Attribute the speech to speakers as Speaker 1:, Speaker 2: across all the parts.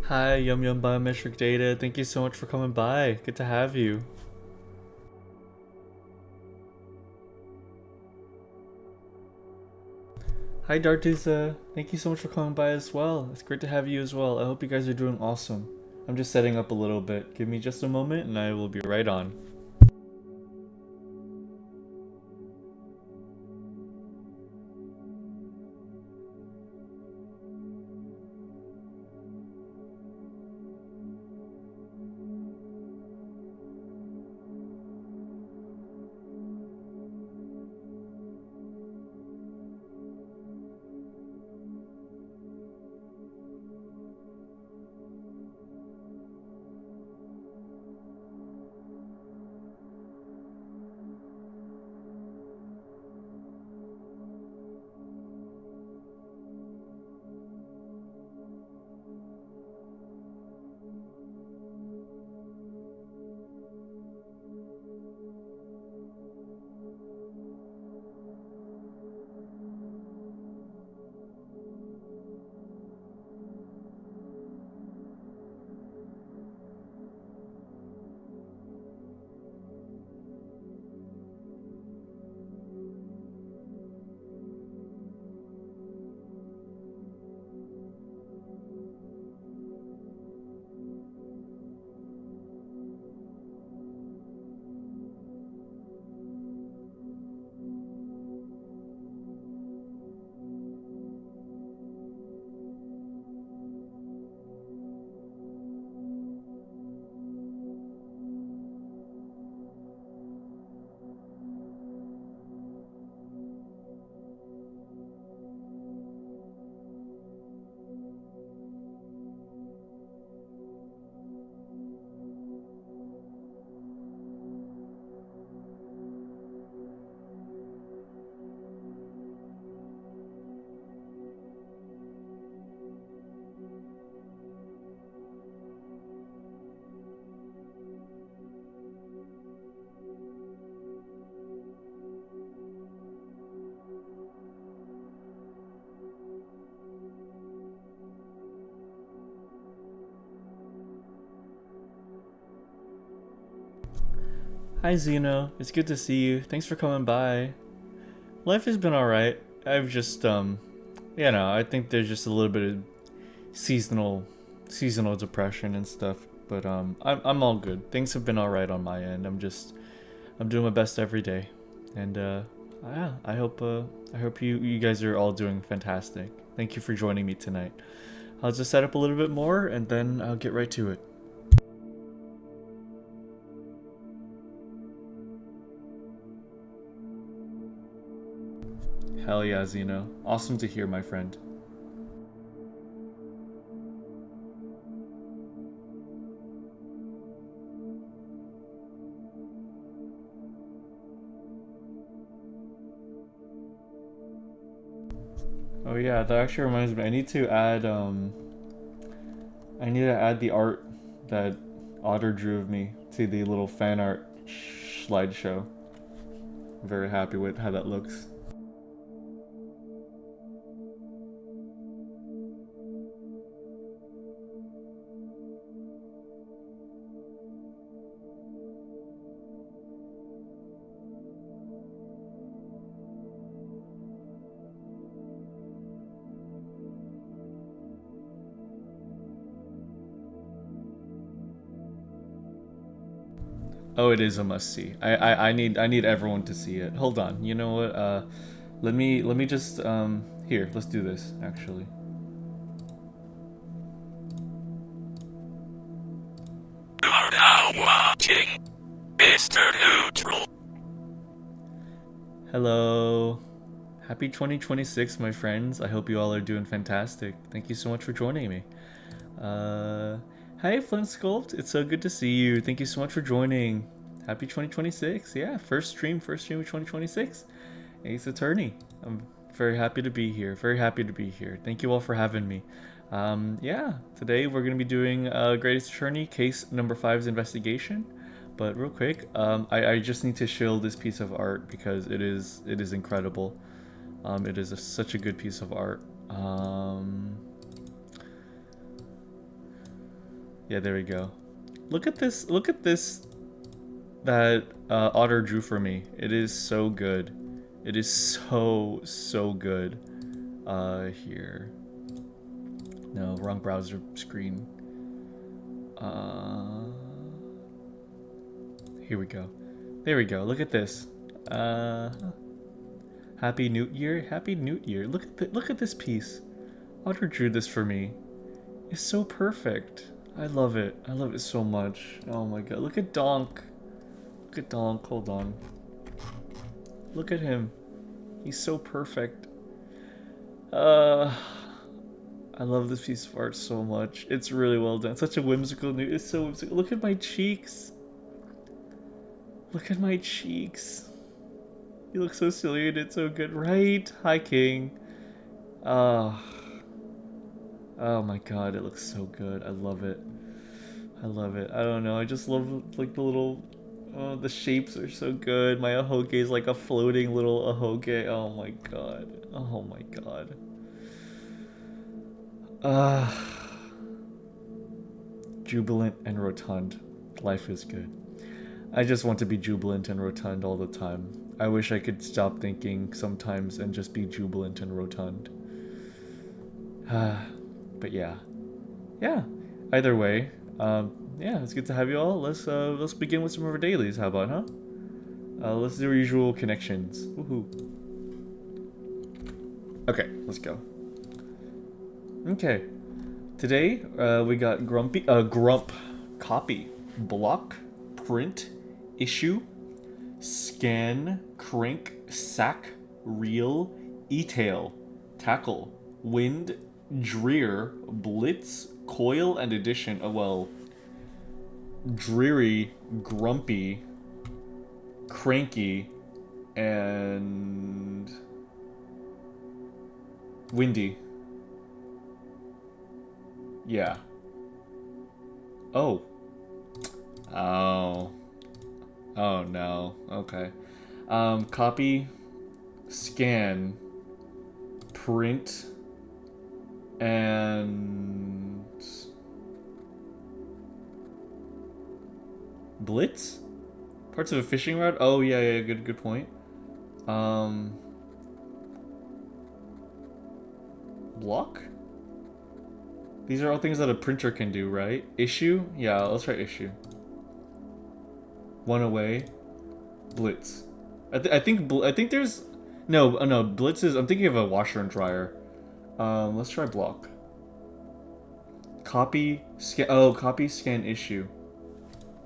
Speaker 1: Hi, Yum Yum Biometric Data. Thank you so much for coming by. Good to have you. Hi, Dartusa. Thank you so much for coming by as well. It's great to have you as well. I hope you guys are doing awesome. I'm just setting up a little bit. Give me just a moment and I will be right on. Hi, Zeno. It's good to see you. Thanks for coming by. Life has been alright. I've just, I think there's just a little bit of seasonal, seasonal depression and stuff. But, I'm all good. Things have been alright on my end. I'm doing my best every day, and yeah, I hope you guys are all doing fantastic. Thank you for joining me tonight. I'll just set up a little bit more, and then I'll get right to it. Hell yeah, Zeno. Awesome to hear, my friend. Oh yeah, that actually reminds me. I need to add the art that Otter drew of me to the little fan art slideshow. I'm very happy with how that looks. Oh, it is a must see. I need everyone to see it. Hold on. You know what? Let me just here. Let's do this. Actually.
Speaker 2: You are now watching MrNeutral.
Speaker 1: Hello. Happy 2026, my friends. I hope you all are doing fantastic. Thank you so much for joining me. Uh, Hi, Flint Sculpt. It's so good to see you. Thank you so much for joining. Happy 2026. Yeah, first stream of 2026. Ace Attorney. I'm very happy to be here. Very happy to be here. Thank you all for having me. Yeah, today we're going to be doing Greatest Attorney case number five's investigation. But real quick, I just need to shill this piece of art because it is incredible. It is such a good piece of art. Yeah, there we go. Look at this. Look at this. That Otter drew for me. It is so good. It is so good. Here. No, wrong browser screen. Here we go. There we go. Look at this. Happy New Year. Happy New Year. Look at this piece. Otter drew this for me. It's so perfect. I love it. I love it so much. Oh my god. Look at Donk. Look at Donk. Hold on. Look at him. He's so perfect. I love this piece of art so much. It's really well done. Such a whimsical new. It's so whimsical. Look at my cheeks. Look at my cheeks. You look so silly and it's so good, right? Hi, King. Oh my god, it looks so good. I love it. I love it. I don't know. I just love like the little. Oh, the shapes are so good. My ahoge is like a floating little ahoge. Oh my god. Oh my god. Jubilant and rotund. Life is good. I just want to be jubilant and rotund all the time. I wish I could stop thinking sometimes and just be jubilant and rotund. But yeah. Yeah. Either way, yeah, it's good to have you all. Let's begin with some of our dailies. How about, huh? Let's do our usual connections. Woohoo. Okay, let's go. Okay. Today, we got grump, copy, block, print, issue, scan, crank, sack, reel, e-tail, tackle, wind, drear, blitz, coil, and edition. Oh, well, dreary, grumpy, cranky, and windy. Yeah. Oh. Oh. Oh no. Okay. Copy, scan, print, and blitz? Parts of a fishing rod? Oh yeah, yeah, good point. Block? These are all things that a printer can do, right? Issue? Yeah, let's try issue. One away. Blitz. I think there's no blitz is. I'm thinking of a washer and dryer. Let's try block. Copy scan. Oh, copy scan issue.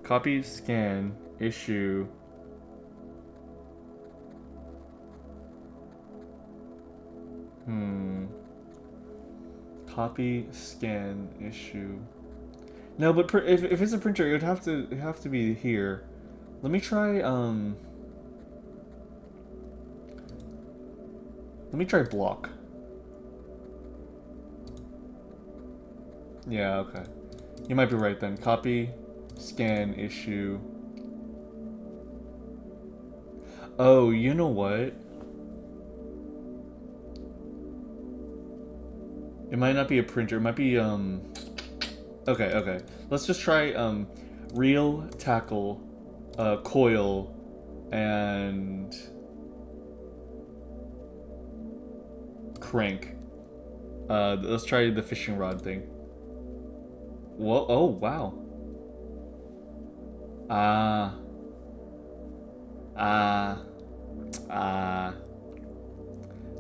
Speaker 1: Copy scan issue. Copy scan issue. No, but if it's a printer, it would have to be here. Let me try Let me try block. Yeah, okay. You might be right then. Copy, scan, issue. Oh, you know what? It might not be a printer. It might be okay. Let's just try reel, tackle, coil, and crank. Let's try the fishing rod thing. Whoa! Oh wow.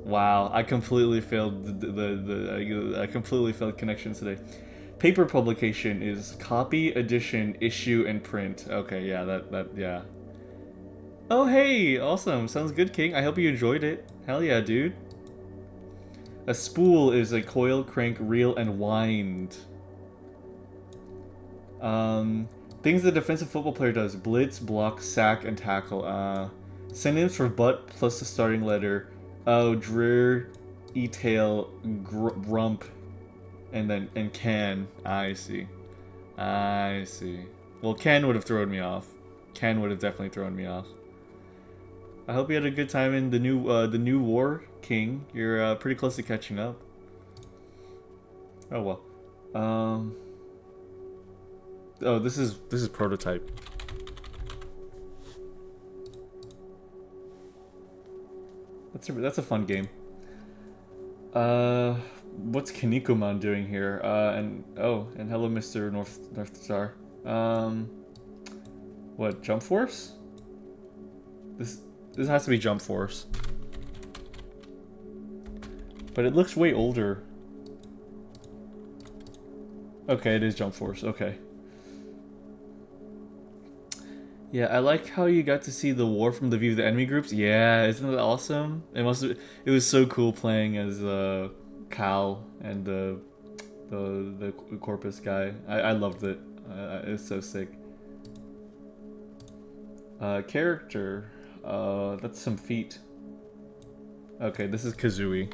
Speaker 1: Wow! I completely failed I completely failed connections today. Paper publication is copy, edition, issue, and print. Okay, yeah, yeah. Oh hey, awesome! Sounds good, King. I hope you enjoyed it. Hell yeah, dude. A spool is a coil, crank, reel, and wind. Things the defensive football player does: blitz, block, sack, and tackle. Synonyms for butt plus the starting letter. Oh, drear, e-tail, grump, and can. I see. I see. Well, can would have thrown me off. Can would have definitely thrown me off. I hope you had a good time in the new war, King. You're pretty close to catching up. Oh well. Oh, this is prototype. That's a fun game. What's Kinnikuman doing here? And hello, Mr. North Star. What, Jump Force? This has to be Jump Force. But it looks way older. Okay, it is Jump Force. Okay. Yeah, I like how you got to see the war from the view of the enemy groups. Yeah, isn't that awesome? It was so cool playing as Cal and the Corpus guy. I loved it. It's so sick. Character. That's some feet. Okay, this is Kazooie.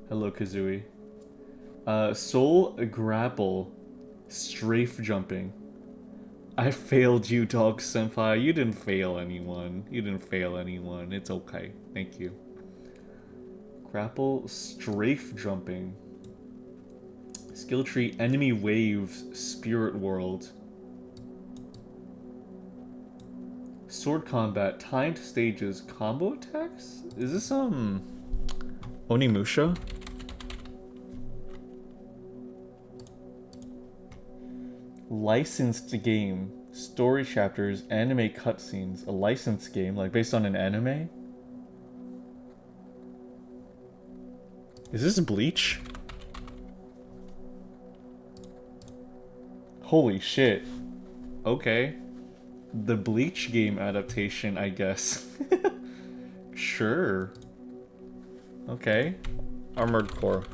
Speaker 1: Hello, Kazooie. Soul grapple. Strafe jumping. I failed you, Dog Senpai. You didn't fail anyone. You didn't fail anyone. It's okay. Thank you. Grapple. Strafe jumping. Skill tree. Enemy waves. Spirit world. Sword combat. Timed stages. Combo attacks? Is this Onimusha? Licensed game. Story chapters, anime cutscenes. A licensed game, like based on an anime? Is this Bleach? Holy shit. Okay. The Bleach game adaptation, I guess. Sure. Okay. Armored Core.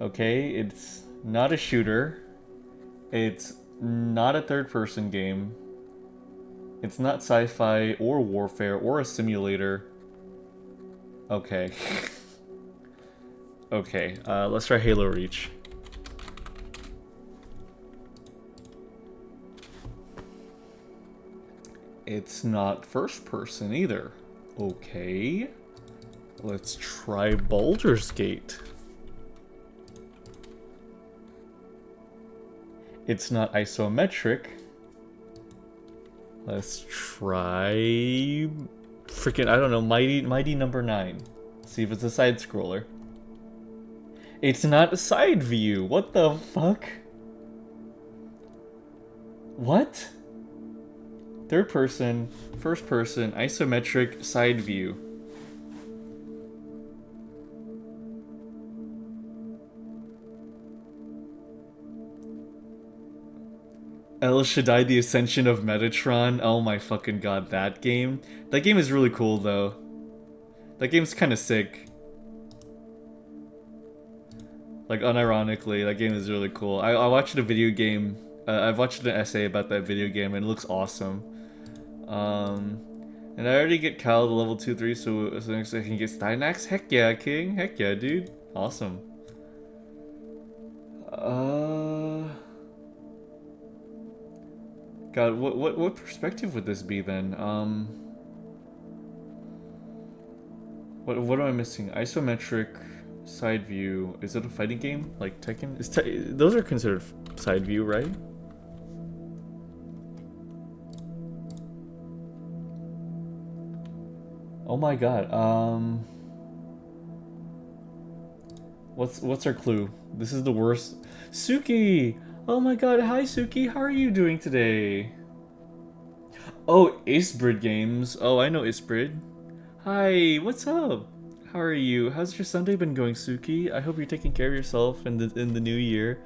Speaker 1: Okay, it's not a shooter. It's not a third-person game. It's not sci-fi or warfare or a simulator. Okay. Okay, let's try Halo Reach. It's not first-person either. Okay. Let's try Baldur's Gate. It's not isometric. Let's try... freaking, I don't know, Mighty Number 9. See if it's a side-scroller. It's not a side view. What the fuck? What? Third person, first person, isometric, side view. El Shaddai, The Ascension of Metatron. Oh my fucking god, that game. That game is really cool though. That game's kind of sick. Like unironically, that game is really cool. I watched a video game. I've watched an essay about that video game and it looks awesome. And I already get Cal to level 2-3, so next I can get Steinax. Heck yeah, King. Heck yeah, dude. Awesome. God, what perspective would this be then? What am I missing? Isometric, side view. Is it a fighting game like Tekken? Those are considered side view, right? Oh my god. What's our clue? This is the worst. Suki! Oh my god, hi Suki, how are you doing today? Oh, Icebrid Games. Oh, I know Icebrid. Hi, what's up? How are you? How's your Sunday been going, Suki? I hope you're taking care of yourself in the new year.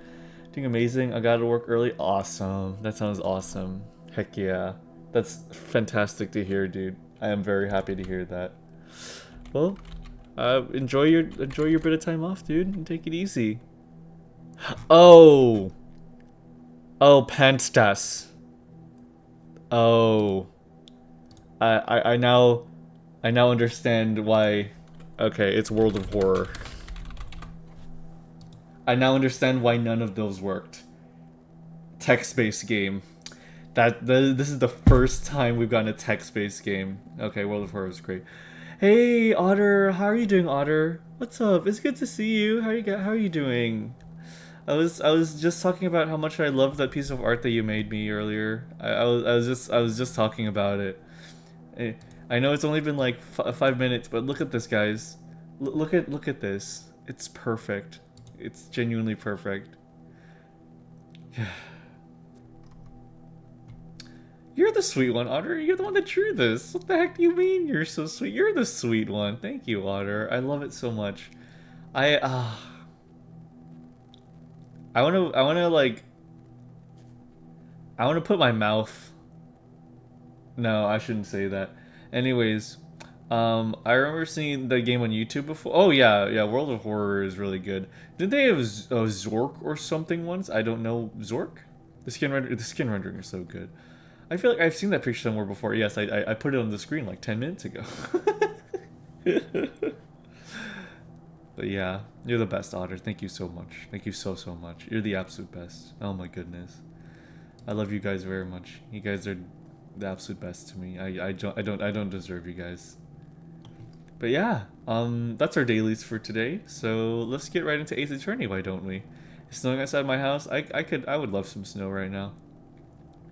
Speaker 1: Doing amazing. I got to work early. Awesome. That sounds awesome. Heck yeah. That's fantastic to hear, dude. I am very happy to hear that. Well, enjoy your bit of time off, dude, and take it easy. Oh, Panstas. Oh, I now understand why. Okay, it's World of Horror. I now understand why none of those worked. Text-based game. This is the first time we've gotten a text-based game. Okay, World of Horror is great. Hey, Otter, how are you doing, Otter? What's up? It's good to see you. How are you doing? I was just talking about how much I love that piece of art that you made me earlier. I was just talking about it. Eh, I know it's only been like 5 minutes, but look at this, guys. Look at this. It's perfect. It's genuinely perfect. You're the sweet one, Otter. You're the one that drew this. What the heck do you mean? You're so sweet. You're the sweet one. Thank you, Otter. I love it so much. I I wanna like I wanna put my mouth. No, I shouldn't say that. Anyways, I remember seeing the game on YouTube before. Oh yeah, World of Horror is really good. Did they have Zork or something once? I don't know. Zork? The skin rendering is so good. I feel like I've seen that picture somewhere before. Yes, I put it on the screen like 10 minutes ago. But yeah, you're the best, Otter. Thank you so much. Thank you so much. You're the absolute best. Oh my goodness. I love you guys very much. You guys are the absolute best to me. I don't deserve you guys. But yeah, that's our dailies for today. So let's get right into Ace Attorney, why don't we? It's snowing outside my house. I would love some snow right now.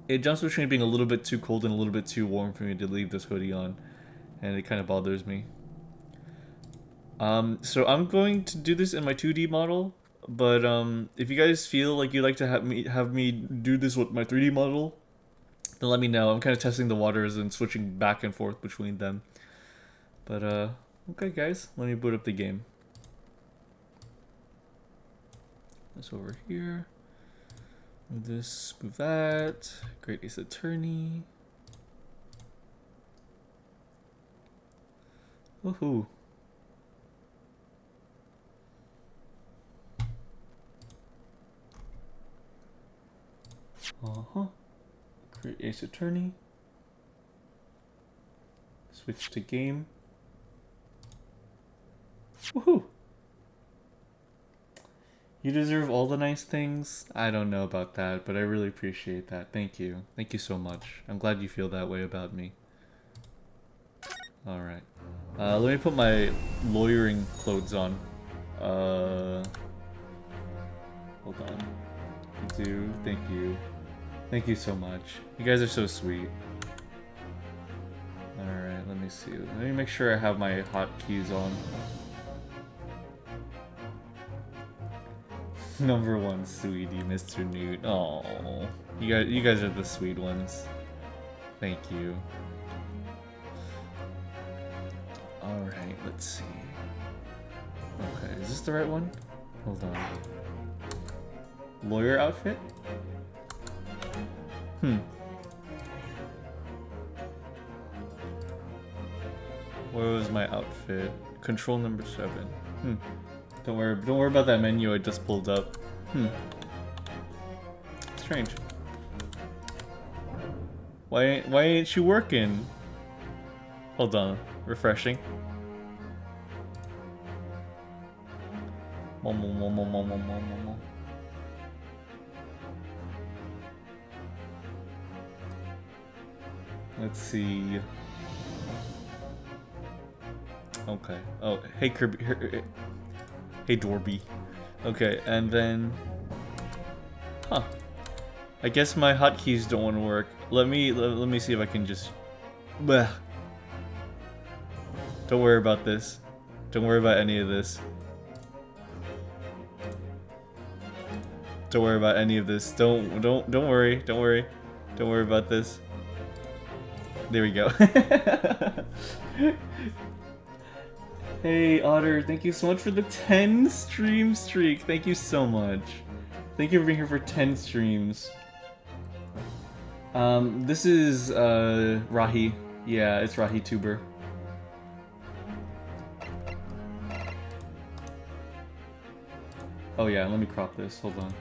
Speaker 1: It jumps between being a little bit too cold and a little bit too warm for me to leave this hoodie on, and it kind of bothers me. So I'm going to do this in my 2D model, but if you guys feel like you'd like to have me do this with my 3D model, then let me know. I'm kind of testing the waters and switching back and forth between them. But okay, guys, let me boot up the game. This over here. Move this, move that. Great Ace Attorney. Woohoo. Create Ace Attorney. Switch to game. Woohoo! You deserve all the nice things? I don't know about that, but I really appreciate that. Thank you. Thank you so much. I'm glad you feel that way about me. Alright. Let me put my lawyering clothes on. Hold on. Thank you. Thank you so much. You guys are so sweet. Alright, let me see. Let me make sure I have my hotkeys on. Number one, sweetie, Mr. Newt. Oh, you guys are the sweet ones. Thank you. Alright, let's see. Okay, is this the right one? Hold on. Lawyer outfit? Where was my outfit? Control number 7. Don't worry about that menu I just pulled up. Strange. Why ain't she working? Hold on. Refreshing. Let's see. Okay. Oh, hey Kirby. Hey Dorby. Okay, and then... Huh. I guess my hotkeys don't want to work. Let me see if I can just... Bleh. Don't worry about this. Don't worry about any of this. Don't worry about any of this. Don't worry. Don't worry. Don't worry about this. There we go. Hey Otter, thank you so much for the 10 stream streak. Thank you so much. Thank you for being here for 10 streams. This is Rahi. Yeah, it's Rahi Tuber. Oh yeah, let me crop this. Hold on.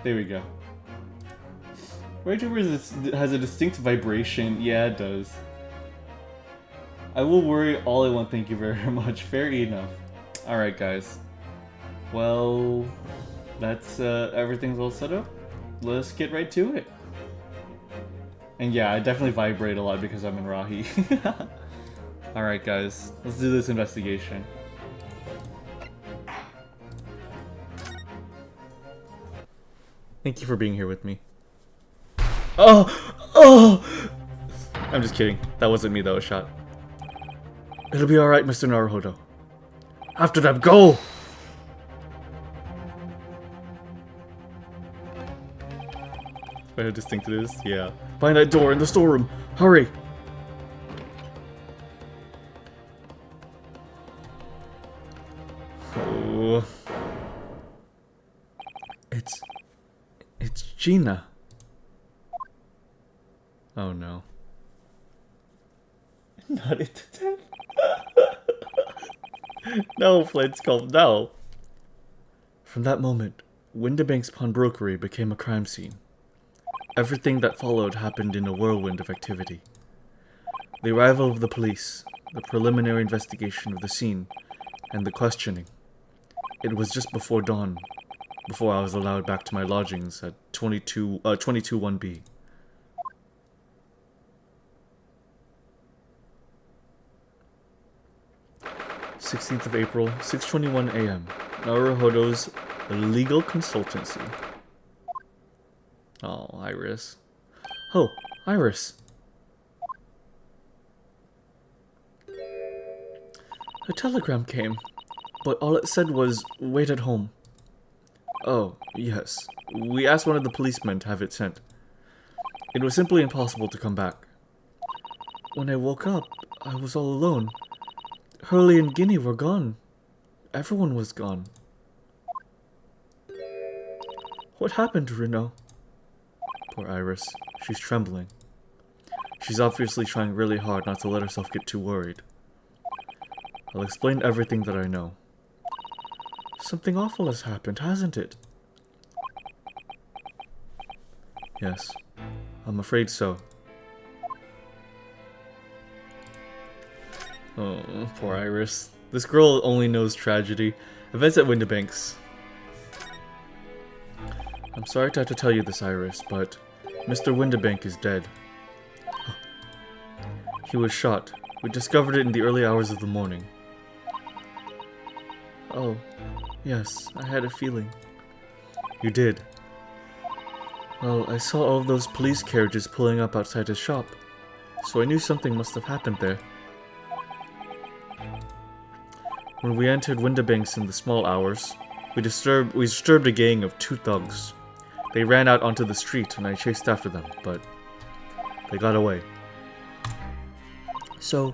Speaker 1: There we go. RightTuber has a distinct vibration. Yeah, it does. I will worry all I want, thank you very much. Fair enough. Alright, guys. Well, that's everything's all set up. Let's get right to it. And yeah, I definitely vibrate a lot because I'm in Rahi. Alright guys, let's do this investigation. Thank you for being here with me. Oh! Oh! I'm just kidding. That wasn't me that was shot. It'll be alright, Mr. Naruhodo. After them, go! How distinct it is? Yeah. Find that door in the storeroom. Hurry! Oh. It's Gina. Oh no. Not it to death. No, Flintskov, no. From that moment, Windibank's pawnbrokery became a crime scene. Everything that followed happened in a whirlwind of activity. The arrival of the police, the preliminary investigation of the scene, and the questioning. It was just before dawn, before I was allowed back to my lodgings at 22-1B. (16th of April, 6:21 a.m.) Naruhodo's legal consultancy. Oh, Iris. Oh, Iris. A telegram came, but all it said was, wait at home. Oh, yes. We asked one of the policemen to have it sent. It was simply impossible to come back. When I woke up, I was all alone. Hurley and Guinea were gone. Everyone was gone. What happened, Renaud? Poor Iris. She's trembling. She's obviously trying really hard not to let herself get too worried. I'll explain everything that I know. Something awful has happened, hasn't it? Yes, I'm afraid so. Oh, poor Iris. This girl only knows tragedy. Events at Windibank's. I'm sorry to have to tell you this, Iris, but Mr. Windibank is dead. He was shot. We discovered it in the early hours of the morning. Oh, yes, I had a feeling. You did? Well, I saw all of those police carriages pulling up outside his shop, so I knew something must have happened there. When we entered Windibank's in the small hours, we disturbed a gang of 2 thugs. They ran out onto the street and I chased after them, but they got away. So,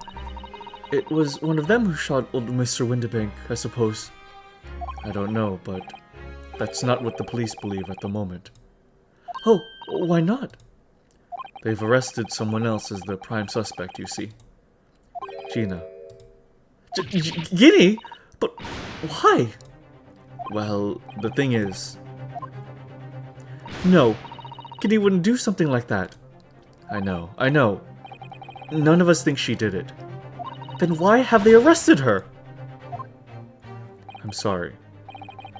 Speaker 1: it was one of them who shot old Mr. Windibank, I suppose. I don't know, but that's not what the police believe at the moment. Oh, why not? They've arrested someone else as the prime suspect, you see. Gina. Guinea? But why? Well, the thing is... No, Guinea wouldn't do something like that. I know. None of us think she did it. Then why have they arrested her? I'm sorry.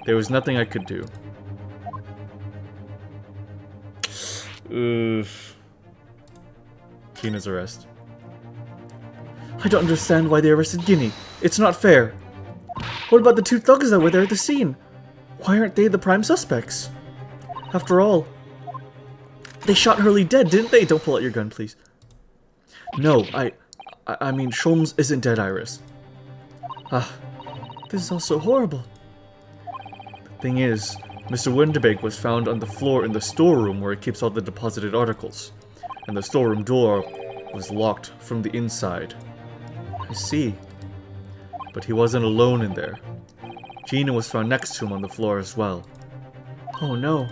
Speaker 1: There was nothing I could do. Oof. Gina's arrest. I don't understand why they arrested Guinea. It's not fair. What about the 2 thugs that were there at the scene? Why aren't they the prime suspects? After all, they shot Hurley dead, didn't they? Don't pull out your gun, please. No, I mean, Sholmes isn't dead, Iris. This is all so horrible. The thing is, Mr. Windibank was found on the floor in the storeroom where he keeps all the deposited articles, and the storeroom door was locked from the inside. I see. But he wasn't alone in there. Gina was found next to him on the floor as well. Oh no.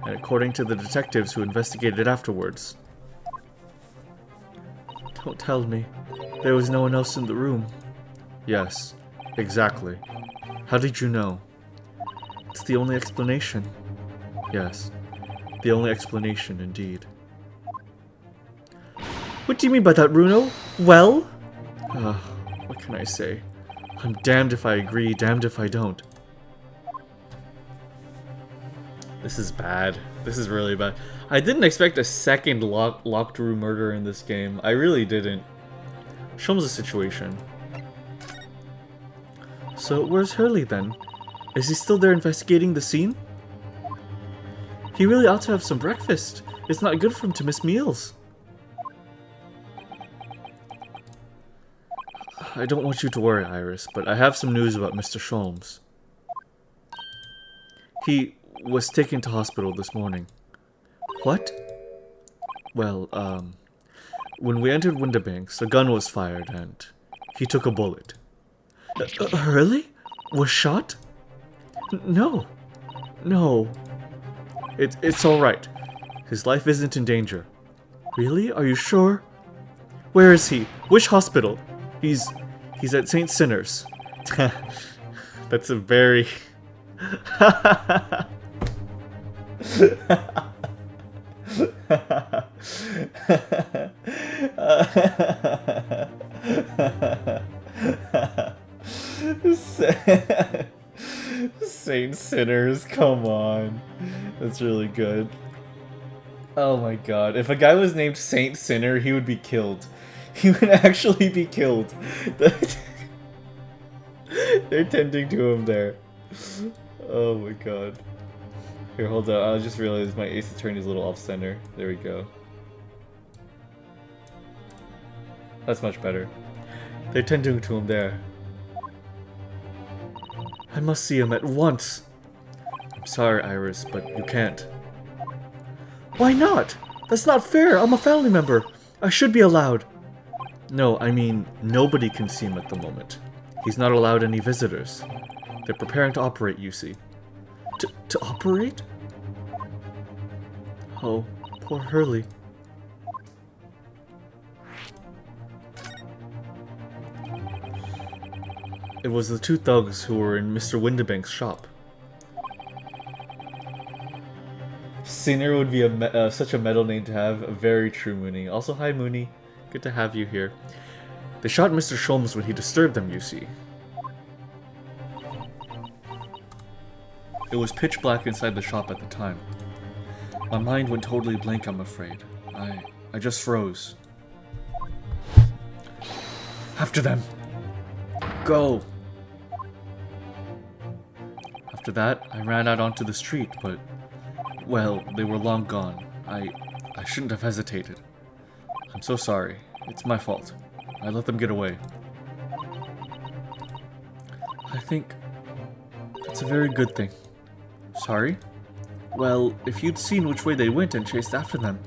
Speaker 1: And according to the detectives who investigated afterwards... Don't tell me. There was no one else in the room. Yes, exactly. How did you know? It's the only explanation. Yes, the only explanation indeed. What do you mean by that, Bruno? Well? What can I say? I'm damned if I agree, damned if I don't. This is bad. This is really bad. I didn't expect a second locked room murder in this game. I really didn't. Show me the situation. So, where's Hurley then? Is he still there investigating the scene? He really ought to have some breakfast. It's not good for him to miss meals. I don't want you to worry, Iris, but I have some news about Mr. Sholmes. He was taken to hospital this morning. What? Well, when we entered Winterbanks, a gun was fired and he took a bullet. Hurley? Was shot? No. No. It's alright. His life isn't in danger. Really? Are you sure? Where is he? Which hospital? He's at St. Sinner's. That's a very... Saint Sinners, come on. That's really good. Oh my god. If a guy was named Saint Sinner, he would be killed. He would actually be killed. They're tending to him there. Oh my god. Here, hold on. I just realized my Ace Attorney's a little off-center. There we go. That's much better. They're tending to him there. I must see him at once. I'm sorry, Iris, but you can't. Why not? That's not fair. I'm a family member. I should be allowed. No, I mean, nobody can see him at the moment. He's not allowed any visitors. They're preparing to operate, you see. To operate? Oh, poor Hurley. It was the two thugs who were in Mr. Winterbank's shop. Sinner would be such a metal name to have. Very true, Mooney. Also, hi, Mooney. Good to have you here. They shot Mr. Sholmes when he disturbed them, you see. It was pitch black inside the shop at the time. My mind went totally blank, I'm afraid. I just froze. After them! Go! After that, I ran out onto the street, but... well, they were long gone. I shouldn't have hesitated. I'm so sorry. It's my fault. I let them get away. I think... that's a very good thing. Sorry? Well, if you'd seen which way they went and chased after them,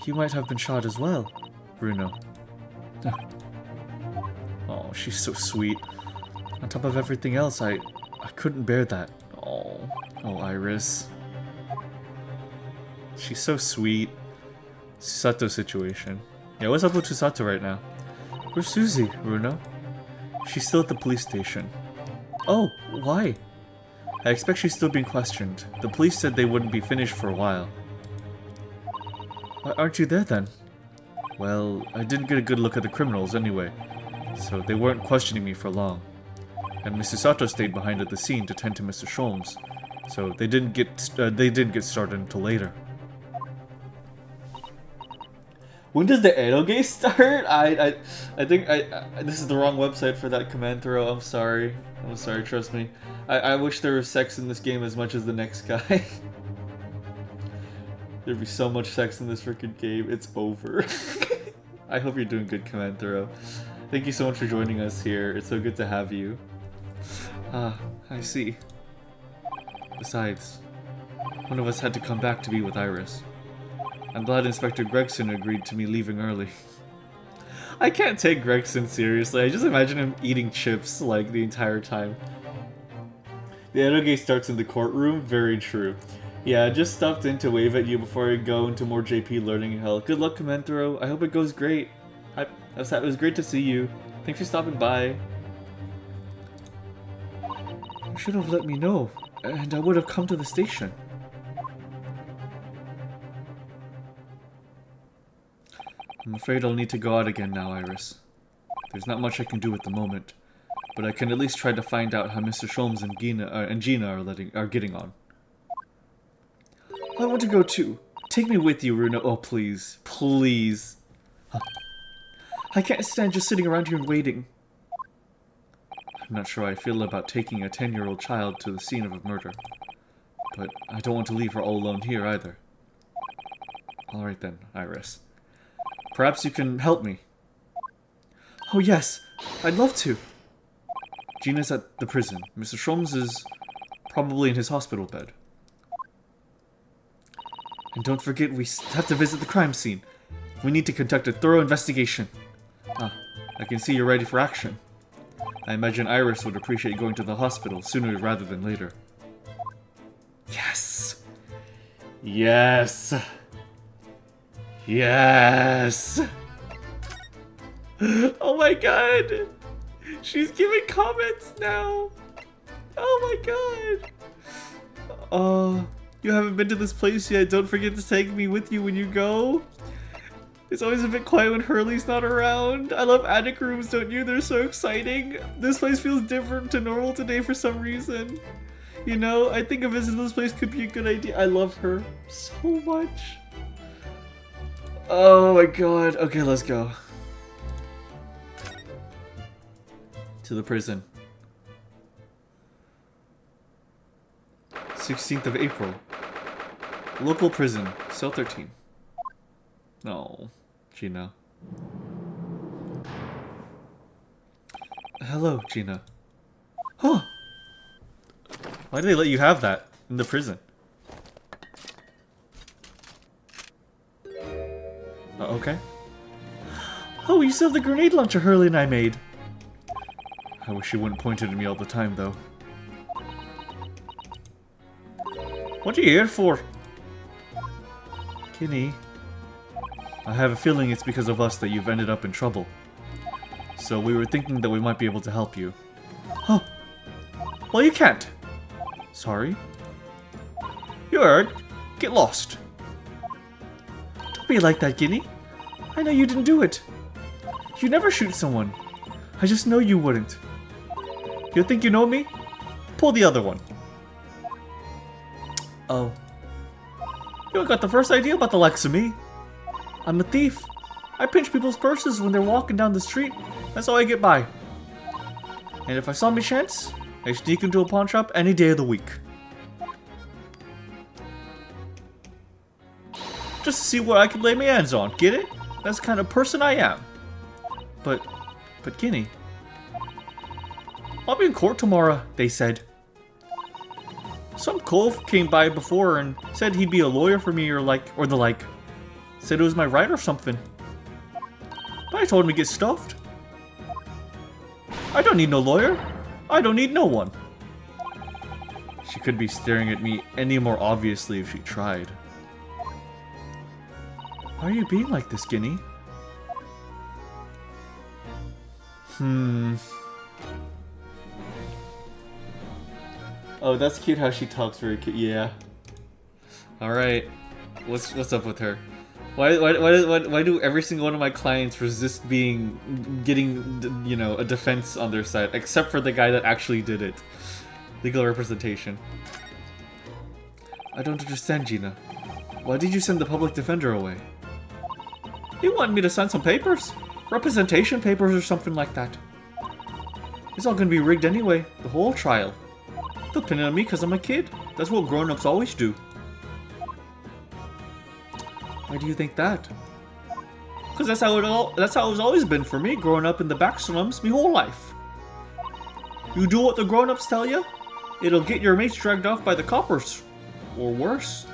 Speaker 1: you might have been shot as well, Bruno. Oh, she's so sweet. On top of everything else, I couldn't bear that. Oh, Iris. She's so sweet. Susato situation. Yeah, what's up with Susato right now? Where's Susie, Bruno? She's still at the police station. Oh, why? I expect she's still being questioned. The police said they wouldn't be finished for a while. Why aren't you there then? Well, I didn't get a good look at the criminals anyway, so they weren't questioning me for long. And Mrs. Sato stayed behind at the scene to tend to Mr. Sholmes, so they didn't get started until later. When does the eroge start? I think this is the wrong website for that command throw. I'm sorry, trust me. I wish there was sex in this game as much as the next guy. There'd be so much sex in this freaking game, it's over. I hope you're doing good, command throw. Thank you so much for joining us here. It's so good to have you. Ah, I see. Besides, one of us had to come back to be with Iris. I'm glad Inspector Gregson agreed to me leaving early. I can't take Gregson seriously. I just imagine him eating chips like the entire time. The eroge starts in the courtroom. Very true. Yeah, I just stopped in to wave at you before I go into more JP learning hell. Good luck, Commenthro. I hope it goes great. It was great to see you. Thanks for stopping by. You should have let me know, and I would have come to the station. I'm afraid I'll need to go out again now, Iris. There's not much I can do at the moment, but I can at least try to find out how Mr. Sholmes and Gina are getting on. I want to go too. Take me with you, Runa. Oh, please. Please. Huh. I can't stand just sitting around here and waiting. I'm not sure how I feel about taking a 10-year-old child to the scene of a murder. But I don't want to leave her all alone here either. Alright then, Iris. Perhaps you can help me. Oh yes, I'd love to. Gina's at the prison. Mr. Sholmes is probably in his hospital bed. And don't forget, we have to visit the crime scene. We need to conduct a thorough investigation. Ah, I can see you're ready for action. I imagine Iris would appreciate going to the hospital sooner rather than later. Yes! Yes! Yes! Oh my god! She's giving comments now! Oh my god! You haven't been to this place yet. Don't forget to take me with you when you go. It's always a bit quiet when Hurley's not around. I love attic rooms, don't you? They're so exciting. This place feels different to normal today for some reason. You know, I think a visit to this place could be a good idea. I love her so much. Oh my god. Okay, let's go. To the prison. 16th of April. Local prison. Cell 13. No. Gina. Hello, Gina. Huh! Why do they let you have that in the prison? Okay. Oh, you still have the grenade launcher Hurley and I made. I wish you wouldn't point it at me all the time, though. What are you here for? Ginny. I have a feeling it's because of us that you've ended up in trouble. So we were thinking that we might be able to help you. Huh. Well, you can't. Sorry. You heard. Get lost. Don't be like that, Ginny. I know you didn't do it. You never shoot someone. I just know you wouldn't. You think you know me? Pull the other one. Oh. You got the first idea about the likes of me. I'm a thief. I pinch people's purses when they're walking down the street. That's how I get by. And if I saw me chance, I sneak into a pawn shop any day of the week. Just to see what I can lay my hands on, get it? That's the kind of person I am. But Ginny. I'll be in court tomorrow, they said. Some cove came by before and said he'd be a lawyer for me or the like. Said it was my right or something. But I told him to get stuffed. I don't need no lawyer. I don't need no one. She couldn't be staring at me any more obviously if she tried. Why are you being like this, Ginny? Oh, that's cute how she talks very cute. Yeah. Alright. What's up with her? Why do every single one of my clients resist getting, you know, a defense on their side, except for the guy that actually did it? Legal representation. I don't understand, Gina. Why did you send the public defender away? He wanted me to sign some papers. Representation papers or something like that. It's all gonna be rigged anyway, the whole trial. They'll pin it on me because I'm a kid. That's what grown-ups always do. Why do you think that? Because that's how it's always been for me, growing up in the back slums my whole life. You do what the grown-ups tell you, it'll get your mates dragged off by the coppers. Or worse.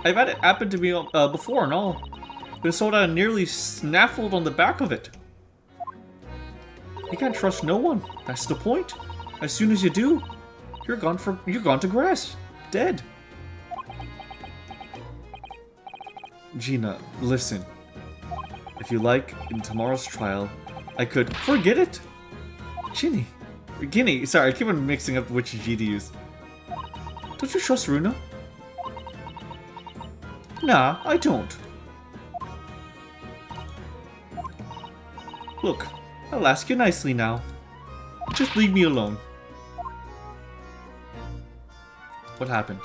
Speaker 1: I've had it happen to me before and all. Been sold out and nearly snaffled on the back of it. You can't trust no one. That's the point. As soon as you do, you're gone to grass. Dead. Gina, listen. If you like, in tomorrow's trial, I could forget it. Ginny, sorry, I keep on mixing up which G to use. Don't you trust Runa? Nah, I don't. Look, I'll ask you nicely now. Just leave me alone. What happened?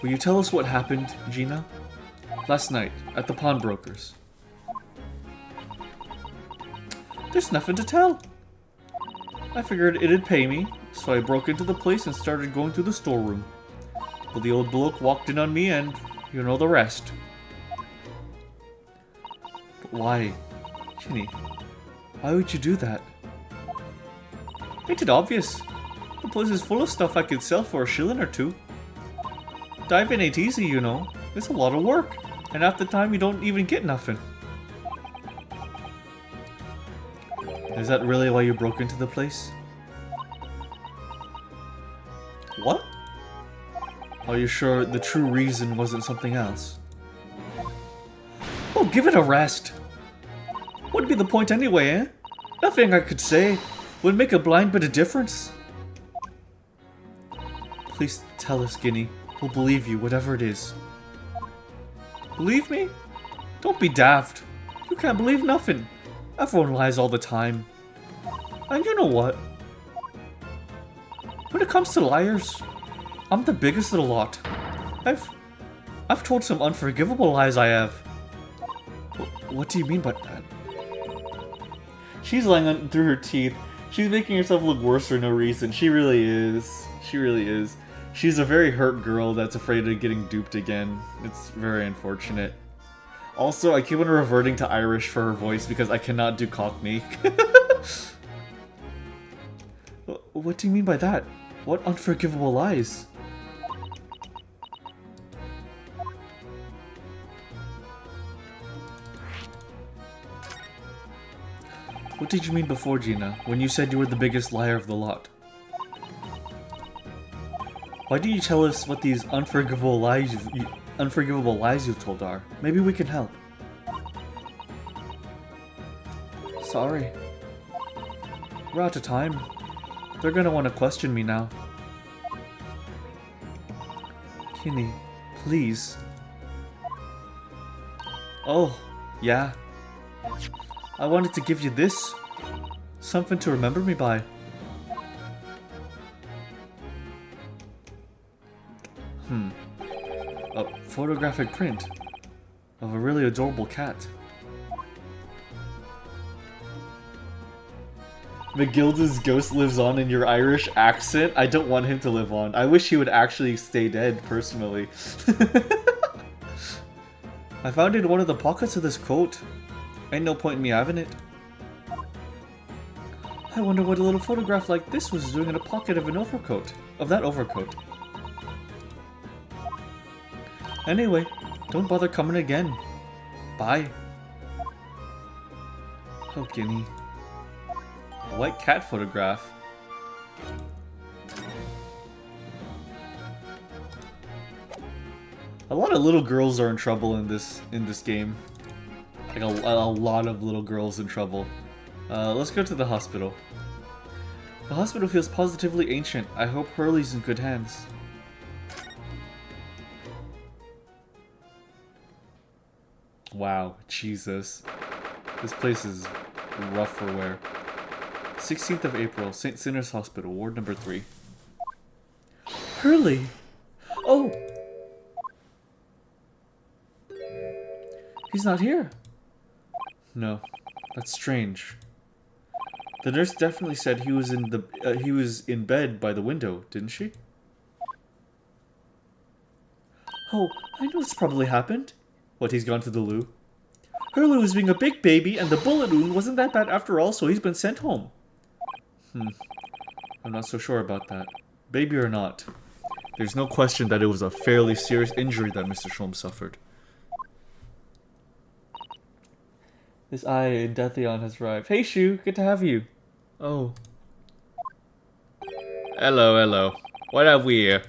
Speaker 1: Will you tell us what happened, Gina? Last night, at the pawnbroker's. There's nothing to tell. I figured it'd pay me, so I broke into the place and started going through the storeroom. But the old bloke walked in on me and you know the rest. But why? Ginny, why would you do that? Ain't it obvious? The place is full of stuff I could sell for a shilling or two. Diving ain't easy, you know. It's a lot of work. And half the time you don't even get nothing. Is that really why you broke into the place? What? Are you sure the true reason wasn't something else? Oh, give it a rest! What'd be the point anyway, eh? Nothing I could say would make a blind bit of difference. Please tell us, Guinea. We'll believe you, whatever it is. Believe me? Don't be daft. You can't believe nothing. Everyone lies all the time. And you know what? When it comes to liars, I'm the biggest of the lot. I've told some unforgivable lies, I have. What do you mean by that? She's lying on through her teeth. She's making herself look worse for no reason. She really is. She really is. She's a very hurt girl that's afraid of getting duped again. It's very unfortunate. Also, I keep on reverting to Irish for her voice because I cannot do Cockney. What do you mean by that? What unforgivable lies? What did you mean before, Gina, when you said you were the biggest liar of the lot? Why didn't you tell us what these unforgivable lies you've told are? Maybe we can help. Sorry. We're out of time. They're gonna want to question me now. Ginny, please. Oh, yeah. I wanted to give you this. Something to remember me by. A photographic print of a really adorable cat. McGilda's ghost lives on in your Irish accent? I don't want him to live on. I wish he would actually stay dead, personally. I found it in one of the pockets of this coat. Ain't no point in me having it. I wonder what a little photograph like this was doing in a pocket of an overcoat. Of that overcoat. Anyway, don't bother coming again. Bye. Oh, Guinea. A white cat photograph. A lot of little girls are in trouble in this game. Like a lot of little girls in trouble. Let's go to the hospital. The hospital feels positively ancient. I hope Hurley's in good hands. Wow, Jesus. This place is rough for wear. 16th of April, St. Sinner's Hospital, Ward number 3. Hurley! Oh! He's not here. No, that's strange. The nurse definitely said he was in bed by the window, didn't she? Oh, I know what's probably happened. What, he's gone to the loo? Hurley was being a big baby, and the bullet wound wasn't that bad after all, so he's been sent home. I'm not so sure about that. Baby or not, there's no question that it was a fairly serious injury that Mr. Sholmes suffered. This eye in Deathion has arrived. Hey, Shu, good to have you. Oh. Hello, hello. What have we here?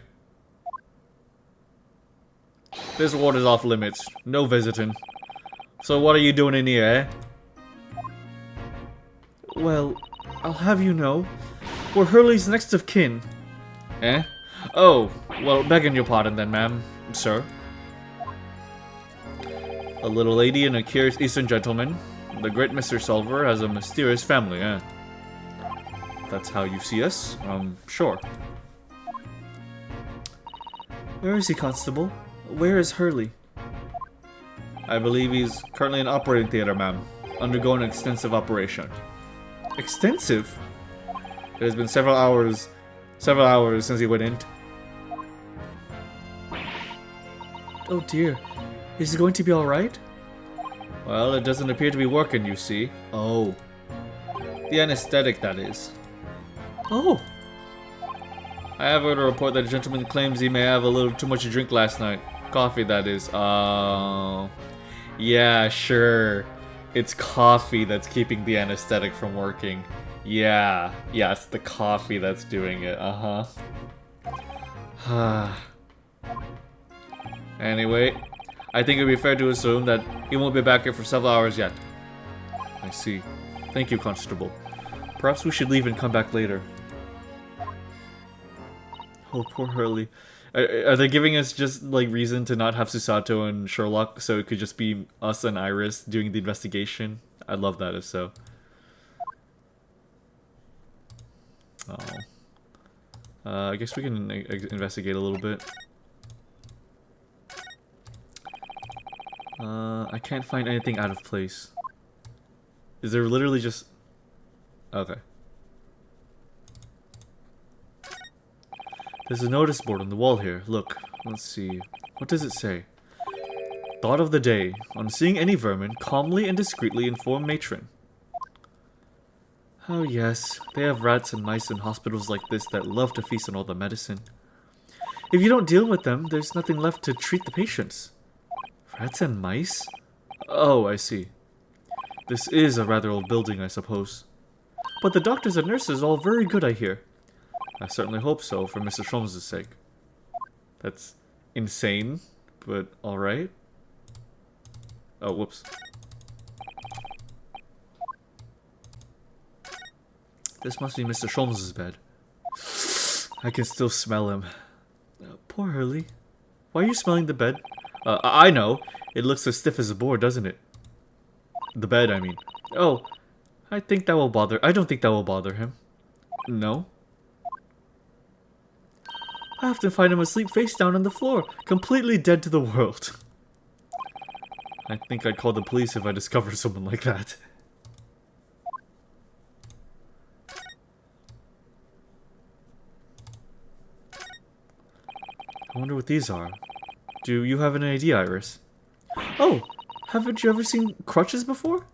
Speaker 1: This ward is off limits. No visiting. So what are you doing in here, eh? Well, I'll have you know, we're Hurley's next of kin. Eh? Oh, well, begging your pardon then, ma'am. Sir. A little lady and a curious Eastern gentleman. The great Mr. Solver has a mysterious family, eh? That's how you see us? Sure. Where is he, Constable? Where is Hurley? I believe he's currently in operating theater, ma'am. Undergoing an extensive operation. Extensive? It has been several hours since he went in. Oh dear. Is he going to be alright? Well, it doesn't appear to be working, you see. Oh. The anesthetic, that is. Oh. I have heard a report that a gentleman claims he may have a little too much to drink last night. Coffee, that is. Oh. Yeah, sure. It's coffee that's keeping the anesthetic from working. Yeah. Yeah, it's the coffee that's doing it. Uh-huh. Anyway, I think it would be fair to assume that he won't be back here for several hours yet. I see. Thank you, Constable. Perhaps we should leave and come back later. Oh, poor Hurley. Are they giving us just, like, reason to not have Susato and Sherlock, so it could just be us and Iris doing the investigation? I'd love that if so. Oh. I guess we can investigate a little bit. I can't find anything out of place. Is there literally just... Okay. There's a notice board on the wall here. Look, let's see. What does it say? Thought of the day. On seeing any vermin, calmly and discreetly inform matron. Oh yes, they have rats and mice in hospitals like this that love to feast on all the medicine. If you don't deal with them, there's nothing left to treat the patients. Rats and mice? Oh, I see. This is a rather old building, I suppose. But the doctors and nurses are all very good, I hear. I certainly hope so, for Mr. Sholmes' sake. That's insane, but alright. Oh, whoops. This must be Mr. Sholmes' bed. I can still smell him. Poor Hurley. Why are you smelling the bed? I know. It looks as stiff as a board, doesn't it? The bed, I mean. Oh, I don't think that will bother him. No? I often find him asleep face down on the floor, completely dead to the world. I think I'd call the police if I discovered someone like that. I wonder what these are. Do you have an idea, Iris? Oh, haven't you ever seen crutches before?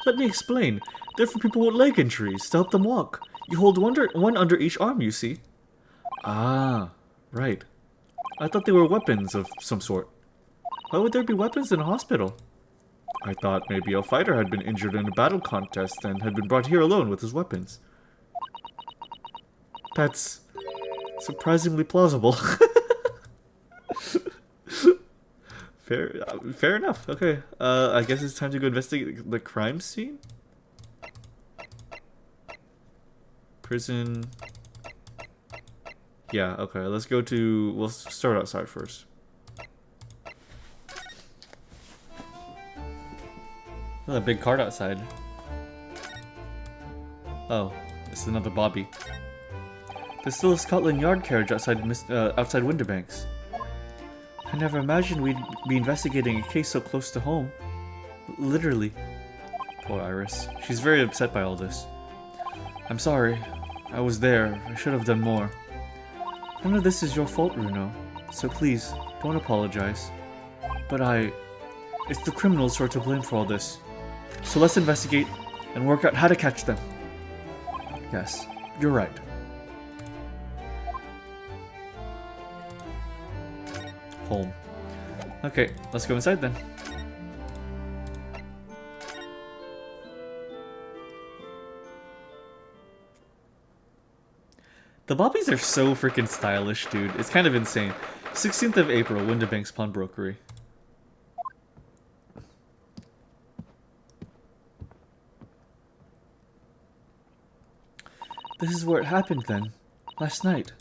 Speaker 1: Let me explain. They're for people with leg injuries, to help them walk. You hold one under each arm, you see. Ah, right. I thought they were weapons of some sort. Why would there be weapons in a hospital? I thought maybe a fighter had been injured in a battle contest and had been brought here alone with his weapons. That's surprisingly plausible. Fair enough. Okay. I guess it's time to go investigate the crime scene. Prison. Yeah, okay. Let's go to... We'll start outside first. Oh, a big cart outside. Oh, it's another Bobby. There's still a Scotland Yard carriage outside Winterbanks. I never imagined we'd be investigating a case so close to home. Literally. Poor Iris. She's very upset by all this. I'm sorry. I was there. I should have done more. None of this is your fault, Runo. So please, don't apologize. But it's the criminals who are to blame for all this. So let's investigate and work out how to catch them. Yes, you're right. Home. Okay, let's go inside then. The Bobbies are so freaking stylish, dude. It's kind of insane. 16th of April, Winterbanks Pawnbrokery. This is where it happened then. Last night.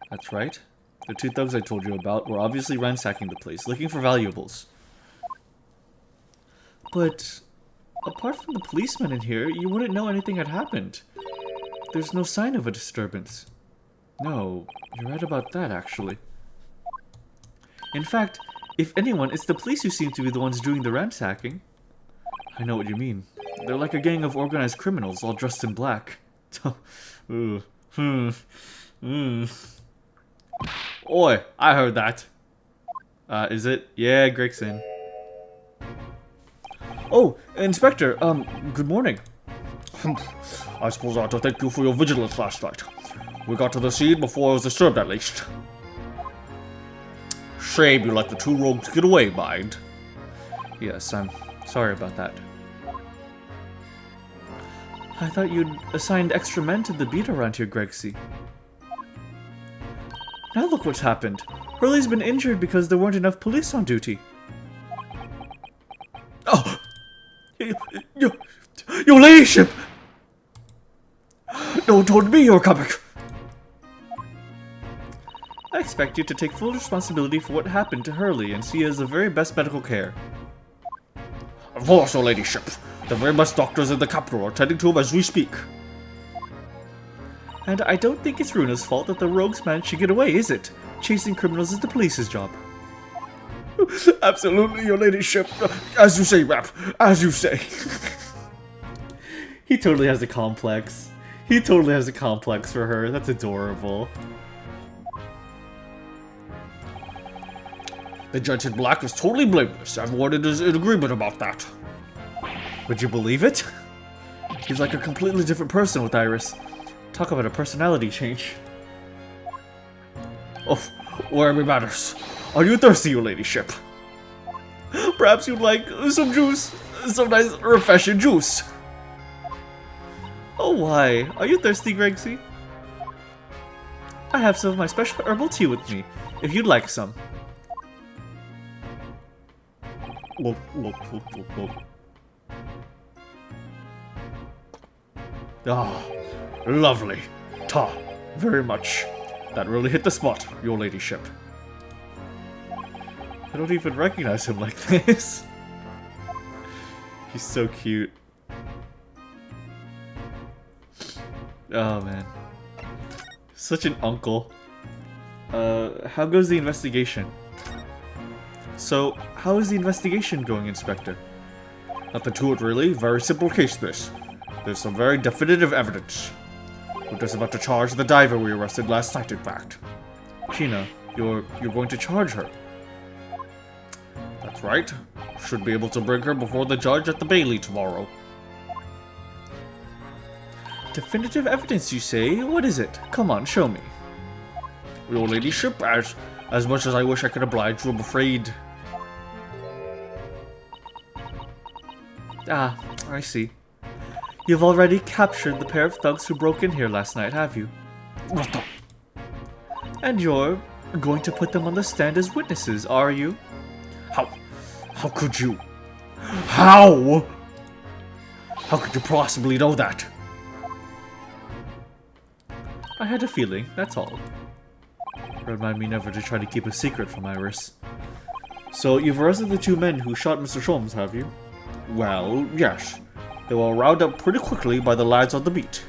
Speaker 1: That's right. The two thugs I told you about were obviously ransacking the place, looking for valuables. But apart from the policemen in here, you wouldn't know anything had happened. There's no sign of a disturbance. No, you're right about that, actually. In fact, if anyone, it's the police who seem to be the ones doing the ransacking. I know what you mean. They're like a gang of organized criminals, all dressed in black. Ooh. Oi, I heard that. Is it? Yeah, Gregson. Oh, Inspector, good morning. I suppose I ought to thank you for your vigilance last night. We got to the scene before I was disturbed, at least. Shame you let the two rogues get away, mind. Yes, I'm sorry about that. I thought you'd assigned extra men to the beat around here, Gregsy. Now look what's happened. Hurley's been injured because there weren't enough police on duty. Oh! Your ladyship! No one told me you were coming! I expect you to take full responsibility for what happened to Hurley and see as the very best medical care. Of course, your ladyship. The very best doctors in the capital are tending to him as we speak. And I don't think it's Runa's fault that the rogues managed to get away, is it? Chasing criminals is the police's job. Absolutely, your ladyship. As you say, Rap. As you say. He totally has a complex. He totally has a complex for her. That's adorable. The judge in black is totally blameless. Everyone is in agreement about that. Would you believe it? He's like a completely different person with Iris. Talk about a personality change. Oh, where are we matters? Are you thirsty, your ladyship? Perhaps you'd like some juice? Some nice refreshing juice. Oh, why? Are you thirsty, Gregsy? I have some of my special herbal tea with me, if you'd like some. Ah, lovely. Ta, very much. That really hit the spot, your ladyship. I don't even recognize him like this. He's so cute. Oh man. Such an uncle. How goes the investigation? So, how is the investigation going, Inspector? Nothing to it, really. Very simple case, this. There's some very definitive evidence. We're just about to charge the diver we arrested last night, in fact. Sheena, you're going to charge her? That's right. Should be able to bring her before the judge at the Bailey tomorrow. Definitive evidence, you say? What is it? Come on, show me. Your ladyship, as much as I wish I could oblige you, I'm afraid... Ah, I see. You've already captured the pair of thugs who broke in here last night, have you? What the? And you're going to put them on the stand as witnesses, are you? How could you? How? How could you possibly know that? I had a feeling, that's all. Remind me never to try to keep a secret from Iris. So, you've arrested the two men who shot Mr. Sholmes, have you? Well, yes. They were rounded up pretty quickly by the lads on the beat.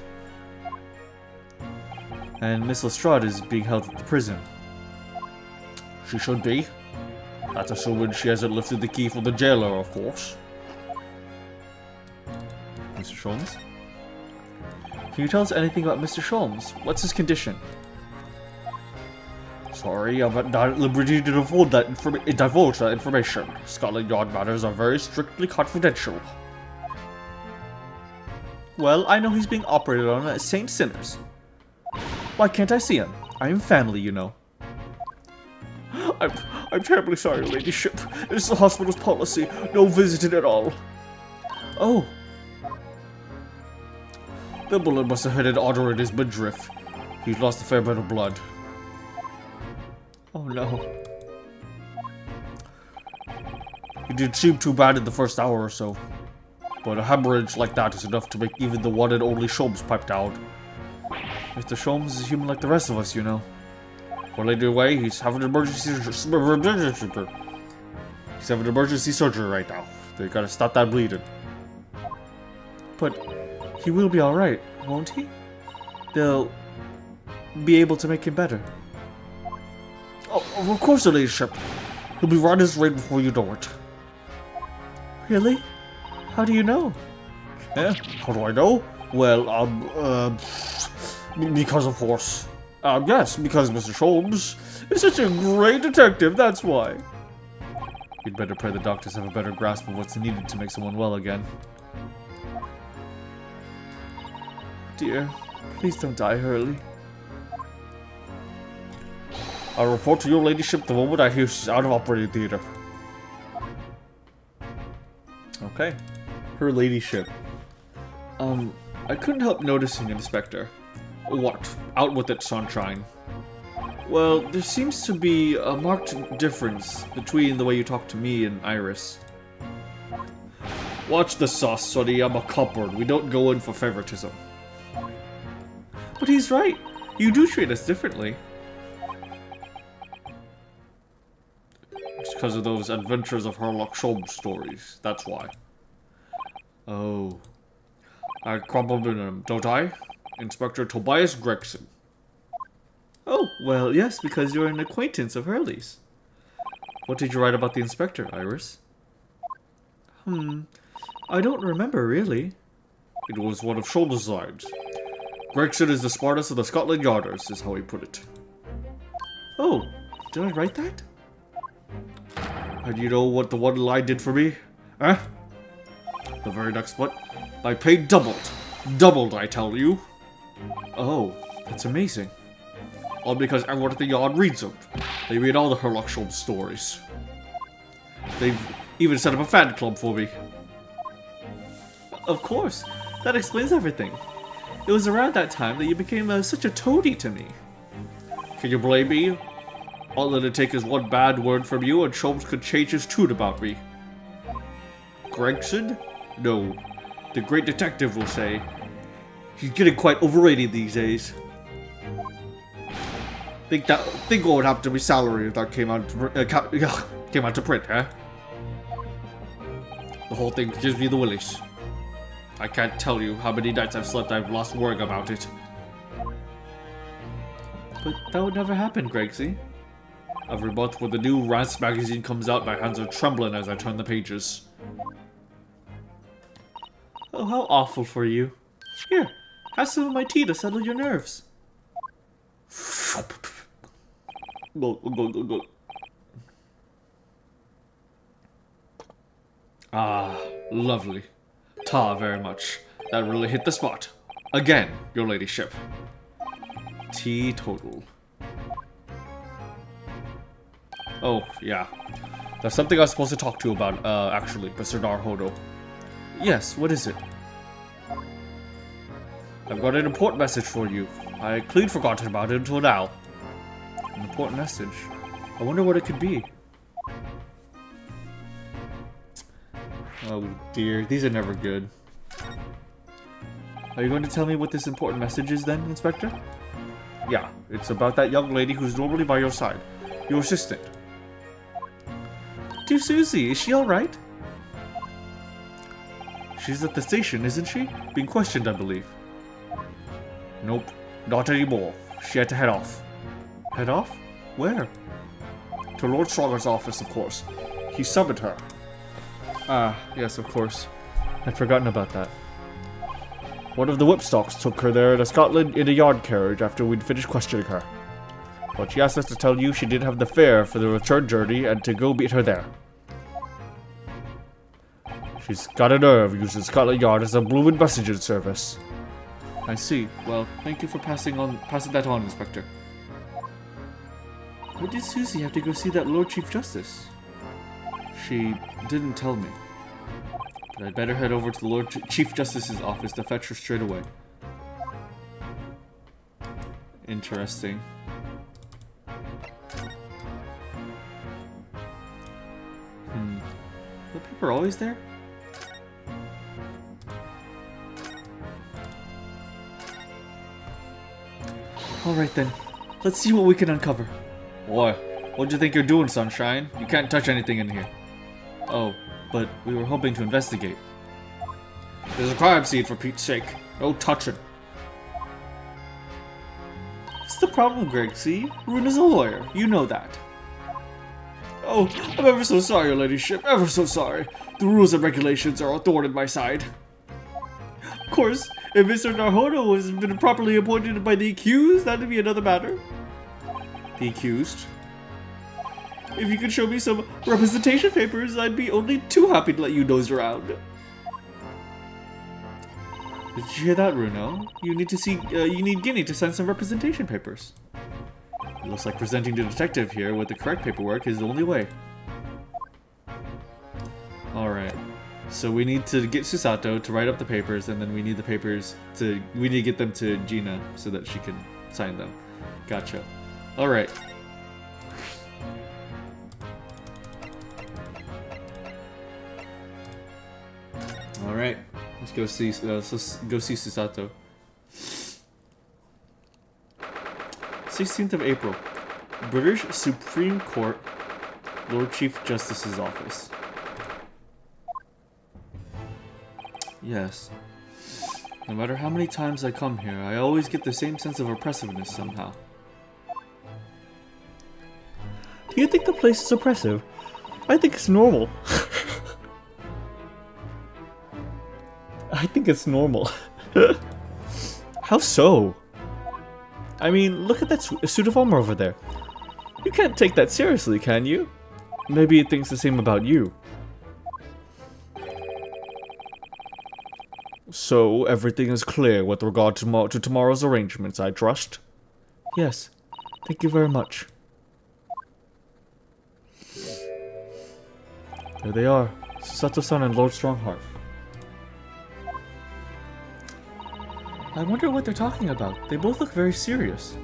Speaker 1: And Miss Lestrade is being held at the prison. She should be. That's assuming she hasn't lifted the key from the jailer, of course. Mr. Sholmes? Can you tell us anything about Mr. Sholmes? What's his condition? Sorry, I'm not at liberty to divulge that information. Scotland Yard matters are very strictly confidential. Well, I know he's being operated on at St. Sinners. Why can't I see him? I am family, you know. I'm terribly sorry, Your Ladyship. It's the hospital's policy. No visiting at all. Oh. The bullet must have hit an artery in his midriff. He's lost a fair bit of blood. Oh no. He didn't seem too bad in the first hour or so. But a hemorrhage like that is enough to make even the one and only Sholmes pipe down. Mr. Sholmes is human like the rest of us, you know. Well, either way, he's having emergency surgery right now. They gotta stop that bleeding. But he will be alright, won't he? They'll be able to make him better? Oh, of course, your ladyship. He'll be right as rain before you know it. Really? How do you know? Yeah, how do I know? Well, because of course. Yes, because Mr. Sholmes is such a great detective, that's why. You'd better pray the doctors have a better grasp of what's needed to make someone well again. Dear, please don't die, Hurley. I'll report to your ladyship the moment I hear she's out of operating theater. Okay. Her ladyship. I couldn't help noticing, Inspector. What? Out with it, sunshine. Well, there seems to be a marked difference between the way you talk to me and Iris. Watch the sauce, Sonny. I'm a cupboard. We don't go in for favoritism. But he's right. You do treat us differently. It's because of those Adventures of Sherlock Holmes stories. That's why. Oh. I crumpled in him, don't I? Inspector Tobias Gregson. Oh, well, yes, because you're an acquaintance of Hurley's. What did you write about the inspector, Iris? I don't remember, really. It was one of Sholmes' lines. Gregson is the smartest of the Scotland Yarders, is how he put it. Oh, did I write that? And you know what the one line did for me? Huh? The very next one. My pay doubled. Doubled, I tell you. Oh, that's amazing. All because everyone at the yard reads them. They read all the Sherlock Holmes stories. They've even set up a fan club for me. Of course. That explains everything. It was around that time that you became such a toady to me. Can you blame me? All that'd take is one bad word from you and Sholmes could change his tune about me. Gregson? No. The great detective will say. He's getting quite overrated these days. Think what would happen to my salary if that came out to print, huh? The whole thing gives me the willies. I can't tell you how many nights I've slept I've lost worrying about it. But that would never happen, Gregsy. Every month when the new Rance magazine comes out, my hands are trembling as I turn the pages. Oh, how awful for you. Here, have some of my tea to settle your nerves. Ah, lovely. Ta very much. That really hit the spot. Again, your ladyship. Teetotal. Oh, yeah. There's something I was supposed to talk to you about, actually, Mr. Narhodo. Yes, what is it? I've got an important message for you. I clean forgotten about it until now. An important message? I wonder what it could be. Oh dear, these are never good. Are you going to tell me what this important message is then, Inspector? Yeah, it's about that young lady who's normally by your side. Your assistant. Dear Susie, is she alright? She's at the station, isn't she? Being questioned, I believe. Nope, not anymore. She had to head off. Head off? Where? To Lord Stronger's office, of course. He summoned her. Ah, yes, of course. I'd forgotten about that. One of the whipstocks took her there to Scotland in a yard carriage after we'd finished questioning her. But she asked us to tell you she didn't have the fare for the return journey and to go meet her there. She's got a nerve using Scotland Yard as a bloomin' messaging service. I see. Well, thank you for passing that on, Inspector. Why did Susie have to go see that Lord Chief Justice? She didn't tell me. But I'd better head over to the Lord Chief Justice's office to fetch her straight away. Interesting. The paper always there? Alright then, let's see what we can uncover. Boy, what do you think you're doing, Sunshine? You can't touch anything in here. Oh, but we were hoping to investigate. There's a crime scene, for Pete's sake. No touching. What's the problem, Greg, see? Runa's a lawyer. You know that. Oh, I'm ever so sorry, your ladyship. Ever so sorry. The rules and regulations are a thorn in my side. Of course, if Mr. Naruhodo has been properly appointed by the accused, that'd be another matter. The accused? If you could show me some representation papers, I'd be only too happy to let you nose around. Did you hear that, Runo? You need Guinea to send some representation papers. It looks like presenting the detective here with the correct paperwork is the only way. Alright. So we need to get Susato to write up the papers, and then we need to get them to Gina so that she can sign them. Gotcha. Alright. Alright. Let's go see Susato. 16th of April. British Supreme Court, Lord Chief Justice's office. Yes. No matter how many times I come here, I always get the same sense of oppressiveness somehow. Do you think the place is oppressive? I think it's normal. I think it's normal. How so? I mean, look at that suit of armor over there. You can't take that seriously, can you? Maybe it thinks the same about you. So, everything is clear with regard to tomorrow's arrangements, I trust? Yes. Thank you very much. There they are. Susato-san and Lord Strongheart. I wonder what they're talking about. They both look very serious.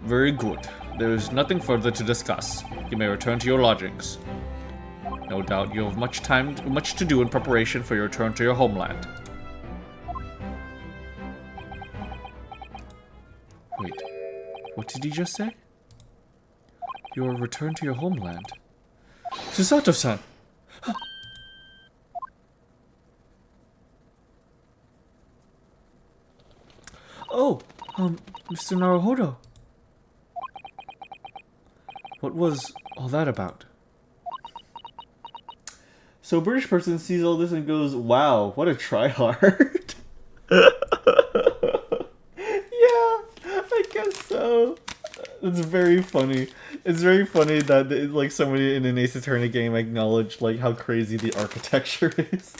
Speaker 1: Very good. There is nothing further to discuss. You may return to your lodgings. No doubt you have much to do in preparation for your return to your homeland. Wait, what did he just say? Your return to your homeland? Susato-san! Oh, Mr. Naruhodo. What was all that about? So a British person sees all this and goes, wow, what a tryhard. Yeah, I guess so. It's very funny. It's very funny that like somebody in an Ace Attorney game acknowledged like how crazy the architecture is.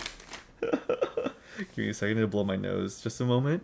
Speaker 1: Give me a second to blow my nose. Just a moment.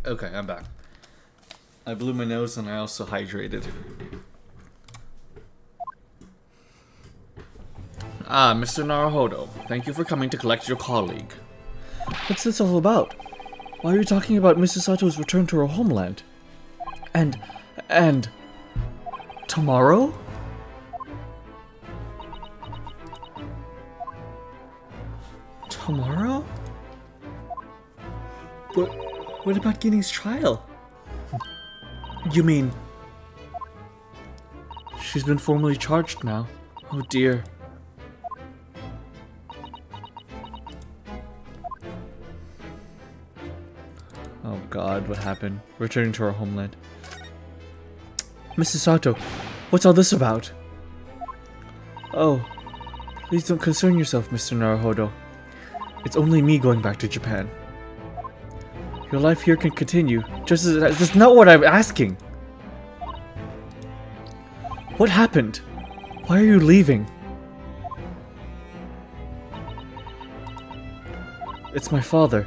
Speaker 1: Okay, I'm back. I blew my nose and I also hydrated. Ah, Mr. Naruhodo, thank you for coming to collect your colleague. What's this all about? Why are you talking about Mrs. Sato's return to her homeland? And... tomorrow? Tomorrow? What about Guinea's trial? You mean... she's been formally charged now. Oh dear. Oh god, what happened? Returning to our homeland. Mrs. Sato, what's all this about? Oh, please don't concern yourself, Mr. Naruhodo. It's only me going back to Japan. Your life here can continue, just as that's not what I'm asking. What happened? Why are you leaving? It's my father.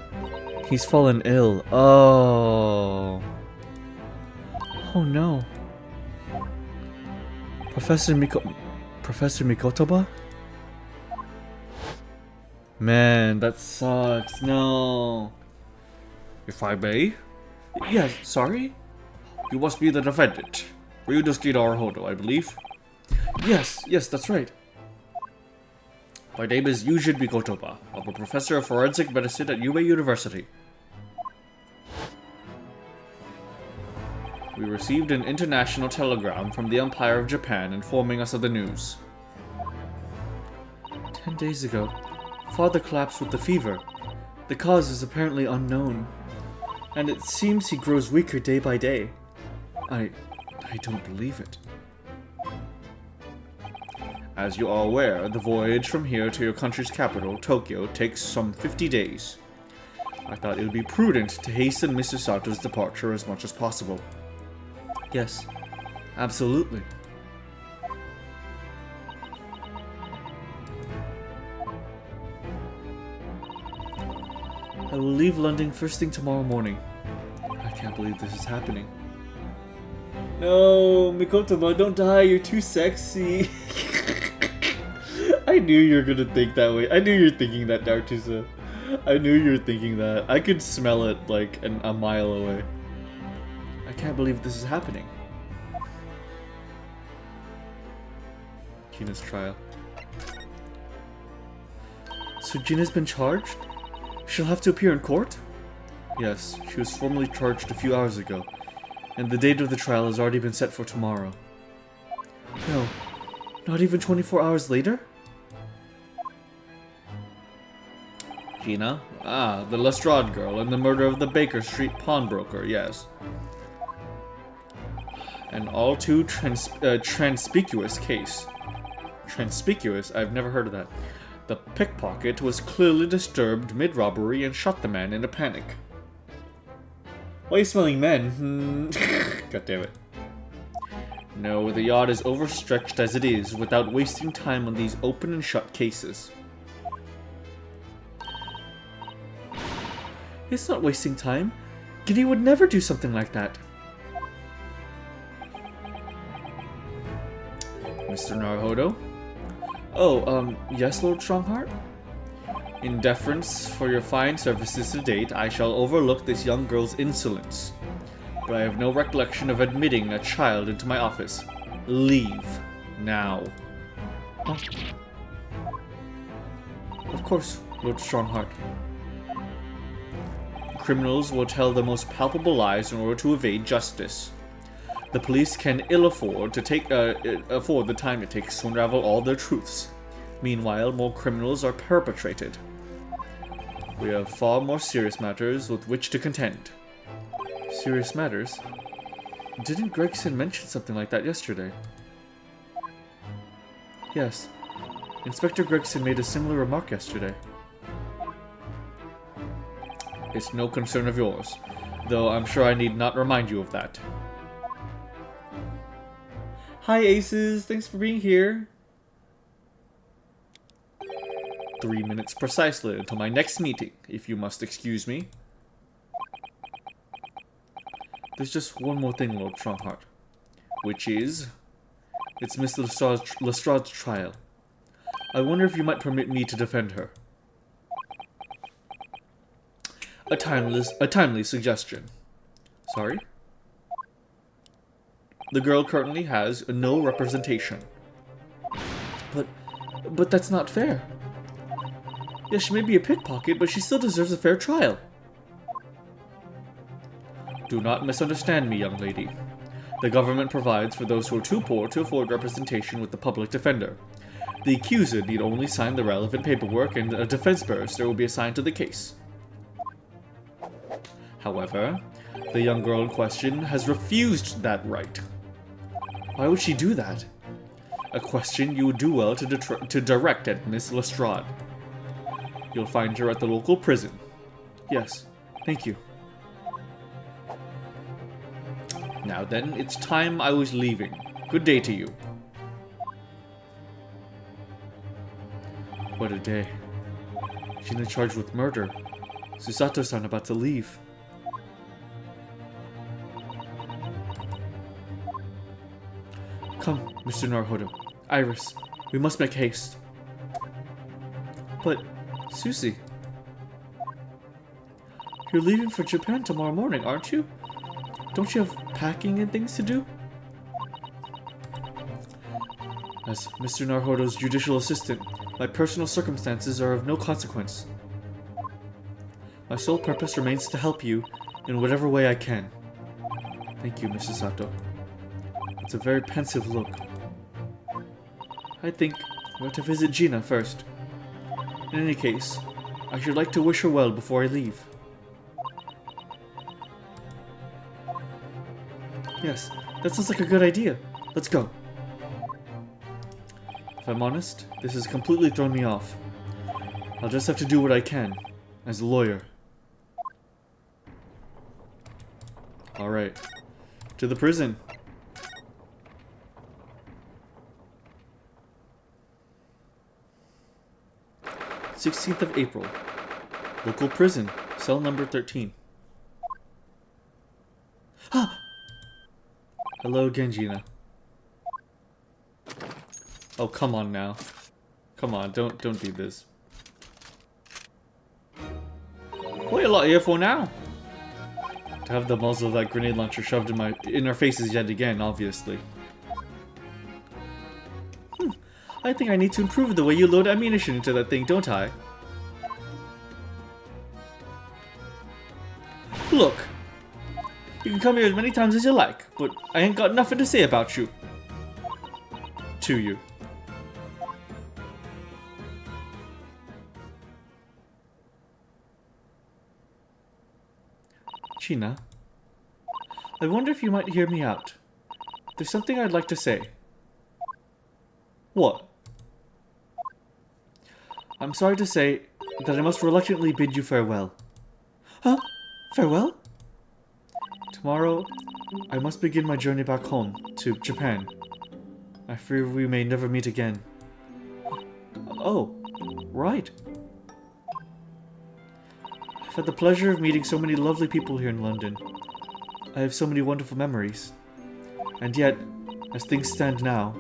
Speaker 1: He's fallen ill. Oh. Oh no. Professor Mikotoba? Man, that sucks. No. If I may? Yes, sorry? You must be the defendant. Ryudosuke Naruhodo, I believe. Yes, that's right. My name is Yujin Mikotoba. I'm a professor of forensic medicine at Yubei University. We received an international telegram from the Empire of Japan informing us of the news. 10 days ago, Father collapsed with the fever. The cause is apparently unknown, and it seems he grows weaker day by day. I don't believe it. As you are aware, the voyage from here to your country's capital, Tokyo, takes some 50 days. I thought it would be prudent to hasten Mr. Sato's departure as much as possible. Yes, absolutely. I will leave London first thing tomorrow morning. I can't believe this is happening. No, Mikotoba, don't die. You're too sexy. I knew you were gonna think that way. I knew you were thinking that, Dartusa. I knew you were thinking that. I could smell it like a mile away. I can't believe this is happening. Gina's trial. So Gina's been charged? She'll have to appear in court? Yes, she was formally charged a few hours ago, and the date of the trial has already been set for tomorrow. No, not even 24 hours later? Gina? Ah, the Lestrade girl and the murder of the Baker Street pawnbroker, yes. An all too conspicuous case. Conspicuous? I've never heard of that. The pickpocket was clearly disturbed mid-robbery and shot the man in a panic. Why are you smelling men? God damn it. No, the yacht is overstretched as it is, without wasting time on these open and shut cases. It's not wasting time. Giddy would never do something like that. Mr. Naruhodo? Oh, yes, Lord Strongheart? In deference for your fine services to date, I shall overlook this young girl's insolence. But I have no recollection of admitting a child into my office. Leave. Now. Huh? Of course, Lord Strongheart. Criminals will tell the most palpable lies in order to evade justice. The police can ill afford to afford the time it takes to unravel all their truths. Meanwhile, more criminals are perpetrated. We have far more serious matters with which to contend. Serious matters? Didn't Gregson mention something like that yesterday? Yes. Inspector Gregson made a similar remark yesterday. It's no concern of yours, though I'm sure I need not remind you of that. Hi Aces, thanks for being here. 3 minutes precisely until my next meeting, if you must excuse me. There's just one more thing, Lord Strongheart. Which is... it's Miss Lestrade's trial. I wonder if you might permit me to defend her. A timely suggestion. Sorry? The girl currently has no representation. But that's not fair. Yes, she may be a pickpocket, but she still deserves a fair trial. Do not misunderstand me, young lady. The government provides for those who are too poor to afford representation with the public defender. The accuser need only sign the relevant paperwork, and a defense barrister will be assigned to the case. However, the young girl in question has refused that right. Why would she do that? A question you would do well to direct at Miss Lestrade. You'll find her at the local prison. Yes, thank you. Now then, it's time I was leaving. Good day to you. What a day. Gina charged with murder. Susato-san about to leave. Come, Mr. Naruhodo. Iris, we must make haste. But, Susie... You're leaving for Japan tomorrow morning, aren't you? Don't you have packing and things to do? As Mr. Naruhodo's judicial assistant, my personal circumstances are of no consequence. My sole purpose remains to help you in whatever way I can. Thank you, Mrs. Sato. It's a very pensive look. I think I want to visit Gina first. In any case, I should like to wish her well before I leave. Yes, that sounds like a good idea. Let's go. If I'm honest, this has completely thrown me off. I'll just have to do what I can, as a lawyer. Alright. To the prison. "16th of April. Local prison. Cell number 13. Ah! Hello again, Gina. Oh, come on now. Come on, don't do this. What are you lot here for now? To have the muzzle of that grenade launcher shoved in our faces yet again, obviously. I think I need to improve the way you load ammunition into that thing, don't I? Look, you can come here as many times as you like, but I ain't got nothing to say about you. To you. Gina, I wonder if you might hear me out. There's something I'd like to say. What? I'm sorry to say that I must reluctantly bid you farewell. Huh? Farewell? Tomorrow, I must begin my journey back home, to Japan. I fear we may never meet again. Oh, right. I've had the pleasure of meeting so many lovely people here in London. I have so many wonderful memories. And yet, as things stand now,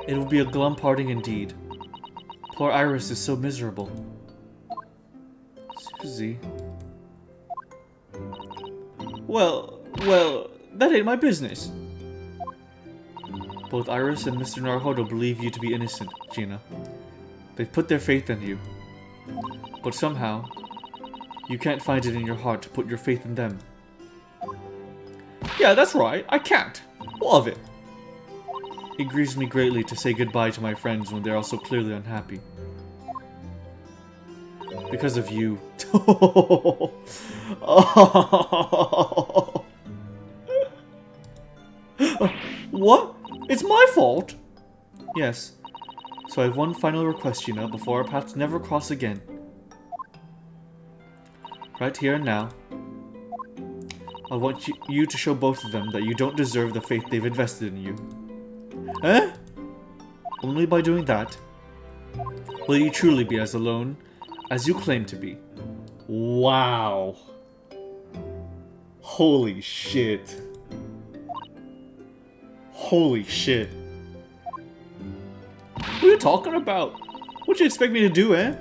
Speaker 1: it will be a glum parting indeed. Poor Iris is so miserable. Susie... Well, that ain't my business. Both Iris and Mr. Naruhodo believe you to be innocent, Gina. They've put their faith in you. But somehow, you can't find it in your heart to put your faith in them. Yeah, that's right, I can't. What of it? It grieves me greatly to say goodbye to my friends when they're all so clearly unhappy. Because of you. What? It's my fault? Yes. So I have one final request, Gina, before our paths never cross again. Right here and now, I want you to show both of them that you don't deserve the faith they've invested in you. Eh? Only by doing that will you truly be as alone as you claim to be. Wow. Holy shit. Holy shit. What are you talking about? What do you expect me to do, eh?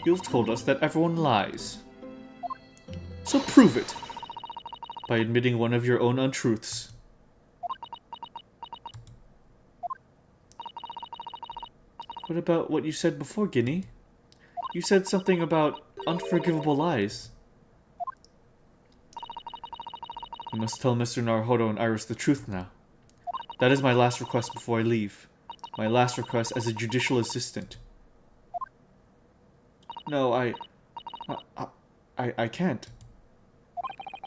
Speaker 1: You've told us that everyone lies. So prove it. By admitting one of your own untruths. What about what you said before, Guinea? You said something about unforgivable lies. You must tell Mr. Naruhodo and Iris the truth now. That is my last request before I leave. My last request as a judicial assistant. No, I can't.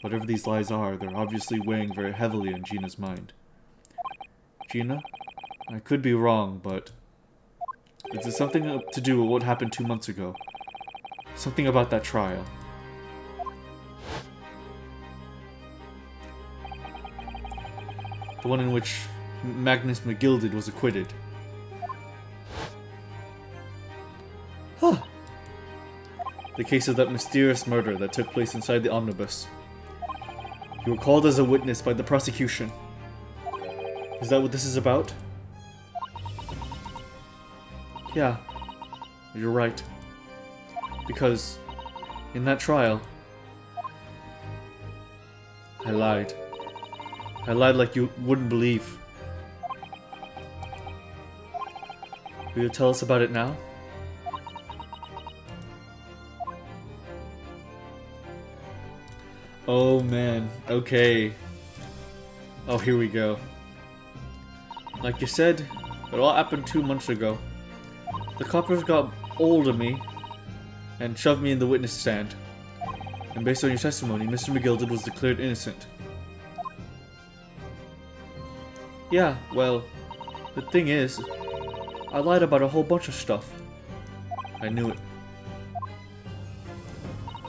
Speaker 1: Whatever these lies are, they're obviously weighing very heavily on Gina's mind. Gina, I could be wrong, but it's something to do with what happened 2 months ago. Something about that trial. The one in which Magnus McGilded was acquitted. Huh. The case of that mysterious murder that took place inside the omnibus. You were called as a witness by the prosecution. Is that what this is about? Yeah, you're right. Because in that trial, I lied. I lied like you wouldn't believe. Will you tell us about it now? Oh man, okay. Oh, here we go. Like you said, it all happened 2 months ago. The coppers got hold of me and shoved me in the witness stand. And based on your testimony, Mr. McGilded was declared innocent. Yeah, well, the thing is, I lied about a whole bunch of stuff. I knew it.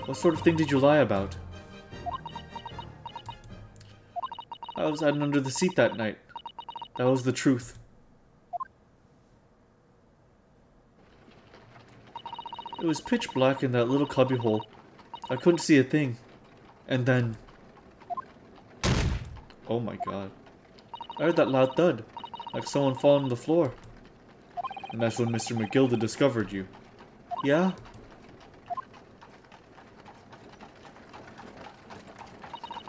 Speaker 1: What sort of thing did you lie about? I was hiding under the seat that night. That was the truth. It was pitch black in that little cubbyhole. I couldn't see a thing. And then... oh my god. I heard that loud thud. Like someone falling on the floor. And that's when Mr. McGilded discovered you. Yeah?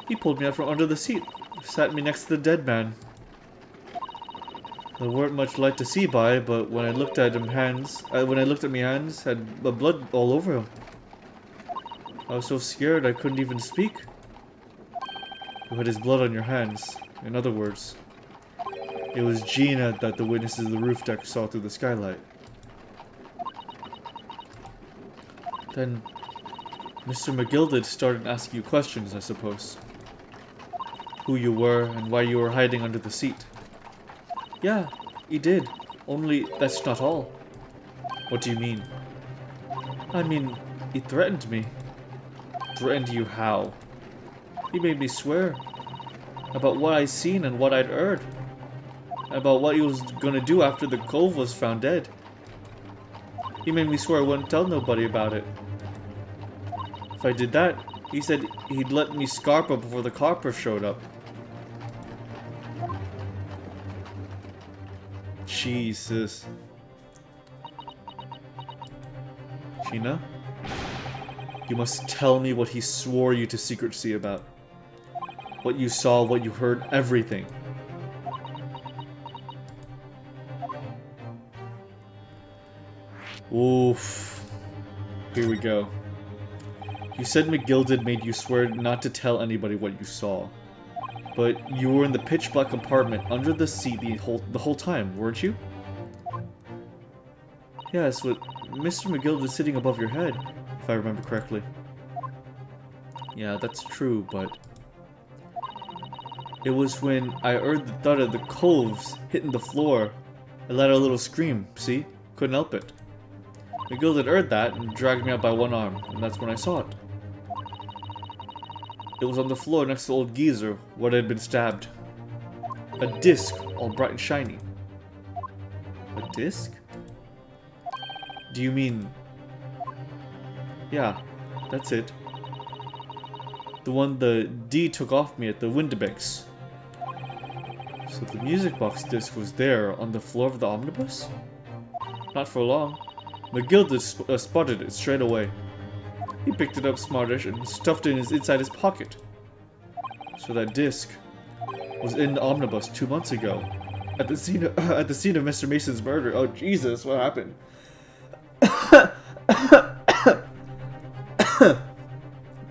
Speaker 1: He pulled me out from under the seat. Sat me next to the dead man. There weren't much light to see by, but when I looked at him my hands had blood all over him. I was so scared I couldn't even speak. You had his blood on your hands. In other words, it was Gina that the witnesses of the roof deck saw through the skylight. Then, Mr. McGilded started asking you questions, I suppose. Who you were and why you were hiding under the seat. Yeah, he did. Only that's not all. What do you mean? I mean, he threatened me. Threatened you how? He made me swear. About what I'd seen and what I'd heard. About what he was gonna do after the cove was found dead. He made me swear I wouldn't tell nobody about it. If I did that, he said he'd let me scarp up before the copper showed up. Jesus. Gina? You must tell me what he swore you to secrecy about. What you saw, what you heard, everything. Oof. Here we go. You said McGilded made you swear not to tell anybody what you saw. But you were in the pitch black compartment under the seat the whole time, weren't you? Yes, but Mr. McGilded is sitting above your head, if I remember correctly. Yeah, that's true, but... it was when I heard the thud of the coves hitting the floor. I let out a little scream, see? Couldn't help it. McGilded heard that and dragged me out by one arm, and that's when I saw it. It was on the floor next to old geezer, where it had been stabbed. A disc, all bright and shiny. A disc? Do you mean... yeah, that's it. The one the D took off me at the Windebanks. So the music box disc was there on the floor of the omnibus? Not for long. McGilded spotted it straight away. He picked it up smartish and stuffed it inside his pocket. So that disc was in the omnibus 2 months ago, at the scene of Mr. Mason's murder. Oh Jesus, what happened?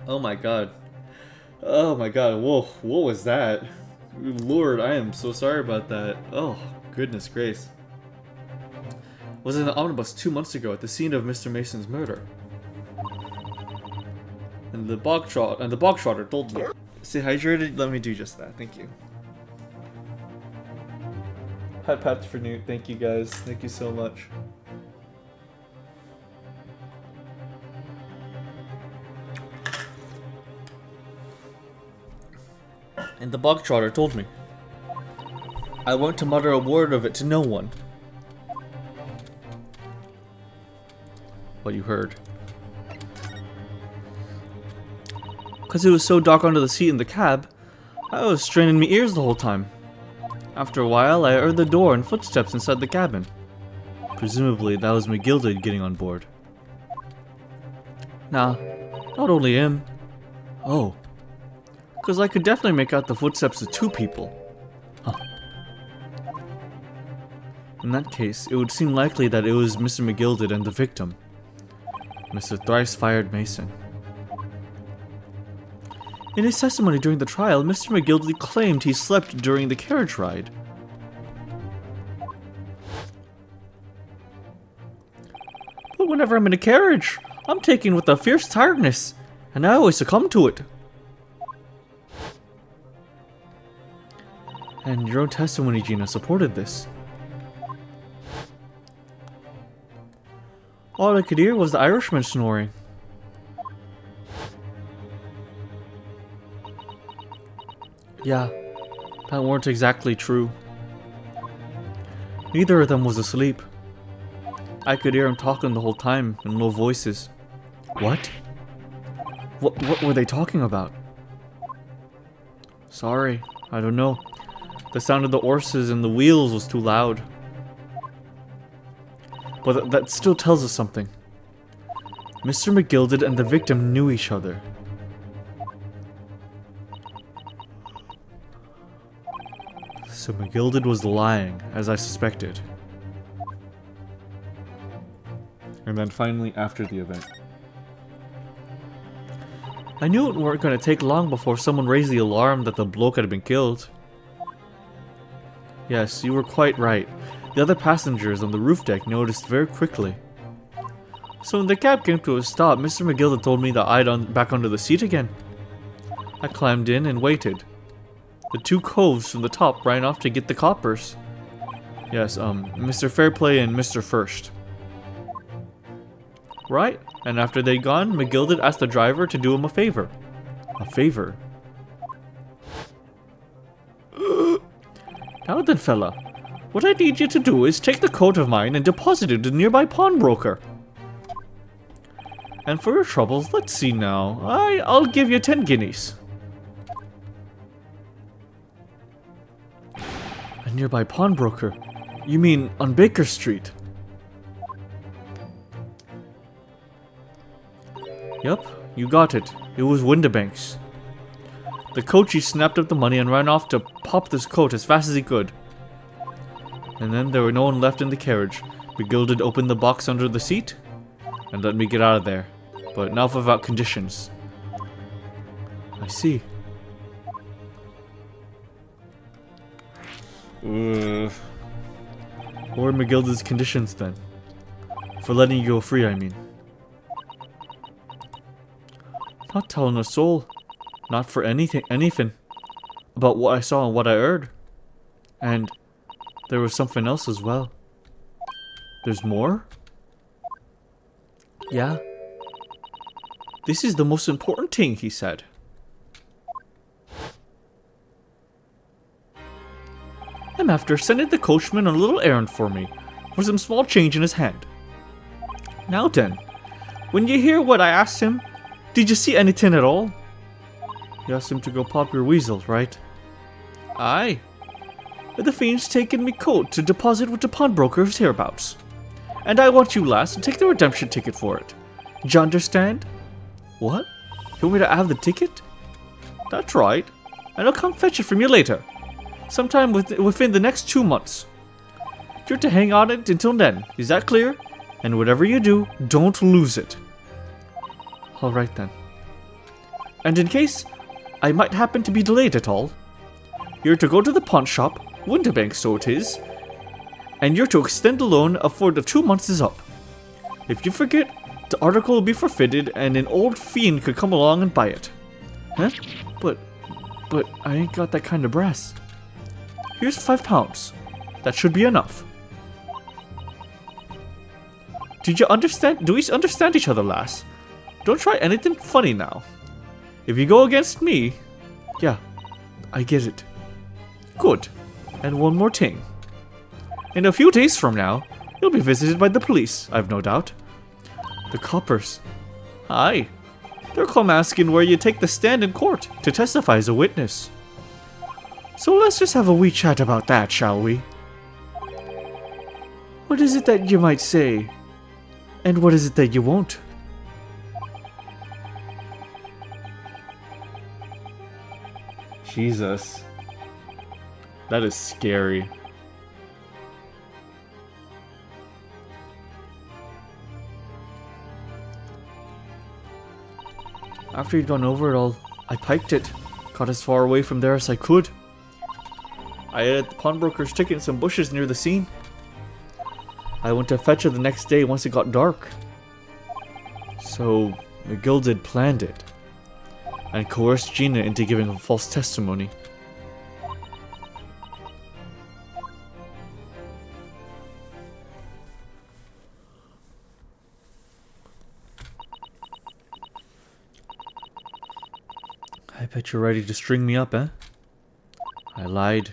Speaker 1: Oh my god. Oh my god, whoa, what was that? Lord, I am so sorry about that. Oh, goodness grace. Was in the omnibus 2 months ago at the scene of Mr. Mason's murder. And the bog trotter told me. Stay hydrated, let me do just that, thank you. Pat for Newt, thank you guys, thank you so much. And the bog trotter told me. I want to mutter a word of it to no one. What you heard. Because it was so dark under the seat in the cab, I was straining my ears the whole time. After a while, I heard the door and footsteps inside the cabin. Presumably, that was McGilded getting on board. Nah, not only him. Oh. Because I could definitely make out the footsteps of 2 people. Huh. In that case, it would seem likely that it was Mr. McGilded and the victim, Mr. Thrice-Fired Mason. In his testimony during the trial, Mr. McGilded claimed he slept during the carriage ride. But whenever I'm in a carriage, I'm taken with a fierce tiredness, and I always succumb to it. And your own testimony, Gina, supported this. All I could hear was the Irishman snoring. Yeah, that weren't exactly true. Neither of them was asleep. I could hear them talking the whole time in low voices. What? What were they talking about? Sorry, I don't know. The sound of the horses and the wheels was too loud. But that still tells us something. Mr. McGilded and the victim knew each other. So McGilded was lying, as I suspected. And then finally, after the event. I knew it weren't going to take long before someone raised the alarm that the bloke had been killed. Yes, you were quite right. The other passengers on the roof deck noticed very quickly. So when the cab came to a stop, Mr. McGilded told me that I'd back under the seat again. I climbed in and waited. The 2 coves from the top ran off to get the coppers. Yes, Mr. Fairplay and Mr. First. Right, and after they'd gone, McGilded asked the driver to do him a favor. A favor? Now then, fella, what I need you to do is take the coat of mine and deposit it to the nearby pawnbroker. And for your troubles, let's see now, I'll give you 10 guineas. A nearby pawnbroker? You mean on Baker Street? Yep, you got it. It was Windibank's. The coachee snapped up the money and ran off to pop this coat as fast as he could. And then there were no one left in the carriage. McGilded opened the box under the seat and let me get out of there. But now without conditions. I see. What were McGilded's conditions then? For letting you go free, I mean. Not telling a soul. Not for anything about what I saw and what I heard. And there was something else as well. There's more? Yeah. This is the most important thing, he said. I'm after sending the coachman on a little errand for me, with some small change in his hand. Now then, when you hear what I asked him, did you see anything at all? You asked him to go pop your weasel, right? Aye. But the fiend's taken me coat to deposit with the pawnbroker's hereabouts. And I want you, lass, to take the redemption ticket for it. D'you understand? What? You want me to have the ticket? That's right. And I'll come fetch it from you later. Sometime within the next 2 months. You're to hang on it until then. Is that clear? And whatever you do, don't lose it. Alright then. And in case I might happen to be delayed at all, you're to go to the pawn shop, Windibank so it is, and you're to extend the loan afore the 2 months is up. If you forget, the article will be forfeited and an old fiend could come along and buy it. Huh? But I ain't got that kind of brass. Here's £5. That should be enough. Did you understand? Do we understand each other, lass? Don't try anything funny now. If you go against me... Yeah, I get it. Good. And one more thing. In a few days from now, you'll be visited by the police, I've no doubt. The coppers. Aye. They'll come asking where you take the stand in court to testify as a witness. So let's just have a wee chat about that, shall we? What is it that you might say? And what is it that you won't? Jesus. That is scary. After he'd gone over it all, I piked it. Got as far away from there as I could. I had the pawnbroker's ticket in some bushes near the scene. I went to fetch her the next day once it got dark. So, McGilded planned it. And coerced Gina into giving a false testimony. I bet you're ready to string me up, eh? I lied.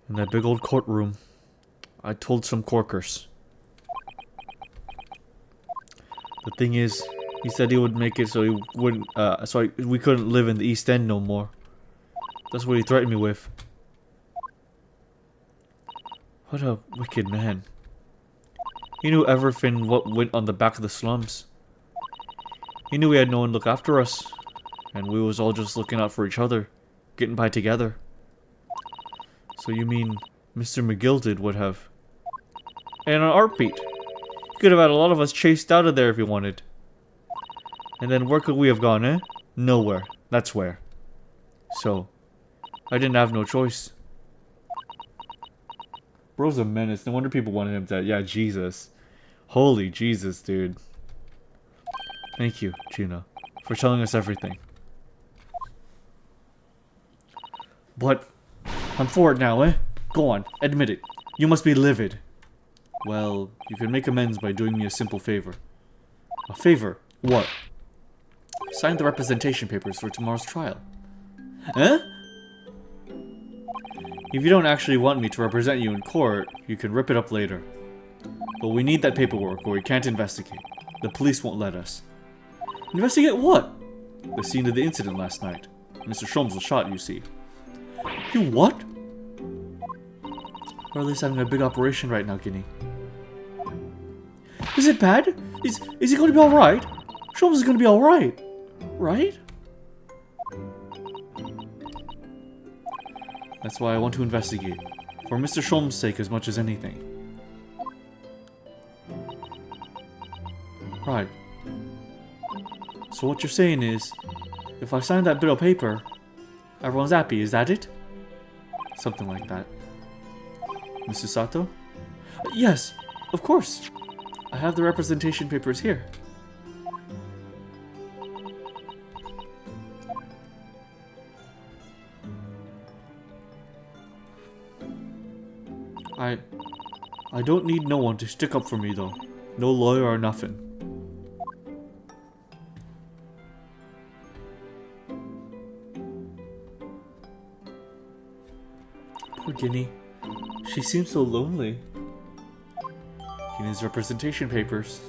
Speaker 1: In that big old courtroom, I told some corkers. The thing is, he said he would make it so he wouldn't, we couldn't live in the East End no more. That's what he threatened me with. What a wicked man. He knew everything what went on the back of the slums. He knew we had no one to look after us. And we was all just looking out for each other. Getting by together. So you mean Mr. McGilded would have... And an heartbeat. He could have had a lot of us chased out of there if he wanted. And then where could we have gone, eh? Nowhere. That's where. So, I didn't have no choice. Bro's a menace. No wonder people wanted him dead. Yeah, Jesus. Holy Jesus, dude. Thank you, Gina, for telling us everything. But, I'm for it now, eh? Go on, admit it. You must be livid. Well, you can make amends by doing me a simple favor. A favor? What? Sign the representation papers for tomorrow's trial. Eh? If you don't actually want me to represent you in court, you can rip it up later. But we need that paperwork or we can't investigate. The police won't let us. Investigate what? The scene of the incident last night. Mr. Sholmes was shot, you see. You what? We're at least having a big operation right now, Guinea. Is it bad? Is he going to be alright? Sholmes is going to be alright. Right? That's why I want to investigate. For Mr. Sholmes' sake as much as anything. Right. So what you're saying is, if I sign that bit of paper, everyone's happy, is that it? Something like that. Mr. Sato? Yes, of course. I have the representation papers here. I don't need no one to stick up for me though. No lawyer or nothing. Poor Guinea. She seems so lonely. He needs representation papers.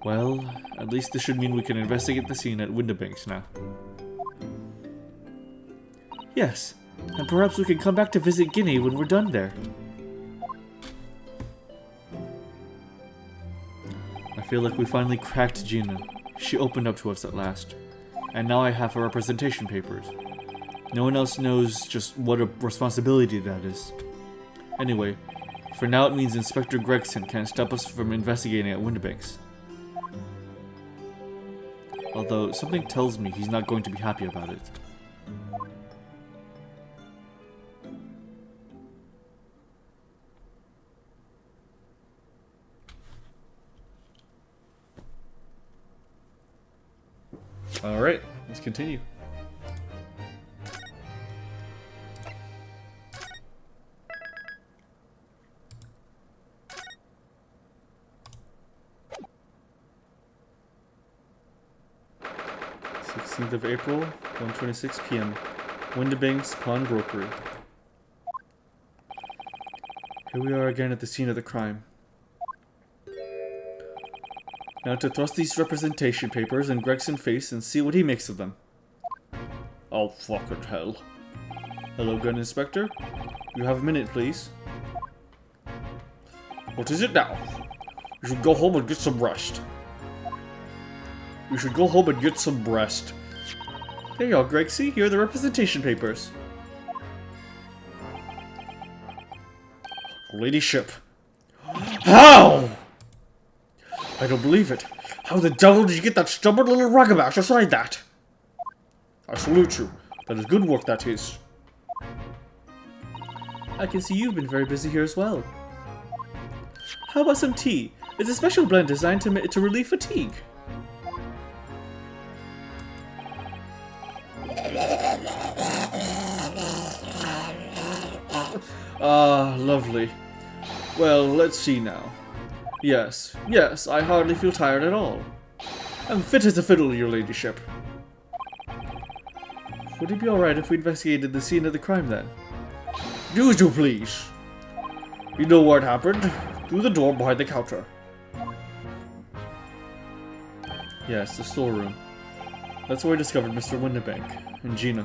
Speaker 1: Well, at least this should mean we can investigate the scene at Windibanks now. Yes, and perhaps we can come back to visit Guinea when we're done there. I feel like we finally cracked Gina. She opened up to us at last. And now I have her representation papers. No one else knows just what a responsibility that is. Anyway, for now it means Inspector Gregson can't stop us from investigating at Windibanks. Although, something tells me he's not going to be happy about it. Alright, let's continue. of April, 1:26 p.m. Windibanks Pawnbrokery. Here we are again at the scene of the crime. Now to thrust these representation papers in Gregson's face and see what he makes of them. Oh, fucking hell. Hello, gun inspector. You have a minute, please. What is it now? You should go home and get some rest. You should go home and get some rest. There you are, Grexy. Here are the representation papers. Ladyship. How? I don't believe it. How the devil did you get that stubborn little ragabash aside that? I salute you. That is good work, that is. I can see you've been very busy here as well. How about some tea? It's a special blend designed to relieve fatigue. Ah, lovely. Well, let's see now. Yes, I hardly feel tired at all. I'm fit as a fiddle, your ladyship. Would it be alright if we investigated the scene of the crime then? Do as you please. You know where it happened? Through the door behind the counter. Yes, the storeroom. That's where I discovered Mr. Windibank and Gina.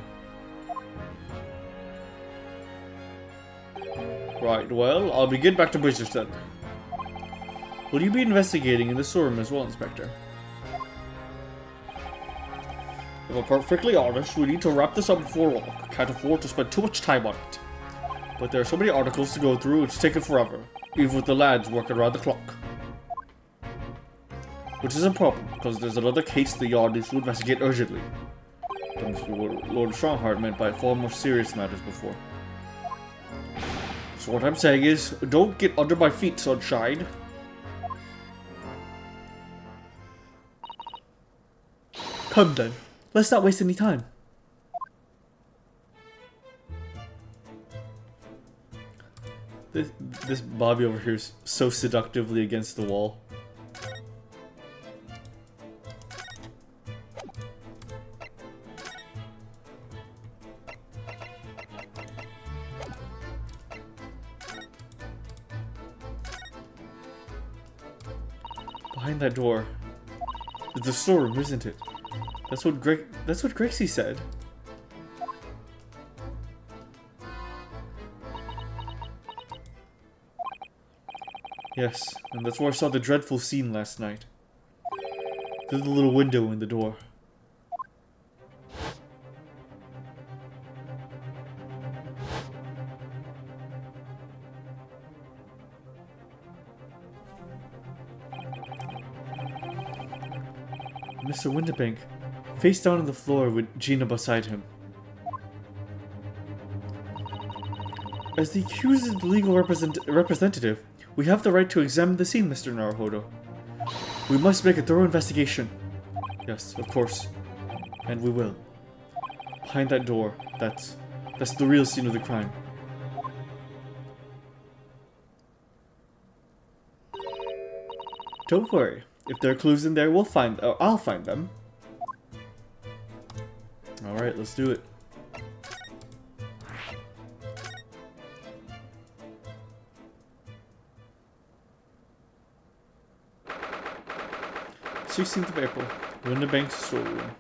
Speaker 1: Right, well, I'll begin back to business then. Will you be investigating in the storeroom as well, Inspector? If I'm perfectly honest, we need to wrap this up before long. Can't afford to spend too much time on it. But there are so many articles to go through, it's taken forever. Even with the lads working around the clock. Which is a problem, because there's another case the Yard needs to investigate urgently. That must be what Lord Strongheart meant by far more serious matters before. So what I'm saying is, don't get under my feet, sunshine. Come then, let's not waste any time. This Bobby over here is so seductively against the wall. Behind that door, it's the storeroom, isn't it? That's what Grexy said. Yes, and that's where I saw the dreadful scene last night. Through the little window in the door. Mr. Windibank, face down on the floor with Gina beside him. As the accused's legal representative, we have the right to examine the scene, Mr. Naruhodo. We must make a thorough investigation. Yes, of course. And we will. Behind that door, that's the real scene of the crime. Don't worry. If there are clues in there, I'll find them. Alright, let's do it. "16th of April, Windibank's storeroom.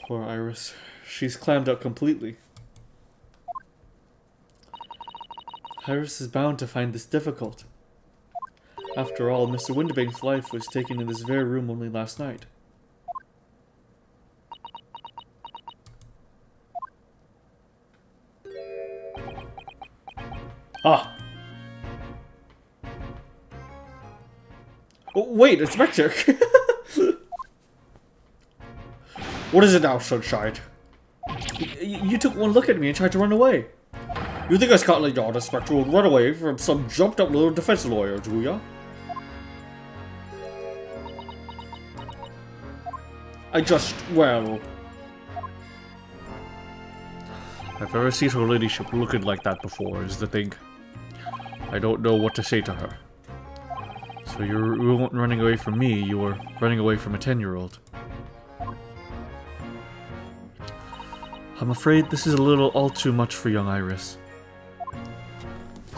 Speaker 1: Poor Iris. She's clammed up completely. Iris is bound to find this difficult. After all, Mr. Windibank's life was taken in this very room only last night. Ah! Oh, wait, Inspector! What is it now, Sunshine? You took one look at me and tried to run away. You think a Scotland Yard inspector will run away from some jumped-up little defense lawyer, do ya? Well... I've never seen her ladyship looking like that before, is the thing. I don't know what to say to her. So you weren't running away from me, you were running away from a 10-year-old. I'm afraid this is a little all too much for young Iris.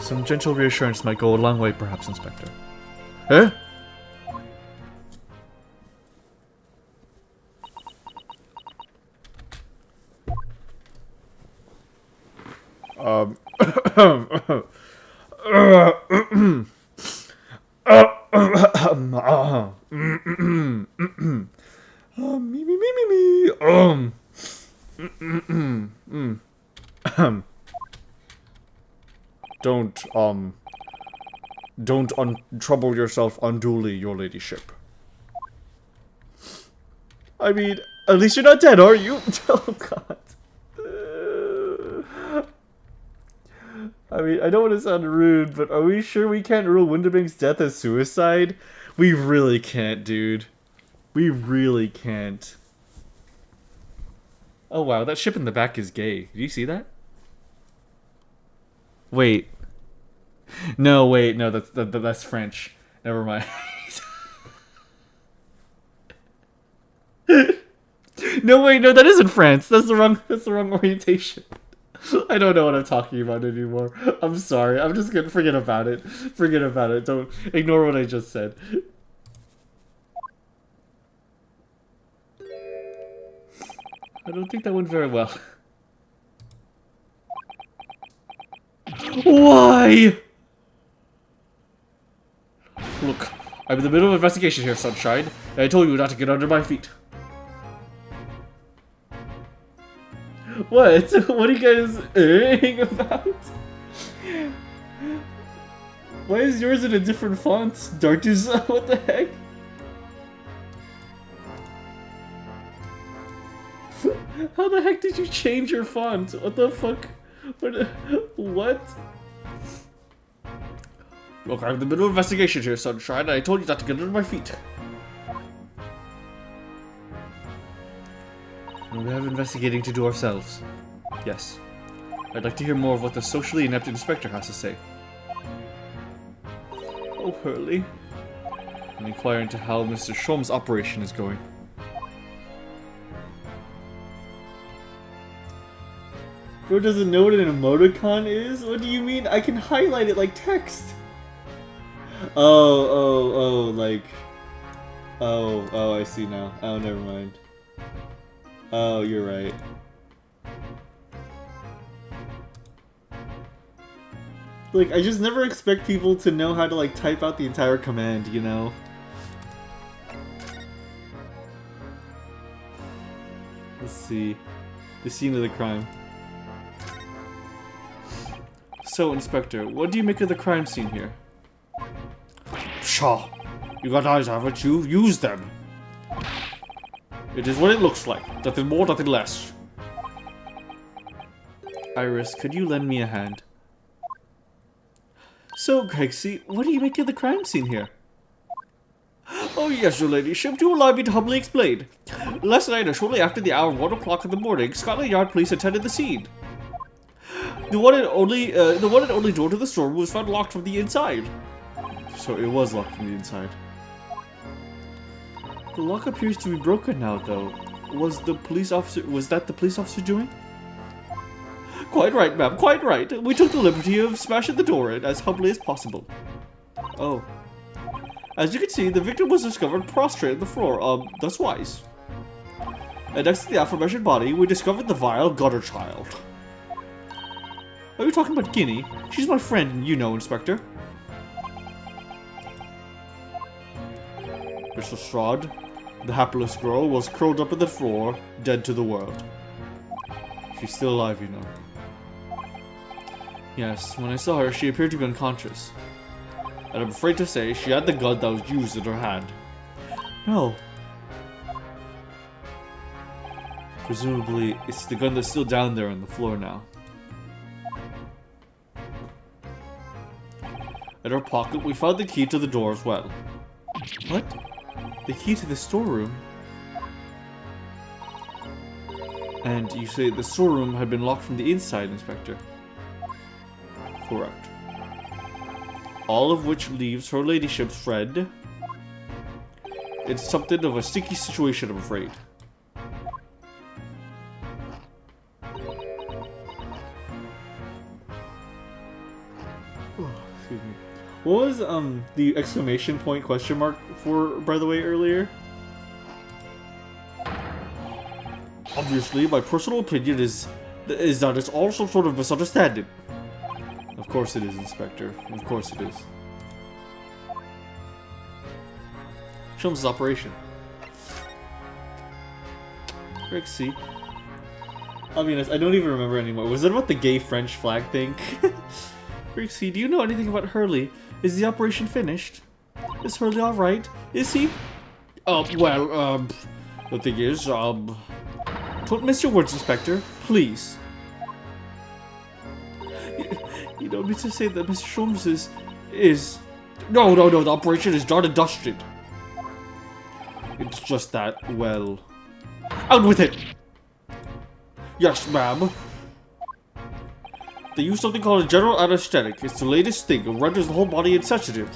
Speaker 1: Some gentle reassurance might go a long way, perhaps, Inspector. Eh? Me. Don't trouble yourself unduly, your ladyship. I mean, at least you're not dead, are you? Oh god. I mean, I don't want to sound rude, but are we sure we can't rule Winterbank's death as suicide? We really can't, dude. We really can't. Oh wow, that ship in the back is gay. Did you see that? Wait. No, wait, no, that's French. Never mind. No, wait, no, that isn't France. That's the wrong orientation. I don't know what I'm talking about anymore. I'm sorry. I'm just gonna forget about it. Forget about it. Don't ignore what I just said. I don't think that went very well. Why? Look, I'm in the middle of an investigation here, Sunshine, and I told you not to get under my feet. What? What are you guys about? Why is yours in a different font? Darkness? What the heck? How the heck did you change your font? What the fuck? What? Look, I'm in the middle of an investigation here, Sunshine, and I told you not to get under my feet. We have investigating to do ourselves. Yes. I'd like to hear more of what the socially inept inspector has to say. Oh, Hurley. And inquire into how Mr. Shom's operation is going. Bro doesn't know what an emoticon is? What do you mean? I can highlight it like text. Oh, like... Oh, I see now. Oh, never mind. Oh, you're right. Like, I just never expect people to know how to, like, type out the entire command, you know? Let's see. The scene of the crime. So, Inspector, what do you make of the crime scene here? Pshaw! You got eyes, haven't you? Use them! It is what it looks like. Nothing more, nothing less. Iris, could you lend me a hand? So, Gregsy, what do you make of the crime scene here? Oh yes, your ladyship, do allow me to humbly explain. Last night, shortly after the hour 1 o'clock in the morning, Scotland Yard police attended the scene. The one and only door to the storeroom was found locked from the inside. So it was locked from the inside. The lock appears to be broken now, though. Was that the police officer doing? Quite right, ma'am, quite right. We took the liberty of smashing the door in as humbly as possible. Oh. As you can see, the victim was discovered prostrate on the floor, thus wise. And next to the aforementioned body, we discovered the vile gutter child. Are you talking about Guinea? She's my friend, you know, Inspector. Mr. Strahd, the hapless girl, was curled up on the floor, dead to the world. She's still alive, you know. Yes, when I saw her, she appeared to be unconscious. And I'm afraid to say, she had the gun that was used in her hand. No. Presumably, it's the gun that's still down there on the floor now. In her pocket, we found the key to the door as well. What? The key to the storeroom? And you say the storeroom had been locked from the inside, Inspector? Correct. All of which leaves her ladyship's friend. It's something of a sticky situation, I'm afraid. Excuse me. What was the exclamation point question mark for, by the way, earlier? Obviously, my personal opinion is Is that it's all some sort of misunderstanding? Of course it is, Inspector. Of course it is. Sholmes' operation. Rick C. I'll be honest, I don't even remember anymore. Was it about the gay French flag thing? Rick C, do you know anything about Hurley? Is the operation finished? Is Hurley alright? Is he? The thing is, don't miss your words, Inspector. Please. You don't need to say that Mr. Sholmes is... No, the operation is done and dusted. It's just that, well... Out with it! Yes, ma'am. They use something called a general anesthetic. It's the latest thing. It renders the whole body insensitive.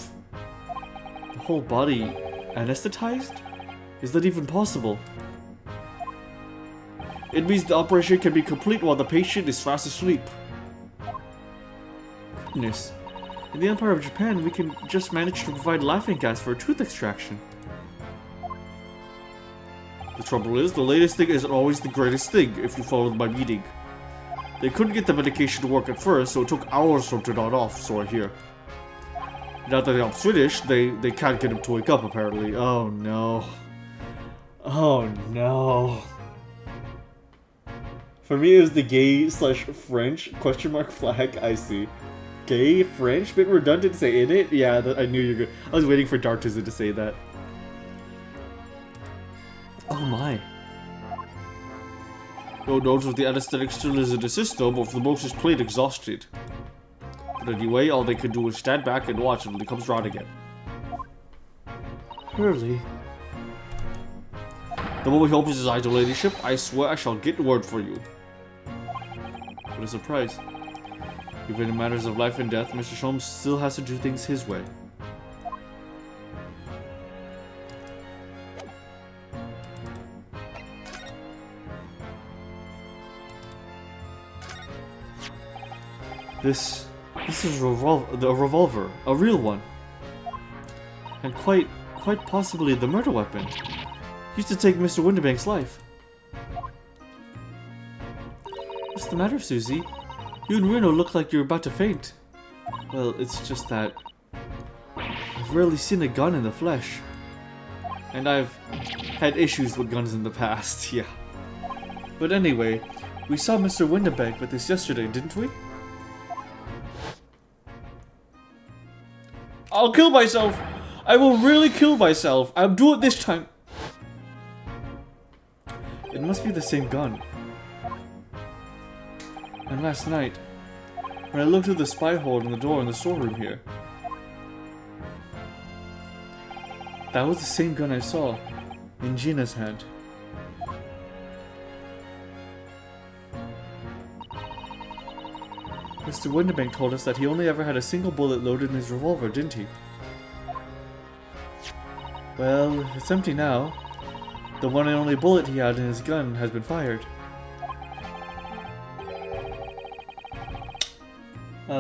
Speaker 1: The whole body anesthetized? Is that even possible? It means the operation can be complete while the patient is fast asleep. Goodness. In the Empire of Japan, we can just manage to provide laughing gas for a tooth extraction. The trouble is, the latest thing isn't always the greatest thing, if you followed my meaning. They couldn't get the medication to work at first, so it took hours for it to nod off, so I hear. Now that the job's finished, they can't get him to wake up, apparently. Oh no. Oh no. For me, it was the gay slash French question mark flag. I see. Gay French? Bit redundant to say in it? Yeah, I knew you were good. I was waiting for Dartizer to say that. Oh my. No knows if the anesthetic still is in the system or if the most is plain exhausted. But anyway, all they can do is stand back and watch until he comes round again. Hurley. The moment he opens his eyes, your ladyship, I swear I shall get word for you. What a surprise. Even in matters of life and death, Mr. Sholmes still has to do things his way. This is a revolver, a real one. And quite possibly the murder weapon. Used to take Mr. Winterbank's life. What's the matter, Susie? You and Reno look like you're about to faint. Well, it's just that I've rarely seen a gun in the flesh. And I've had issues with guns in the past, yeah. But anyway, we saw Mr. Winterbank with this yesterday, didn't we? I'll kill myself! I will really kill myself! I'll do it this time! It must be the same gun. And last night, when I looked through the spy hole in the door in the storeroom here, that was the same gun I saw in Gina's hand. Mr. Winterbank told us that he only ever had a single bullet loaded in his revolver, didn't he? Well, it's empty now. The one and only bullet he had in his gun has been fired.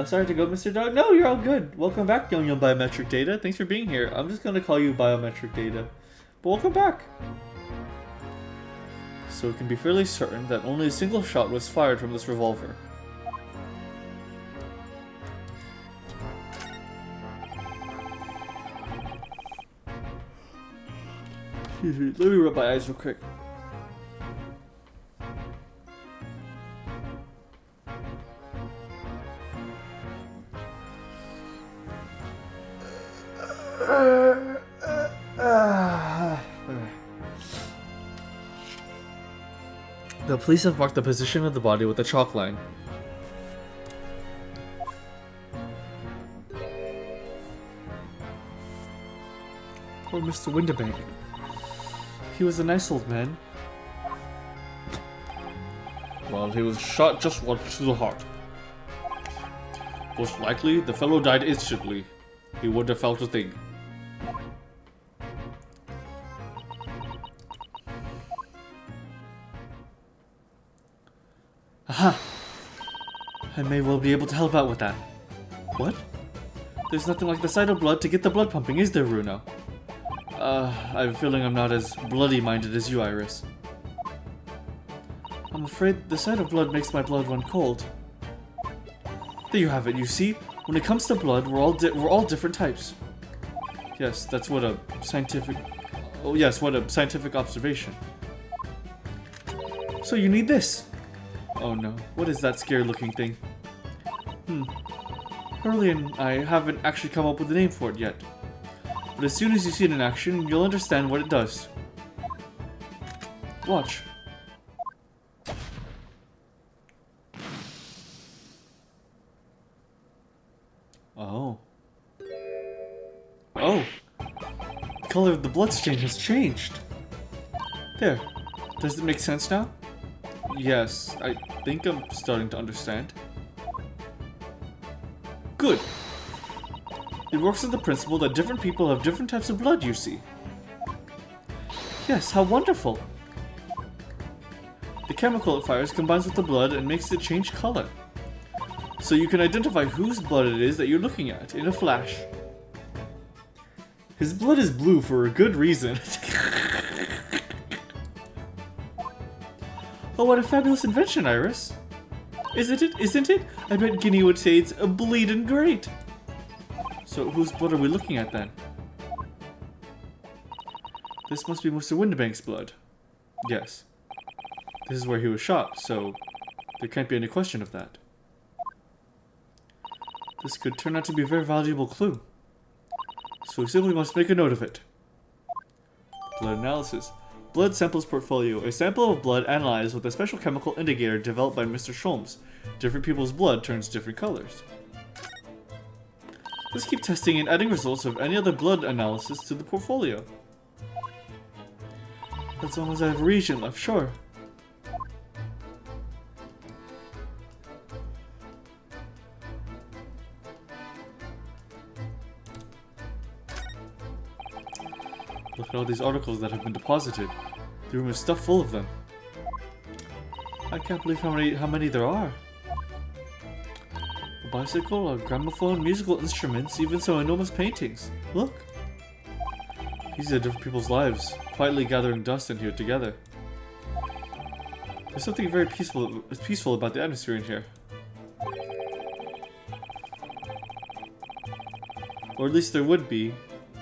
Speaker 1: Sorry to go, Mr. Dog. No, you're all good. Welcome back, young biometric data. Thanks for being here. I'm just gonna call you biometric data. But welcome back. So it can be fairly certain that only a single shot was fired from this revolver. Excuse me, let me rub my eyes real quick. The police have marked the position of the body with a chalk line. Poor Mr. Winterbank. He was a nice old man. Well, he was shot just once to the heart. Most likely, the fellow died instantly. He wouldn't have felt a thing. Aha! I may well be able to help out with that. What? There's nothing like the sight of blood to get the blood pumping, is there, Runo? I have a feeling I'm not as bloody-minded as you, Iris. I'm afraid the sight of blood makes my blood run cold. There you have it, you see? When it comes to blood, we're all different types. Yes, that's what a scientific... Oh yes, what a scientific observation. So you need this. Oh no, what is that scary looking thing? Hurley and I haven't actually come up with a name for it yet. But as soon as you see it in action, you'll understand what it does. Watch. Oh. Oh! The color of the bloodstain has changed! There. Does it make sense now? Yes, I think I'm starting to understand. Good! It works on the principle that different people have different types of blood, you see. Yes, how wonderful! The chemical it fires combines with the blood and makes it change color. So you can identify whose blood it is that you're looking at in a flash. His blood is blue for a good reason. Oh, what a fabulous invention, Iris! Isn't it? Isn't it? I bet Guinea would say it's a bleedin' great! So whose blood are we looking at then? This must be Mr. Windibank's blood. Yes. This is where he was shot, so there can't be any question of that. This could turn out to be a very valuable clue. So we simply must make a note of it. Blood analysis. Blood samples portfolio. A sample of blood analyzed with a special chemical indicator developed by Mr. Sholmes. Different people's blood turns different colors. Let's keep testing and adding results of any other blood analysis to the portfolio. As long as I have a region left, sure. Look at all these articles that have been deposited. The room is stuffed full of them. I can't believe how many there are. A bicycle, a gramophone, musical instruments, even some enormous paintings. Look. These are different people's lives, quietly gathering dust in here together. There's something very peaceful about the atmosphere in here. Or at least there would be,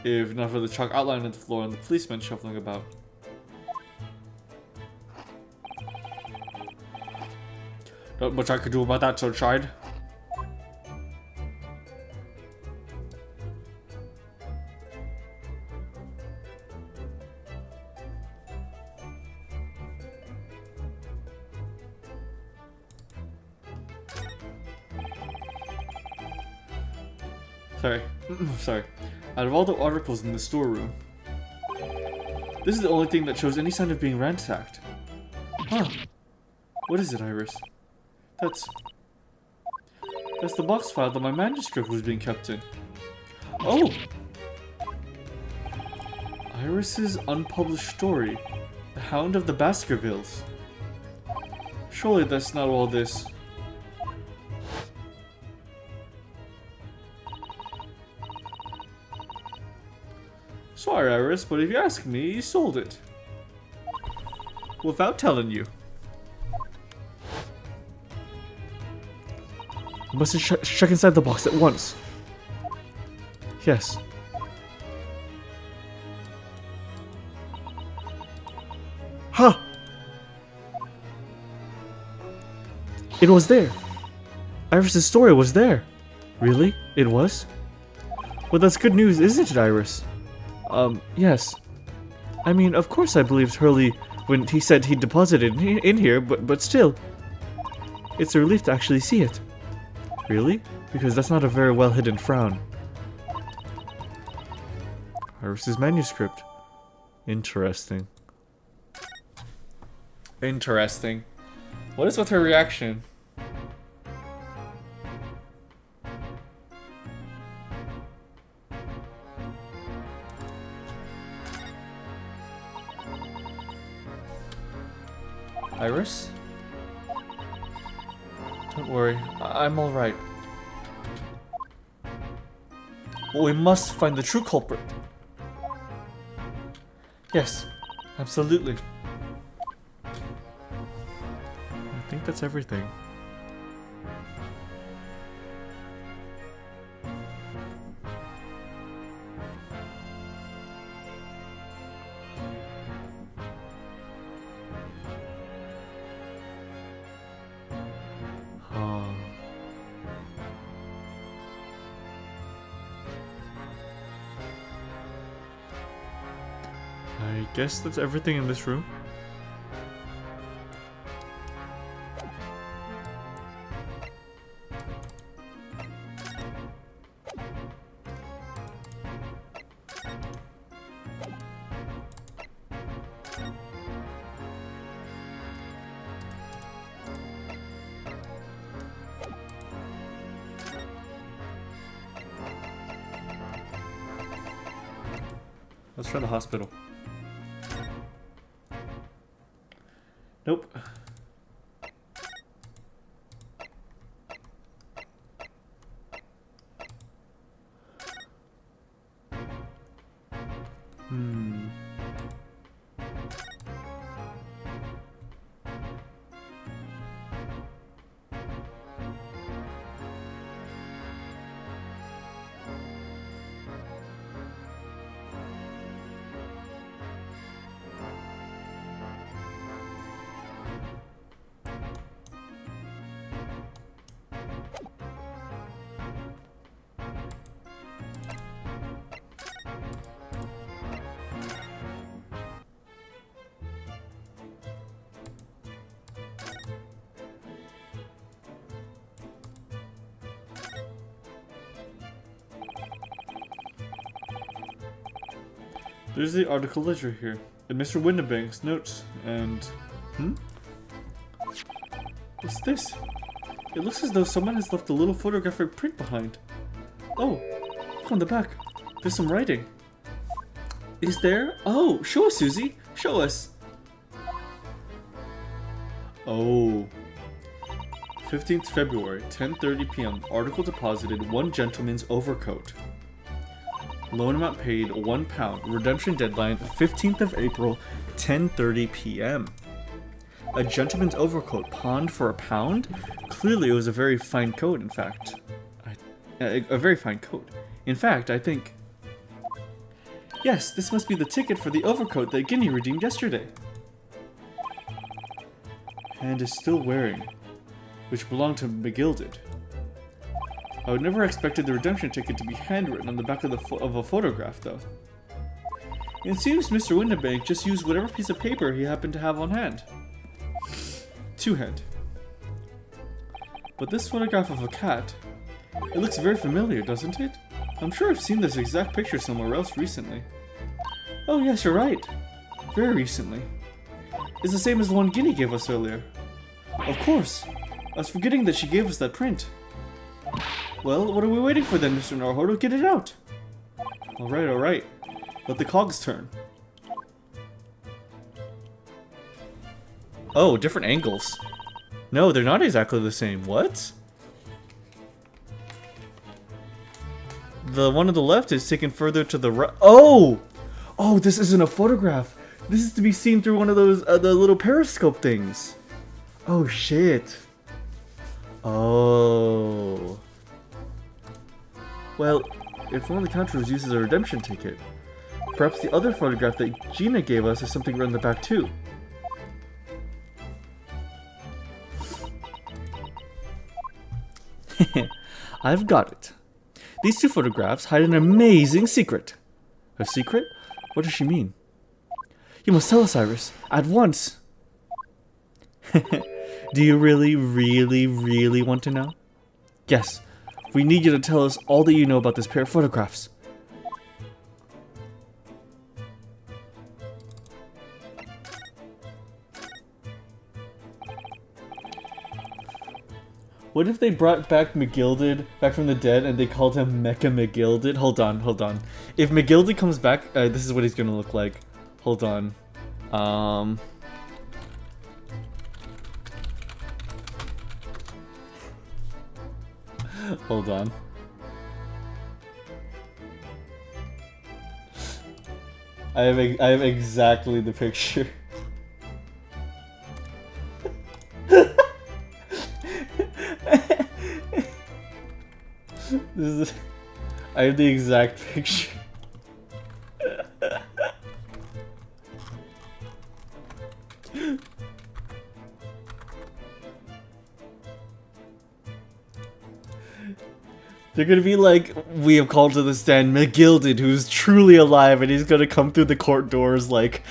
Speaker 1: if not for the chalk outline on the floor and the policemen shuffling about. Not much I could do about that, Sunshine. Sorry. Out of all the articles in the storeroom, this is the only thing that shows any sign of being ransacked. Huh. What is it, Iris? That's the box file that my manuscript was being kept in. Oh! Iris's unpublished story. The Hound of the Baskervilles. Surely that's not all this. Sorry, Iris, but if you ask me, he sold it. Without telling you. I must check inside the box at once. Yes. Huh! It was there. Iris's story was there. Really? It was? Well, that's good news, isn't it, Iris? Yes. I mean, of course I believed Hurley when he said he deposited in here, but still. It's a relief to actually see it. Really? Because that's not a very well hidden frown. Iris's manuscript. Interesting. Interesting. What is with her reaction? Iris? Don't worry, I'm alright. But we must find the true culprit. Yes, absolutely. think that's everything. I guess that's everything in this room. Let's try the hospital. Nope. There's the article ledger here, and Mr. Windibank's notes, and... What's this? It looks as though someone has left a little photographic print behind. Oh, look on the back. There's some writing. Is there? Oh, show us, Susie. Show us. Oh. 15th February, 10:30 p.m. Article deposited, one gentleman's overcoat. Loan amount paid, £1. Redemption deadline, 15th of April, 10:30 p.m. A gentleman's overcoat pawned for £1? Clearly it was a very fine coat, in fact. A very fine coat. In fact, I think... Yes, this must be the ticket for the overcoat that Guinea redeemed yesterday. And is still wearing, which belonged to McGilded. I would never expected the redemption ticket to be handwritten on the back of a photograph, though. It seems Mr. Windibank just used whatever piece of paper he happened to have on hand. Two-hand. But this photograph of a cat, it looks very familiar, doesn't it? I'm sure I've seen this exact picture somewhere else recently. Oh yes, you're right. Very recently. It's the same as the one Guinea gave us earlier. Of course. I was forgetting that she gave us that print. Well, what are we waiting for then, Mr. Norhodo? Get it out! Alright, alright. Let the cogs turn. Oh, different angles. No, they're not exactly the same. What? The one on the left is taken further to the right. Oh! Oh, this isn't a photograph. This is to be seen through one of those, the little periscope things. Oh, shit. Oh. Well, if one of the counters uses a redemption ticket, perhaps the other photograph that Gina gave us has something written on the back too. I've got it. These two photographs hide an amazing secret. A secret? What does she mean? You must tell us, Iris, at once. Do you really, really, really want to know? Yes. We need you to tell us all that you know about this pair of photographs. What if they brought back McGilded back from the dead and they called him Mecha McGilded? Hold on, hold on. If McGilded comes back, this is what he's gonna look like. Hold on. Hold on. I have exactly the picture. This is, I have the exact picture. They're gonna be like, we have called to the stand McGilded, who's truly alive, and he's gonna come through the court doors like...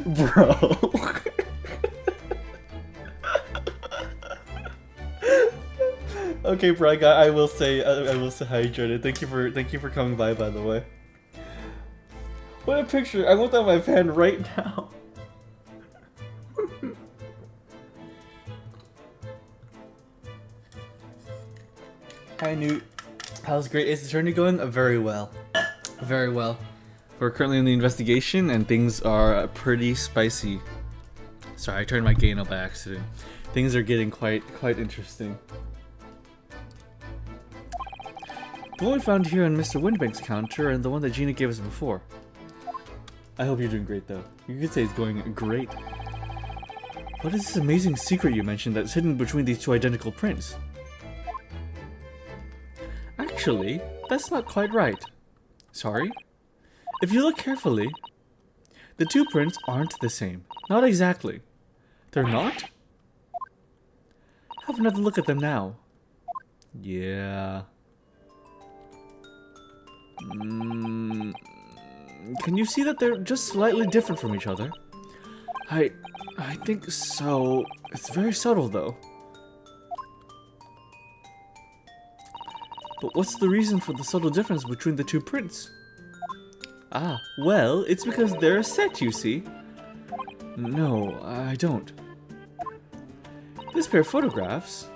Speaker 1: Bro. Okay, bro. I will say hi, Jordan. Thank you for coming by the way. What a picture! I want that on my pen right now. Hi, Newt. How's great? Is the journey going? Very well. Very well. We're currently in the investigation, and things are pretty spicy. Sorry, I turned my gain up by accident. Things are getting quite interesting. The one we found here on Mr. Windbank's counter, and the one that Gina gave us before. I hope you're doing great, though. You could say it's going great. What is this amazing secret you mentioned that's hidden between these two identical prints? Actually, that's not quite right. Sorry? If you look carefully, the two prints aren't the same. Not exactly. They're not? Have another look at them now. Yeah. Can you see that they're just slightly different from each other? I think so. It's very subtle, though. But what's the reason for the subtle difference between the two prints? Ah, well, it's because they're a set, you see. No, I don't. This pair of photographs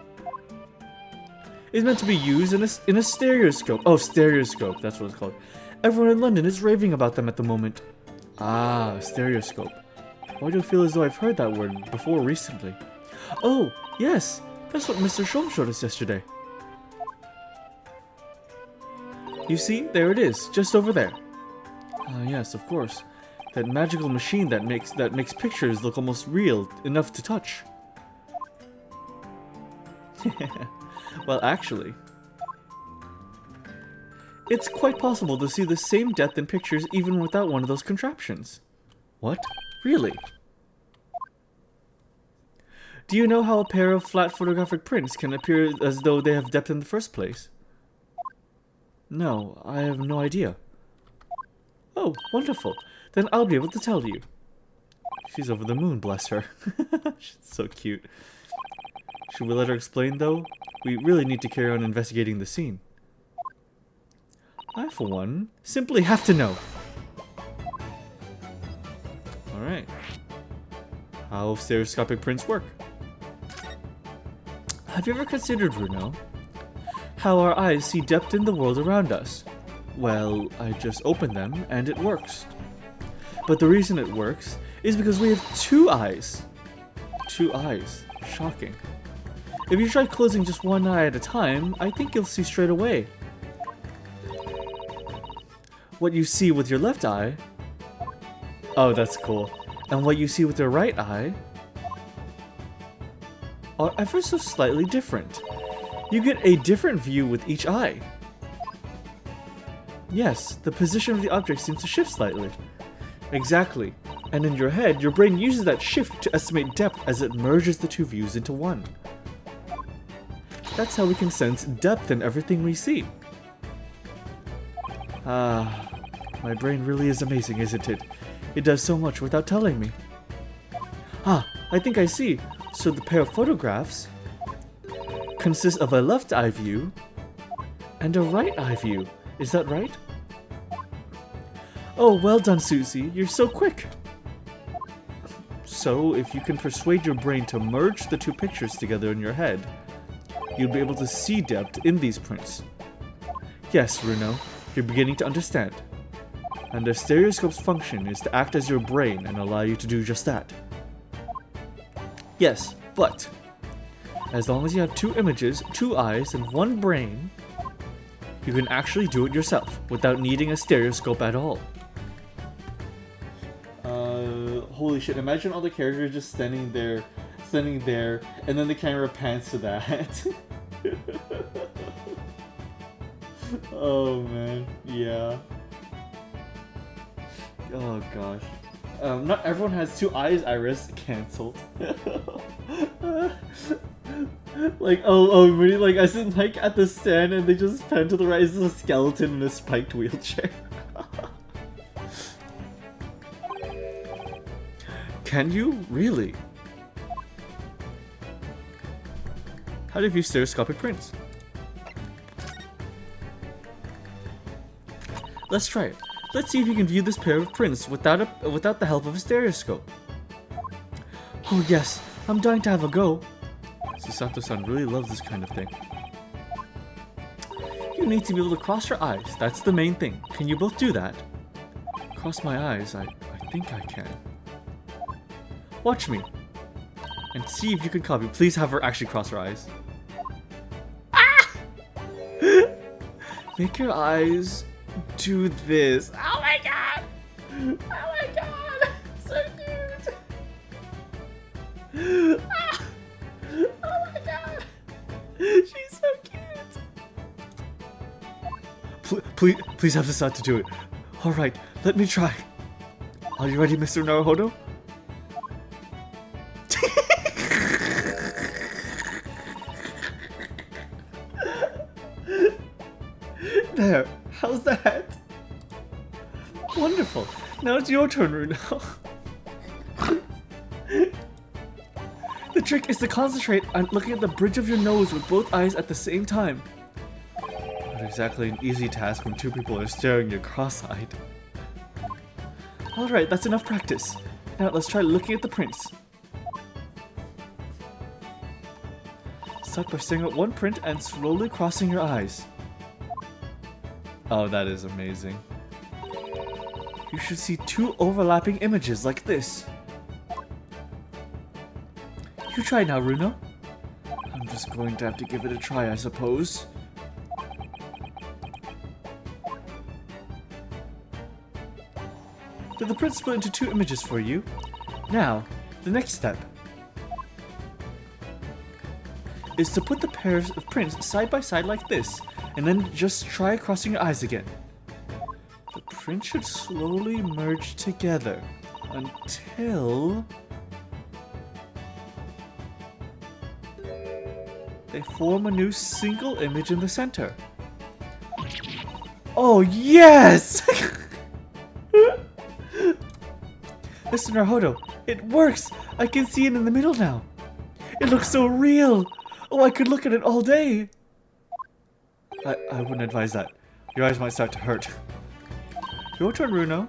Speaker 1: is meant to be used in a stereoscope. Oh, stereoscope, that's what it's called. Everyone in London is raving about them at the moment. Ah, stereoscope. Why do I feel as though I've heard that word before recently? Oh, yes, that's what Mr. Schultz showed us yesterday. You see, there it is, just over there. Ah, yes, of course. That magical machine that makes pictures look almost real, enough to touch. Well, actually, it's quite possible to see the same depth in pictures even without one of those contraptions. What? Really? Do you know how a pair of flat photographic prints can appear as though they have depth in the first place? No, I have no idea. Oh, wonderful. Then I'll be able to tell you. She's over the moon, bless her. She's so cute. Should we let her explain, though? We really need to carry on investigating the scene. I, for one, simply have to know. Alright. How stereoscopic prints work. Have you ever considered, Bruno, how our eyes see depth in the world around us? Well, I just open them and it works. But the reason it works is because we have two eyes. Two eyes. Shocking. If you try closing just one eye at a time, I think you'll see straight away. What you see with your left eye... Oh, that's cool. And what you see with your right eye... are ever so slightly different. You get a different view with each eye. Yes, the position of the object seems to shift slightly. Exactly. And in your head, your brain uses that shift to estimate depth as it merges the two views into one. That's how we can sense depth in everything we see. Ah, my brain really is amazing, isn't it? It does so much without telling me. Ah, I think I see. So the pair of photographs consists of a left eye view and a right eye view. Is that right? Oh, well done, Susie. You're so quick. So, if you can persuade your brain to merge the two pictures together in your head, you'll be able to see depth in these prints. Yes, Bruno, you're beginning to understand. And the stereoscope's function is to act as your brain and allow you to do just that. Yes, but as long as you have two images, two eyes, and one brain, You can actually do it yourself without needing a stereoscope at all. Holy shit, imagine all the characters just standing there, and then the camera pans to that. Oh man, yeah. Oh gosh. Not everyone has two eyes, Iris. Cancelled. Like, really? Like, I sit like at the stand and they just pan to the right. It's a skeleton in a spiked wheelchair. Can you? Really? How do you view stereoscopic prints? Let's try it. Let's see if you can view this pair of prints without the help of a stereoscope. Oh yes, I'm dying to have a go. Susato-san really loves this kind of thing. You need to be able to cross your eyes. That's the main thing. Can you both do that? Cross my eyes? I think I can. Watch me. And see if you can copy. Please have her actually cross her eyes. Ah! Make your eyes do this. Oh my god! Oh my god! So cute! Ah! Oh my god! She's so cute! Please have the side to do it. Alright, let me try. Are you ready, Mr. Naruhodo? There, how's that? Wonderful. Now it's your turn, Runo. The trick is to concentrate on looking at the bridge of your nose with both eyes at the same time. Not exactly an easy task when two people are staring you cross-eyed. Alright, that's enough practice. Now let's try looking at the prints. Start by staring at one print and slowly crossing your eyes. Oh, that is amazing. You should see two overlapping images like this. You try now, Runo. I'm just going to have to give it a try, I suppose. Did the print split into two images for you? Now, the next step is to put the pairs of prints side by side like this, and then just try crossing your eyes again. The print should slowly merge together until they form a new single image in the center. Oh yes! Mr. Naruhodo, it works! I can see it in the middle now. It looks so real! Oh, I could look at it all day! I wouldn't advise that. Your eyes might start to hurt. Your turn, Runo.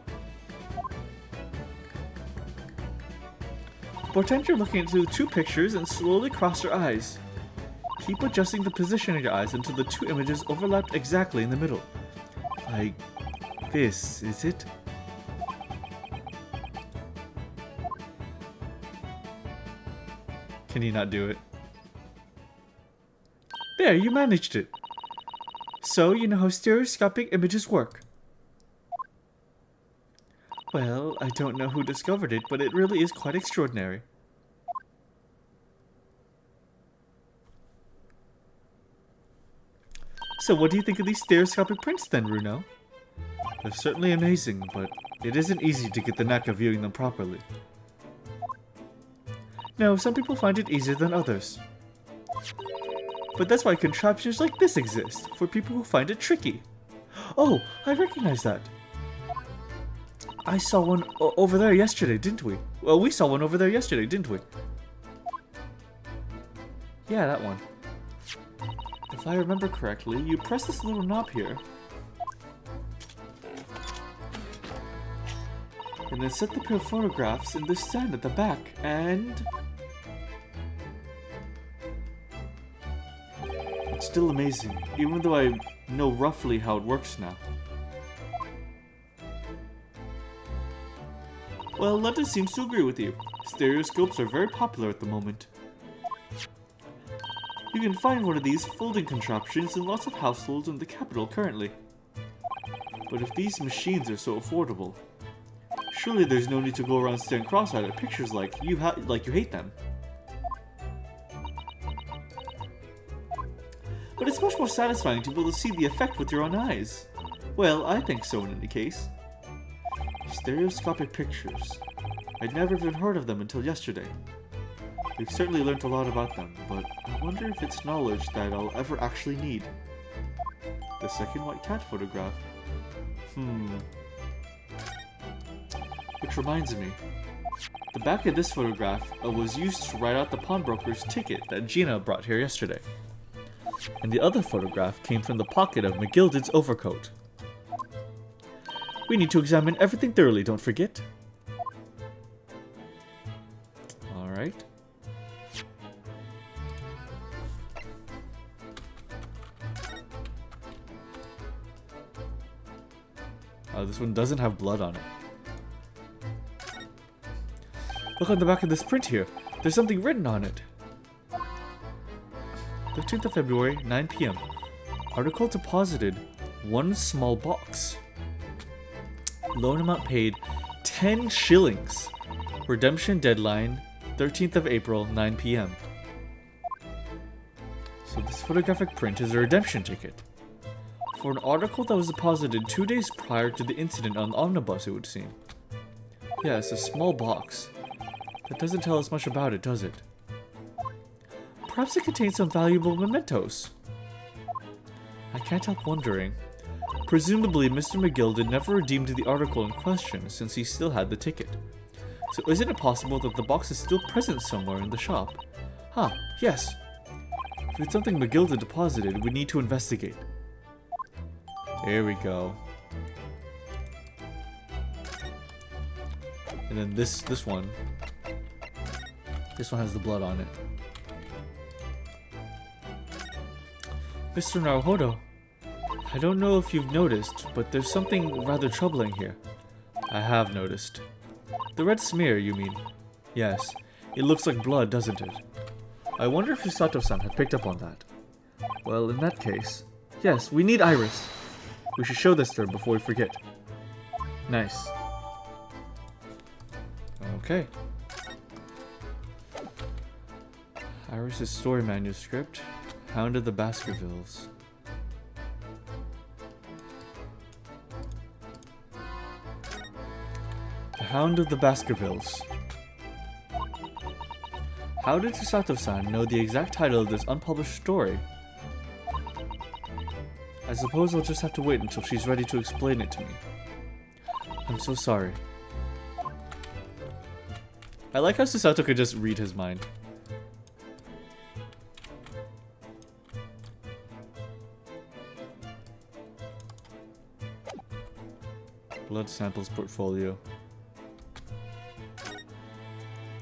Speaker 1: Pretend you're looking into two pictures and slowly cross your eyes. Keep adjusting the position of your eyes until the two images overlap exactly in the middle. Like this, is it? Can you not do it? There, you managed it. So, you know how stereoscopic images work. Well, I don't know who discovered it, but it really is quite extraordinary. So what do you think of these stereoscopic prints then, Runo? They're certainly amazing, but it isn't easy to get the knack of viewing them properly. Now, some people find it easier than others. But that's why contraptions like this exist, for people who find it tricky. Oh, I recognize that. I saw one over there yesterday, didn't we? Well, we saw one over there yesterday, didn't we? Yeah, that one. If I remember correctly, you press this little knob here. And then set the pair of photographs in this stand at the back, and... It's still amazing, even though I know roughly how it works now. Well, London seems to agree with you. Stereoscopes are very popular at the moment. You can find one of these folding contraptions in lots of households in the capital currently. But if these machines are so affordable, surely there's no need to go around staring cross-eyed at pictures like you hate them. But it's much more satisfying to be able to see the effect with your own eyes. Well, I think so in any case. Stereoscopic pictures. I'd never even heard of them until yesterday. We've certainly learned a lot about them, but I wonder if it's knowledge that I'll ever actually need. The second white cat photograph. Which reminds me, the back of this photograph was used to write out the pawnbroker's ticket that Gina brought here yesterday. And the other photograph came from the pocket of McGilded's overcoat. We need to examine everything thoroughly, don't forget. Alright. Oh, this one doesn't have blood on it. Look on the back of this print here. There's something written on it. 13th of February, 9 p.m. Article deposited. 1 small box. Loan amount paid 10 shillings. Redemption deadline 13th of April, 9 p.m. So this photographic print is a redemption ticket. For an article that was deposited 2 days prior to the incident on the omnibus, it would seem. Yeah, it's a small box. That doesn't tell us much about it, does it? Perhaps it contains some valuable mementos. I can't help wondering. Presumably, Mr. McGilded never redeemed the article in question since he still had the ticket. So isn't it possible that the box is still present somewhere in the shop? Huh, yes. If it's something McGilded deposited, we need to investigate. There we go. And then this one. This one has the blood on it. Mr. Naruhodo, I don't know if you've noticed, but there's something rather troubling here. I have noticed. The red smear, you mean? Yes. It looks like blood, doesn't it? I wonder if Shisato-san had picked up on that. Well, in that case... Yes, we need Iris. We should show this to her before we forget. Nice. Okay. Iris's story manuscript. Hound of the Baskervilles. The Hound of the Baskervilles. How did Chisato-san know the exact title of this unpublished story? I suppose I'll just have to wait until she's ready to explain it to me. I'm so sorry. I like how Chisato could just read his mind. Blood samples portfolio.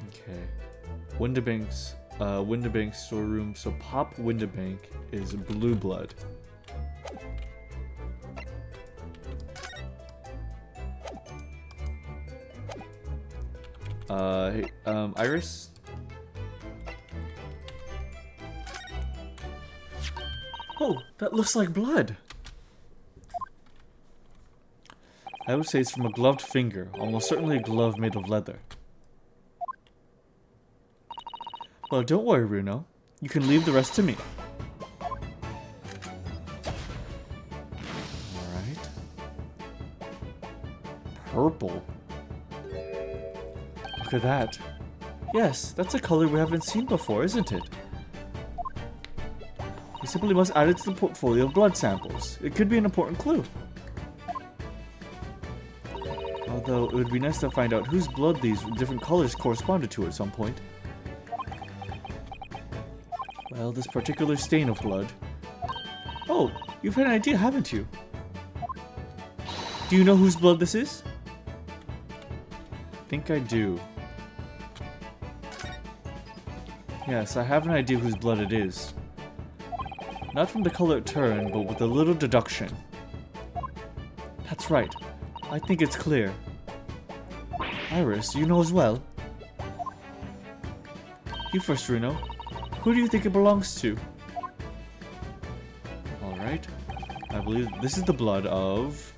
Speaker 1: Okay. Windabank's storeroom. So Pop Windabank is blue blood. Hey, Iris? Oh, that looks like blood. I would say it's from a gloved finger, almost certainly a glove made of leather. Well, don't worry, Runo. You can leave the rest to me. Alright. Purple. Look at that. Yes, that's a color we haven't seen before, isn't it? We simply must add it to the portfolio of blood samples. It could be an important clue. Although, it would be nice to find out whose blood these different colors corresponded to at some point. Well, this particular stain of blood. Oh, you've had an idea, haven't you? Do you know whose blood this is? I think I do. Yes, I have an idea whose blood it is. Not from the color it turned, but with a little deduction. That's right. I think it's clear. Iris, you know as well. You first, Runo. Who do you think it belongs to? right? I believe this is the blood of...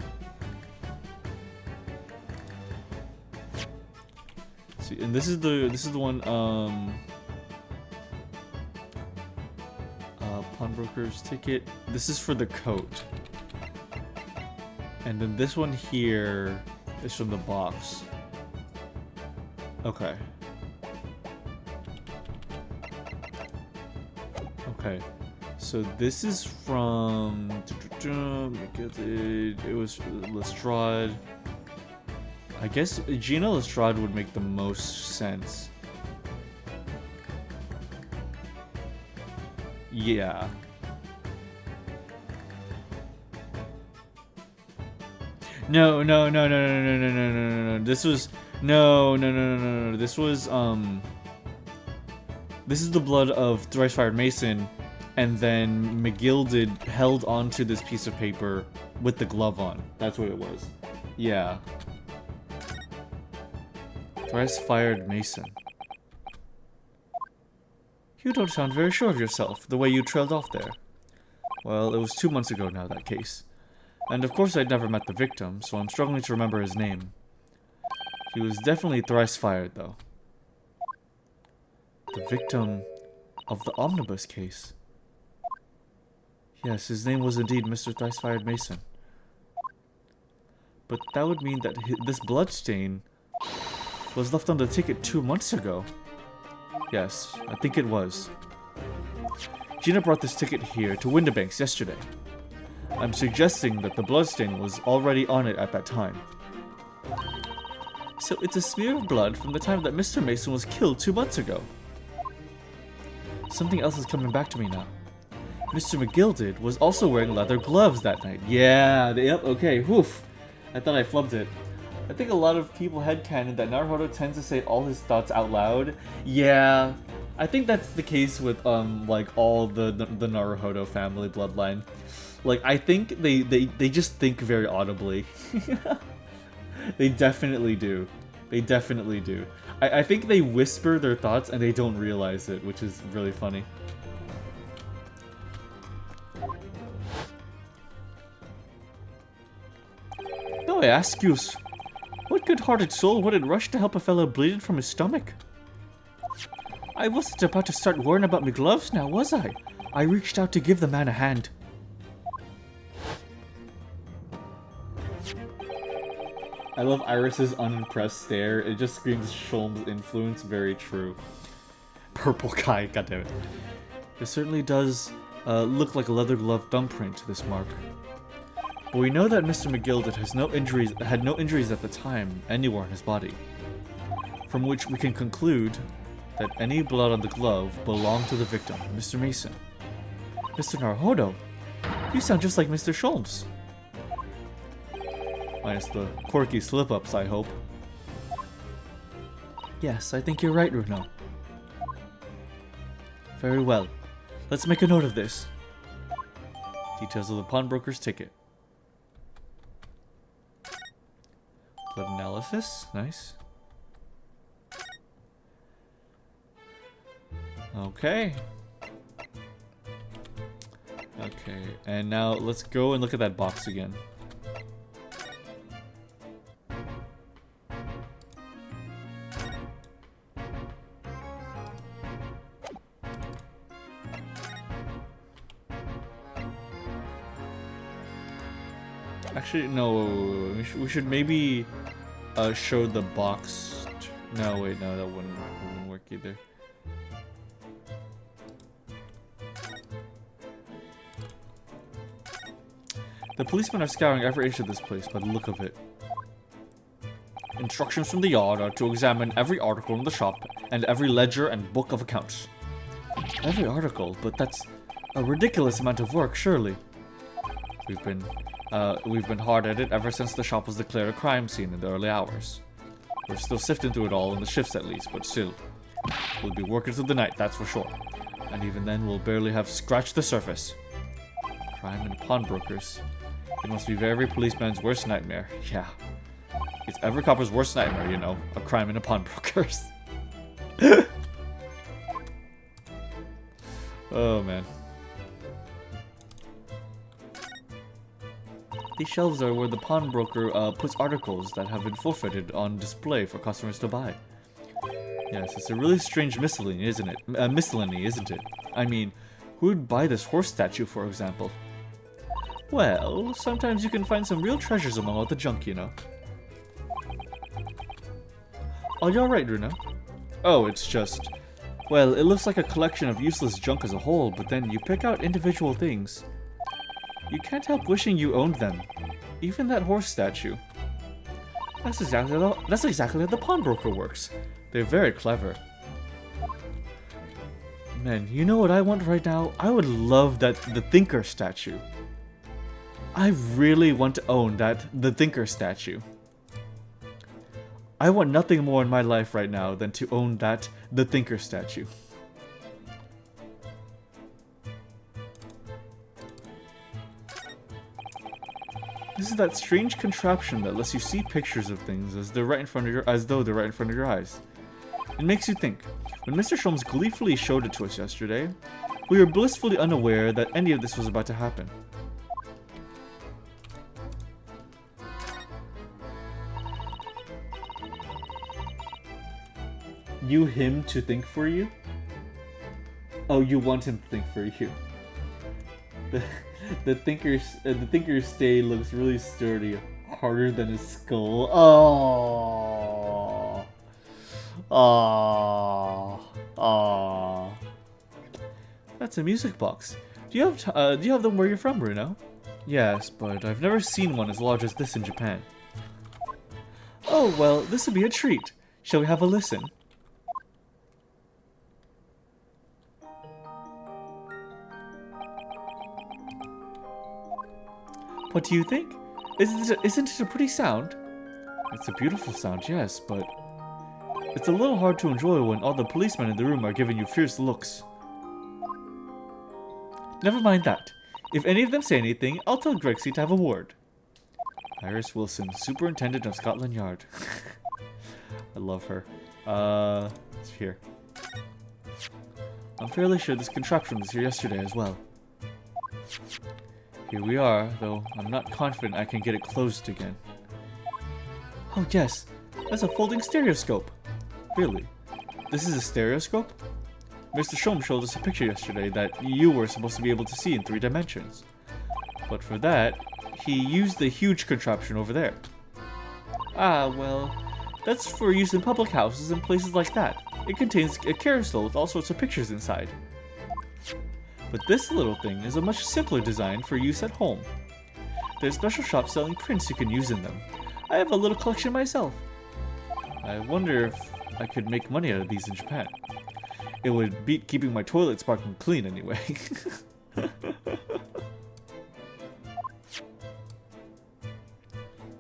Speaker 1: See, and this is the one, pawnbroker's ticket. This is for the coat. And then this one here is from the box. Okay. Okay. So this is from... It was Lestrade. I guess Gina Lestrade would make the most sense. Yeah. No. This was no. This was This is the blood of Thrice Fired Mason, and then McGilded held onto this piece of paper with the glove on. That's what it was. Yeah. Thrice Fired Mason. You don't sound very sure of yourself, the way you trailed off there. Well, it was 2 months ago now, that case. And of course I'd never met the victim, so I'm struggling to remember his name. He was definitely thrice fired, though. The victim of the omnibus case. Yes, his name was indeed Mr. Thrice Fired Mason. But that would mean that this bloodstain was left on the ticket 2 months ago. Yes, I think it was. Gina brought this ticket here to Windibanks yesterday. I'm suggesting that the bloodstain was already on it at that time. So it's a smear of blood from the time that Mr. Mason was killed 2 months ago. Something else is coming back to me now. Mr. McGilded was also wearing leather gloves that night. Yeah, yep, okay, woof. I thought I flubbed it. I think a lot of people headcanon that Naruhodo tends to say all his thoughts out loud. Yeah, I think that's the case with like all the Naruhodo family bloodline. Like, I think they just think very audibly. They definitely do. They definitely do. I think they whisper their thoughts and they don't realize it, which is really funny. No, I ask you, what good-hearted soul wouldn't rush to help a fellow bleeding from his stomach? I wasn't about to start worrying about my gloves now, was I? I reached out to give the man a hand. I love Iris's unimpressed stare. It just screams Sholm's influence. Very true. Purple guy, goddammit. It certainly does look like a leather glove thumbprint, this mark. But we know that Mr. McGilded had no injuries at the time anywhere on his body. From which we can conclude that any blood on the glove belonged to the victim, Mr. Mason. Mr. Naruhodo, you sound just like Mr. Sholmes. Minus the quirky slip-ups, I hope. Yes, I think you're right, Runo. Very well. Let's make a note of this. Details of the pawnbroker's ticket. Blood analysis, nice. Okay. Okay, and now let's go and look at that box again. Actually, no, we should maybe show the box. No, wait, no, that wouldn't work either. The policemen are scouring every inch of this place by the look of it. Instructions from the yard are to examine every article in the shop and every ledger and book of accounts. Every article? But that's a ridiculous amount of work, surely. We've been hard at it ever since the shop was declared a crime scene in the early hours. We're still sifting through it all in the shifts at least, but still. We'll be working through the night, that's for sure. And even then, we'll barely have scratched the surface. Crime and pawnbrokers. It must be every policeman's worst nightmare. Yeah. It's every copper's worst nightmare, you know. A crime and a pawnbrokers. Oh, man. These shelves are where the pawnbroker puts articles that have been forfeited on display for customers to buy. Yes, it's a really strange miscellany, isn't it? Miscellany, isn't it? I mean, who would buy this horse statue, for example? Well, sometimes you can find some real treasures among all the junk, you know. Are you alright, Runa? Oh, it's just... Well, it looks like a collection of useless junk as a whole, but then you pick out individual things. You can't help wishing you owned them. Even that horse statue. That's exactly how the pawnbroker works. They're very clever. Man, you know what I want right now? I would love the Thinker statue. I really want to own the Thinker statue. I want nothing more in my life right now than to own the Thinker statue. This is that strange contraption that lets you see pictures of things as though they're right in front of your eyes. It makes you think. When Mr. Sholmes gleefully showed it to us yesterday, we were blissfully unaware that any of this was about to happen. You him to think for you? Oh, you want him to think for you. The thinker's stay looks really sturdy, harder than his skull. Oh, oh. That's a music box. Do you have them where you're from, Bruno? Yes, but I've never seen one as large as this in Japan. Oh well, this would be a treat. Shall we have a listen? What do you think? Isn't it a pretty sound? It's a beautiful sound, yes, but it's a little hard to enjoy when all the policemen in the room are giving you fierce looks. Never mind that. If any of them say anything, I'll tell Grexy to have a word. Iris Wilson, Superintendent of Scotland Yard. I love her. It's here. I'm fairly sure this contraption was here yesterday as well. Here we are, though I'm not confident I can get it closed again. Oh yes, that's a folding stereoscope. Really? This is a stereoscope? Mr. Sholmes showed us a picture yesterday that you were supposed to be able to see in 3 dimensions. But for that, he used the huge contraption over there. Ah, well, that's for use in public houses and places like that. It contains a carousel with all sorts of pictures inside. But this little thing is a much simpler design for use at home. There's special shops selling prints you can use in them. I have a little collection myself. I wonder if I could make money out of these in Japan. It would beat keeping my toilet sparkling clean anyway.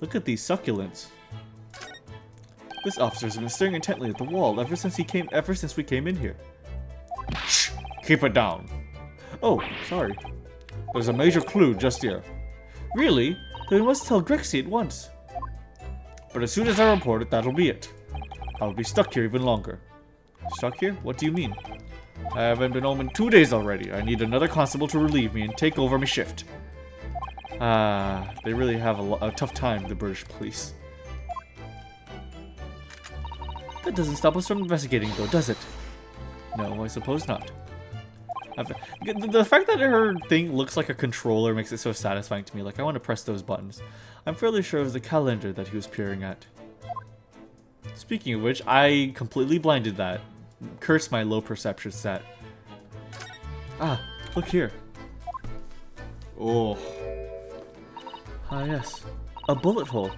Speaker 1: Look at these succulents. This officer's been staring intently at the wall ever since we came in here. Shh! Keep it down. Oh, sorry. There's a major clue just here. Really? Then we must tell Grexy at once. But as soon as I report it, that'll be it. I'll be stuck here even longer. Stuck here? What do you mean? I haven't been home in 2 days already. I need another constable to relieve me and take over my shift. They really have a tough time, the British police. That doesn't stop us from investigating, though, does it? No, I suppose not. The fact that her thing looks like a controller makes it so satisfying to me. Like, I want to press those buttons. I'm fairly sure it was the calendar that he was peering at. Speaking of which, I completely blinded that. Curse my low perception stat. Ah, look here. Oh. Ah, yes. A bullet hole.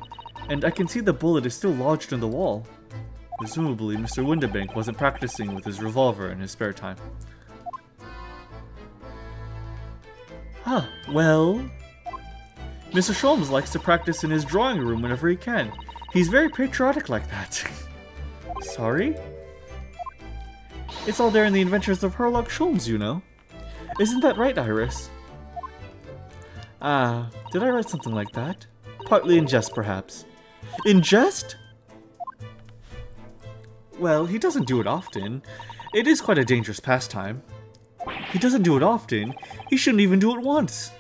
Speaker 1: And I can see the bullet is still lodged in the wall. Presumably, Mr. Windibank wasn't practicing with his revolver in his spare time. Huh, well... Mr. Sholmes likes to practice in his drawing room whenever he can. He's very patriotic like that. Sorry? It's all there in the Adventures of Herlock Sholmes, you know. Isn't that right, Iris? Ah, did I write something like that? Partly in jest, perhaps. In jest? Well, he doesn't do it often. It is quite a dangerous pastime. He doesn't do it often. He shouldn't even do it once.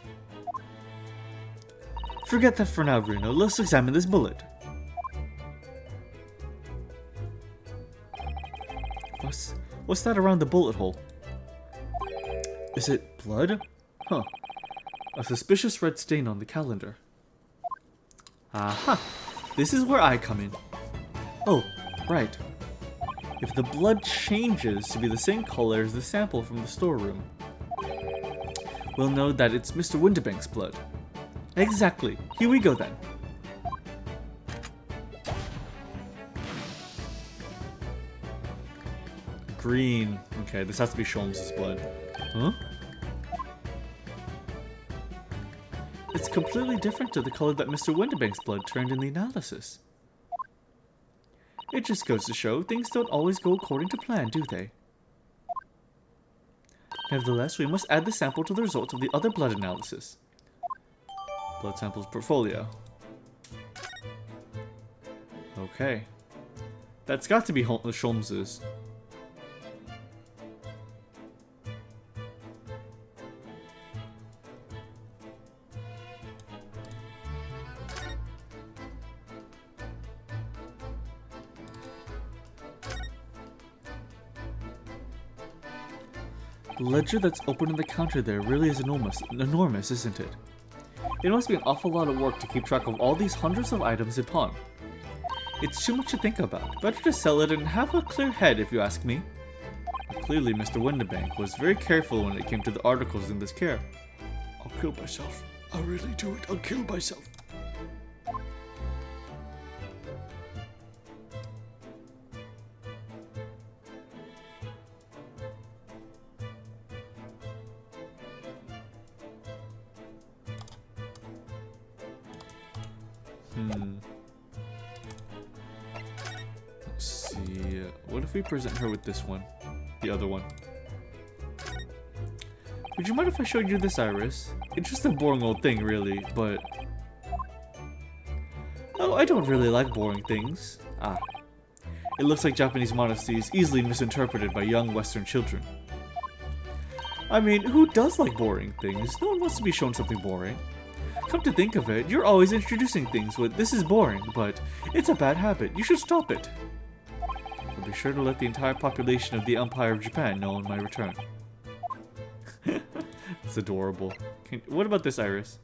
Speaker 1: Forget that for now, Reno. Let's examine this bullet. What's that around the bullet hole? Is it blood? Huh. A suspicious red stain on the calendar. Aha! This is where I come in. Oh, right. If the blood changes to be the same color as the sample from the storeroom, we'll know that it's Mr. Winterbank's blood. Exactly. Here we go then. Green. Okay, this has to be Sholmes' blood. Huh? It's completely different to the color that Mr. Winterbank's blood turned in the analysis. It just goes to show things don't always go according to plan, do they? Nevertheless, we must add the sample to the results of the other blood analysis. Blood samples portfolio. Okay. That's got to be Sholmes's. The ledger that's open on the counter there really is enormous, isn't it? It must be an awful lot of work to keep track of all these hundreds of items in pawn. It's too much to think about. Better to sell it and have a clear head, if you ask me. But clearly, Mr. Winterbank was very careful when it came to the articles in this care. I'll kill myself. I'll really do it. I'll kill myself. Let's see. What if we present her with this one? The other one. Would you mind if I showed you this, Iris? It's just a boring old thing, really, but... Oh, I don't really like boring things. Ah. It looks like Japanese modesty is easily misinterpreted by young Western children. I mean, who does like boring things? No one wants to be shown something boring. Come to think of it, you're always introducing things with, this is boring, but it's a bad habit. You should stop it. I'll be sure to let the entire population of the Empire of Japan know on my return. It's adorable. What about this, Iris?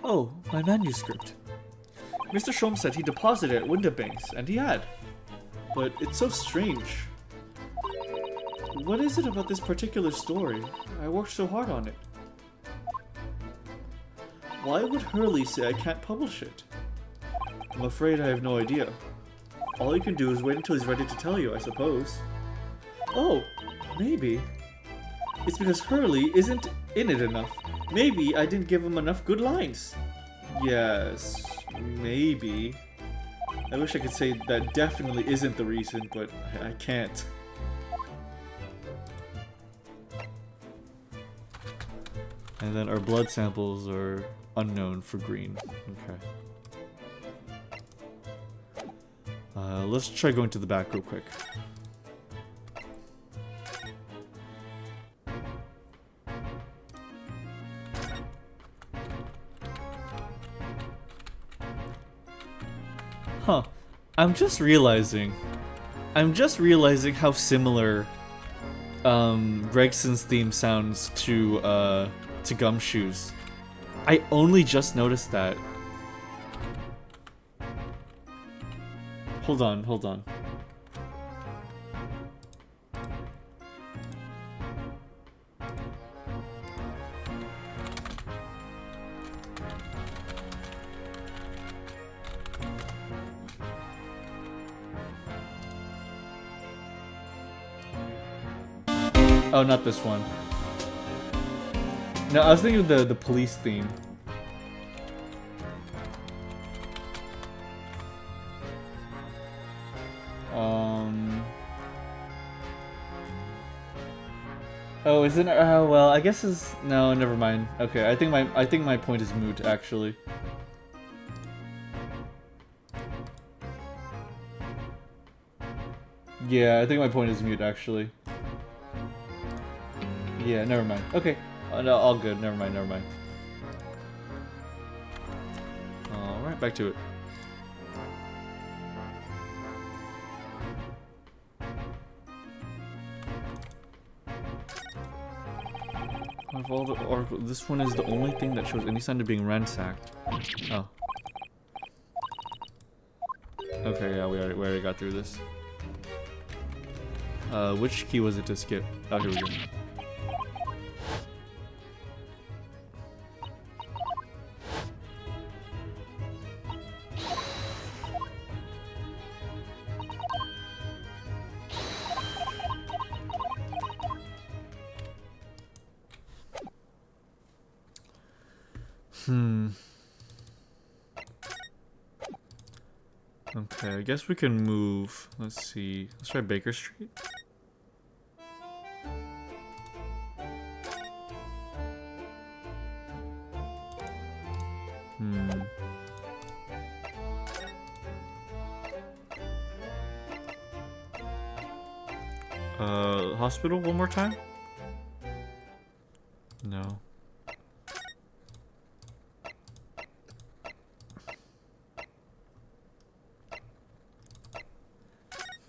Speaker 1: Oh, my manuscript. Mr. Sholmes said he deposited it at Winterbank's, and he had. But it's so strange. What is it about this particular story? I worked so hard on it. Why would Hurley say I can't publish it? I'm afraid I have no idea. All you can do is wait until he's ready to tell you, I suppose. Oh, maybe. It's because Hurley isn't in it enough. Maybe I didn't give him enough good lines. Yes, maybe. I wish I could say that definitely isn't the reason, but I can't. And then our blood samples are unknown for green. Okay. Let's try going to the back real quick. Huh. I'm just realizing how similar Gregson's theme sounds to Gumshoe's. I only just noticed that. Hold on. Oh, not this one. No, I was thinking of the police theme. Oh, isn't it? Well, I guess it's no. Never mind. Okay, I think my point is moot, actually. Yeah, I think my point is moot, actually. Yeah, never mind. Okay, no, all good. Never mind. back to it. Of all the articles, this one is the only thing that shows any sign of being ransacked. Oh. Okay, yeah, we already got through this. Which key was it to skip? Oh, here we go. Okay, I guess we can move. Let's see. Let's try Baker Street. Hospital one more time? No.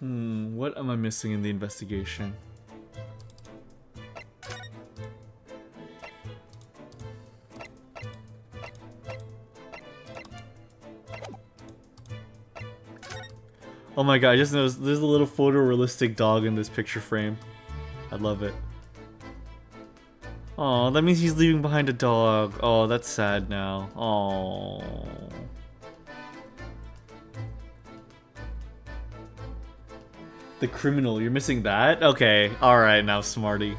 Speaker 1: What am I missing in the investigation? Oh my god, I just noticed there's a little photorealistic dog in this picture frame. I love it. Oh, that means he's leaving behind a dog. Oh, that's sad now. Oh. The criminal, you're missing that? Okay, alright now, smarty.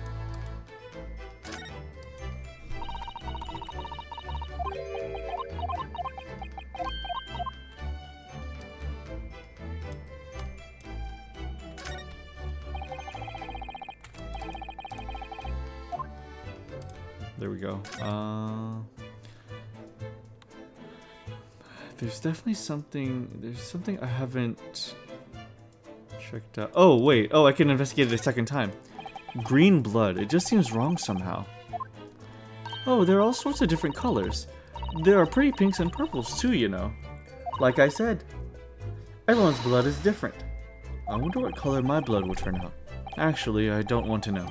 Speaker 1: There we go. There's definitely something. There's something I haven't checked out. Oh wait. Oh, I can investigate it a second time. Green blood. It just seems wrong somehow. Oh, there are all sorts of different colors. There are pretty pinks and purples too, you know. Like I said, everyone's blood is different. I wonder what color my blood will turn out. Actually, I don't want to know.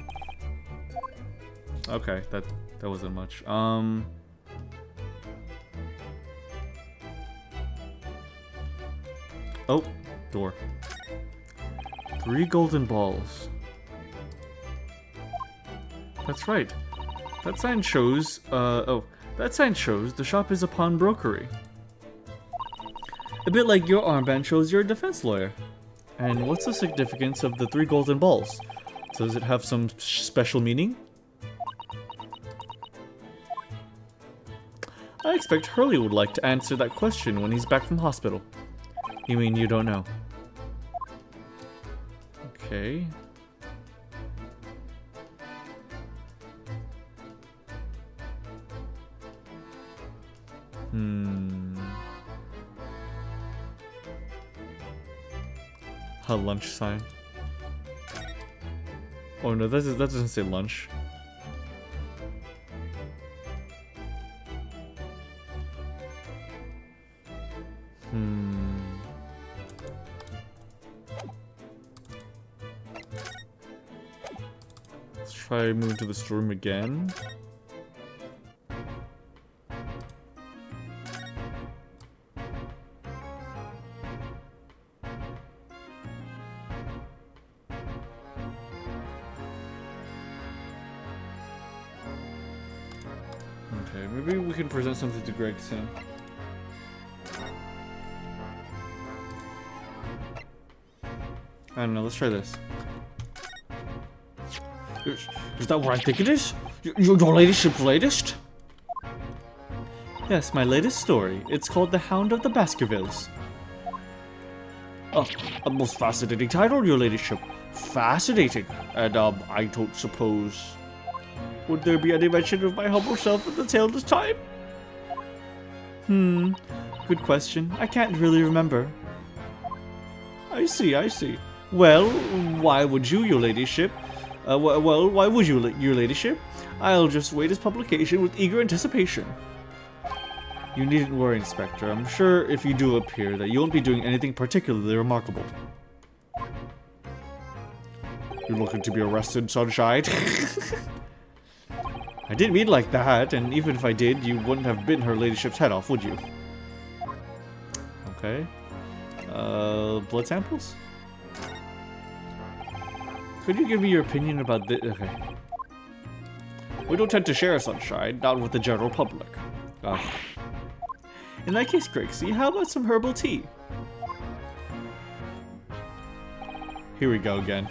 Speaker 1: Okay, that wasn't much. Oh, door. 3 golden balls. That's right. That sign shows, that sign shows the shop is a pawnbrokery. A bit like your armband shows you're a defense lawyer. And what's the significance of the 3 golden balls? Does it have some special meaning? I expect Hurley would like to answer that question when he's back from hospital. You mean you don't know? Okay. A lunch sign. Oh no, that doesn't say lunch. Let's try moving to the storeroom again. Okay, maybe we can present something to Greg soon. I don't know, let's try this. Is that what I think it is? Your ladyship's latest? Yes, my latest story. It's called The Hound of the Baskervilles. Oh, a most fascinating title, your ladyship. Fascinating. And, I don't suppose... Would there be any mention of my humble self in the tale this time? Good question. I can't really remember. I see, I see. Well, why would you, your ladyship? Well, why would you, your ladyship? I'll just wait his publication with eager anticipation. You needn't worry, Inspector. I'm sure if you do appear that you won't be doing anything particularly remarkable. You're looking to be arrested, Sunshine? I didn't mean like that, and even if I did, you wouldn't have bitten her ladyship's head off, would you? Okay. Blood samples? Could you give me your opinion about this? Okay. We don't tend to share Sunshine, not with the general public. In that case, Grixie, how about some herbal tea? Here we go again.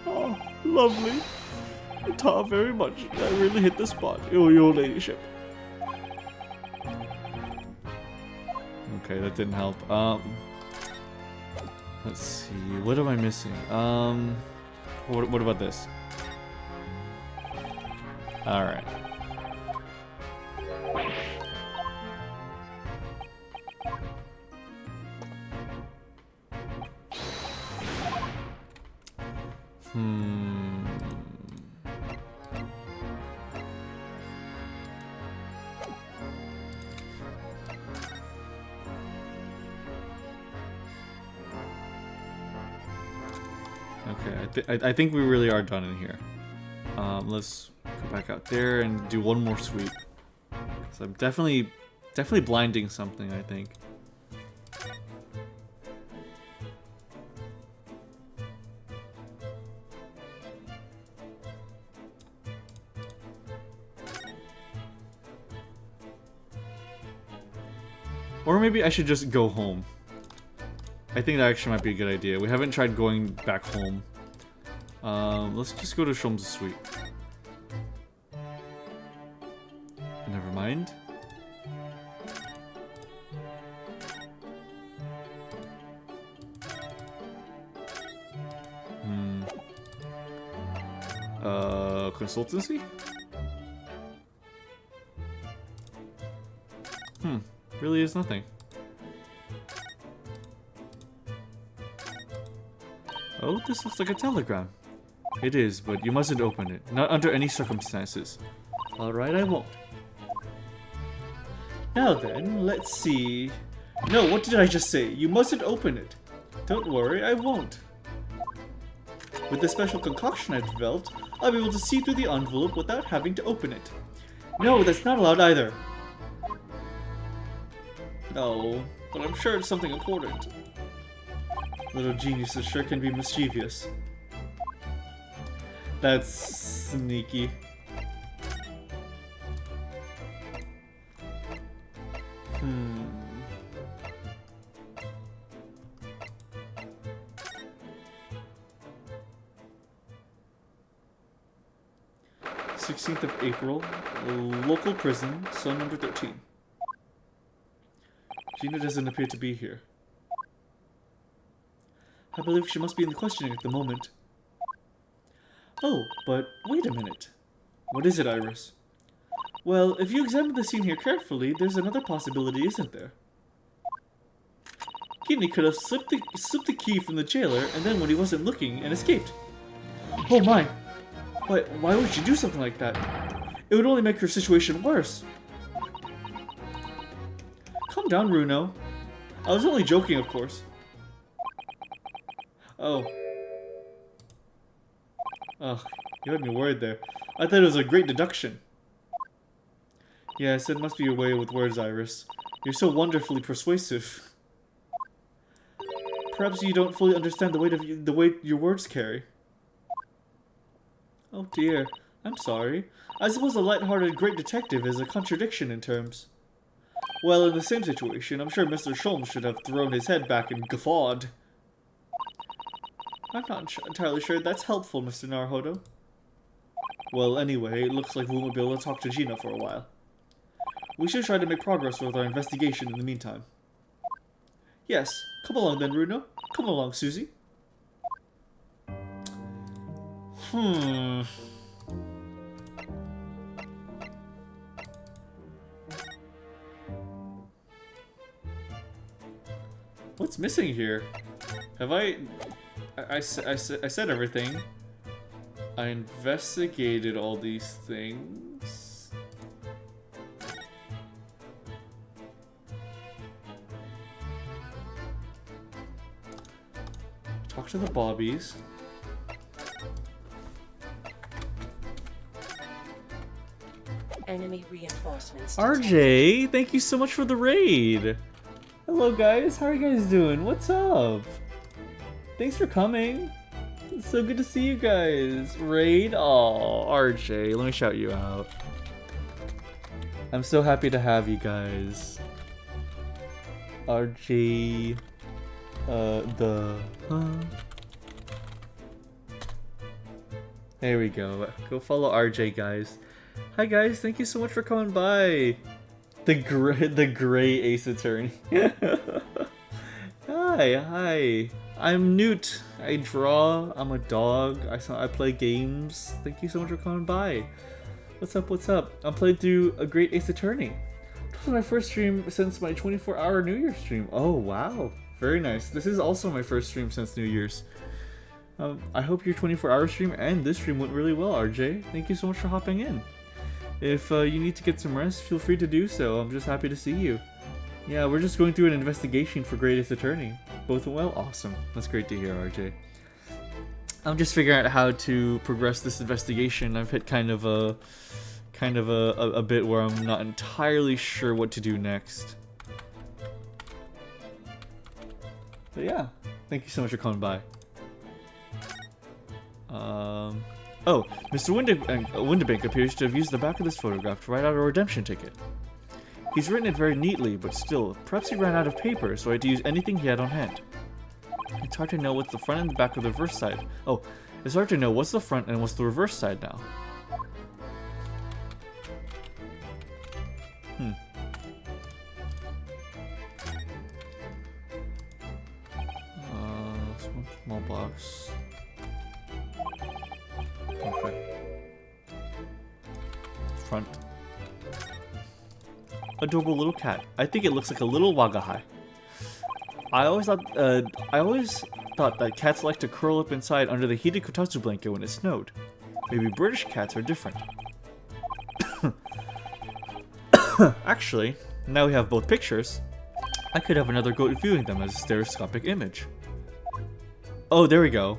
Speaker 1: Oh, lovely. Ta, very much. I really hit the spot. Oh, your ladyship. Okay, that didn't help. Let's see. What am I missing? What about this? All right. Okay, I think we really are done in here. Let's go back out there and do one more sweep. So I'm definitely blinding something, I think. Or maybe I should just go home. I think that actually might be a good idea. We haven't tried going back home. Let's just go to Sholmes' suite. Never mind. Consultancy? Really is nothing. Oh, this looks like a telegram. It is, but you mustn't open it. Not under any circumstances. Alright, I won't. Now then, let's see. No, what did I just say? You mustn't open it. Don't worry, I won't. With the special concoction I've developed, I'll be able to see through the envelope without having to open it. No, that's not allowed either. No, but I'm sure it's something important. Little geniuses sure can be mischievous. That's sneaky. Hmm. 16th of April, local prison, cell number 13. Gina doesn't appear to be here. I believe she must be in the questioning at the moment. Oh, but wait a minute. What is it, Iris? Well, if you examine the scene here carefully, there's another possibility, isn't there? Kidney could have slipped the key from the jailer, and then when he wasn't looking, and escaped. Oh my! Why would she do something like that? It would only make her situation worse. Calm down, Runo. I was only joking, of course. Oh. Ugh, you had me worried there. I thought it was a great deduction. Yes, it must be your way with words, Iris. You're so wonderfully persuasive. Perhaps you don't fully understand the weight your words carry. Oh dear, I'm sorry. I suppose a light-hearted great detective is a contradiction in terms. Well, in the same situation, I'm sure Mr. Sholmes should have thrown his head back and guffawed. I'm not entirely sure that's helpful, Mr. Naruhodo. Well, anyway, it looks like we won't be able to talk to Gina for a while. We should try to make progress with our investigation in the meantime. Yes, come along then, Runo. Come along, Susie. What's missing here? Have I said everything. I investigated all these things. Talk to the Bobbies.
Speaker 3: Enemy reinforcements.
Speaker 1: RJ, thank you so much for the raid. Hello guys, how are you guys doing? What's up? Thanks for coming. It's so good to see you guys. Raid? Aw, RJ, let me shout you out. I'm so happy to have you guys. RJ, there we go. Go follow RJ, guys. Hi guys, thank you so much for coming by. The gray Ace Attorney. Hi. I'm Newt. I draw. I'm a dog. I play games. Thank you so much for coming by. What's up? I'm playing through a great Ace Attorney. This was my first stream since my 24-hour New Year's stream. Oh wow, very nice. This is also my first stream since New Year's. I hope your 24-hour stream and this stream went really well, RJ. Thank you so much for hopping in. If you need to get some rest, feel free to do so. I'm just happy to see you. Yeah, we're just going through an investigation for Greatest Attorney. Both went well? Awesome. That's great to hear, RJ. I'm just figuring out how to progress this investigation. I've hit kind of a bit where I'm not entirely sure what to do next. But yeah, thank you so much for coming by. Oh, Mr. Windibank appears to have used the back of this photograph to write out a redemption ticket. He's written it very neatly, but still, perhaps he ran out of paper, so I had to use anything he had on hand. It's hard to know what's the front and the back of the reverse side. Oh, it's hard to know what's the front and what's the reverse side now. Small box. Okay. Front. Adorable little cat. I think it looks like a little wagahai. I always thought that cats like to curl up inside under the heated kotatsu blanket when it snowed. Maybe British cats are different. Actually, now we have both pictures. I could have another go at viewing them as a stereoscopic image. Oh, there we go.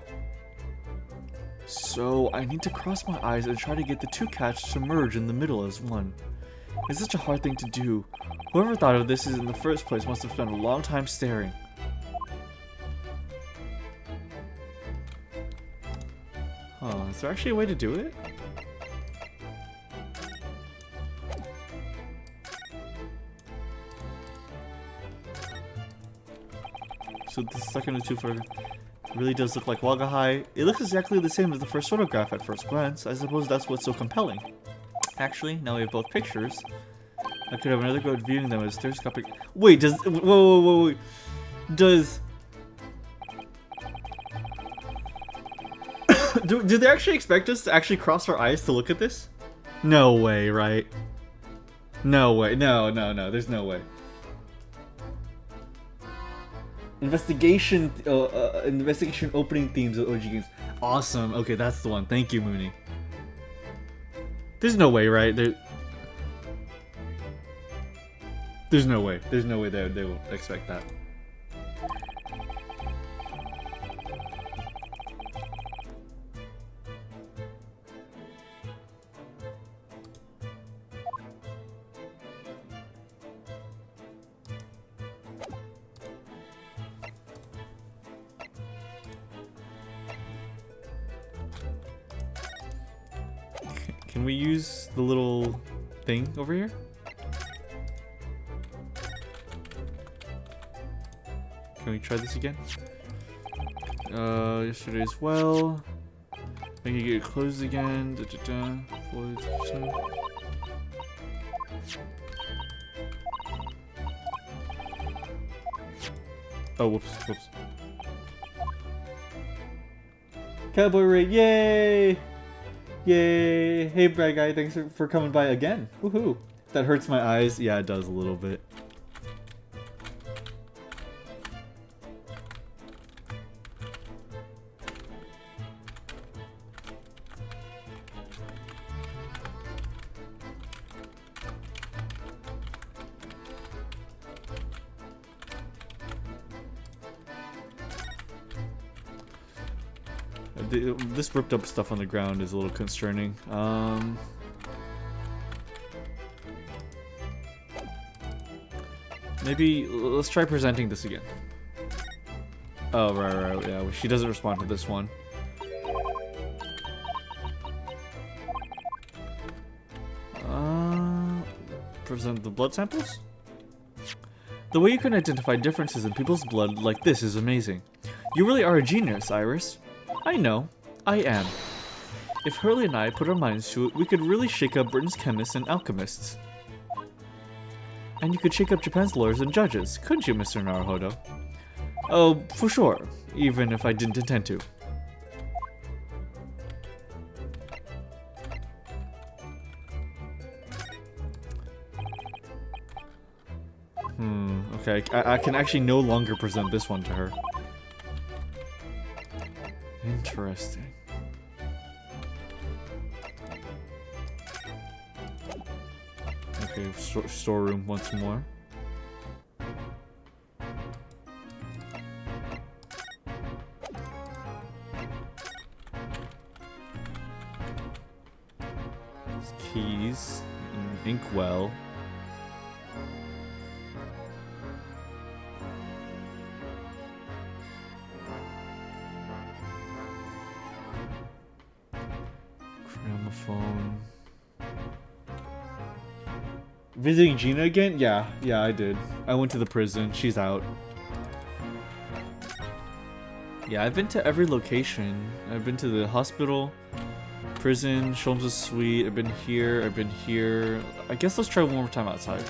Speaker 1: So, I need to cross my eyes and try to get the two cats to merge in the middle as one. It's such a hard thing to do. Whoever thought of this in the first place must have spent a long time staring. Huh, is there actually a way to do it? So the second of two photographs really does look like Wagahai. It looks exactly the same as the first photograph at first glance. I suppose that's what's so compelling. Actually, now we have both pictures. I could have another go at viewing them as stereoscopic. Wait, does whoa. Does do they actually expect us to actually cross our eyes to look at this? No way, right? No way. No. There's no way. Investigation opening themes of OG games. Awesome. Okay, that's the one. Thank you, Mooney. There's no way, right? There's no way. There's no way they won't expect that. Can we use the little thing over here? Can we try this again? Yesterday as well. Make it get closed again. Oh, whoops. Cowboy raid, yay! Yay! Hey, Brad Guy, thanks for coming by again. Woohoo! That hurts my eyes. Yeah, it does a little bit. This ripped up stuff on the ground is a little concerning. Maybe let's try presenting this again. Oh, right, yeah. She doesn't respond to this one. Present the blood samples? The way you can identify differences in people's blood like this is amazing. You really are a genius, Iris. I know. I am. If Hurley and I put our minds to it, we could really shake up Britain's chemists and alchemists. And you could shake up Japan's lawyers and judges, couldn't you, Mr. Naruhodo? Oh, for sure. Even if I didn't intend to. Okay, I can actually no longer present this one to her. Interesting. Okay, storeroom once more. Keys, inkwell. Gramophone. Visiting Gina again? Yeah, I did. I went to the prison. She's out. Yeah, I've been to every location. I've been to the hospital, prison, Sholmes' suite. I've been here. I guess let's try one more time outside.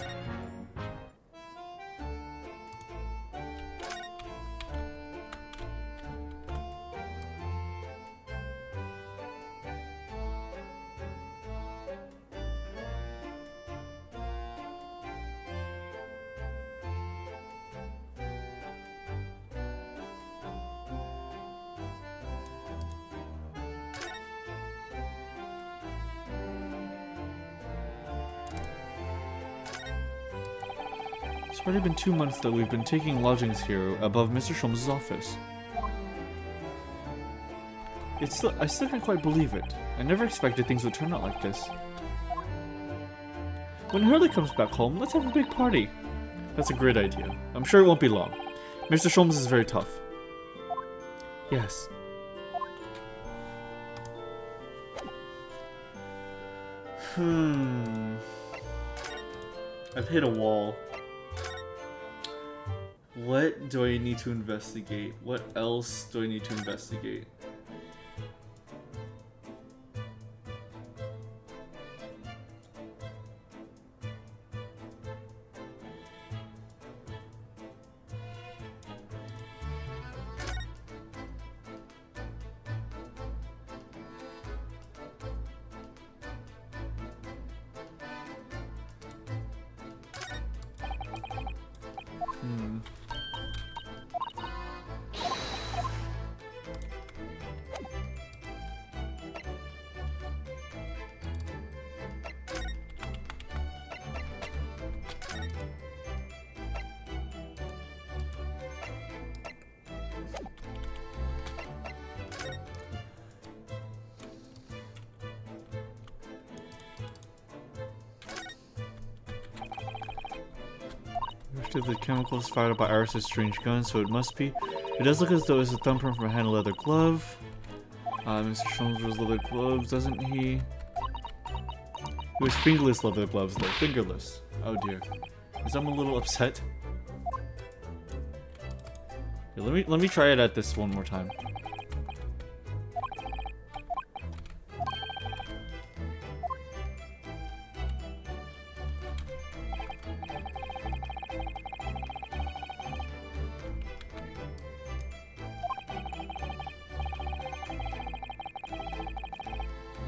Speaker 1: It's already been 2 months that we've been taking lodgings here above Mr. Sholmes' office. I still can't quite believe it. I never expected things would turn out like this. When Hurley comes back home, let's have a big party. That's a great idea. I'm sure it won't be long. Mr. Sholmes is very tough. Yes. I've hit a wall. What do I need to investigate? What else do I need to investigate? The chemicals fired by Iris' strange gun, so it must be. It does look as though it's a thumbprint from a hand leather glove. Mr. Sholmes wears leather gloves, doesn't he? He wears fingerless leather gloves, though. Fingerless. Oh dear. Because I'm a little upset. Here, let me try it at this one more time.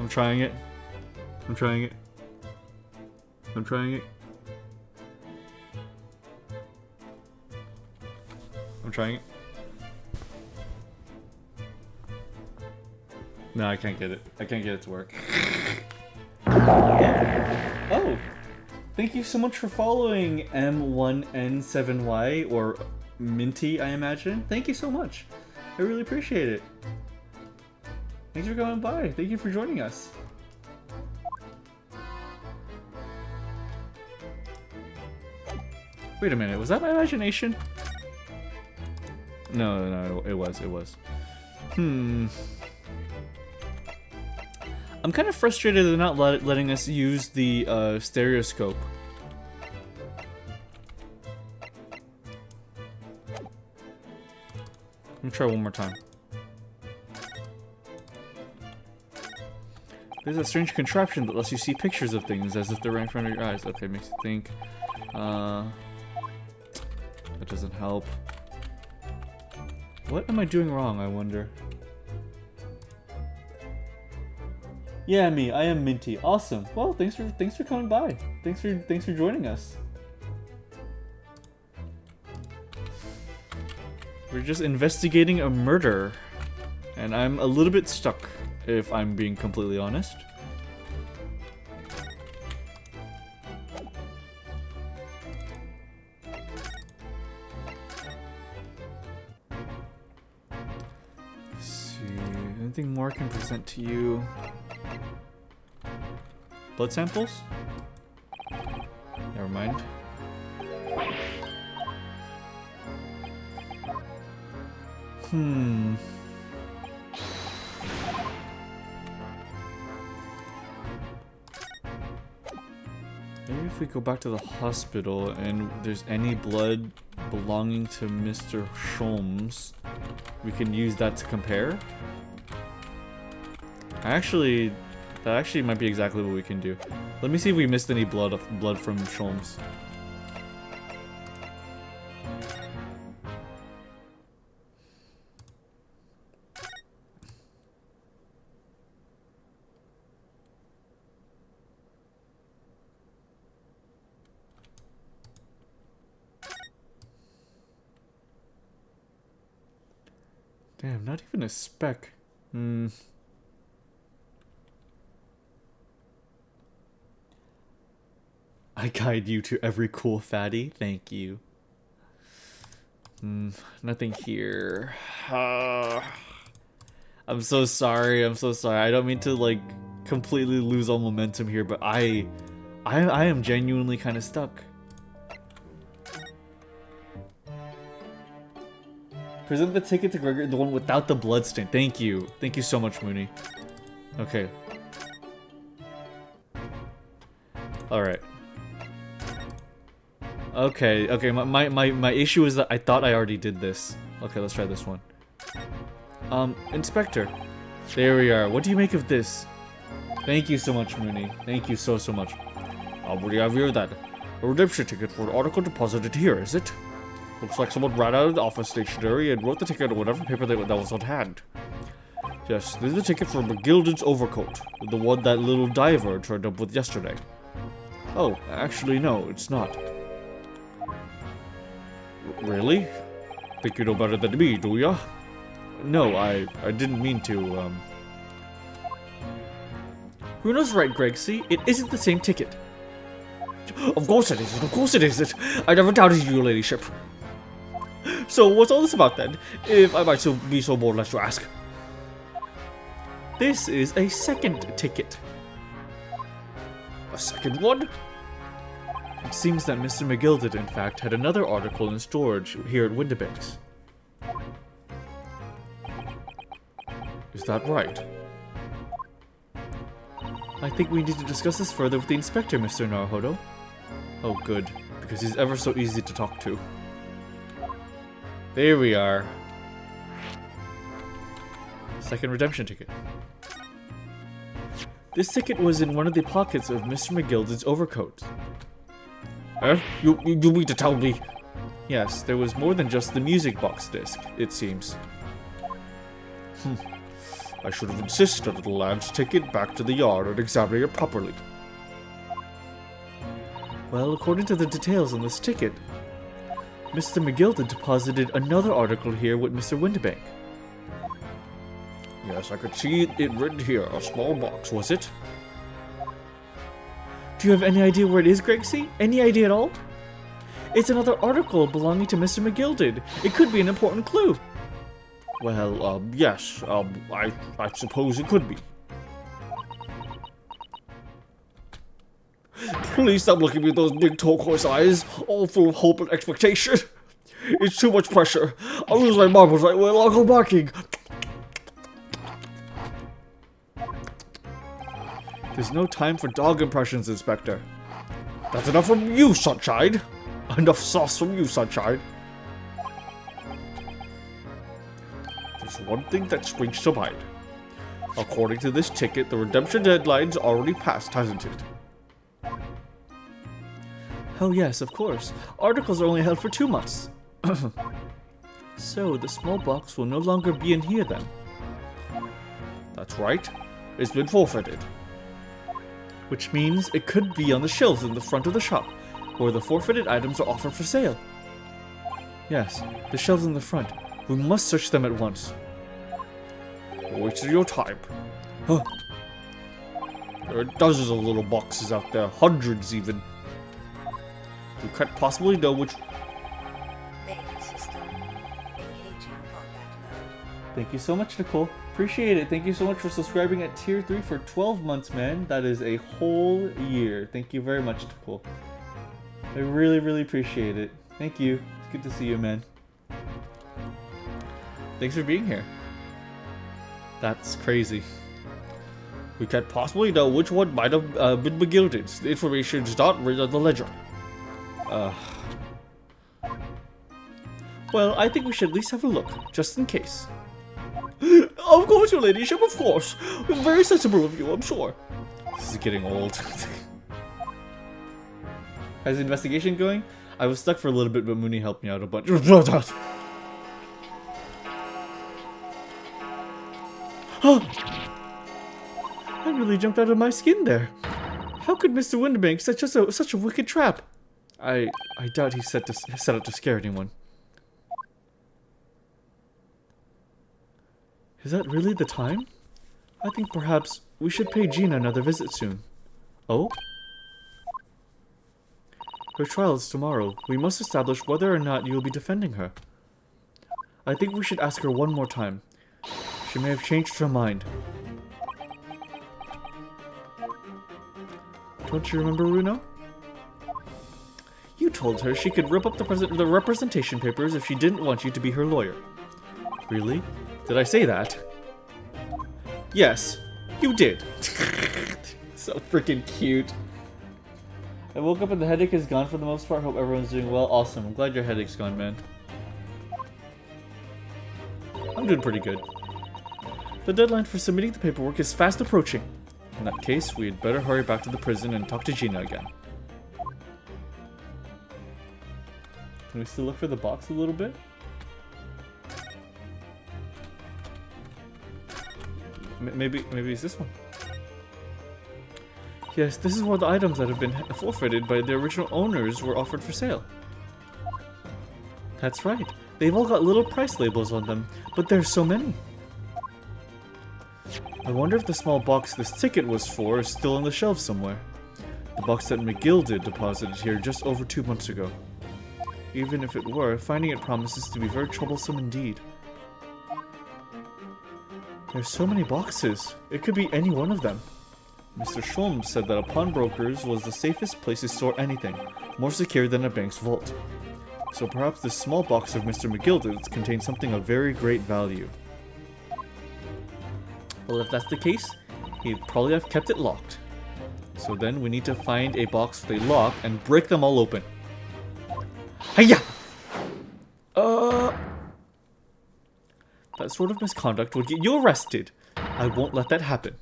Speaker 1: I'm trying it. I'm trying it. I'm trying it. I'm trying it. No, I can't get it. I can't get it to work. Oh! Thank you so much for following M1N7Y, or Minty, I imagine. Thank you so much. I really appreciate it. Thanks for coming by. Thank you for joining us. Wait a minute, was that my imagination? No, it was. I'm kind of frustrated they're not letting us use the stereoscope. Let me try one more time. There's a strange contraption that lets you see pictures of things as if they're right in front of your eyes. Okay, makes you think. That doesn't help. What am I doing wrong, I wonder? Yeah, me. I am Minty. Awesome. Well, thanks for coming by. Thanks for joining us. We're just investigating a murder, and I'm a little bit stuck, if I'm being completely honest. Let's see, anything more I can present to you? Blood samples? Never mind. Maybe if we go back to the hospital and there's any blood belonging to Mr. Sholmes, we can use that to compare. That actually might be exactly what we can do. Let me see if we missed any blood from Sholmes. Damn, not even a speck. I guide you to every cool fatty. Thank you. Nothing here. I'm so sorry. I don't mean to like completely lose all momentum here, but I am genuinely kind of stuck. Present the ticket to Gregor, the one without the bloodstain. Thank you. Thank you so much, Mooney. Okay. Alright. Okay, my issue is that I thought I already did this. Okay, let's try this one. Inspector. There we are. What do you make of this? Thank you so much, Mooney. Thank you so much. What do you have here then? A redemption ticket for an article deposited here, is it? Looks like someone ran out of the office stationery and wrote the ticket on whatever paper that was on hand. Yes, this is the ticket for McGilden's overcoat, the one that little diver turned up with yesterday. Oh, actually no, it's not. Really? Think you know better than me, do ya? No, I didn't mean to, Bruno's right, Greg, see? It isn't the same ticket. Of course it isn't, of course it isn't! I never doubted you, your ladyship. So, what's all this about then, if I might be so bold as to ask? This is a second ticket. A second one? It seems that Mr. McGilded, in fact, had another article in storage here at Windibanks. Is that right? I think we need to discuss this further with the inspector, Mr. Naruhodo. Oh, good, because he's ever so easy to talk to. There we are. Second redemption ticket. This ticket was in one of the pockets of Mr. McGilded's overcoat. You mean to tell me? Yes, there was more than just the music box disc, it seems. I should have insisted on the lad's ticket back to the yard and examine it properly. Well, according to the details on this ticket, Mr. McGilded deposited another article here with Mr. Windibank. Yes, I could see it written here. A small box, was it? Do you have any idea where it is, Gregsy? Any idea at all? It's another article belonging to Mr. McGilded. It could be an important clue. Well, yes, I suppose it could be. Please stop looking at me with those big turquoise eyes, all full of hope and expectation. It's too much pressure. I'll lose my marbles right away. I'll go barking. There's no time for dog impressions, Inspector. That's enough from you, Sunshine. Enough sauce from you, Sunshine. There's one thing that springs to mind. According to this ticket, the redemption deadline's already passed, hasn't it? Oh yes, of course. Articles are only held for 2 months. So, the small box will no longer be in here then? That's right. It's been forfeited. Which means it could be on the shelves in the front of the shop, where the forfeited items are offered for sale. Yes, the shelves in the front. We must search them at once. Wasting your time. Huh. There are dozens of little boxes out there, hundreds even. You can't possibly know which...
Speaker 3: Main system. Engaging combat mode.
Speaker 1: Thank you so much, Nicole. Appreciate it. Thank you so much for subscribing at Tier 3 for 12 months, man. That is a whole year. Thank you very much, Nicole. I really, really appreciate it. Thank you. It's good to see you, man. Thanks for being here. That's crazy. We can't possibly know which one might have been begilded. The information is not written on the ledger. Well, I think we should at least have a look, just in case. Of course, your ladyship, of course. Very sensible of you, I'm sure. This is getting old. How's the investigation going? I was stuck for a little bit, but Mooney helped me out a bunch. I really jumped out of my skin there. How could Mr. Winterbank set such a wicked trap? I doubt he set out to scare anyone. Is that really the time? I think perhaps we should pay Gina another visit soon. Oh? Her trial is tomorrow. We must establish whether or not you will be defending her. I think we should ask her one more time. She may have changed her mind. Don't you remember, Runo? You told her she could rip up the representation papers if she didn't want you to be her lawyer. Really? Did I say that? Yes, you did. So freaking cute. I woke up and the headache is gone for the most part. Hope everyone's doing well. Awesome. I'm glad your headache's gone, man. I'm doing pretty good. The deadline for submitting the paperwork is fast approaching. In that case, we had better hurry back to the prison and talk to Gina again. Can we still look for the box a little bit? Maybe it's this one. Yes, this is where the items that have been forfeited by the original owners were offered for sale. That's right. They've all got little price labels on them, but there's so many. I wonder if the small box this ticket was for is still on the shelf somewhere. The box that McGill did deposited here just over 2 months ago. Even if it were, finding it promises to be very troublesome indeed. There's so many boxes. It could be any one of them. Mr. Schulm said that a pawnbroker's was the safest place to store anything, more secure than a bank's vault. So perhaps this small box of Mr. McGilded's contains something of very great value. Well, if that's the case, he'd probably have kept it locked. So then we need to find a box with a lock and break them all open. Hiya! That sort of misconduct would get you arrested. I won't let that happen.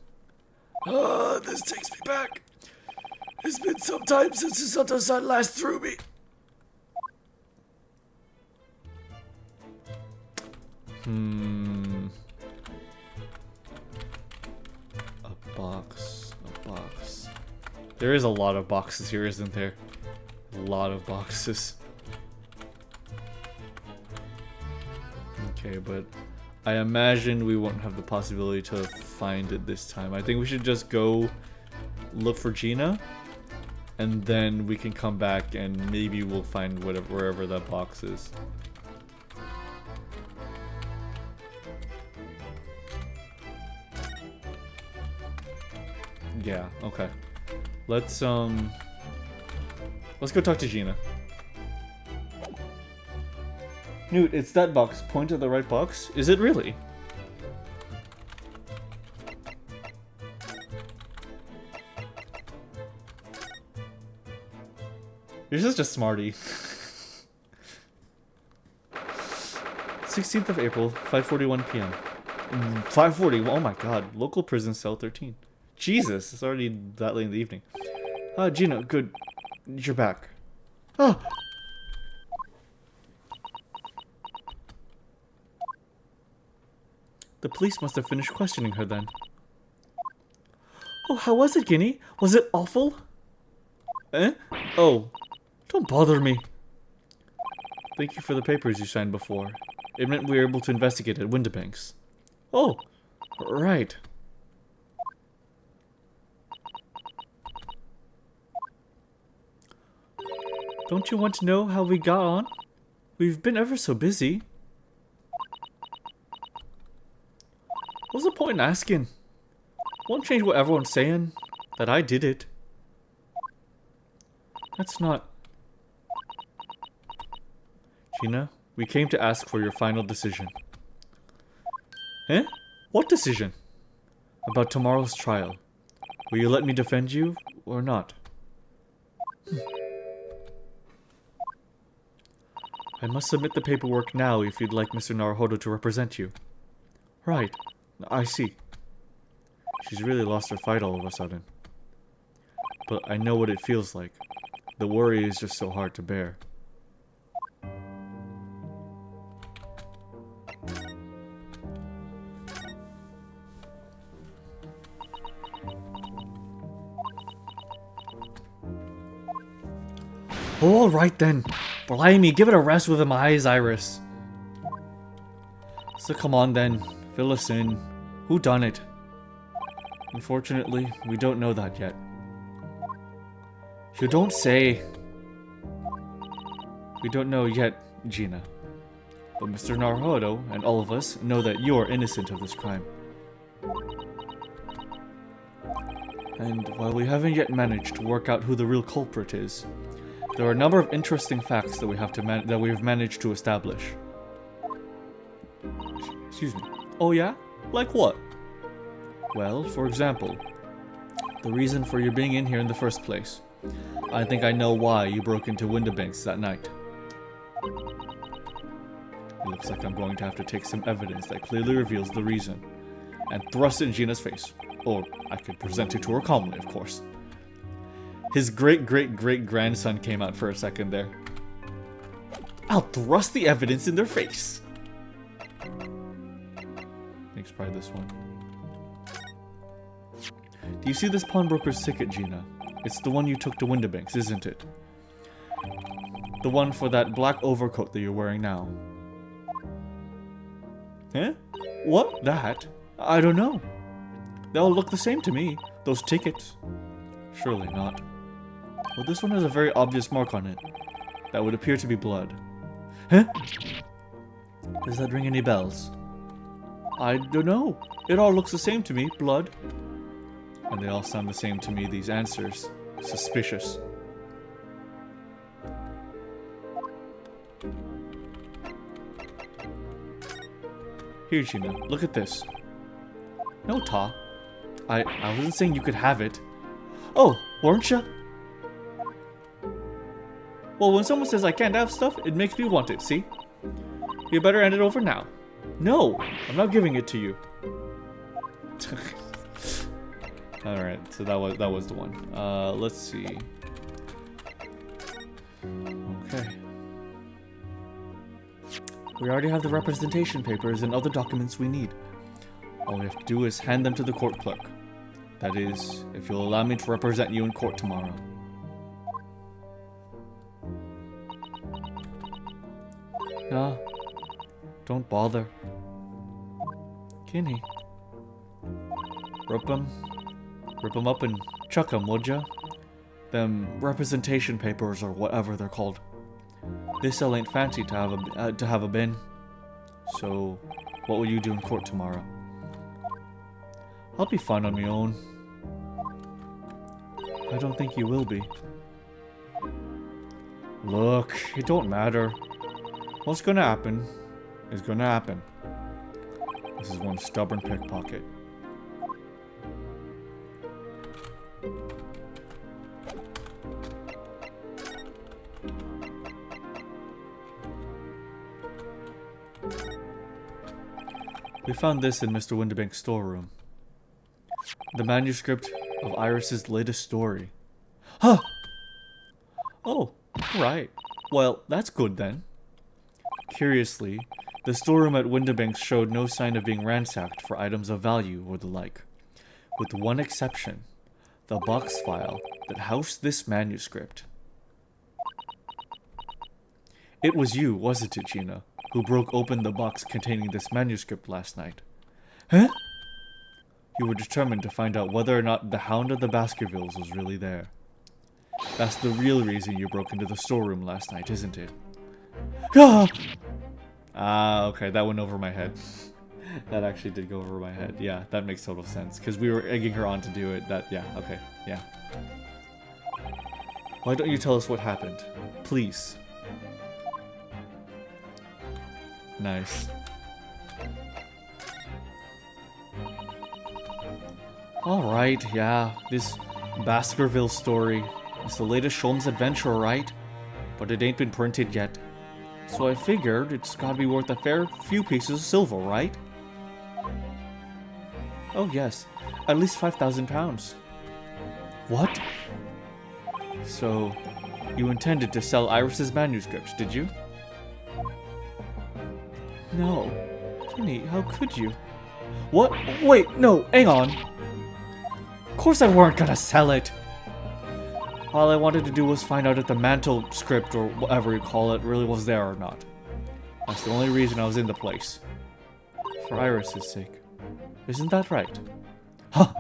Speaker 4: This takes me back. It's been some time since the Sato-san last threw me.
Speaker 1: A box. There is a lot of boxes here, isn't there? A lot of boxes. Okay, but I imagine we won't have the possibility to find it this time. I think we should just go look for Gina, and then we can come back and maybe we'll find wherever that box is. Yeah, okay. Let's go talk to Gina. Newt, it's that box. Point to the right box. Is it really? You're such a smarty. 16th of April, 5:41 p.m. 5:40. Oh my god. Local prison cell 13. Jesus, it's already that late in the evening. Gina, good. You're back. Oh! The police must have finished questioning her then. Oh, how was it, Guinea? Was it awful? Eh? Oh. Don't bother me. Thank you for the papers you signed before. It meant we were able to investigate at Windibanks. Oh, right. Don't you want to know how we got on? We've been ever so busy. What's the point in asking? Won't change what everyone's saying. That I did it. That's not... Gina, we came to ask for your final decision. Eh? What decision? About tomorrow's trial. Will you let me defend you, or not? I must submit the paperwork now if you'd like Mr. Naruhodo to represent you. Right. I see. She's really lost her fight all of a sudden. But I know what it feels like. The worry is just so hard to bear. All right then. Blimey, give it a rest with them eyes, Iris. So come on then, fill us in. Who done it? Unfortunately, we don't know that yet. You don't say. We don't know yet, Gina. But Mr. Naruhodo and all of us know that you are innocent of this crime. And while we haven't yet managed to work out who the real culprit is, there are a number of interesting facts that we've managed to establish. Excuse me. Oh yeah? Like what? Well, for example, the reason for your being in here in the first place. I think I know why you broke into Windibanks that night. It looks like I'm going to have to take some evidence that clearly reveals the reason, and thrust it in Gina's face. Or I could present it to her calmly, of course. His great-great-great-grandson came out for a second there. I'll thrust the evidence in their face. I think it's probably this one. Do you see this pawnbroker's ticket, Gina? It's the one you took to Windibanks, isn't it? The one for that black overcoat that you're wearing now. Eh? What? That? I don't know. They all look the same to me, those tickets. Surely not. Well, this one has a very obvious mark on it. That would appear to be blood. Huh? Does that ring any bells? I don't know. It all looks the same to me, blood. And they all sound the same to me, these answers. Suspicious. Here, Gina, look at this. No, Ta. I wasn't saying you could have it. Oh, weren't ya? Well, when someone says I can't have stuff, it makes me want it, see? You better hand it over now. No, I'm not giving it to you. Alright, so that was the one. Let's see. Okay. We already have the representation papers and other documents we need. All we have to do is hand them to the court clerk. That is, if you'll allow me to represent you in court tomorrow. Nah, don't bother. Kinney. Rip 'em up and chuck 'em, would ya? Them representation papers or whatever they're called. This cell ain't fancy to have a bin. So, what will you do in court tomorrow? I'll be fine on my own. I don't think you will be. Look, it don't matter. What's gonna happen is gonna happen. This is one stubborn pickpocket. We found this in Mr. Winterbank's storeroom. The manuscript of Iris's latest story. Huh! Oh, right. Well, that's good then. Curiously, the storeroom at Winterbanks showed no sign of being ransacked for items of value or the like. With one exception, the box file that housed this manuscript. It was you, wasn't it, Gina, who broke open the box containing this manuscript last night? Huh? You were determined to find out whether or not the Hound of the Baskervilles was really there. That's the real reason you broke into the storeroom last night, isn't it? Okay, that went over my head. That actually did go over my head. Yeah, that makes total sense. Because we were egging her on to do it. Yeah, okay, yeah. Why don't you tell us what happened? Please. Nice. Alright, yeah, this Baskerville story. It's the latest Sholmes adventure, right? But it ain't been printed yet. So I figured it's gotta be worth a fair few pieces of silver, right? Oh yes, at least 5,000 pounds. What? So, you intended to sell Iris's manuscripts, did you? No. Kenny, how could you? What? Wait, no, hang on. Of course I weren't gonna sell it. All I wanted to do was find out if the mantle script, or whatever you call it, really was there or not. That's the only reason I was in the place. For Iris's sake. Isn't that right? Huh!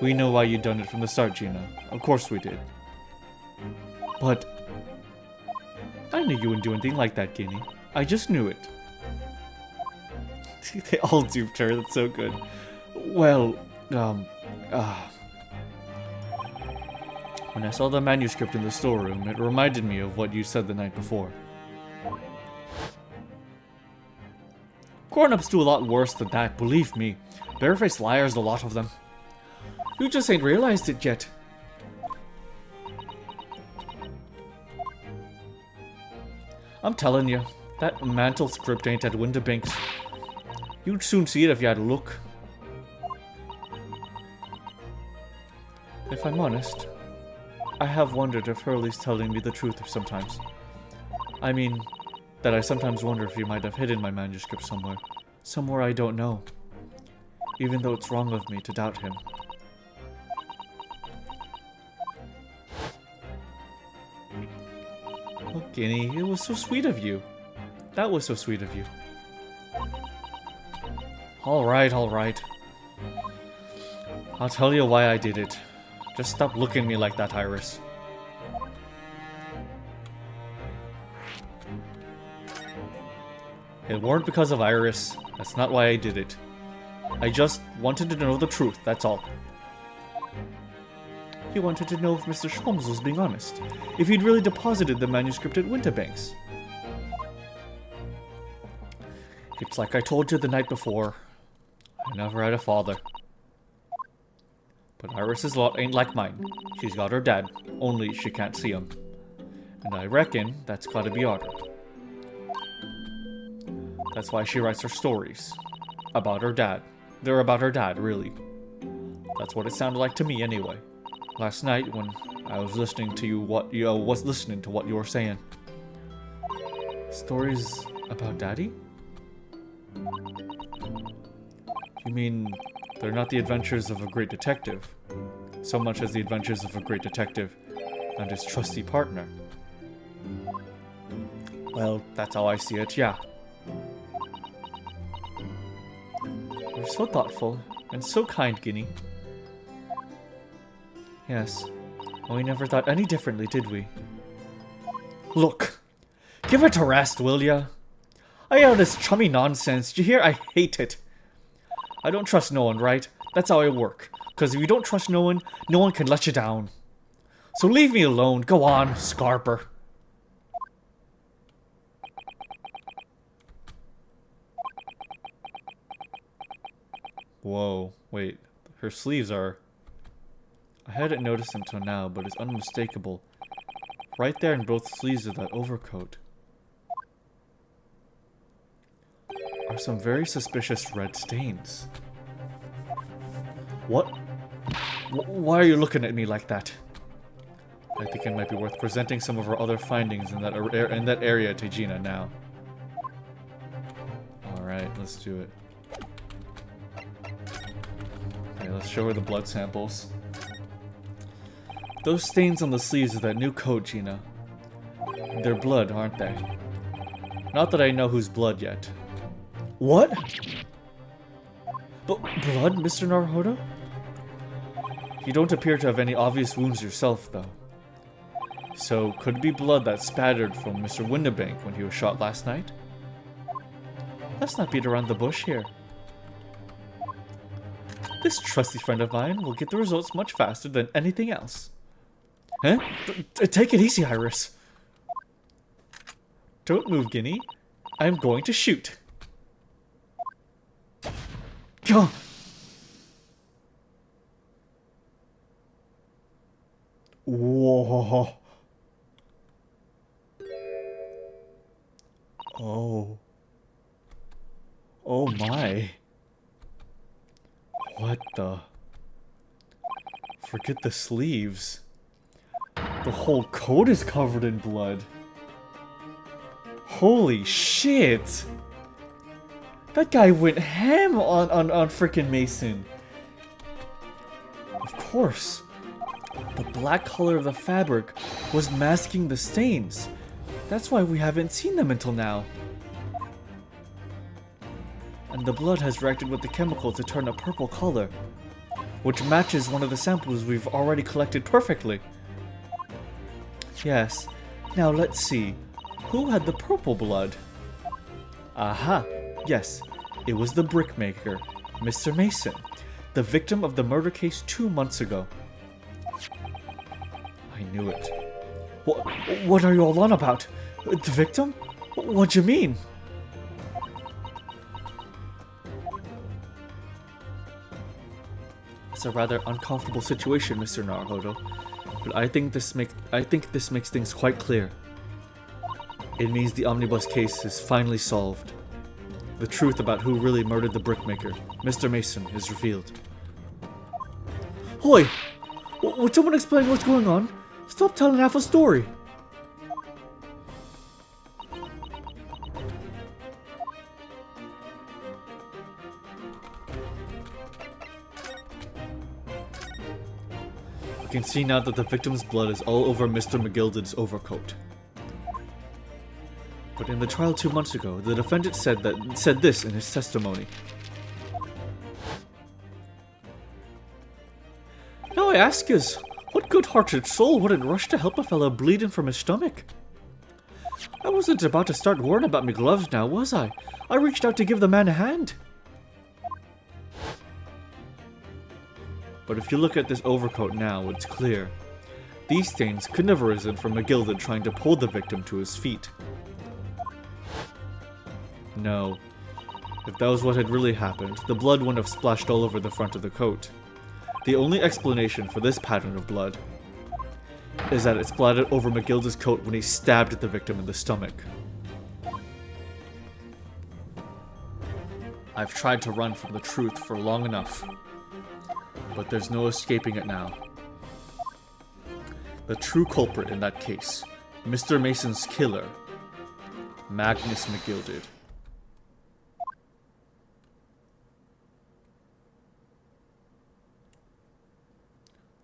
Speaker 1: We know why you done it from the start, Gina. Of course we did. But I knew you wouldn't do anything like that, Guinea. I just knew it. They all duped her, that's so good. Well, when I saw the manuscript in the storeroom, it reminded me of what you said the night before. Grown-ups do a lot worse than that, believe me. Barefaced liars, a lot of them. You just ain't realized it yet. I'm telling you, that mantle script ain't at Winterbanks. You'd soon see it if you had a look. If I'm honest, I have wondered if Hurley's telling me the truth sometimes. I mean, that I sometimes wonder if he might have hidden my manuscript somewhere. Somewhere I don't know. Even though it's wrong of me to doubt him. Oh, Guinea, it was so sweet of you. That was so sweet of you. Alright, alright. I'll tell you why I did it. Just stop looking at me like that, Iris. It weren't because of Iris. That's not why I did it. I just wanted to know the truth, that's all. He wanted to know if Mr. Sholmes was being honest. If he'd really deposited the manuscript at Winterbanks. It's like I told you the night before. I never had a father. But Iris's lot ain't like mine. She's got her dad, only she can't see him. And I reckon that's gotta be odd. That's why she writes her stories. About her dad. They're about her dad, really. That's what it sounded like to me, anyway. Last night, when I was listening to what you were saying. Stories about Daddy? You mean they're not the adventures of a great detective, so much as the adventures of a great detective and his trusty partner? Well, that's how I see it, yeah. You're so thoughtful and so kind, Guinea. Yes, we never thought any differently, did we? Look, give it a rest, will ya? I hear this chummy nonsense. Do you hear? I hate it. I don't trust no one, right? That's how I work. Because if you don't trust no one can let you down. So leave me alone. Go on, Scarper. Whoa, wait. Her sleeves are... I hadn't noticed until now, but it's unmistakable. Right there in both sleeves of that overcoat are some very suspicious red stains. What? Why are you looking at me like that? I think it might be worth presenting some of our other findings in that area to Gina now. Alright, let's do it. Okay, let's show her the blood samples. Those stains on the sleeves of that new coat, Gina. They're blood, aren't they? Not that I know whose blood yet. What? But blood, Mr. Naruhodo? You don't appear to have any obvious wounds yourself, though. So, could it be blood that spattered from Mr. Windibank when he was shot last night? Let's not beat around the bush here. This trusty friend of mine will get the results much faster than anything else. Huh? Take it easy, Iris. Don't move, Guinea. I'm going to shoot. Go! Whoa. Oh. Oh my. What the? Forget the sleeves. The whole coat is covered in blood. Holy shit! That guy went ham on frickin' Mason. Of course. The black color of the fabric was masking the stains. That's why we haven't seen them until now. And the blood has reacted with the chemical to turn a purple color, which matches one of the samples we've already collected perfectly. Yes. Now let's see. Who had the purple blood? Aha! Yes, it was the brickmaker, Mr. Mason, the victim of the murder case 2 months ago. I knew it. What are you all on about? The victim? What do you mean? It's a rather uncomfortable situation, Mr. Naruhodo, but I think this makes things quite clear. It means the omnibus case is finally solved. The truth about who really murdered the brickmaker, Mr. Mason, is revealed. Hoy! Would someone explain what's going on? Stop telling half a story! You can see now that the victim's blood is all over Mr. McGilded's overcoat. But in the trial 2 months ago, the defendant said this in his testimony. Now I ask yous, what good-hearted soul wouldn't rush to help a fellow bleeding from his stomach? I wasn't about to start worrying about me gloves now, was I? I reached out to give the man a hand. But if you look at this overcoat now, it's clear. These stains could never have arisen from McGilded trying to pull the victim to his feet. No. If that was what had really happened, the blood wouldn't have splashed all over the front of the coat. The only explanation for this pattern of blood is that it splattered over McGilded's coat when he stabbed the victim in the stomach. I've tried to run from the truth for long enough, but there's no escaping it now. The true culprit in that case, Mr. Mason's killer, Magnus McGilded.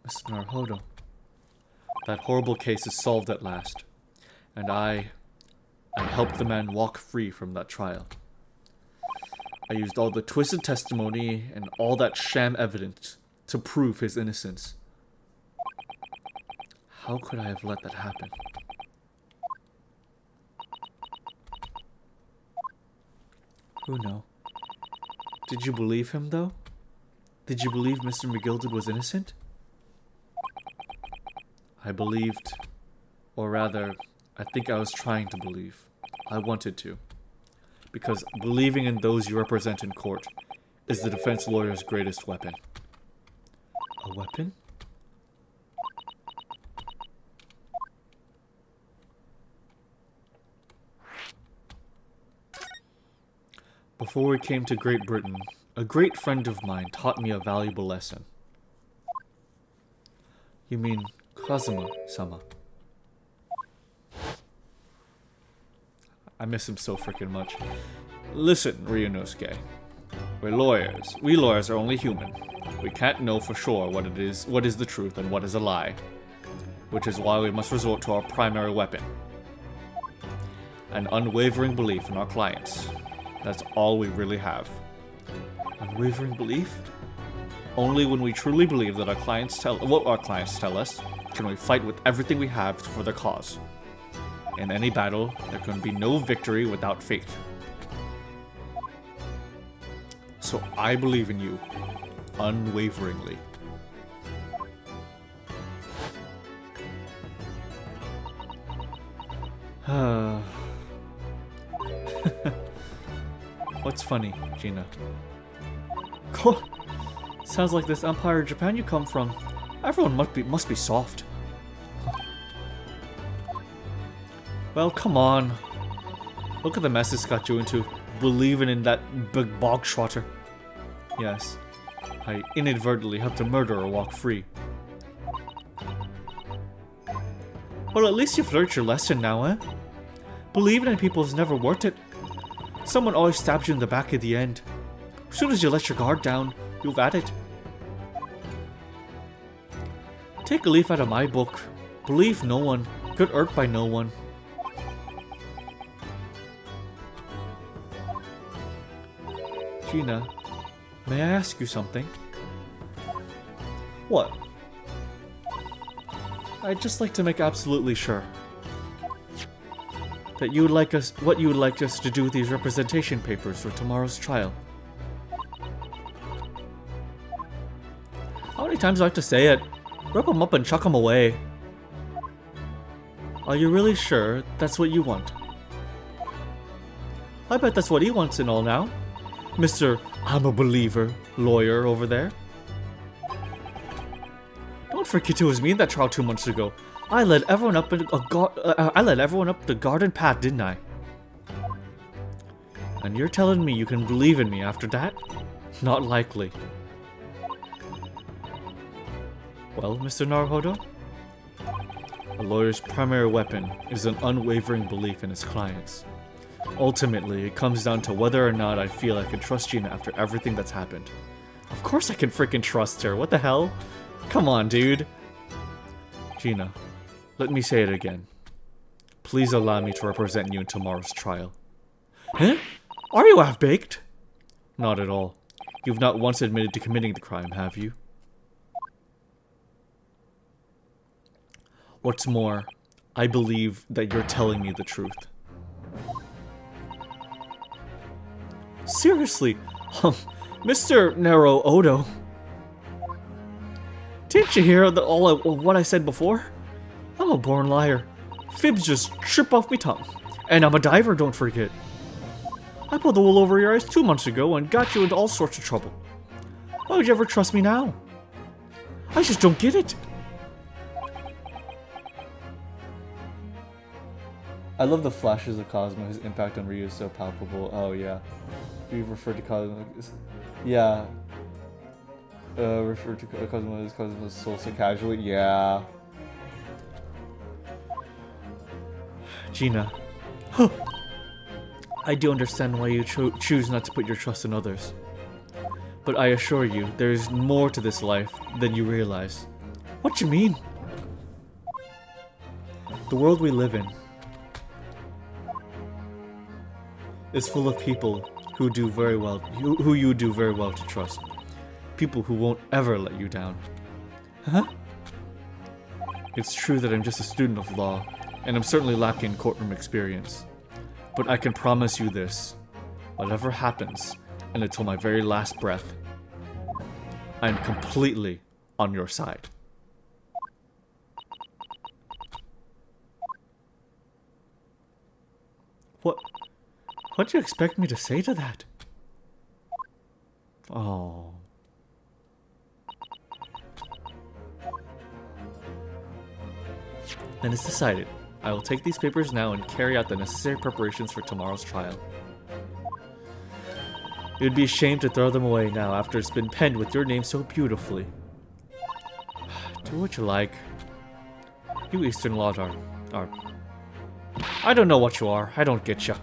Speaker 1: Mr. Naruhodo, that horrible case is solved at last, and I helped the man walk free from that trial. I used all the twisted testimony and all that sham evidence to prove his innocence. How could I have let that happen? Who knows? Did you believe him, though? Did you believe Mr. McGilded was innocent? I believed, or rather, I think I was trying to believe. I wanted to. Because believing in those you represent in court is the defense lawyer's greatest weapon. A weapon? Before we came to Great Britain, a great friend of mine taught me a valuable lesson. You mean Kazuma-sama? I miss him so freaking much. Listen, Ryunosuke. We're lawyers. We lawyers are only human. We can't know for sure what is the truth and what is a lie. Which is why we must resort to our primary weapon. An unwavering belief in our clients. That's all we really have. Unwavering belief? Only when we truly believe that what our clients tell us, can we fight with everything we have for their cause. In any battle, there can be no victory without faith. So I believe in you, unwaveringly. What's funny, Gina? Sounds like this Empire of Japan you come from. Everyone must be soft. Well, come on. Look at the mess this got you into, believing in that big bogtrotter. Yes, I inadvertently helped a murderer walk free. Well, at least you've learned your lesson now, eh? Believing in people is never worth it. Someone always stabs you in the back at the end. As soon as you let your guard down, you've had it. Take a leaf out of my book. Believe no one. Get hurt by no one. Gina, may I ask you something? What? I'd just like to make absolutely sure that you would like us, what you would like us to do with these representation papers for tomorrow's trial. How many times do I have to say it? Rip them up and chuck them away. Are you really sure that's what you want? I bet that's what he wants and all now. Mr. I'm a believer lawyer over there. Don't forget it was me in that trial 2 months ago. I led everyone up the garden path, didn't I? And you're telling me you can believe in me after that? Not likely. Well, Mr. Naruhodo? A lawyer's primary weapon is an unwavering belief in his clients. Ultimately, it comes down to whether or not I feel I can trust Gina after everything that's happened. Of course I can freaking trust her, what the hell? Come on, dude. Gina, let me say it again. Please allow me to represent you in tomorrow's trial. Huh? Are you half-baked? Not at all. You've not once admitted to committing the crime, have you? What's more, I believe that you're telling me the truth. Seriously, Mr. Nero Odo. Didn't you hear what I said before? I'm a born liar. Fibs just trip off me tongue. And I'm a diver, don't forget. I pulled the wool over your eyes 2 months ago and got you into all sorts of trouble. Why would you ever trust me now? I just don't get it. I love the flashes of Cosmo. His impact on Ryu is so palpable. Oh yeah. We've referred to Cosmo. Yeah. Referred to Cosmo as Cosmo's soul so casually. Yeah. Gina. I do understand why you choose not to put your trust in others. But I assure you, there is more to this life than you realize. What you mean? The world we live in is full of people who do very well, who you do very well to trust. People who won't ever let you down. Huh? It's true that I'm just a student of law, and I'm certainly lacking courtroom experience. But I can promise you this. Whatever happens, and until my very last breath, I'm completely on your side. What do you expect me to say to that? Oh. Then it's decided. I will take these papers now and carry out the necessary preparations for tomorrow's trial. It would be a shame to throw them away now after it's been penned with your name so beautifully. Do what you like. You Eastern laws are... I don't know what you are. I don't get you.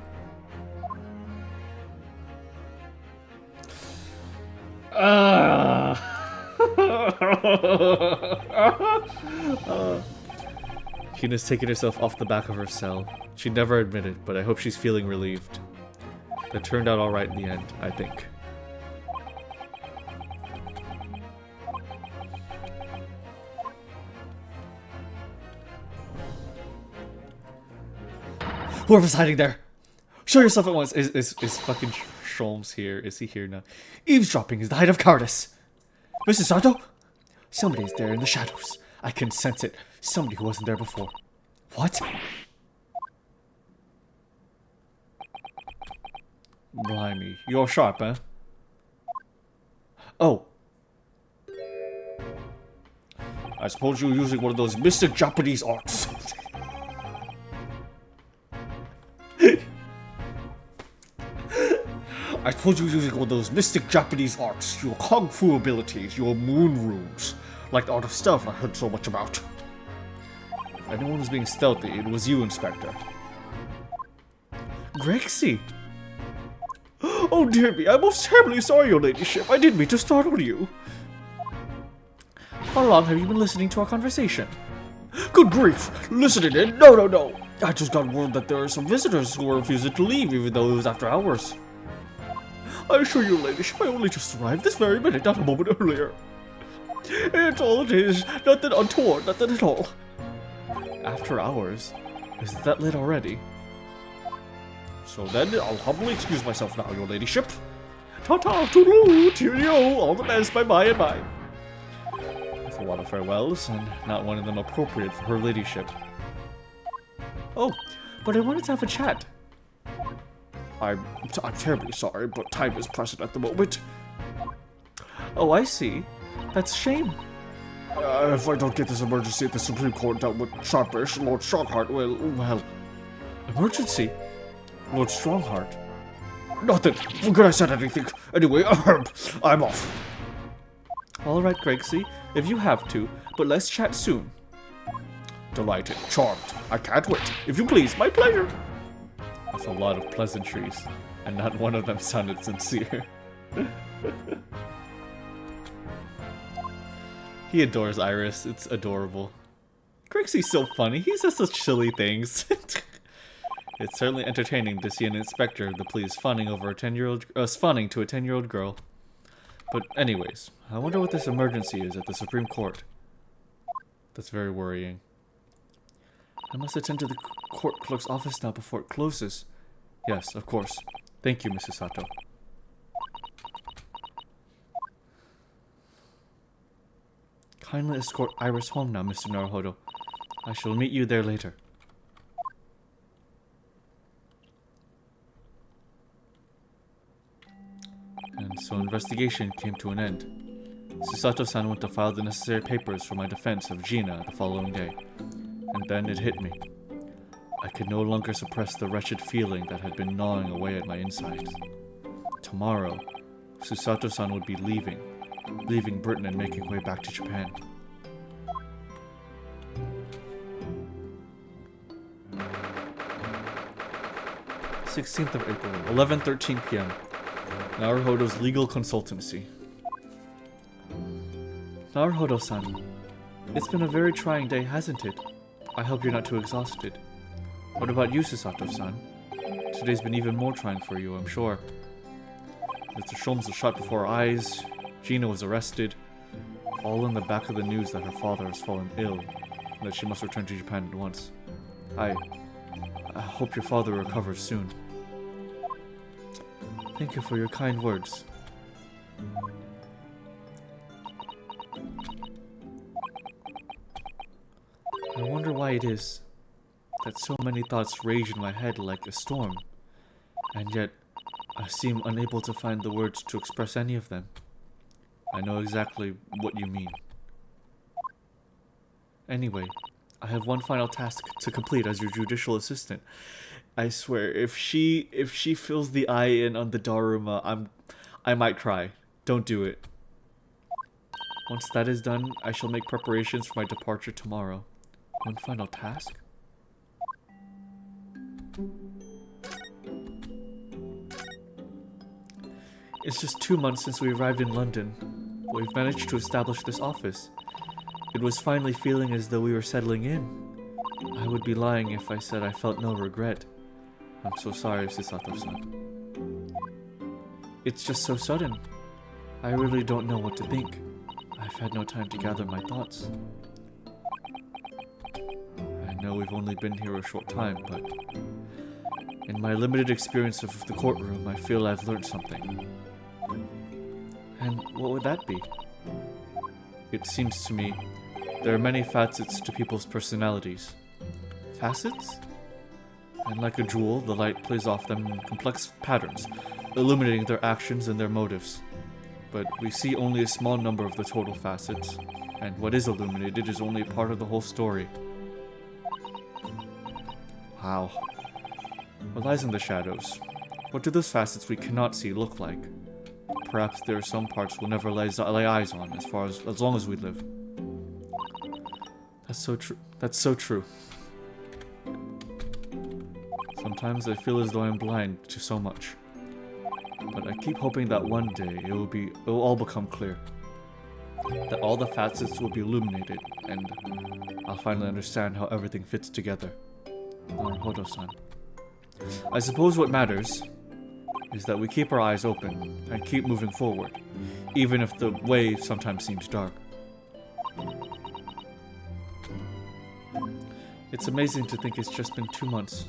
Speaker 1: Hina's taken herself off the back of her cell. She never admitted, but I hope she's feeling relieved. That turned out alright in the end, I think. Whoever's hiding there! Show yourself at once! Is fucking Sholmes here? Is he here now? Eavesdropping is the height of cowardice! Mrs. Sato? Somebody is there in the shadows. I can sense it. Somebody who wasn't there before. What? Blimey. You're sharp, huh? Oh. I suppose you're using one of those mystic Japanese arts. I suppose you're using one of those mystic Japanese arts, your kung fu abilities, your moon runes, like the art of stealth I heard so much about. If anyone was being stealthy, it was you, Inspector. Grexy! Oh dear me, I'm most terribly sorry, your ladyship. I didn't mean to startle you. How long have you been listening to our conversation? Good grief! Listening in? No. I just got word that there are some visitors who are refusing to leave, even though it was after hours. I assure you, ladyship, I only just arrived this very minute, not a moment earlier. It's all it is. Nothing untoward, nothing at all. After hours? Is that late already? So then, I'll humbly excuse myself now, your ladyship. Ta-ta, toodaloo, cheerio, all the best, bye-bye and bye. With a lot of farewells, and not one of them appropriate for her ladyship. Oh, but I wanted to have a chat. I'm terribly sorry, but time is pressing at the moment. Oh, I see. That's a shame. If I don't get this emergency at the Supreme Court dealt with Sharpish, Lord Strongheart well... Emergency? Lord Strongheart? Nothing. Forget I said anything. Anyway, I'm off. Alright, Grexy, if you have to, but let's chat soon. Delighted. Charmed. I can't wait. If you please, my pleasure. That's a lot of pleasantries, and not one of them sounded sincere. He adores Iris. It's adorable. Grexy's so funny. He says such silly things. It's certainly entertaining to see an inspector of the police funning over a 10-year-old, funning to a 10-year-old girl. But anyways, I wonder what this emergency is at the Supreme Court. That's very worrying. I must attend to the court clerk's office now before it closes. Yes, of course. Thank you, Mrs. Sato. Kindly escort Iris home now, Mr. Naruhodo. I shall meet you there later. And so investigation came to an end. Susato-san went to file the necessary papers for my defense of Gina the following day. And then it hit me. I could no longer suppress the wretched feeling that had been gnawing away at my insides. Tomorrow, Susato-san would be leaving Britain and making way back to Japan. "16th of April, 11:13 p.m. Naruhodo's legal consultancy. Naruhodo-san, it's been a very trying day, hasn't it? I hope you're not too exhausted. What about you, Susato-san? Today's been even more trying for you, I'm sure. Mr. Sholmes was shot before our eyes, Gina was arrested, all in the back of the news that her father has fallen ill, and that she must return to Japan at once. I hope your father recovers soon. Thank you for your kind words. I wonder why it is that so many thoughts rage in my head like a storm, and yet I seem unable to find the words to express any of them. I know exactly what you mean. Anyway, I have one final task to complete as your judicial assistant. I swear, if she fills the eye in on the Daruma, I might cry. Don't do it. Once that is done, I shall make preparations for my departure tomorrow. One final task? It's just 2 months since we arrived in London. We've managed to establish this office. It was finally feeling as though we were settling in. I would be lying if I said I felt no regret. I'm so sorry, Susato-san. It's just so sudden. I really don't know what to think. I've had no time to gather my thoughts. I know we've only been here a short time, but in my limited experience of the courtroom, I feel I've learned something. And what would that be? It seems to me there are many facets to people's personalities. Facets? And like a jewel, the light plays off them in complex patterns, illuminating their actions and their motives. But we see only a small number of the total facets, and what is illuminated is only a part of the whole story. Wow. What lies in the shadows? What do those facets we cannot see look like? Perhaps there are some parts we'll never lay eyes on as long as we live. That's so true. That's so true. Sometimes I feel as though I'm blind to so much. But I keep hoping that one day it will all become clear. That all the facets will be illuminated, and I'll finally understand how everything fits together. Naruhodo-san. I suppose what matters is that we keep our eyes open and keep moving forward, even if the way sometimes seems dark. It's amazing to think it's just been 2 months.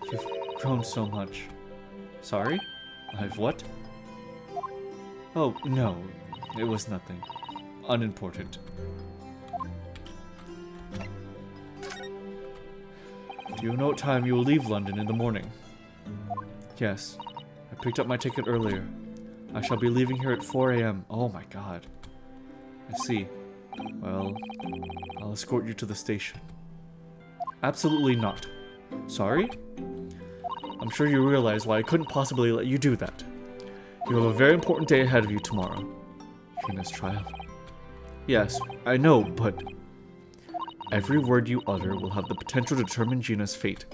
Speaker 1: You've grown so much. Sorry? I've what? Oh, no. It was nothing. Unimportant. Do you know what time you will leave London in the morning? Yes. I picked up my ticket earlier. I shall be leaving here at 4 a.m. Oh my god. I see. Well, I'll escort you to the station. Absolutely not. Sorry? I'm sure you realize why I couldn't possibly let you do that. You have a very important day ahead of you tomorrow. Gina's trial. Yes, I know, but every word you utter will have the potential to determine Gina's fate.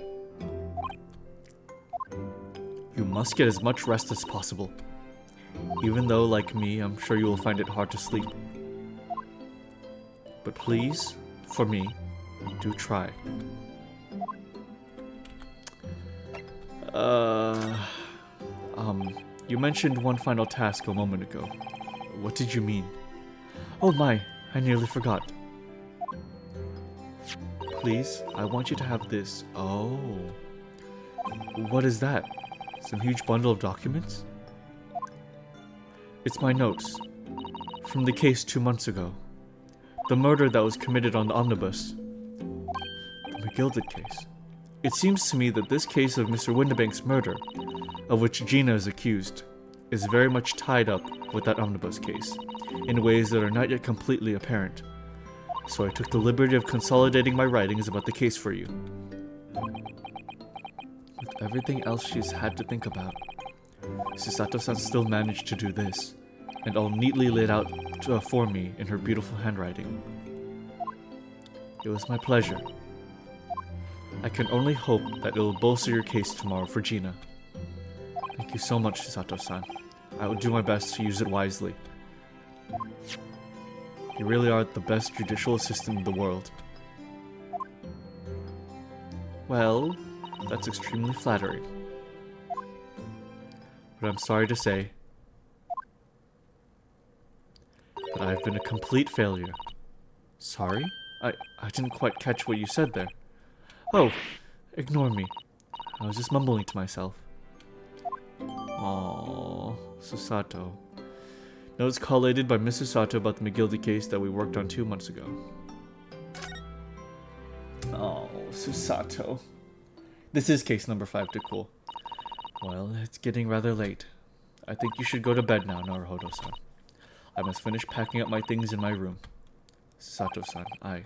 Speaker 1: You must get as much rest as possible. Even though, like me, I'm sure you will find it hard to sleep. But please, for me, do try. You mentioned one final task a moment ago. What did you mean? Oh my, I nearly forgot. Please, I want you to have this. Oh. What is that? Some huge bundle of documents? It's my notes. From the case 2 months ago. The murder that was committed on the omnibus. The McGilded case. It seems to me that this case of Mr. Windibank's murder, of which Gina is accused, is very much tied up with that omnibus case, in ways that are not yet completely apparent. So I took the liberty of consolidating my writings about the case for you. With everything else she's had to think about, Susato-san still managed to do this, and all neatly laid out for me in her beautiful handwriting. It was my pleasure. I can only hope that it will bolster your case tomorrow for Gina. Thank you so much, Susato-san. I will do my best to use it wisely. You really are the best judicial assistant in the world. Well, that's extremely flattering. But I'm sorry to say that I've been a complete failure. Sorry? I didn't quite catch what you said there. Oh, ignore me. I was just mumbling to myself. Aww, Susato. Notes collated by Mr. Sato about the McGildy case that we worked on 2 months ago. Oh, Susato. This is case number 5 to cool. Well, it's getting rather late. I think you should go to bed now, Naruhodo-san. I must finish packing up my things in my room. Susato-san, I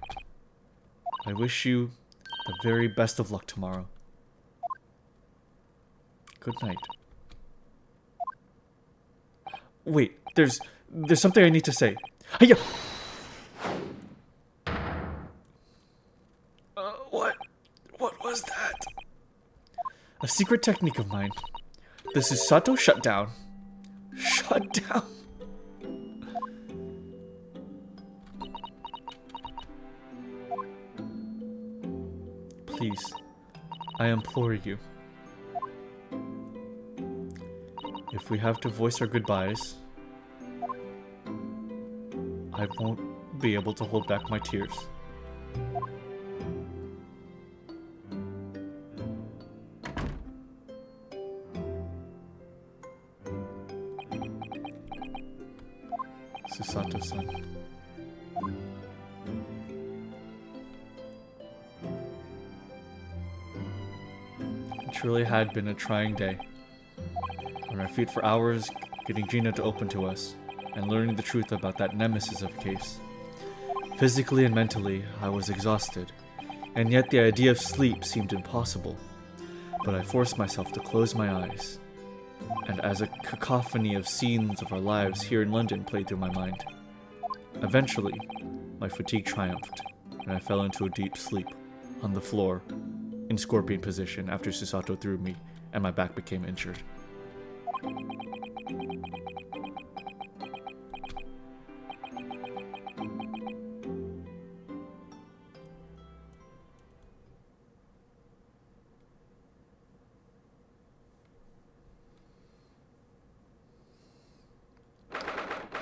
Speaker 1: wish you the very best of luck tomorrow. Good night. Wait, there's something I need to say. Hiya!
Speaker 4: What was that?
Speaker 1: A secret technique of mine. The Susato shutdown. Shut down? Please, I implore you. If we have to voice our goodbyes, I won't be able to hold back my tears. Susato-san. It truly had been a trying day. On our feet for hours, getting Gina to open to us, and learning the truth about that nemesis of a case. Physically and mentally, I was exhausted, and yet the idea of sleep seemed impossible. But I forced myself to close my eyes, and as a cacophony of scenes of our lives here in London played through my mind. Eventually, my fatigue triumphed, and I fell into a deep sleep, on the floor, in scorpion position after Susato threw me, and my back became injured.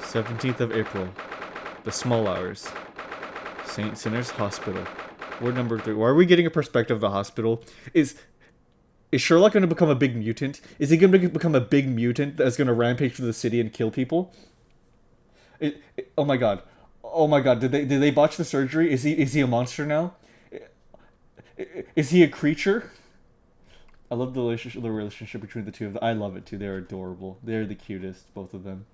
Speaker 1: 17th of April, the small hours, St. Sinner's Hospital, ward number 3. Why are we getting a perspective of the hospital? Is Sherlock going to become a big mutant? Is he going to become a big mutant that's going to rampage through the city and kill people? Oh my god. Oh my god, did they botch the surgery? Is he a monster now? Is he a creature? I love the relationship between the two of them. I love it too. They're adorable. They're the cutest, both of them.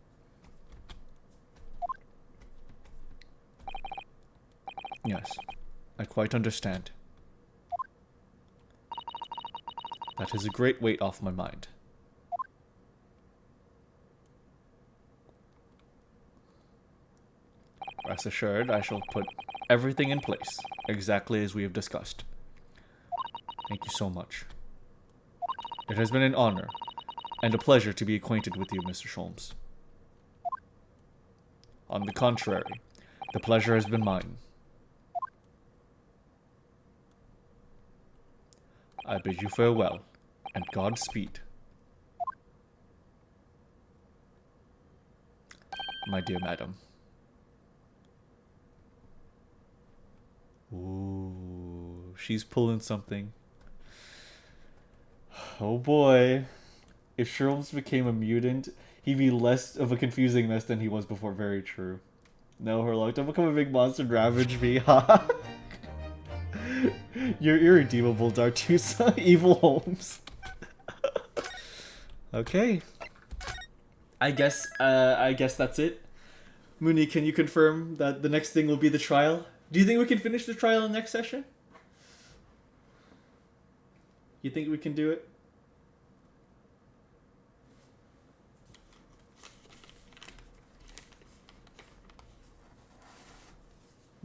Speaker 1: Yes, I quite understand. That is a great weight off my mind. Rest assured, I shall put everything in place, exactly as we have discussed. Thank you so much. It has been an honor and a pleasure to be acquainted with you, Mr. Sholmes. On the contrary, the pleasure has been mine. I bid you farewell, and Godspeed. My dear madam. Ooh, she's pulling something. Oh boy. If Sherlock became a mutant, he'd be less of a confusing mess than he was before. Very true. No, Herlock, don't become a big monster and ravage me, ha! You're irredeemable, Dartusa. Evil Holmes. Okay. I guess that's it. Mooney, can you confirm that the next thing will be the trial? Do you think we can finish the trial in the next session? You think we can do it?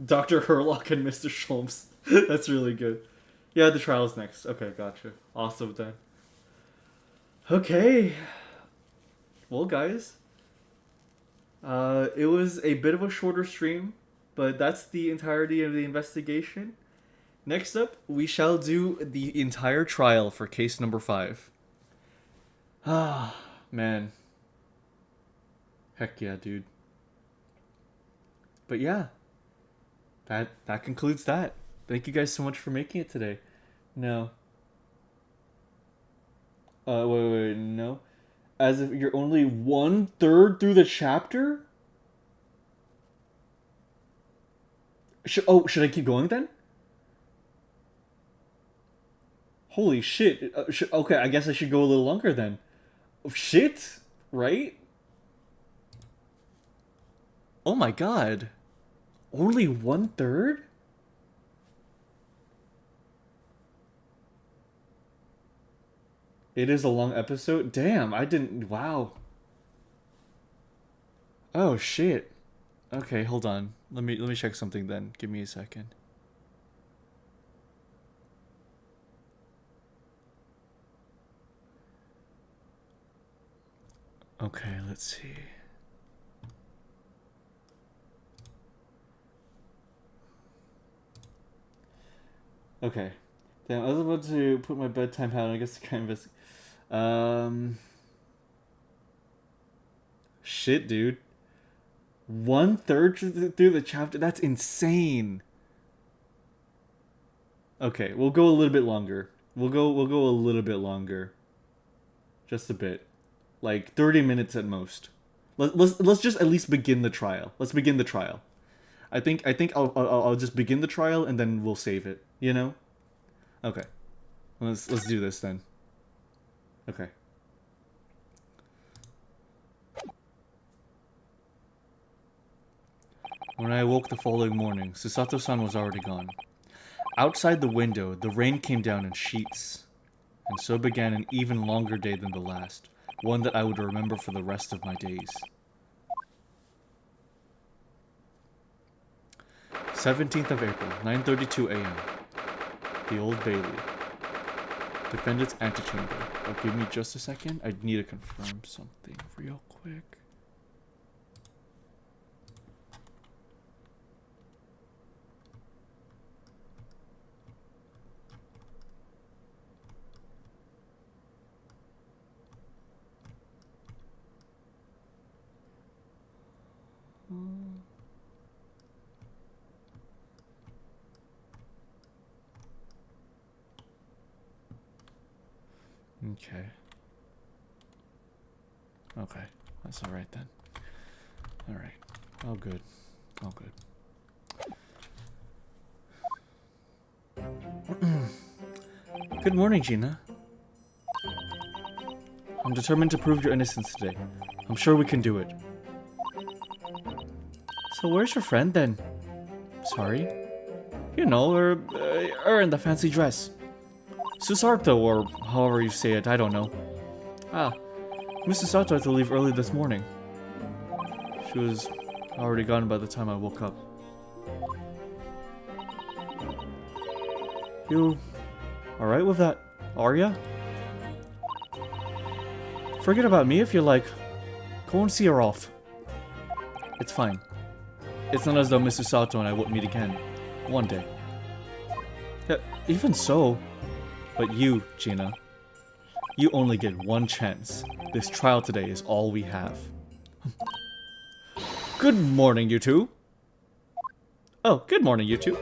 Speaker 1: Dr. Herlock and Mr. Sholmes. That's really good. Yeah, the trial's next. Okay, gotcha. Awesome then. Okay. Well, guys. It was a bit of a shorter stream, but that's the entirety of the investigation. Next up, we shall do the entire trial for case number 5. Ah, man. Heck yeah, dude. But yeah. That concludes that. Thank you guys so much for making it today. No. Wait, no. As if you're only 1/3 through the chapter? Should I keep going then? Holy shit. Okay, I guess I should go a little longer then. Oh, shit, right? Oh my god. Only 1/3? It is a long episode? Damn, I didn't... Wow. Oh, shit. Okay, hold on. Let me check something then. Give me a second. Okay, let's see. Okay. Damn, I was about to put my bedtime hat on. I guess kind of... Shit, dude. 1/3 through the chapter? That's insane. Okay, we'll go a little bit longer. We'll go a little bit longer. Just a bit. Like 30 minutes at most. Let's just at least begin the trial. Let's begin the trial. I think I'll just begin the trial and then we'll save it, you know? Okay. Let's do this then. Okay. When I awoke the following morning, Susato-san was already gone. Outside the window, the rain came down in sheets. And so began an even longer day than the last, one that I would remember for the rest of my days. 17th of April, 9:32 a.m. The Old Bailey. Defendant's antechamber. Oh, give me just a second. I need to confirm something real quick. Okay. Okay. That's alright then. Alright. All good. All good. Good morning, Gina. I'm determined to prove your innocence today. I'm sure we can do it. So where's your friend then? Sorry? You know, her in the fancy dress. Susato, or however you say it, I don't know. Ah, Miss Susato had to leave early this morning. She was already gone by the time I woke up. You alright with that, are ya? Forget about me if you like. Go and see her off. It's fine. It's not as though Miss Susato and I won't meet again. One day. Yeah, even so... But you, Gina, you only get one chance. This trial today is all we have. Good morning, you two. Oh, good morning, you two.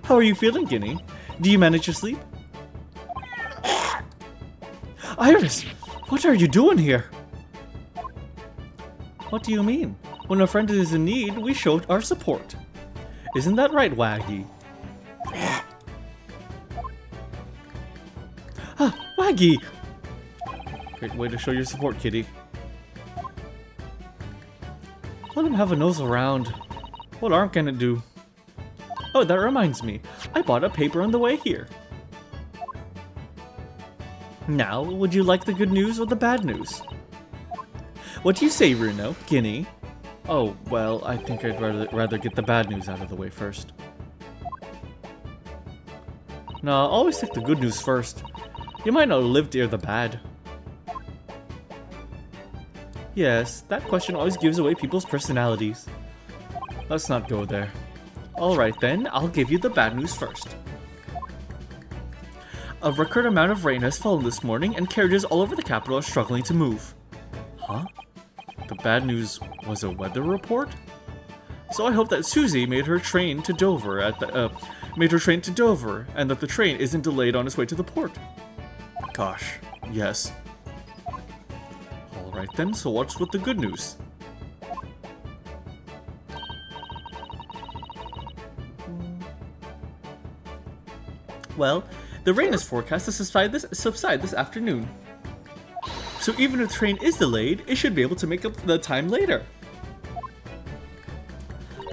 Speaker 1: How are you feeling, Guinea? Do you manage to sleep? Iris, what are you doing here? What do you mean? When a friend is in need, we show our support. Isn't that right, Waggy? Waggy! Great way to show your support, kitty. Let him have a nose around. What harm can it do? Oh, that reminds me. I bought a paper on the way here. Now, would you like the good news or the bad news? What do you say, Runo? Guinea? Oh, well, I think I'd rather get the bad news out of the way first. Nah, always take the good news first. You might not live to hear the bad. Yes, that question always gives away people's personalities. Let's not go there. Alright then, I'll give you the bad news first. A record amount of rain has fallen this morning and carriages all over the capital are struggling to move. Huh? The bad news was a weather report? So I hope that Susie made her train to Dover and that the train isn't delayed on its way to the port. Gosh, yes. Alright then, so what's with the good news? Well, the rain is forecast to subside this afternoon. So even if the train is delayed, it should be able to make up the time later.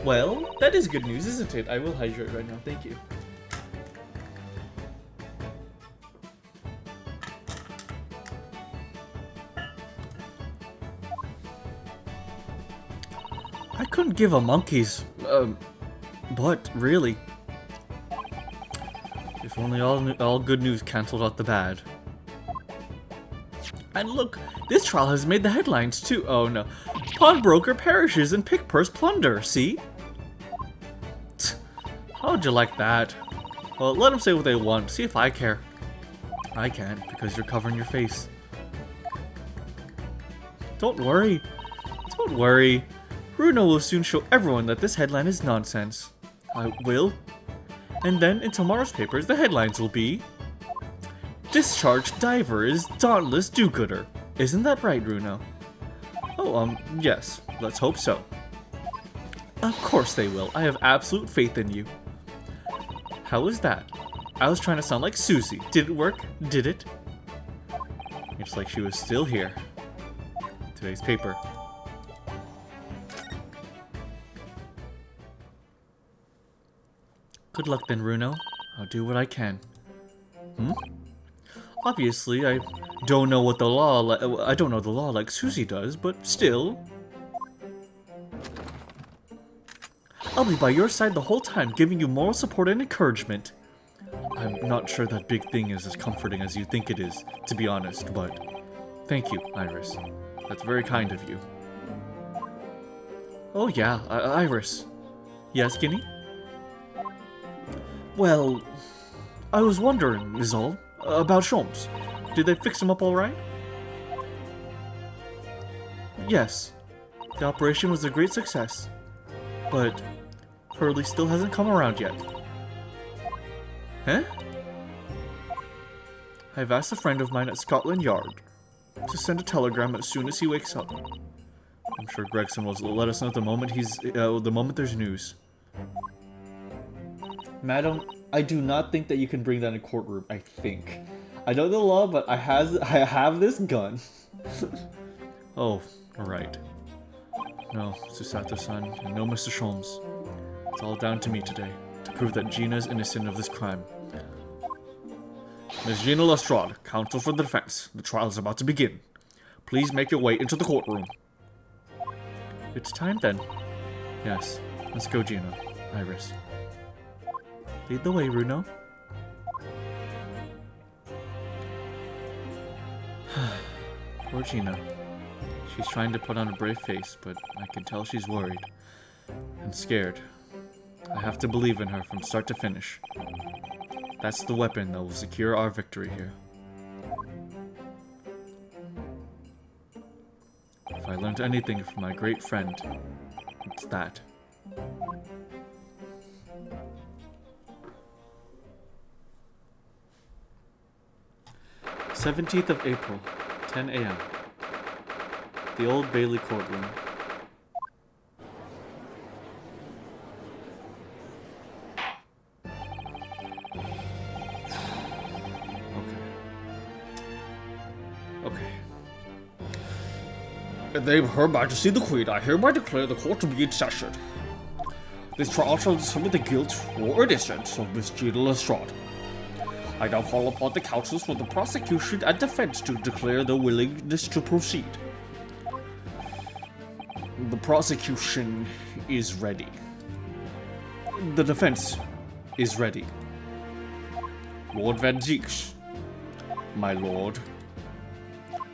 Speaker 1: Well, that is good news, isn't it? I will hydrate right now, thank you. I couldn't give a monkey's, butt, really. If only all good news cancelled out the bad. And look, this trial has made the headlines too. Oh no. Pawnbroker perishes in pick purse plunder, see? How'd you like that? Well, let them say what they want, see if I care. I can't, because you're covering your face. Don't worry. Don't worry. Bruno will soon show everyone that this headline is nonsense. I will. And then, in tomorrow's papers, the headlines will be... Discharged diver is dauntless do-gooder. Isn't that right, Bruno? Oh, yes. Let's hope so. Of course they will. I have absolute faith in you. How was that? I was trying to sound like Susie. Did it work? Did it? It's like she was still here. Today's paper. Good luck then, Bruno. I'll do what I can. Obviously, I don't know the law like Susie does, but still. I'll be by your side the whole time, giving you moral support and encouragement. I'm not sure that big thing is as comforting as you think it is, to be honest, but thank you, Iris. That's very kind of you. Oh yeah, Iris. Yes, Guinea? Well, I was wondering, is all, about Sholmes. Did they fix him up alright? Yes. The operation was a great success. But Hurley still hasn't come around yet. Huh? I've asked a friend of mine at Scotland Yard to send a telegram as soon as he wakes up. I'm sure Gregson will let us know the moment there's news. Madam, I do not think that you can bring that in a courtroom, I think. I don't know the law, but I have this gun. Oh, alright. No, Susato-san, and no Mr. Sholmes. It's all down to me today, to prove that Gina is innocent of this crime. Ms. Gina Lestrade, counsel for the defense. The trial is about to begin. Please make your way into the courtroom. It's time then. Yes, let's go, Gina. Iris. Lead the way, Bruno. Poor Gina. She's trying to put on a brave face, but I can tell she's worried. And scared. I have to believe in her from start to finish. That's the weapon that will secure our victory here. If I learned anything from my great friend, it's that. "17th of April, 10 a.m. The Old Bailey courtroom. Okay. Her Majesty the Queen, I hereby declare the court to be in session. This trial shall determine the guilt or innocence of Miss Gina Lestrade. I now call upon the counsels for the prosecution and defense to declare their willingness to proceed. The prosecution is ready. The defense is ready. Lord Van Zeeks, my lord,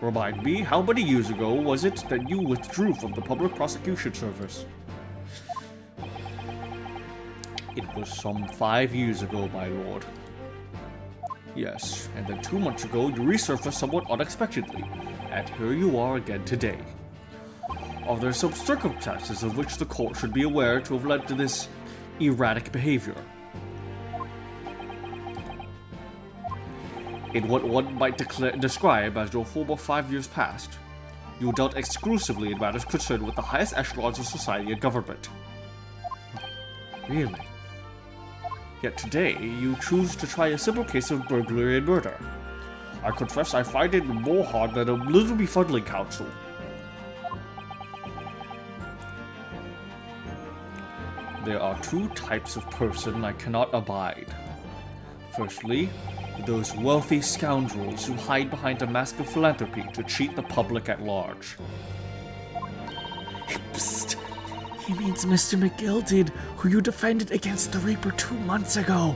Speaker 1: remind me, how many years ago was it that you withdrew from the public prosecution service? It was some 5 years ago, my lord. Yes, and then 2 months ago you resurfaced somewhat unexpectedly, and here you are again today. Are there some circumstances of which the court should be aware to have led to this erratic behavior? In what one might describe as your former 5 years past, You dealt exclusively in matters concerned with the highest echelons of society and government. Really? Yet today, you choose to try a simple case of burglary and murder. I confess I find it more hard than a little befuddling counsel. There are two types of person I cannot abide. Firstly, those wealthy scoundrels who hide behind a mask of philanthropy to cheat the public at large.
Speaker 4: Psst. He means Mr. McGilded, who you defended against the Reaper 2 months ago.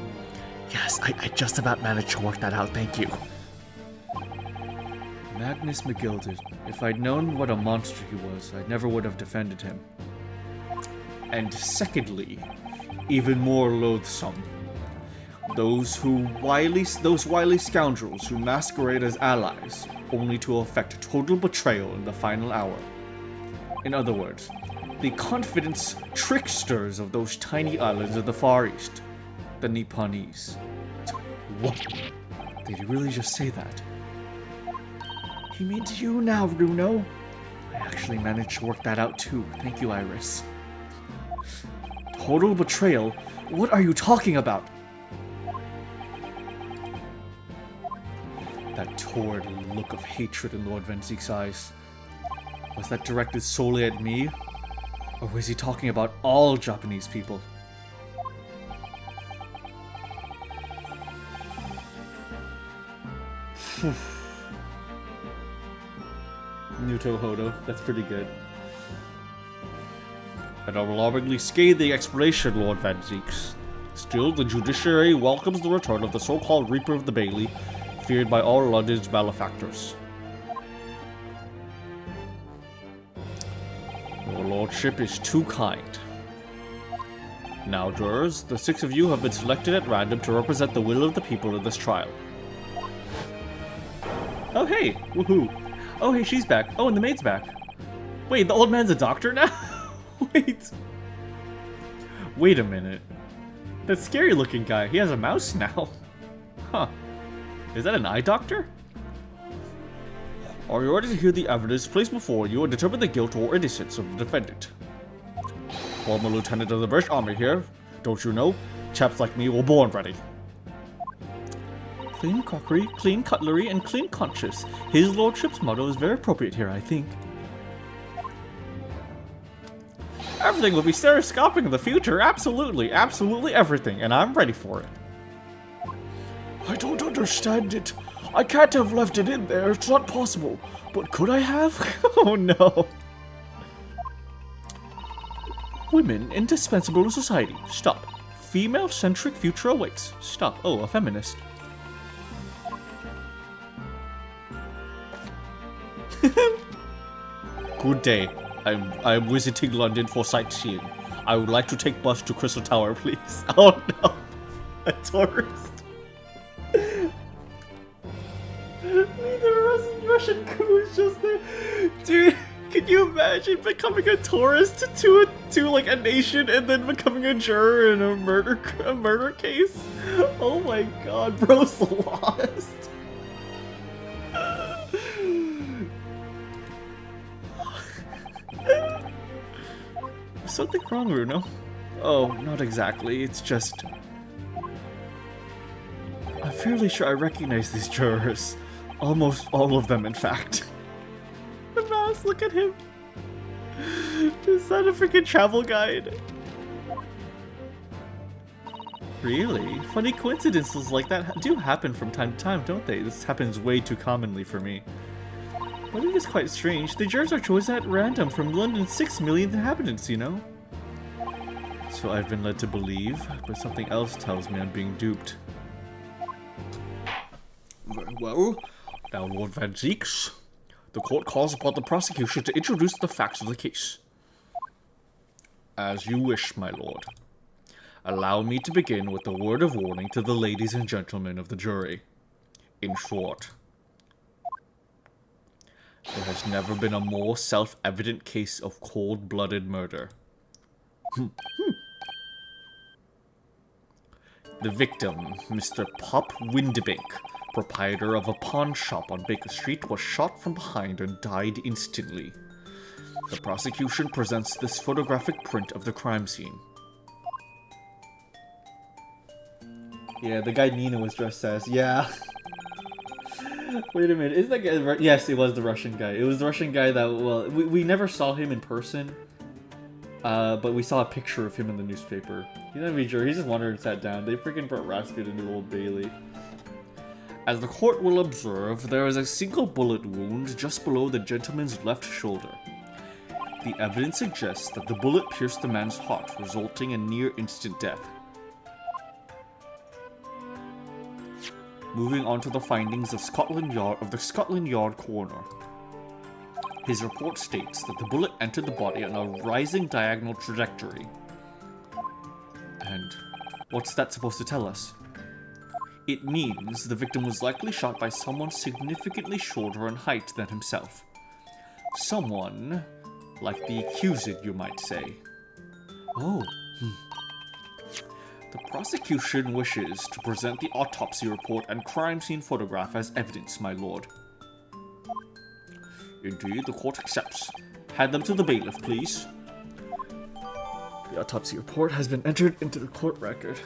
Speaker 4: Yes, I just about managed to work that out, thank you.
Speaker 1: Magnus McGilded. If I'd known what a monster he was, I never would have defended him. And secondly, even more loathsome, those wily scoundrels who masquerade as allies, only to effect total betrayal in the final hour. In other words, the confidence tricksters of those tiny islands of the Far East, the Nipponese. What? Did he really just say that?
Speaker 4: He means you now, Bruno.
Speaker 1: I actually managed to work that out too. Thank you, Iris. Total betrayal? What are you talking about? That torrid look of hatred in Lord Van Zeek's eyes. Was that directed solely at me? Or was he talking about all Japanese people? Nuto Hodo, that's pretty good. An alarmingly scathing explanation, Lord Van Zeeks. Still, the judiciary welcomes the return of the so-called Reaper of the Bailey, feared by all London's malefactors. Your lordship is too kind. Now, jurors, the 6 of you have been selected at random to represent the will of the people in this trial. Oh, hey! Woohoo! Oh, hey, she's back. Oh, and the maid's back. Wait, the old man's a doctor now? Wait a minute. That scary looking guy, he has a mouse now. Huh. Is that an eye doctor? Are you ready to hear the evidence placed before you and determine the guilt or innocence of the defendant? Former lieutenant of the British Army here. Don't you know? Chaps like me were born ready. Clean crockery, clean cutlery, and clean conscience. His lordship's motto is very appropriate here, I think. Everything will be stereoscopic in the future. Absolutely, absolutely everything, and I'm ready for it.
Speaker 4: I don't understand it. I can't have left it in there. It's not possible. But could I have?
Speaker 1: Oh no. Women indispensable to society. Stop. Female-centric future awaits. Stop. Oh, a feminist. Good day. I'm visiting London for sightseeing. I would like to take bus to Crystal Tower, please. Oh no. A tourist. The Russian coup is just there. Dude, can you imagine becoming a tourist to like a nation and then becoming a juror in a murder case? Oh my god, bro's lost. Something wrong, Bruno? Oh, not exactly. It's just... I'm fairly sure I recognize these jurors. Almost all of them, in fact. The mouse, look at him. Is that a freaking travel guide? Really? Funny coincidences like that do happen from time to time, don't they? This happens way too commonly for me. But it is quite strange. The jurors are chosen at random from London's 6 million inhabitants, you know? So I've been led to believe, but something else tells me I'm being duped. Very well. Now, Lord Van Zeeks, the court calls upon the prosecution to introduce the facts of the case. As you wish, my lord. Allow me to begin with a word of warning to the ladies and gentlemen of the jury. In short, there has never been a more self-evident case of cold-blooded murder. The victim, Mr. Pop Windbank, proprietor of a pawn shop on Baker Street, was shot from behind and died instantly. The prosecution presents this photographic print of the crime scene. Yeah, the guy Nina was dressed as. Yeah. Wait a minute, is that guy... Yes, it was the Russian guy. It was the Russian guy that, well, we never saw him in person. But we saw a picture of him in the newspaper. He's not even sure, he just wandered and sat down. They freaking brought Rasputin into Old Bailey. As the court will observe, there is a single bullet wound just below the gentleman's left shoulder. The evidence suggests that the bullet pierced the man's heart, resulting in near-instant death. Moving on to the findings of the Scotland Yard coroner. His report states that the bullet entered the body on a rising diagonal trajectory. And what's that supposed to tell us? It means the victim was likely shot by someone significantly shorter in height than himself. Someone like the accused, you might say. Oh, The prosecution wishes to present the autopsy report and crime scene photograph as evidence, my lord. Indeed, the court accepts. Hand them to the bailiff, please. The autopsy report has been entered into the court record.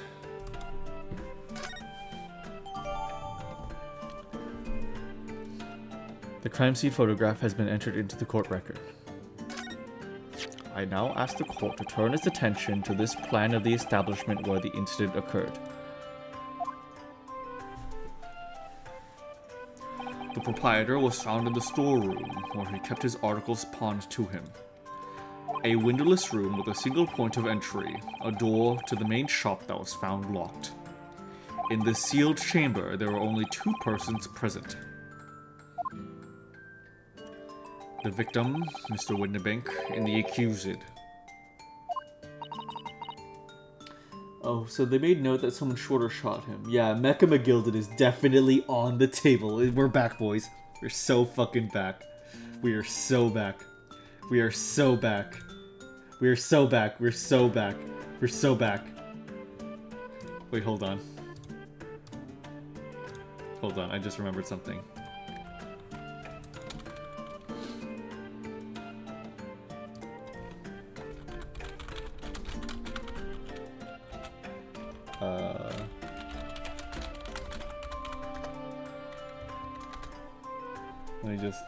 Speaker 1: The crime scene photograph has been entered into the court record. I now ask the court to turn its attention to this plan of the establishment where the incident occurred. The proprietor was found in the storeroom, where he kept his articles pawned to him. A windowless room with a single point of entry, a door to the main shop that was found locked. In this sealed chamber, there were only 2 persons present. The victim, Mr. Windibank, and the accused. Oh, so they made note that someone shorter shot him. Yeah, Mecha McGilded is definitely on the table. We're back, boys. We're so fucking back. We are so back. We are so back. We are so back. We're so back. We're so back. Wait, hold on. Hold on, I just remembered something.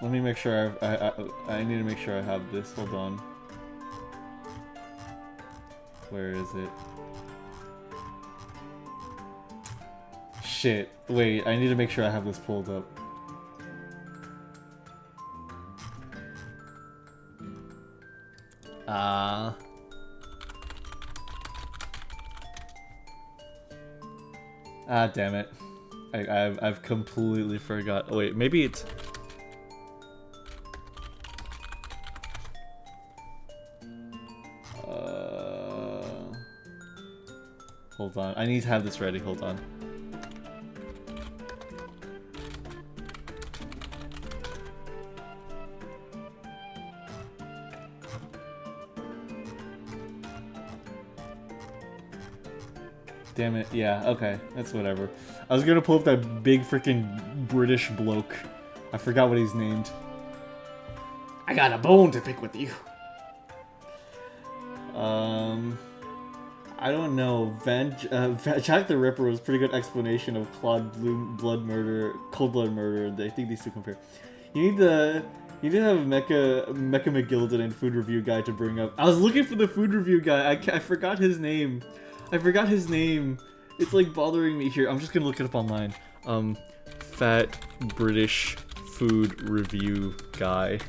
Speaker 1: Let me make sure I need to make sure I have this. Hold on. Where is it? Shit. Wait, I need to make sure I have this pulled up. Damn it. I've completely forgot. Wait, maybe it's... Hold on. I need to have this ready. Hold on. Damn it. Yeah, okay. That's whatever. I was gonna pull up that big freaking British bloke. I forgot what he's named. I got a bone to pick with you. I don't know. Jack the Ripper was a pretty good explanation of cold blood murder. I think these two compare. You need to have Mecha McGilded and Food Review Guy to bring up. I was looking for the Food Review Guy. I forgot his name. It's like bothering me here. I'm just gonna look it up online. Fat British Food Review Guy.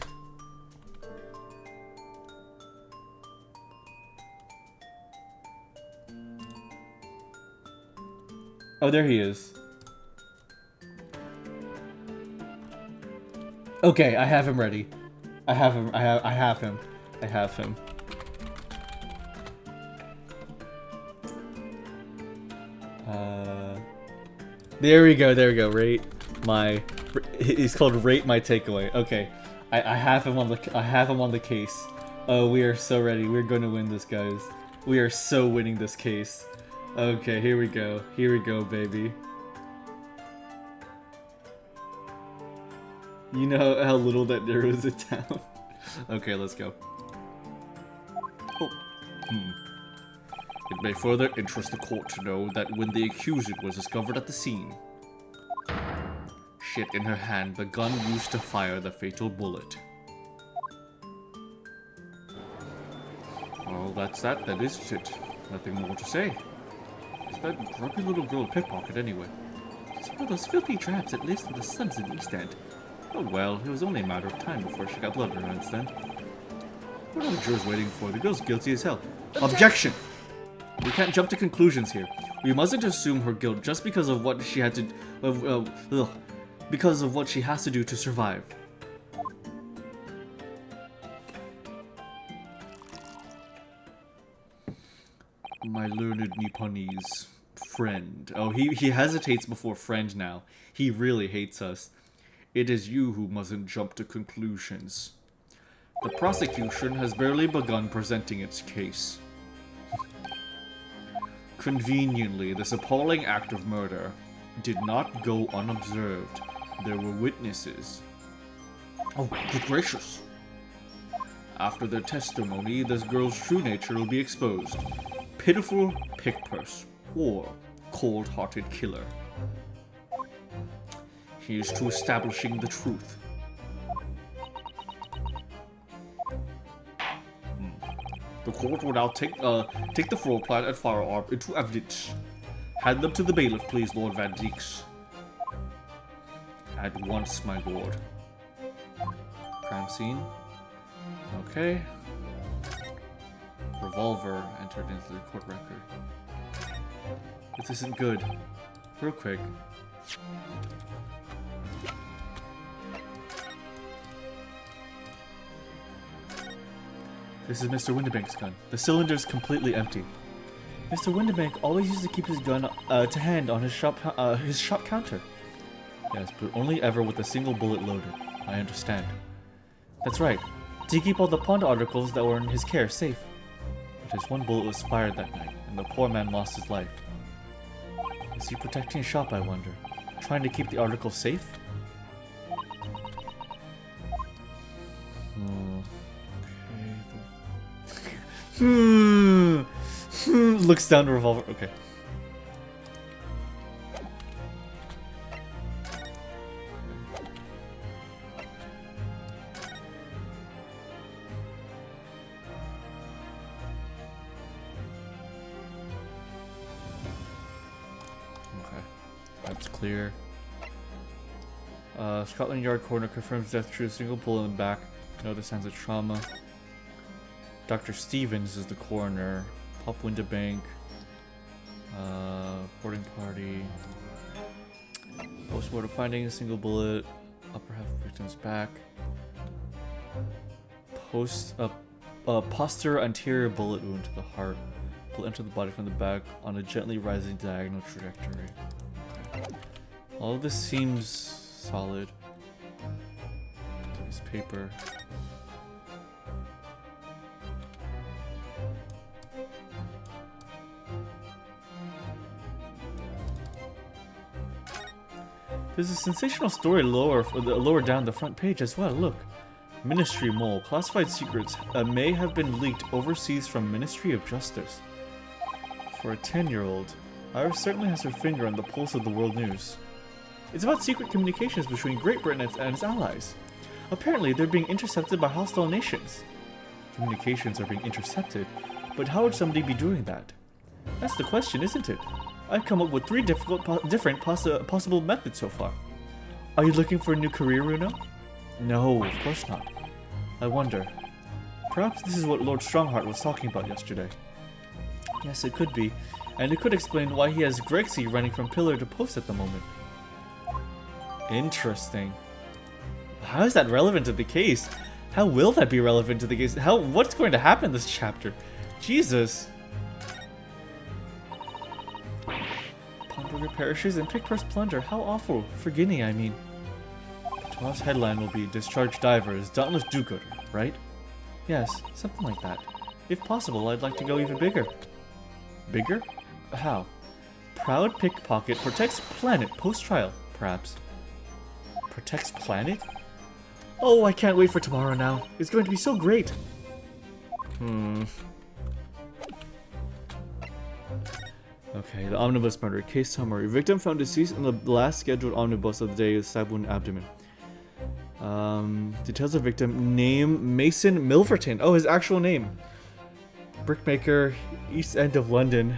Speaker 1: Oh, there he is. Okay, I have him ready. I have him. There we go. He's called Rate My Takeaway. Okay, I have him on the case. Oh, we are so ready. We're going to win this, guys. We are so winning this case. Okay, here we go, baby. You know how little that narrows it down? Okay, let's go. Oh. It may further interest the court to know that when the accused was discovered at the scene, shit in her hand, the gun used to fire the fatal bullet. Well, that's that. That is it. Nothing more to say. It's that grumpy little girl pickpocket anyway. It's one of those filthy traps that lives with the Sons in the East End. Oh well, it was only a matter of time before she got blood on her hands then. What are the jurors waiting for? The girl's guilty as hell. Objection! We can't jump to conclusions here. We mustn't assume her guilt just because of what she had to... because of what she has to do to survive. My learned Nipponese friend. Oh, he hesitates before friend now. He really hates us. It is you who mustn't jump to conclusions. The prosecution has barely begun presenting its case. Conveniently, this appalling act of murder did not go unobserved. There were witnesses. Oh, good gracious. After their testimony, this girl's true nature will be exposed. Pitiful pickpurse or cold-hearted killer. Here's to establishing the truth. The court will now take the floor plan and firearm into evidence. Hand them to the bailiff, please, Lord Van Deeks. At once, my lord. Crime scene. Okay. Revolver entered into the court record. This isn't good. Real quick. This is Mr. Windibank's gun. The cylinder's completely empty. Mr. Windibank always used to keep his gun to hand on his shop counter. Yes, but only ever with a single bullet loaded. I understand. That's right. To keep all the pawned articles that were in his care safe. But his one bullet was fired that night, and the poor man lost his life. Is he protecting his shop, I wonder? Trying to keep the articles safe? Looks down the revolver. Okay. That's clear. Scotland Yard coroner confirms death through a single bullet in the back. No other signs of trauma. Dr. Stevens is the coroner. Pop Windibank. Boarding party. Post-mortem finding a single bullet. Upper half of victim's back. Posterior anterior bullet wound to the heart. Bullet entered the body from the back on a gently rising diagonal trajectory. Okay. All of this seems solid. Piece of paper. There's a sensational story lower down the front page as well. Look. Ministry mole. Classified secrets may have been leaked overseas from Ministry of Justice. For a 10-year-old, Iris certainly has her finger on the pulse of the world news. It's about secret communications between Great Britain and its allies. Apparently, they're being intercepted by hostile nations. Communications are being intercepted, but how would somebody be doing that? That's the question, isn't it? I've come up with 3 different possible methods so far. Are you looking for a new career, Runo? No, of course not. I wonder. Perhaps this is what Lord Strongheart was talking about yesterday. Yes, it could be. And it could explain why he has Grexy running from pillar to post at the moment. Interesting. How is that relevant to the case? How will that be relevant to the case? What's going to happen in this chapter? Jesus. Pawnbroker perishes and pickpurse plunder. How awful. For Guinea, I mean. Tomorrow's headline will be Discharged Divers, Dauntless Do-Gooder, right? Yes, something like that. If possible, I'd like to go even bigger. Bigger? How? Proud pickpocket protects planet post-trial, perhaps. Protects planet? Oh, I can't wait for tomorrow now. It's going to be so great. Okay, the omnibus murder. Case summary. Victim found deceased in the last scheduled omnibus of the day with stab wound abdomen. Details of victim. Name, Mason Milverton. Oh, his actual name. Brickmaker, East End of London.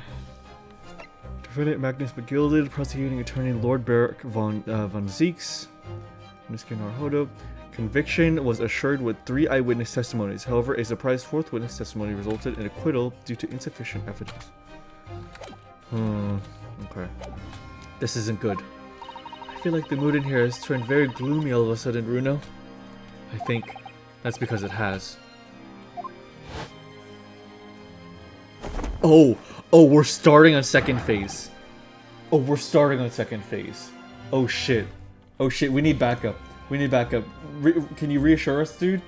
Speaker 1: Defendant Magnus McGilded. Prosecuting attorney Lord Beric von Zeeks. Mr. Narhodo. Conviction was assured with 3 eyewitness testimonies. However, a surprise 4th witness testimony resulted in acquittal due to insufficient evidence. Okay. This isn't good. I feel like the mood in here has turned very gloomy all of a sudden, Bruno. I think that's because it has. Oh, we're starting on second phase. Oh, we're starting on second phase. Oh shit, we need backup. Can you reassure us, dude?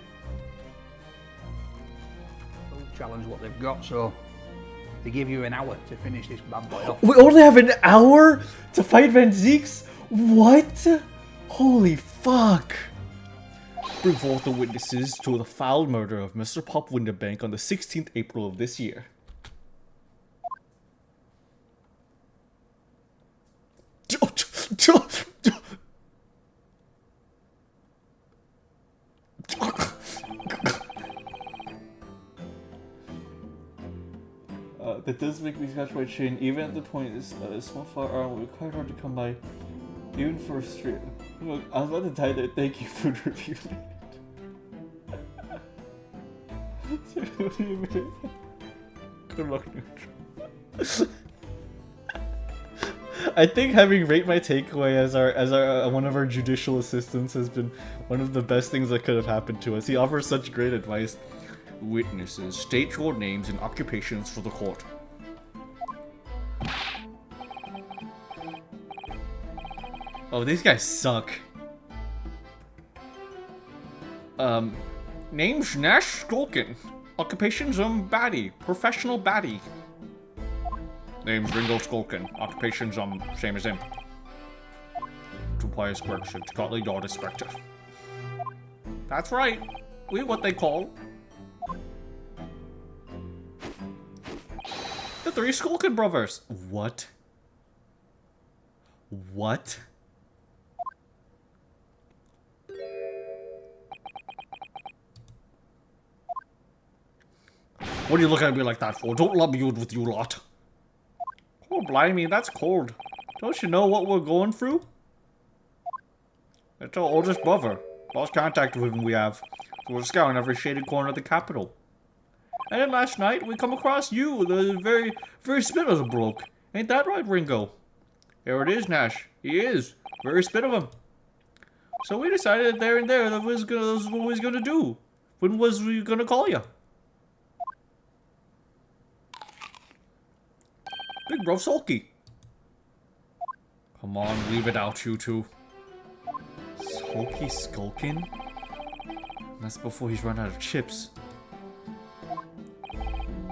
Speaker 5: Don't challenge what they've got, so they give you an hour to finish this bad boy off.
Speaker 1: We only have an hour to fight Van Zeeks? What? Holy fuck. Bring forth the witnesses to the foul murder of Mr. Pop Winterbank on the 16th April of this year. That does make me scratch my chin. Even at the point is small firearm will be quite hard to come by, even for a straight. Look, I was about to die there. Thank you for reviewing it. Good luck, Neutral. I think having Rate My Takeaway as our one of our judicial assistants has been one of the best things that could have happened to us. He offers such great advice. Witnesses, state your names and occupations for the court. Oh, these guys suck. Name's Nash Skulkin. Occupation's baddie. Professional baddie. Name's Ringo Skulkin. Occupation's same as him. 2 players correction. Scotland Yard Inspector. That's right. We what they call the 3 Skulkin brothers. What? What? What are you looking at me like that for? Don't love me with you lot. Oh, blimey, that's cold. Don't you know what we're going through? It's our oldest brother. Lost contact with him we have. So we're scouring every shaded corner of the capital. And then last night, we come across you, the very spit of the bloke. Ain't that right, Ringo? There it is, Nash. He is. Very spit of him. So we decided there and there that was what we was gonna do. When was we gonna call you? Big bro sulky. Come on, leave it out, you two. Sulky Skulkin? That's before he's run out of chips.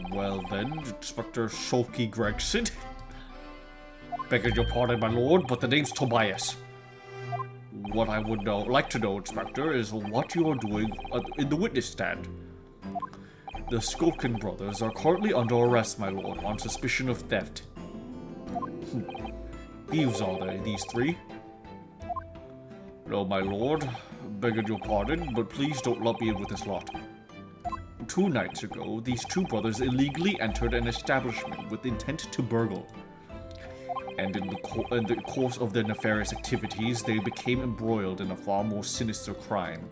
Speaker 1: Well then, Inspector Sulky Gregson. Begging your pardon, my lord, but the name's Tobias. What I would like to know, Inspector, is what you are doing in the witness stand. The Skulkin brothers are currently under arrest, my lord, on suspicion of theft. Thieves are they, these 3? No, my lord. Begging your pardon, but please don't lump me in with this lot. 2 nights ago, these 2 brothers illegally entered an establishment with intent to burgle. And in the course of their nefarious activities, they became embroiled in a far more sinister crime.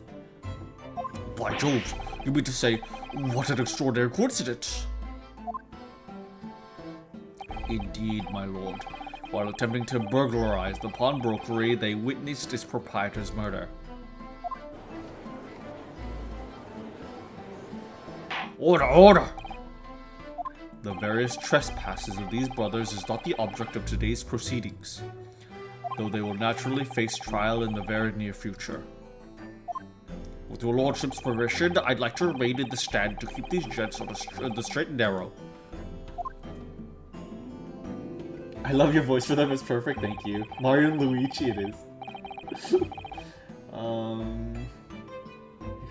Speaker 1: By Jove, you mean to say, what an extraordinary coincidence! Indeed, my lord. While attempting to burglarize the pawnbrokery, they witnessed its proprietor's murder. Order, order! The various trespasses of these brothers is not the object of today's proceedings, though they will naturally face trial in the very near future. With your lordship's permission, I'd like to remain in the stand to keep these gents on the straight and narrow. I love your voice for them, it's perfect, thank you. Mario and Luigi it is.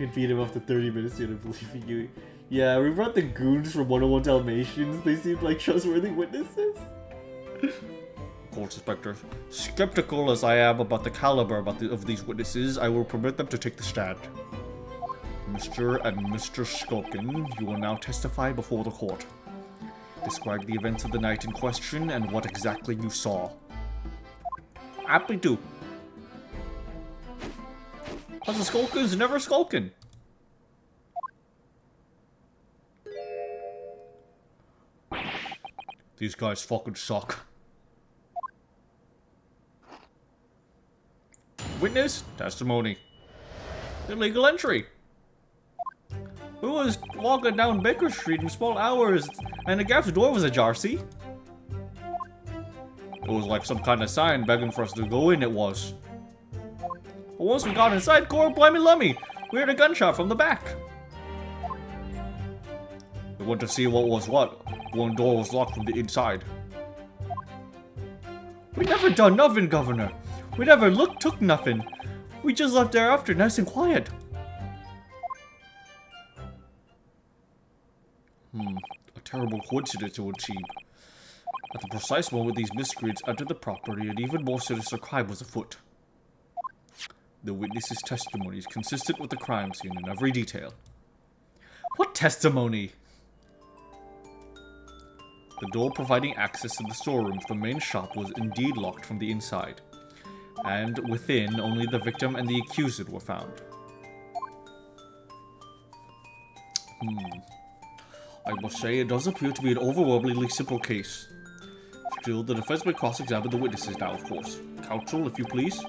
Speaker 1: can beat him after 30 minutes into believing you. Yeah, we brought the goons from 101 Dalmatians. They seem like trustworthy witnesses. Court Inspector, skeptical as I am about the caliber of these witnesses, I will permit them to take the stand. Mr. and Mr. Skulkin, you will now testify before the court. Describe the events of the night in question and what exactly you saw. Happy to. Cause the Skulkin's never skulking. These guys fucking suck. Witness testimony. Illegal entry. Who was walking down Baker Street in small hours and the gap's door was ajar, see? It was like some kind of sign begging for us to go in, it was. But once we got inside, Cora blimey lummy, we heard a gunshot from the back. We went to see what was what. One door was locked from the inside. We never done nothing, Governor. We never took nothing. We just left thereafter nice and quiet. A terrible coincidence, it would seem. At the precise moment these miscreants entered the property, an even more sinister crime was afoot. The witness's testimony is consistent with the crime scene in every detail. What testimony? The door providing access to the storeroom for the main shop was indeed locked from the inside, and within only the victim and the accused were found. I must say, it does appear to be an overwhelmingly simple case. Still, the defense may cross-examine the witnesses now, of course. Counsel, if you please.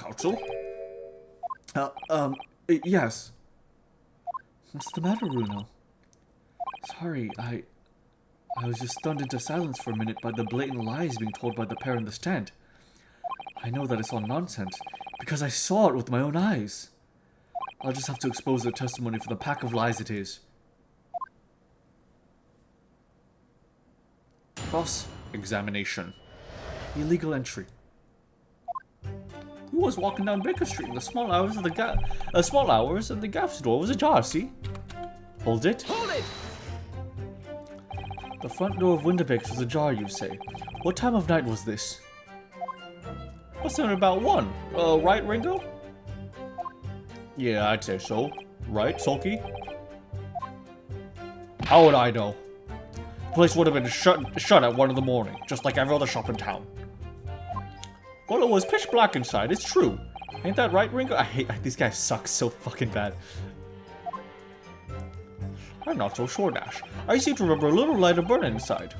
Speaker 1: Counsel?
Speaker 4: Yes.
Speaker 1: What's the matter, Bruno?
Speaker 4: Sorry, I was just stunned into silence for a minute by the blatant lies being told by the pair in the stand. I know that it's all nonsense, because I saw it with my own eyes. I'll just have to expose their testimony for the pack of lies it is.
Speaker 1: Cross-examination.
Speaker 4: Illegal entry.
Speaker 1: Who was walking down Baker Street in the small hours of the and the gaff's door was ajar, see? Hold it.
Speaker 2: Hold it!
Speaker 1: The front door of Winterbeck's was ajar, you say. What time of night was this? Must have been about 1. Right, Ringo? Yeah, I'd say so. Right, Sulky? How would I know? The place would have been shut at 1 in the morning, just like every other shop in town. Well, it was pitch black inside, it's true. Ain't that right, Ringo? I hate these guys suck so fucking bad. I'm not so sure, Dash. I seem to remember a little light of burning inside.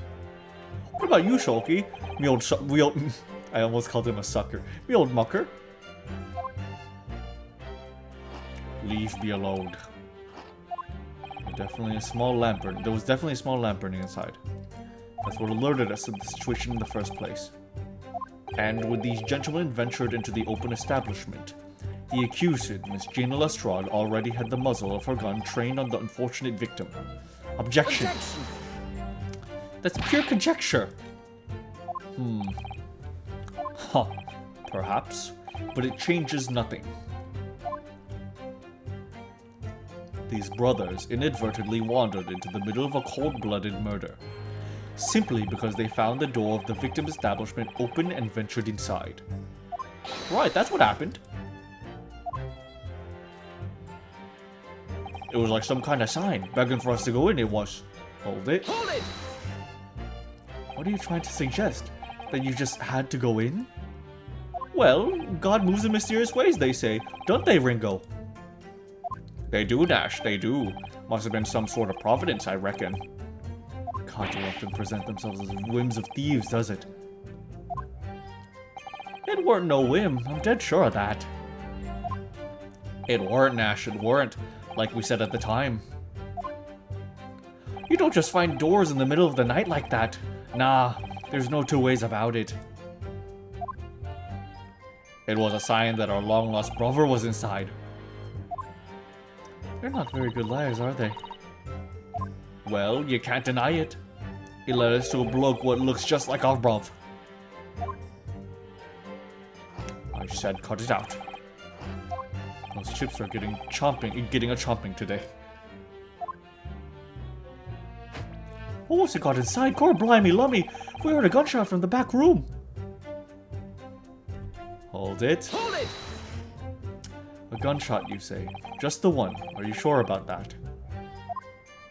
Speaker 1: What about you, Shulky? I almost called him a sucker. Me old mucker. Leave me alone. There was definitely a small lamp burning inside. That's what alerted us to the situation in the first place. And when these gentlemen ventured into the open establishment, the accused, Miss Gina Lestrade, already had the muzzle of her gun trained on the unfortunate victim. Objection! That's pure conjecture! Huh. Perhaps. But it changes nothing. These brothers inadvertently wandered into the middle of a cold-blooded murder, simply because they found the door of the victim's establishment open and ventured inside. Right, that's what happened. It was like some kind of sign, begging for us to go in, it was. Hold it.
Speaker 2: Hold it!
Speaker 1: What are you trying to suggest? That you just had to go in? Well, God moves in mysterious ways, they say. Don't they, Ringo? They do, Dash, they do. Must have been some sort of providence, I reckon. God don't often present themselves as whims of thieves, does it? It weren't no whim, I'm dead sure of that. It weren't, Nash, it weren't. Like we said at the time. You don't just find doors in the middle of the night like that. Nah, there's no two ways about it. It was a sign that our long-lost brother was inside. They're not very good liars, are they? Well, you can't deny it. He led us to a bloke what looks just like our bruv. I said cut it out. Those chips are getting a chomping today. What was it got inside? Core blimey lummy! We heard a gunshot from the back room! Hold it.
Speaker 5: Hold it!
Speaker 1: A gunshot, you say? Just the one. Are you sure about that?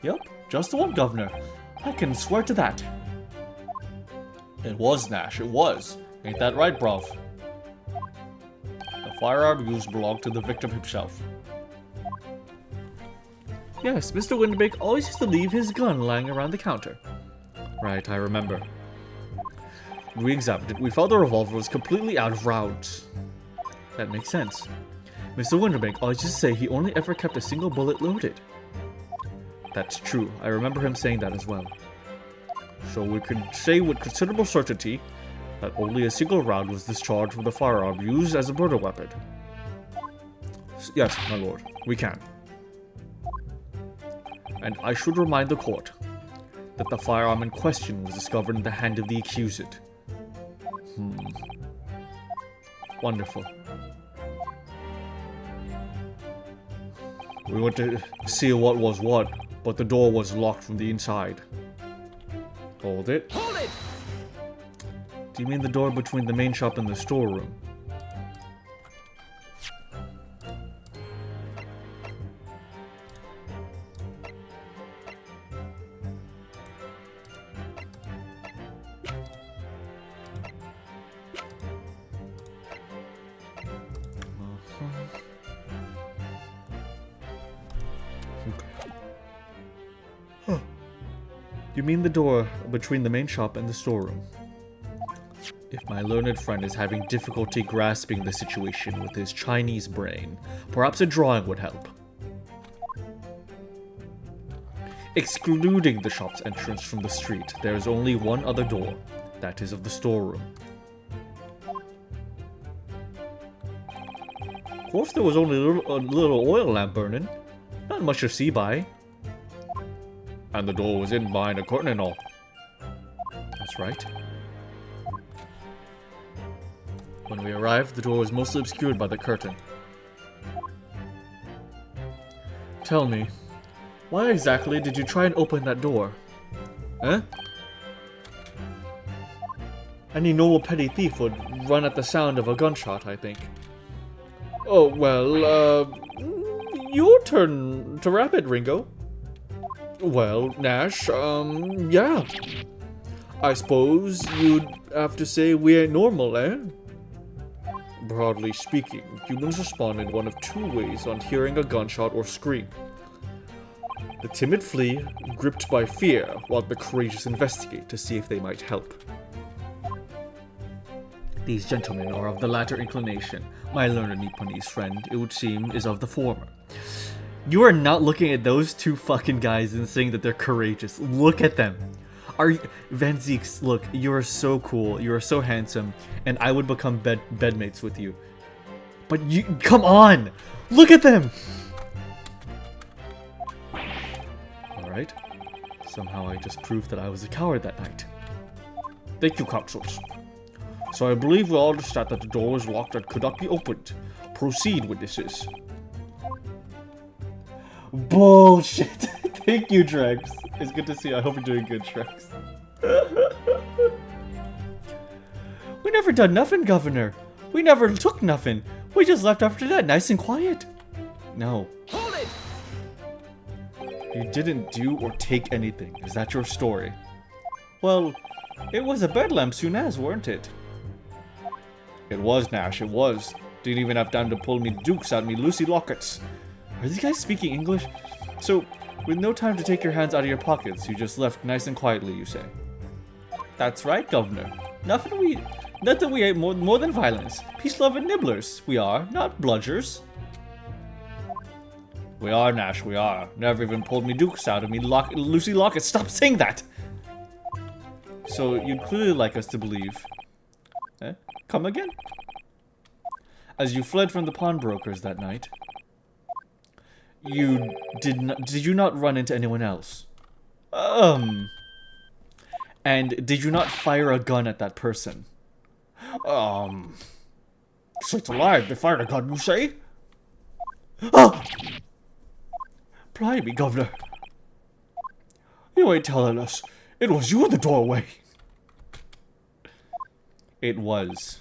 Speaker 1: Yep, just the one, Governor. I can swear to that. It was, Nash, it was. Ain't that right, bruv? The firearm used belonged to the victim himself. Yes, Mr. Windbake always used to leave his gun lying around the counter. Right, I remember. We examined it. We found the revolver was completely out of rounds. That makes sense. Mr. Winterbank always used to say he only ever kept a single bullet loaded. That's true. I remember him saying that as well. So we can say with considerable certainty that only a single round was discharged from the firearm used as a murder weapon. Yes, my lord, we can. And I should remind the court that the firearm in question was discovered in the hand of the accused. Wonderful. We went to see what was what, but the door was locked from the inside. Hold it.
Speaker 5: Hold it!
Speaker 1: Do you mean the door between the main shop and the storeroom? You mean the door between the main shop and the storeroom? If my learned friend is having difficulty grasping the situation with his Chinese brain, perhaps a drawing would help. Excluding the shop's entrance from the street, there is only one other door. That is of the storeroom. Of course, there was only a little oil lamp burning. Not much to see by. And the door was in behind a curtain and all. That's right. When we arrived, the door was mostly obscured by the curtain. Tell me, why exactly did you try and open that door? Eh? Any normal petty thief would run at the sound of a gunshot, I think. Oh, well, your turn to wrap it, Ringo. Well, Nash, yeah. I suppose you'd have to say we ain't normal, eh? Broadly speaking, humans respond in one of two ways on hearing a gunshot or scream. The timid flee, gripped by fear, while the courageous investigate to see if they might help. These gentlemen are of the latter inclination. My learned Nipponese friend, it would seem, is of the former. You are not looking at those two fucking guys and saying that they're courageous. Look at them. Van Zeeks, look, you are so cool, you are so handsome, and I would become bedmates with you. But you, come on! Look at them! Alright. Somehow I just proved that I was a coward that night. Thank you, counsels. So I believe we all understand that the door was locked and could not be opened. Proceed, witnesses. Bullshit. Thank you, Drex. It's good to see you. I hope you're doing good, Drex. We never done nothing, Governor. We never took nothing. We just left after that, nice and quiet. No.
Speaker 5: Hold it!
Speaker 1: You didn't do or take anything. Is that your story? Well, it was a bedlam soon as, weren't it? It was, Nash, it was. Didn't even have time to pull me dukes out me Lucy lockets. Are these guys speaking English? So, with no time to take your hands out of your pockets, you just left nice and quietly, you say? That's right, Governor. Nothing we ain't more than violence. Peace-loving nibblers, we are, not bludgers. We are, Nash, we are. Never even pulled me dukes out of me Lucy lockets. Stop saying that! So, you'd clearly like us to believe. Eh? Come again? As you fled from the pawnbrokers that night, did you not run into anyone else? And did you not fire a gun at that person? Sakes alive, they fired a gun, you say?
Speaker 4: Ah! Blimey, Governor. You ain't telling us it was you in the doorway.
Speaker 1: It was.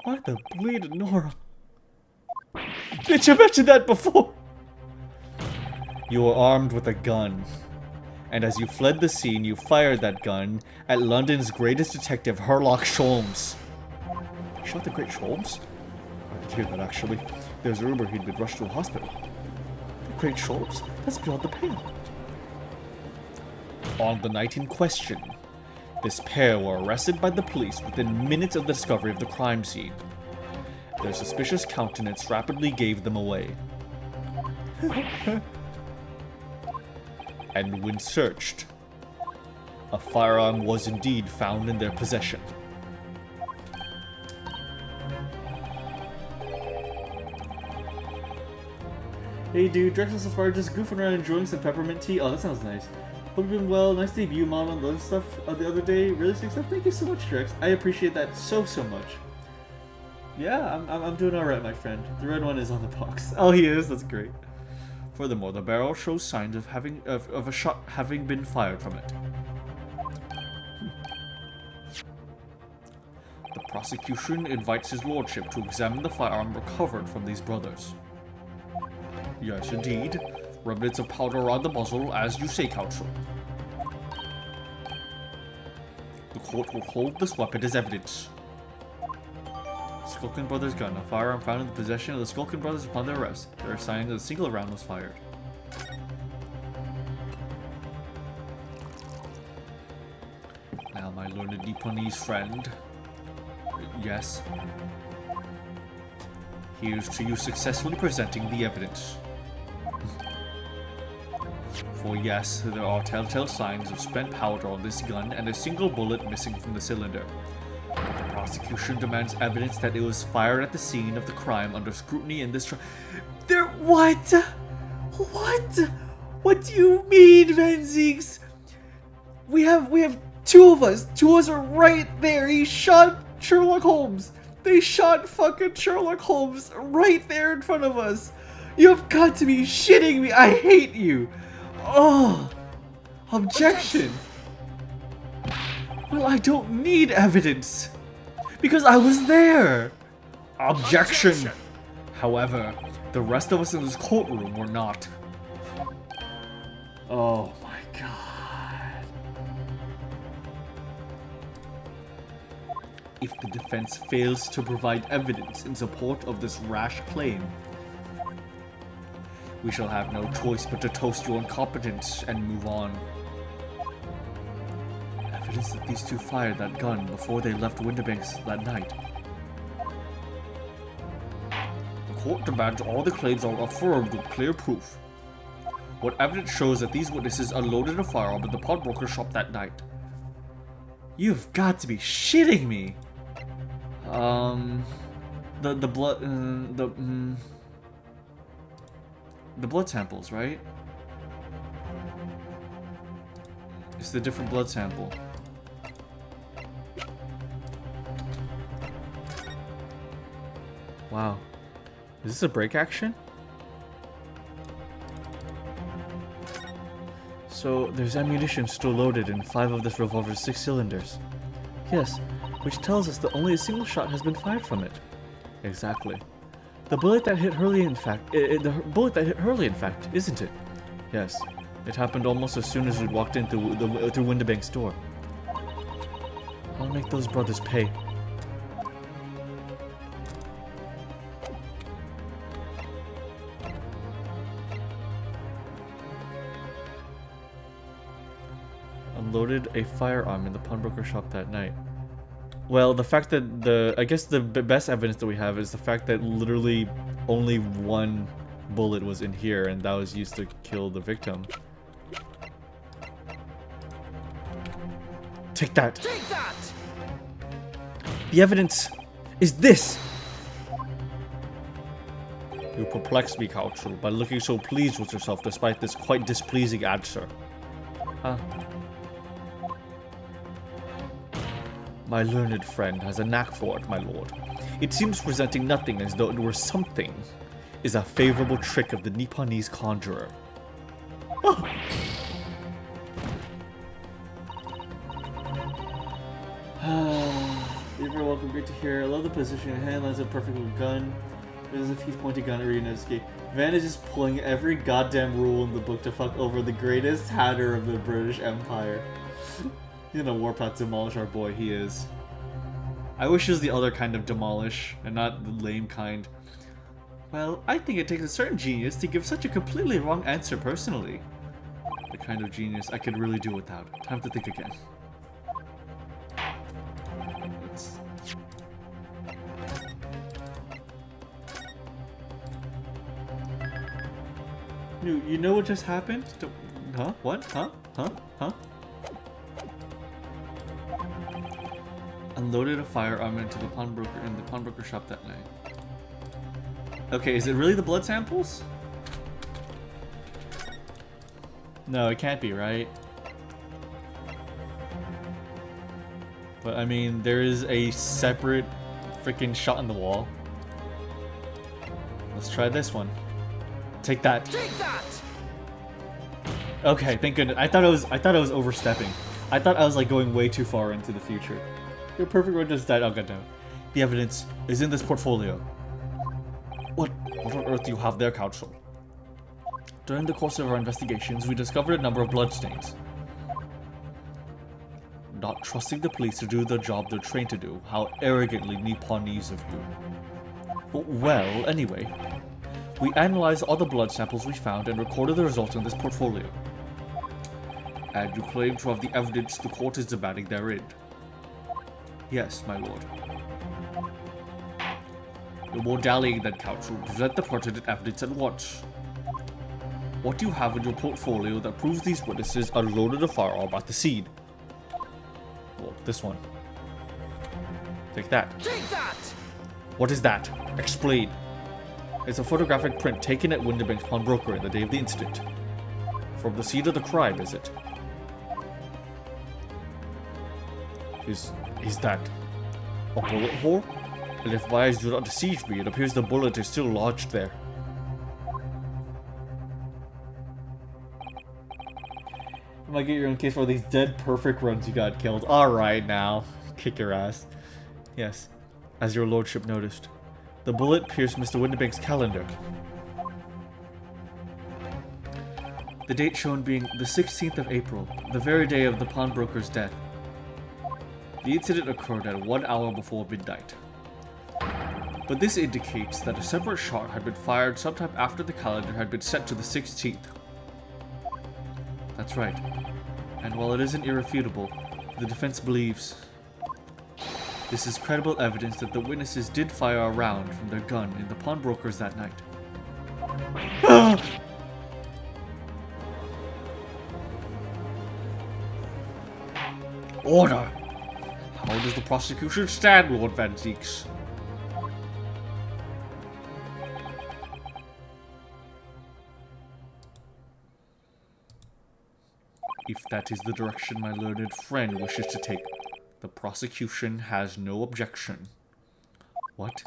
Speaker 4: Why the bleeding Nora? Did you mention that before?
Speaker 1: You were armed with a gun. And as you fled the scene, you fired that gun at London's greatest detective, Herlock Sholmes.
Speaker 4: You shot the great Sholmes? I did hear that, actually. There's a rumor he'd been rushed to a hospital. The great Sholmes? That's beyond the pale.
Speaker 1: On the night in question, this pair were arrested by the police within minutes of the discovery of the crime scene. Their suspicious countenance rapidly gave them away. And when searched, a firearm was indeed found in their possession.
Speaker 4: Hey dude, Drexel so far just goofing around enjoying some peppermint tea. Oh, that sounds nice. Hope you've been well. Nice debut, Mom, on the other stuff the other day. Really sick stuff. Thank you so much, Drex. I appreciate that so much. Yeah, I'm doing alright, my friend. The red one is on the box. Oh, he is? That's great.
Speaker 1: Furthermore, the barrel shows signs of a shot having been fired from it. The prosecution invites his lordship to examine the firearm recovered from these brothers. Yes, indeed. Remnants of powder around the muzzle, as you say, counsel. The court will hold this weapon as evidence.
Speaker 4: Skulkin Brothers gun. A firearm found in the possession of the Skulkin Brothers upon their arrest. There are signs that a single round was fired.
Speaker 1: Now, my learned Nipponese friend. Yes. Here's to you successfully presenting the evidence. For yes, there are telltale signs of spent powder on this gun and a single bullet missing from the cylinder. But the prosecution demands evidence that it was fired at the scene of the crime under scrutiny in this trial.
Speaker 4: There. What? What? What do you mean, Venzeeks? We have two of us. Two of us are right there. He shot Sherlock Holmes. They shot fucking Sherlock Holmes right there in front of us. You've got to be shitting me. I hate you. Oh, objection. Well, I don't need evidence because I was there.
Speaker 1: Objection! However, the rest of us in this courtroom were not.
Speaker 4: Oh my god.
Speaker 1: If the defense fails to provide evidence in support of this rash claim, we shall have no choice but to toast your incompetence and move on.
Speaker 4: Evidence that these two fired that gun before they left Windibanks that night.
Speaker 1: The court demands all the claims are affirmed with clear proof. What evidence shows that these witnesses unloaded a firearm in the pawnbroker shop that night?
Speaker 4: You've got to be shitting me. The blood samples, right? It's the different blood sample.
Speaker 1: Wow. Is this a break action?
Speaker 4: So, there's ammunition still loaded in 5 of this revolver's 6 cylinders. Yes, which tells us that only a single shot has been fired from it. Exactly. The bullet that hit Hurley, in fact, isn't it? Yes. It happened almost as soon as we walked in through Windibank's door. I'll make those brothers pay. Unloaded a firearm in the pawnbroker shop that night. Well, the fact that I guess the best evidence that we have is the fact that literally only one bullet was in here and that was used to kill the victim. Take that! Take that! The evidence is this!
Speaker 1: You perplex me, counsel, by looking so pleased with yourself despite this quite displeasing answer.
Speaker 4: Huh?
Speaker 1: My learned friend has a knack for it, my lord. It seems presenting nothing as though it were something is a favorable trick of the Nipponese conjurer. Oh. You're very welcome, great to hear. I love the position your hand lands a perfect with gun. It is as if he's pointing a gun at Ryunosuke. Van is just pulling every goddamn rule in the book to fuck over the greatest hatter of the British Empire. He's gonna warp out to demolish our boy, he is. I wish it was the other kind of demolish, and not the lame kind. Well, I think it takes a certain genius to give such a completely wrong answer personally. The kind of genius I could really do without. Time to think again. You know what just happened? Huh? What? Huh? Huh? Huh? Unloaded a firearm into the pawnbroker shop that night. Okay, is it really the blood samples? No, it can't be, right? But I mean, there is a separate freaking shot in the wall. Let's try this one. Take that. Take that. Okay, thank goodness. I thought I was overstepping. I thought I was like going way too far into the future. Your perfect one just died. Oh goddamn. The evidence is in this portfolio. What on earth do you have there, Counsel? During the course of our investigations, we discovered a number of bloodstains. Not trusting the police to do the job they're trained to do. How arrogantly Nipponese of you. Well, anyway. We analyzed all the blood samples we found and recorded the results in this portfolio. And you claim to have the evidence the court is demanding therein. Yes, my lord. No more dallying then, Counsel. Present the pertinent evidence at once. What do you have in your portfolio that proves these witnesses unloaded a firearm at the scene? Well, this one. Take that. Take that! What is that? Explain. It's a photographic print taken at Winterbank's pawnbroker in the day of the incident. From the scene of the crime, is it? Is that a bullet hole? And if my eyes do not deceive me, it appears the bullet is still lodged there. You might get your own case for all these dead perfect runs you got killed. Alright now. Kick your ass. Yes, as your lordship noticed. The bullet pierced Mr. Winterbank's calendar. The date shown being the 16th of April, the very day of the pawnbroker's death. The incident occurred at 1 hour before midnight. But this indicates that a separate shot had been fired sometime after the calendar had been set to the 16th. That's right. And while it isn't irrefutable, the defense believes this is credible evidence that the witnesses did fire a round from their gun in the pawnbrokers that night. Order! How does the prosecution stand, Lord Van Zeeks? If that is the direction my learned friend wishes to take, the prosecution has no objection. What?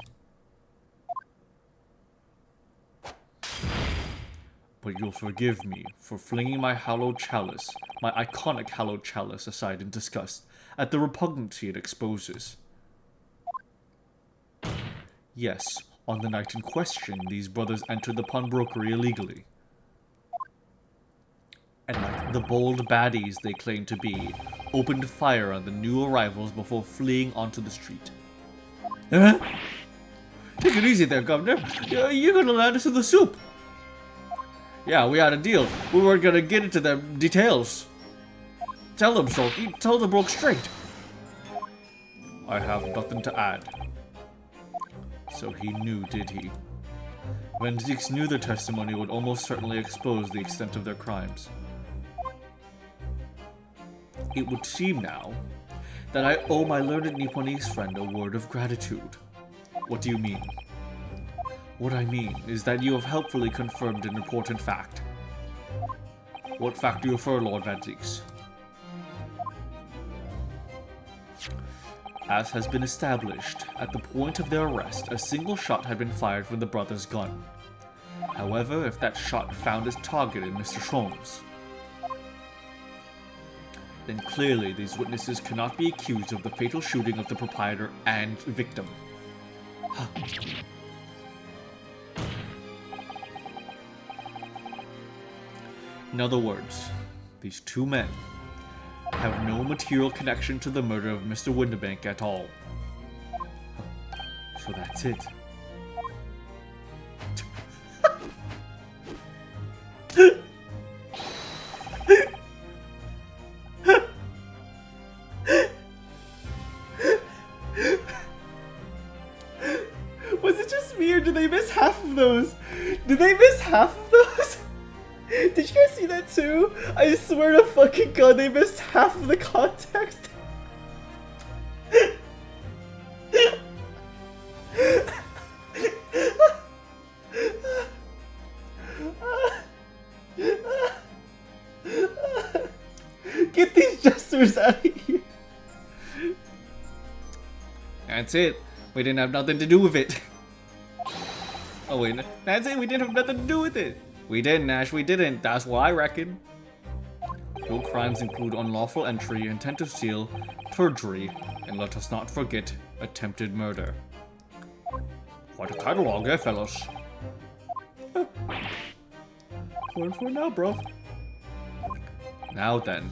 Speaker 1: But you'll forgive me for flinging my hallowed chalice, my iconic hallowed chalice, aside in disgust at the repugnancy it exposes. Yes, on the night in question, these brothers entered the pawnbrokery illegally. And like the bold baddies they claim to be, opened fire on the new arrivals before fleeing onto the street. Huh? Take it easy there, Governor. You're gonna land us in the soup. Yeah, we had a deal. We weren't gonna get into the details. Tell them, Sulky. Tell the broke straight. I have nothing to add. So he knew, did he? Van Zeeks knew their testimony would almost certainly expose the extent of their crimes. It would seem now that I owe my learned Nipponese friend a word of gratitude. What do you mean? What I mean is that you have helpfully confirmed an important fact. What fact do you refer, Lord Van Zeeks?
Speaker 4: As has been established, at the point of their arrest, a single shot had been fired from the brother's gun. However, if that shot found its target in Mr. Sholmes, then clearly these witnesses cannot be accused of the fatal shooting of the proprietor and victim. In other words, these two men have no material connection to the murder of Mr. Winterbank at all. So that's it.
Speaker 1: Was it just me, or did they miss half of those? Did they miss half of those? Did you guys see that too? I swear to fucking god, they missed half of the context. Get these jesters out of here. That's it. We didn't have nothing to do with it. Oh wait, that's it. We didn't have nothing to do with it. We didn't, Ash. We didn't. That's what I reckon. Your crimes include unlawful entry, intent to steal, perjury, and let us not forget, attempted murder. Quite a catalog, eh, fellas? Going for it now, bro. Now then,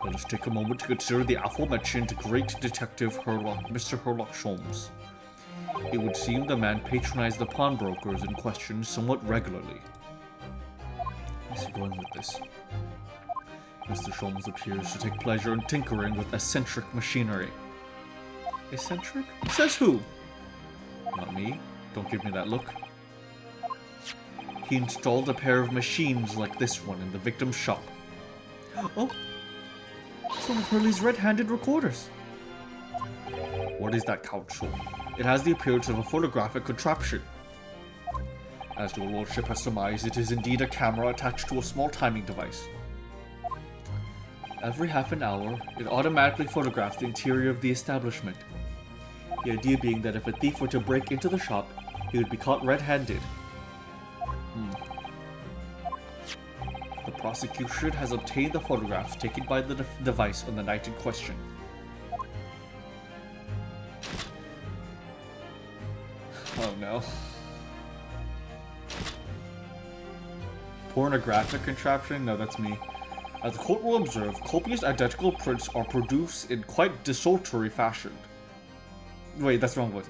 Speaker 1: let us take a moment to consider the aforementioned great detective Mr. Sherlock Sholmes. It would seem the man patronized the pawnbrokers in question somewhat regularly. Where's he going with this? Mr. Sholmes appears to take pleasure in tinkering with eccentric machinery. Eccentric? Says who? Not me. Don't give me that look. He installed a pair of machines like this one in the victim's shop. Oh! It's one of Hurley's red-handed recorders. What is that counsel? It has the appearance of a photographic contraption. As your lordship has surmised, it is indeed a camera attached to a small timing device. Every half an hour, it automatically photographs the interior of the establishment. The idea being that if a thief were to break into the shop, he would be caught red-handed. The prosecution has obtained the photographs taken by the device on the night in question. Oh no. Pornographic contraption? No, that's me. As the court will observe, copious identical prints are produced in quite desultory fashion. Wait, that's the wrong voice.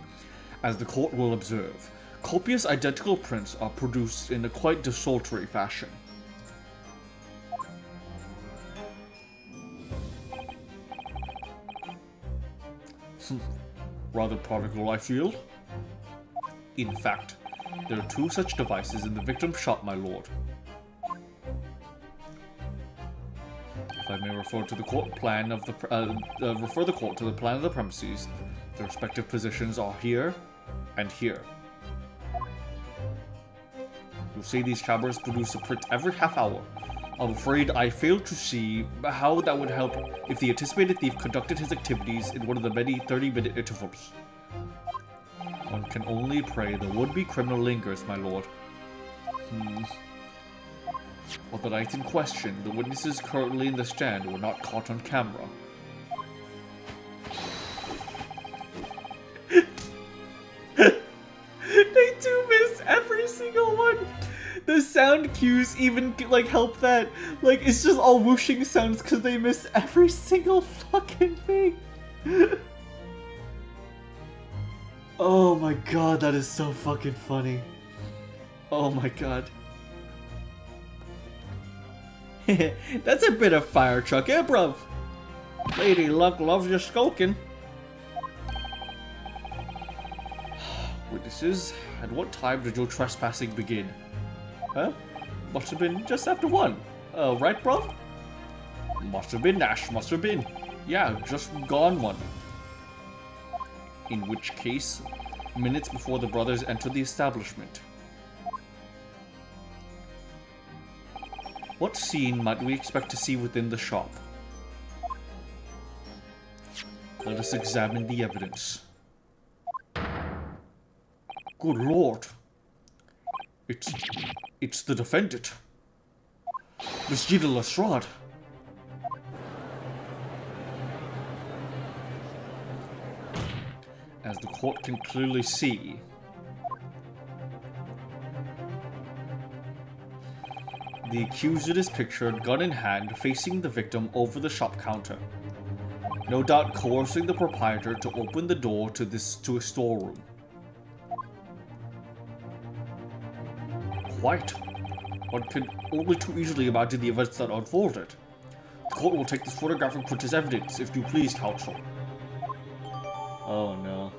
Speaker 1: As the court will observe, copious identical prints are produced in a quite desultory fashion. Rather prodigal, I feel. In fact, there are two such devices in the victim's shop, my lord. If I may refer to the court plan of the refer the court to the plan of the premises, the respective positions are here and here. You'll see these cameras produce a print every half hour. I'm afraid I fail to see how that would help if the anticipated thief conducted his activities in one of the many 30-minute intervals. One can only pray the would-be criminal lingers, my lord. On the night in question, the witnesses currently in the stand were not caught on camera. They do miss every single one! The sound cues even, like, help that. Like, it's just all whooshing sounds because they miss every single fucking thing. Oh my god, that is so fucking funny. Oh my god. That's a bit of fire truck, eh, bruv? Lady Luck loves your skulking. Witnesses, at what time did your trespassing begin? Huh? Must have been just after 1. Right, bruv? Must have been, Nash, must have been. Yeah, just gone 1. In which case, minutes before the brothers entered the establishment. What scene might we expect to see within the shop?
Speaker 4: Let us examine the evidence. Good lord. It's the defendant. Miss Gina Lestrade. As the court can clearly see, the accused is pictured, gun in hand, facing the victim over the shop counter. No doubt coercing the proprietor to open the door to a storeroom. Quite. One can only too easily imagine the events that unfolded. The court will take this photograph and put as evidence, if you please, counsel.
Speaker 1: Oh no.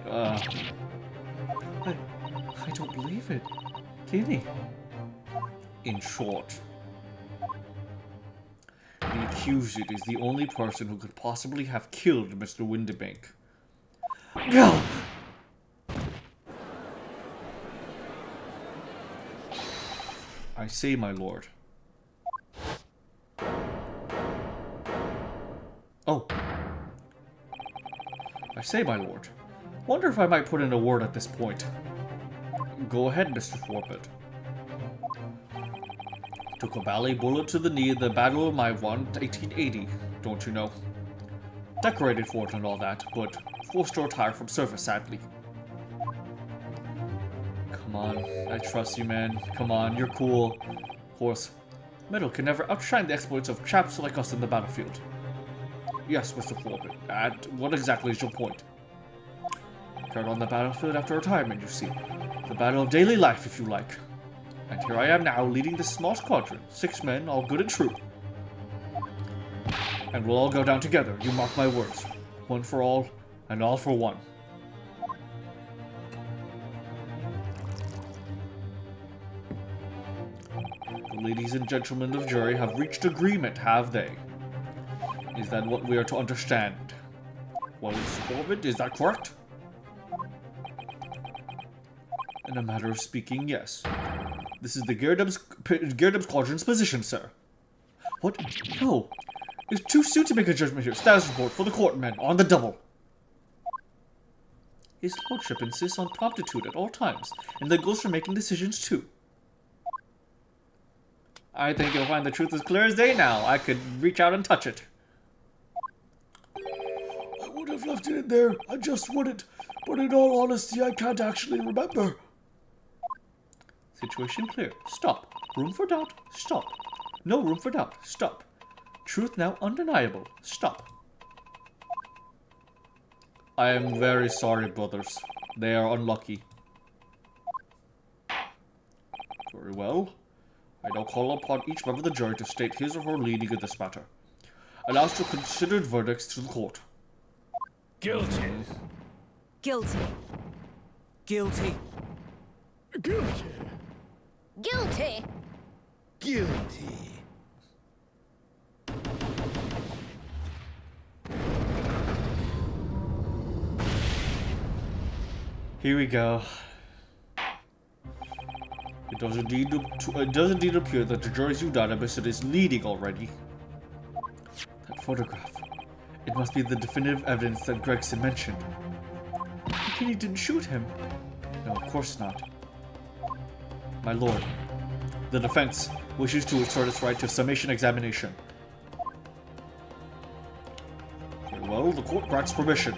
Speaker 4: I don't believe it. Kenny. In short, the accused is the only person who could possibly have killed Mr. Windibank. Go! I say, my lord. Oh. I say, my lord. Wonder if I might put in a word at this point. Go ahead, Mr. Forbett. Took a ballet bullet to the knee in the Battle of Maiwan, 1880, don't you know? Decorated for it and all that, but forced to retire from service, sadly. Come on, I trust you, man. Come on, you're cool. Of course, metal can never outshine the exploits of chaps like us in the battlefield. Yes, Mr. Forbett, and what exactly is your point? Carried on the battlefield after retirement, you see. The battle of daily life, if you like. And here I am now, leading this small squadron. 6 men, all good and true. And we'll all go down together, you mark my words. One for all, and all for one. The ladies and gentlemen of jury have reached agreement, have they? Is that what we are to understand? Well, Mr. Forbett, is that correct? In a matter of speaking, yes. This is the Gerdub Squadron's position, sir. What? No. It's too soon to make a judgment here. Status report for the court, men, on the double. His lordship insists on promptitude at all times, and that goes for making decisions too. I think you'll find the truth as clear as day now. I could reach out and touch it. I would have left it in there. I just wouldn't. But in all honesty, I can't actually remember. Situation clear. Stop. Room for doubt. Stop. No room for doubt. Stop. Truth now undeniable. Stop. I am very sorry, brothers. They are unlucky. Very well. I now call upon each member of the jury to state his or her leaning in this matter. Allows to considered verdicts to the court.
Speaker 2: Guilty.
Speaker 6: Guilty. Guilty.
Speaker 2: Guilty.
Speaker 6: Guilty.
Speaker 2: Guilty.
Speaker 4: Here we go. It does indeed appear that the jury's unanimous and is leading already. That photograph. It must be the definitive evidence that Gregson mentioned. He didn't shoot him. No, of course not. My lord, the defense wishes to assert its right to summation examination. Very well, the court grants permission.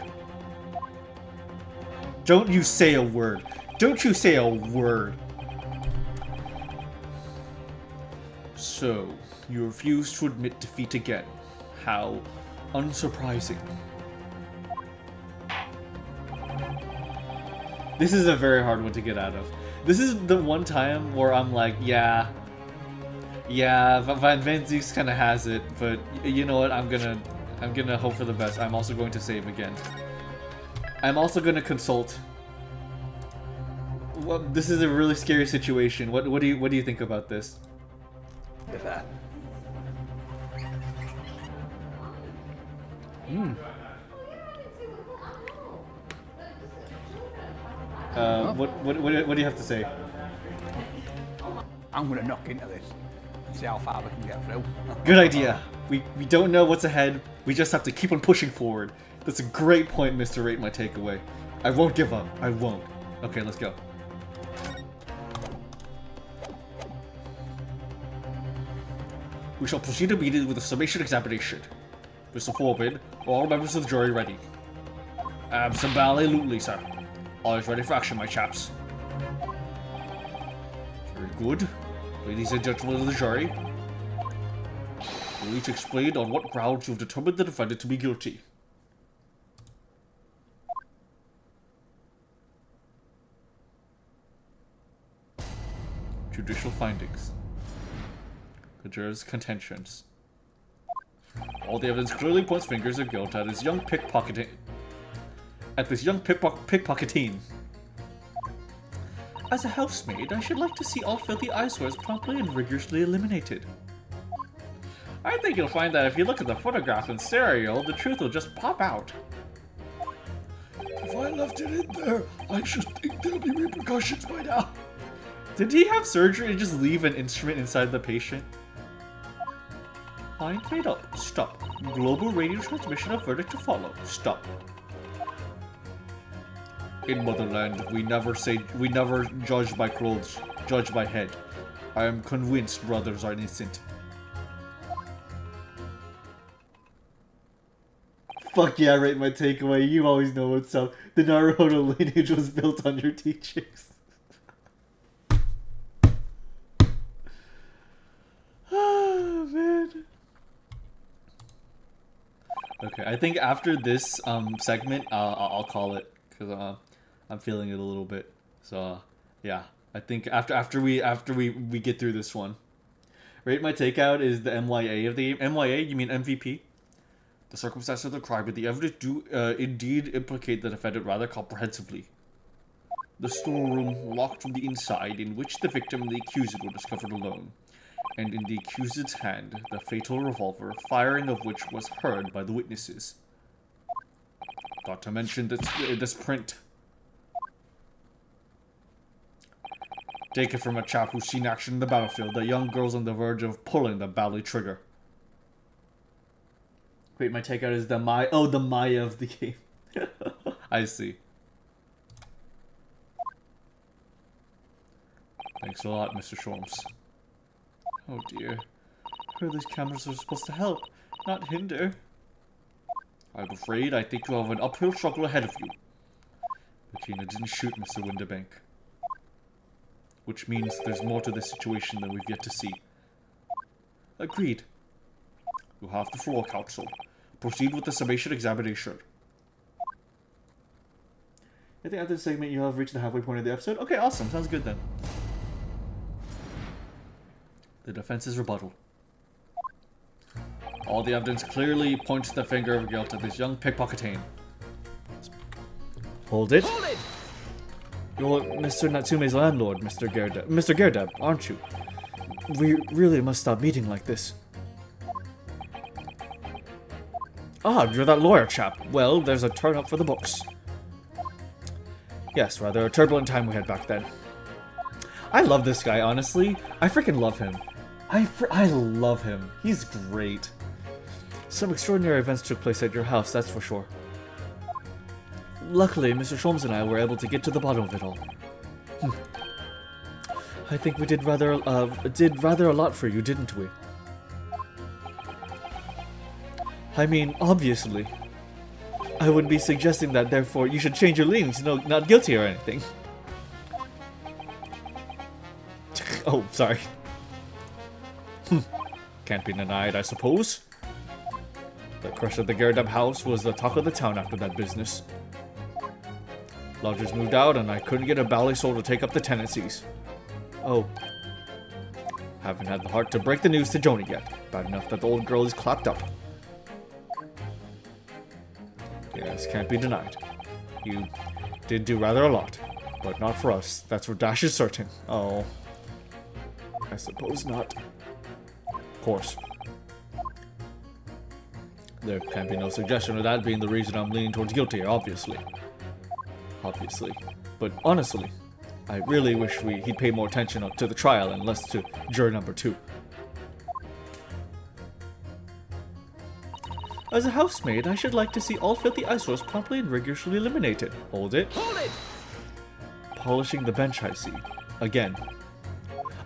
Speaker 4: Don't you say a word. Don't you say a word. So, you refuse to admit defeat again. How unsurprising. This is a very hard one to get out of. This is the one time where I'm like, yeah, Van Zieks kind of has it, but you know what? I'm gonna hope for the best. I'm also going to save again. I'm also gonna consult. Well, this is a really scary situation. What do you think about this? What do you have to say?
Speaker 5: I'm gonna knock into this. See how far we can get through.
Speaker 1: Good idea. We don't know what's ahead. We just have to keep on pushing forward. That's a great point, Mr. Rate My Takeaway. I won't give up. I won't. Okay, let's go. We shall proceed immediately with the summation examination. Mr. Forbin, are all members of the jury ready? Absolutely, sir. Always ready for action, my chaps. Very good. Ladies and gentlemen of the jury, will each explain on what grounds you have determined the defendant to be guilty. Judicial findings. The jurors' contentions. All the evidence clearly points fingers of guilt at this young pickpocketing. As a housemaid, I should like to see all filthy eyewears promptly and rigorously eliminated. I think you'll find that if you look at the photograph in stereo, the truth will just pop out.
Speaker 2: If I left it in there, I should think there'll be repercussions by now.
Speaker 1: Did he have surgery and just leave an instrument inside the patient? Line made up. Stop. Global radio transmission of verdict to follow. Stop. In Motherland, we never judge by clothes, judge by head. I am convinced brothers are innocent. Fuck yeah, Rate My Takeaway. You always know what's up. The Naruto lineage was built on your teachings. Oh, man. Okay, I think after this segment, I'll call it, because I'm feeling it a little bit. So yeah, I think after we get through this one, Rate My Takeout is the MYA of the game. MYA, you mean MVP? The circumstances of the crime and the evidence do indeed implicate the defendant rather comprehensively. The storeroom locked from the inside, in which the victim and the accused were discovered alone, and in the accused's hand the fatal revolver, firing of which was heard by the witnesses. Not to mention this print. Taken from a chap who's seen action in the battlefield, the young girl's on the verge of pulling the bally trigger. Wait, my takeout is the Maya of the game. I see. Thanks a lot, Mr. Shorms. Oh dear. Heard these cameras are supposed to help, not hinder. I'm afraid I think you have an uphill struggle ahead of you. But Gina didn't shoot Mr. Winterbank. Which means there's more to this situation than we've yet to see. Agreed. You have the floor, counsel. Proceed with the summation examination. I think after this segment you have reached the halfway point of the episode. Okay, awesome. Sounds good then. The defense's rebuttal. All the evidence clearly points the finger of guilt at this young pickpocketing. Hold it.
Speaker 6: Hold it!
Speaker 1: You're Mr. Natsume's landlord, Mr. Gerdeb, aren't you? We really must stop meeting like this. Ah, you're that lawyer chap. Well, there's a turn up for the books. Yes, rather a turbulent time we had back then. I love this guy, honestly. I freaking love him. I love him. He's great. Some extraordinary events took place at your house, that's for sure. Luckily, Mr. Sholmes and I were able to get to the bottom of it all. I think we did rather a lot for you, didn't we? I mean, obviously. I wouldn't be suggesting that, therefore, you should change your leanings, no, not guilty or anything. Oh, sorry. Can't be denied, I suppose. The crush of the Gerdab house was the talk of the town after that business. Lodgers moved out, and I couldn't get a bally soul to take up the tenancies. Oh. Haven't had the heart to break the news to Joni yet. Bad enough that the old girl is clapped up. Yes, can't be denied. You did do rather a lot, but not for us. That's for Dash is certain. Oh. I suppose not. Of course. There can be no suggestion of that being the reason I'm leaning towards guilty, obviously. Obviously. But honestly, I really wish he'd pay more attention to the trial and less to juror number 2. As a housemaid, I should like to see all filthy eyesores promptly and rigorously eliminated. Hold it.
Speaker 6: Hold it!
Speaker 1: Polishing the bench, I see. Again.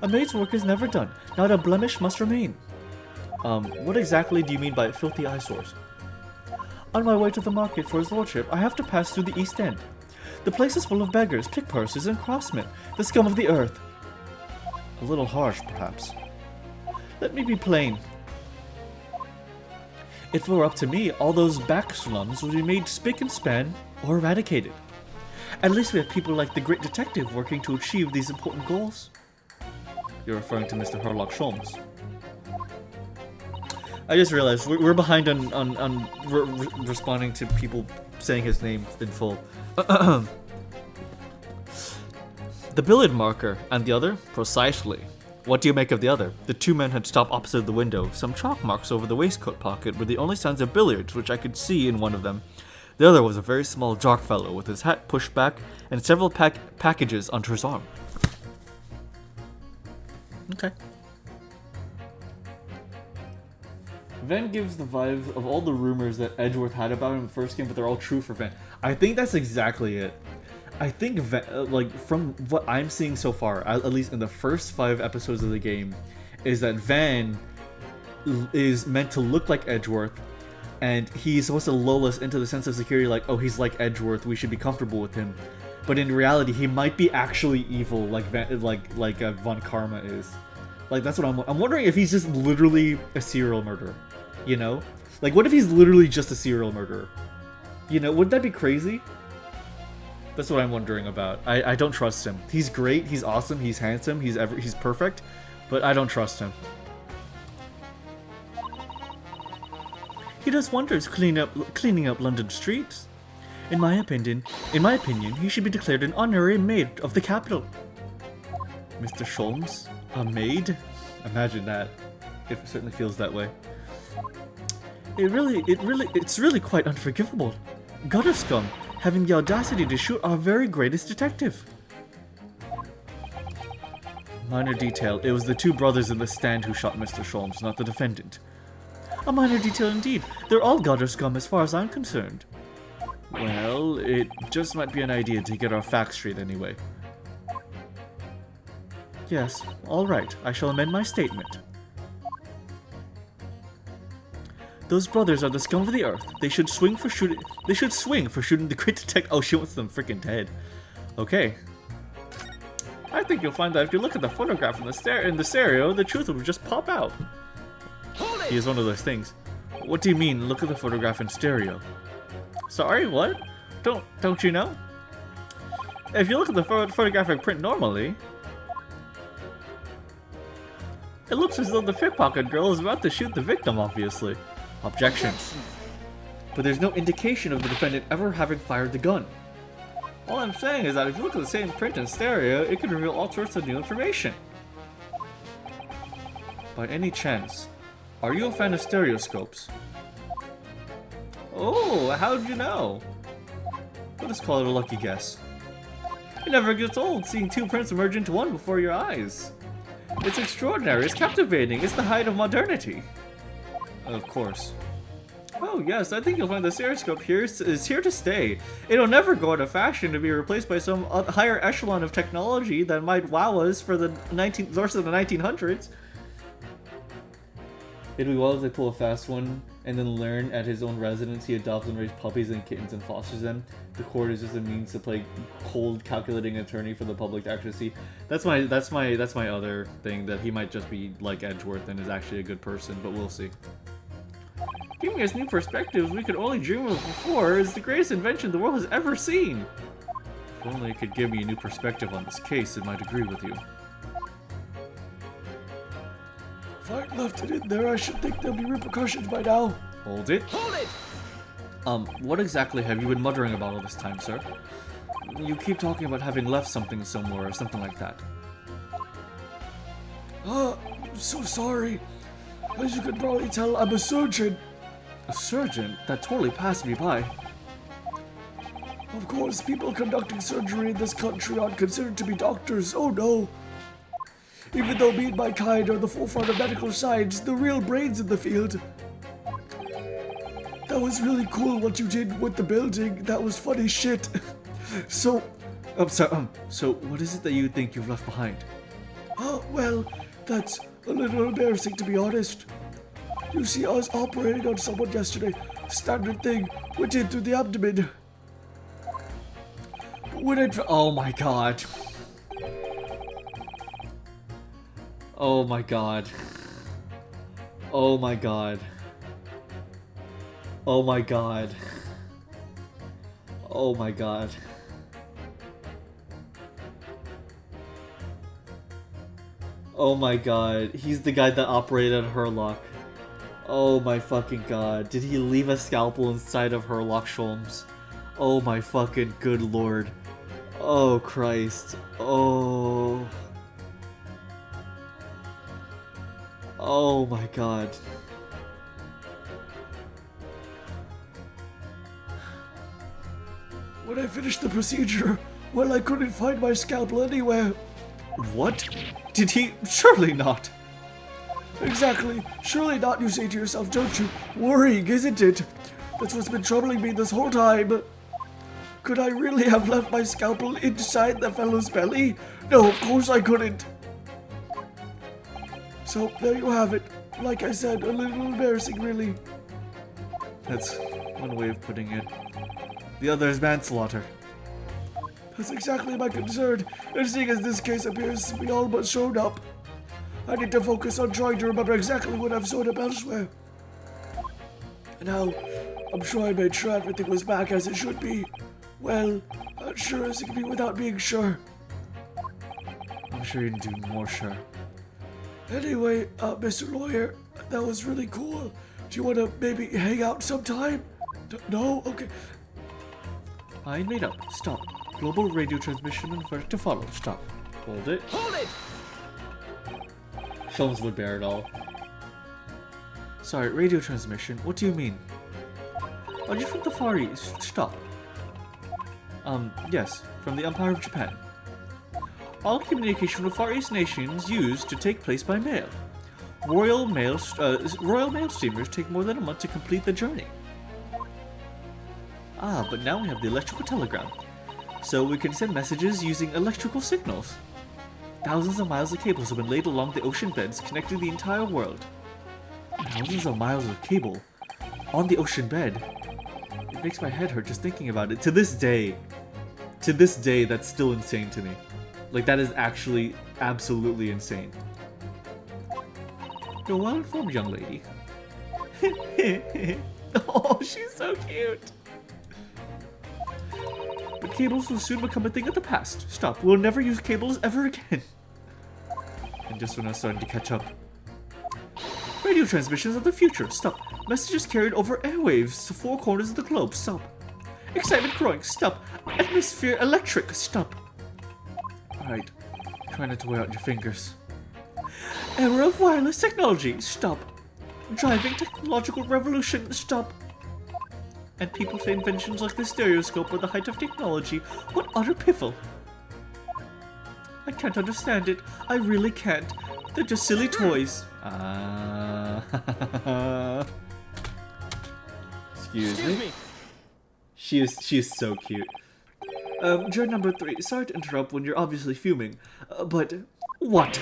Speaker 1: A maid's work is never done. Not a blemish must remain. What exactly do you mean by filthy eyesores? On my way to the market for his lordship, I have to pass through the East End. The place is full of beggars, pickpursers, and craftsmen, the scum of the earth. A little harsh, perhaps. Let me be plain. If it were up to me, all those back slums would be made spick and span or eradicated. At least we have people like the great detective working to achieve these important goals. You're referring to Mr. Sherlock Holmes. I just realized we're behind on responding to people saying his name in full. The billiard marker, and the other? Precisely. What do you make of the other? The two men had stopped opposite the window. Some chalk marks over the waistcoat pocket were the only signs of billiards which I could see in one of them. The other was a very small dark fellow with his hat pushed back and several packages under his arm. Okay. Van gives the vibe of all the rumors that Edgeworth had about him in the first game, but they're all true for Van. I think that's exactly it. I think, like, from what I'm seeing so far, at least in the first 5 episodes of the game, is that Van is meant to look like Edgeworth, and he's supposed to lull us into the sense of security, like, oh, he's like Edgeworth, we should be comfortable with him. But in reality, he might be actually evil, like Von Karma is. Like, that's what I'm wondering if he's just literally a serial murderer, you know? Like, what if he's literally just a serial murderer? You know, would that be crazy? That's what I'm wondering about. I don't trust him. He's great, he's awesome, he's handsome, he's perfect, but I don't trust him. He does wonders cleaning up London streets. In my opinion, he should be declared an honorary maid of the capital. Mr. Sholmes, a maid? Imagine that. It certainly feels that way. It's really quite unforgivable. Gutter scum, having the audacity to shoot our very greatest detective. Minor detail, it was the 2 brothers in the stand who shot Mr. Sholmes, not the defendant. A minor detail indeed. They're all gutter scum as far as I'm concerned. Well, it just might be an idea to get our facts straight anyway. Yes, all right. I shall amend my statement. Those brothers are the scum of the earth. They should swing for shooting the great detective. Oh, she wants them freaking dead. Okay. I think you'll find that if you look at the photograph in the stereo, the truth will just pop out. He is one of those things. What do you mean, look at the photograph in stereo? Sorry, what? Don't you know? If you look at the photographic print normally, it looks as though the pickpocket girl is about to shoot the victim, obviously. Objection. But there's no indication of the defendant ever having fired the gun. All I'm saying is that if you look at the same print in stereo, it could reveal all sorts of new information. By any chance, are you a fan of stereoscopes? Oh, how'd you know? Let us call it a lucky guess. It never gets old seeing 2 prints emerge into one before your eyes. It's extraordinary, it's captivating, it's the height of modernity. Of course. Oh yes, I think you'll find the stereoscope here is here to stay. It'll never go out of fashion to be replaced by some higher echelon of technology that might wow us for the rest of the 1900s. It'd be well if they pull a fast one and then learn at his own residence he adopts and raises puppies and kittens and fosters them. The court is just a means to play cold, calculating attorney for the public to actually see. That's my other thing, that he might just be like Edgeworth and is actually a good person, but we'll see. Giving us new perspectives we could only dream of before is the greatest invention the world has ever seen. If only it could give me a new perspective on this case, it might agree with you.
Speaker 2: If I'd left it in there, I should think there'll be repercussions by now.
Speaker 1: Hold it.
Speaker 6: Hold it!
Speaker 1: What exactly have you been muttering about all this time, sir? You keep talking about having left something somewhere or something like that.
Speaker 2: I'm so sorry. As you can probably tell, I'm a surgeon.
Speaker 1: A surgeon? That totally passed me by.
Speaker 2: Of course, people conducting surgery in this country aren't considered to be doctors. Oh no. Even though me and my kind are the forefront of medical science, the real brains in the field. That was really cool what you did with the building. That was funny shit. So,
Speaker 4: So what is it that you think you've left behind?
Speaker 2: well, that's a little embarrassing to be honest. You see, I was operating on someone yesterday. Standard thing, went in through the abdomen. But when it...
Speaker 4: Oh my god. Oh my god. Oh my god. Oh my god. Oh my god. Oh my god. He's the guy that operated Herlock. Oh my fucking god. Did he leave a scalpel inside of Herlock Sholmes? Oh my fucking good lord. Oh Christ. Oh. Oh my god.
Speaker 2: When I finished the procedure, well, I couldn't find my scalpel anywhere.
Speaker 4: What? Did he? Surely not.
Speaker 2: Exactly. Surely not, you say to yourself, don't you? Worrying, isn't it? That's what's been troubling me this whole time. Could I really have left my scalpel inside the fellow's belly? No, of course I couldn't. So, there you have it. Like I said, a little embarrassing, really.
Speaker 4: That's one way of putting it. The other is manslaughter.
Speaker 2: That's exactly my concern. And seeing as this case appears to be all but shown up, I need to focus on trying to remember exactly what I've sewn up elsewhere. Now, I'm sure I made sure everything was back as it should be. Well, not sure as it can be without being sure.
Speaker 4: I'm sure you can do more sure.
Speaker 2: Anyway, Mr. Lawyer, that was really cool. Do you want to maybe hang out sometime? No? Okay.
Speaker 4: I made up. Stop. Global radio transmission and verdict to follow. Stop. Hold it.
Speaker 6: Hold it!
Speaker 4: Sholmes would bear it all. Sorry, radio transmission. What do you mean? Are you from the Far East? Stop. Yes, from the Empire of Japan. All communication with Far East nations used to take place by mail. Royal Mail steamers take more than a month to complete the journey. Ah, but now we have the electrical telegram. So we can send messages using electrical signals. Thousands of miles of cables have been laid along the ocean beds connecting the entire world. Thousands of miles of cable on the ocean bed. It makes my head hurt just thinking about it. To this day, that's still insane to me. Like, that is actually absolutely insane. You're well informed, young lady. Oh, she's so cute. But cables will soon become a thing of the past. Stop. We'll never use cables ever again. And just when I was starting to catch up. Radio transmissions of the future. Stop. Messages carried over airwaves to four corners of the globe. Stop. Excitement growing. Stop. Atmosphere electric. Stop. Alright. Try not to wear out your fingers. Era of wireless technology. Stop. Driving technological revolution. Stop. And people say inventions like the stereoscope are the height of technology. What utter piffle. I can't understand it. I really can't. They're just silly toys. Excuse me. She is so cute. Juror number 3, sorry to interrupt when you're obviously fuming, but what?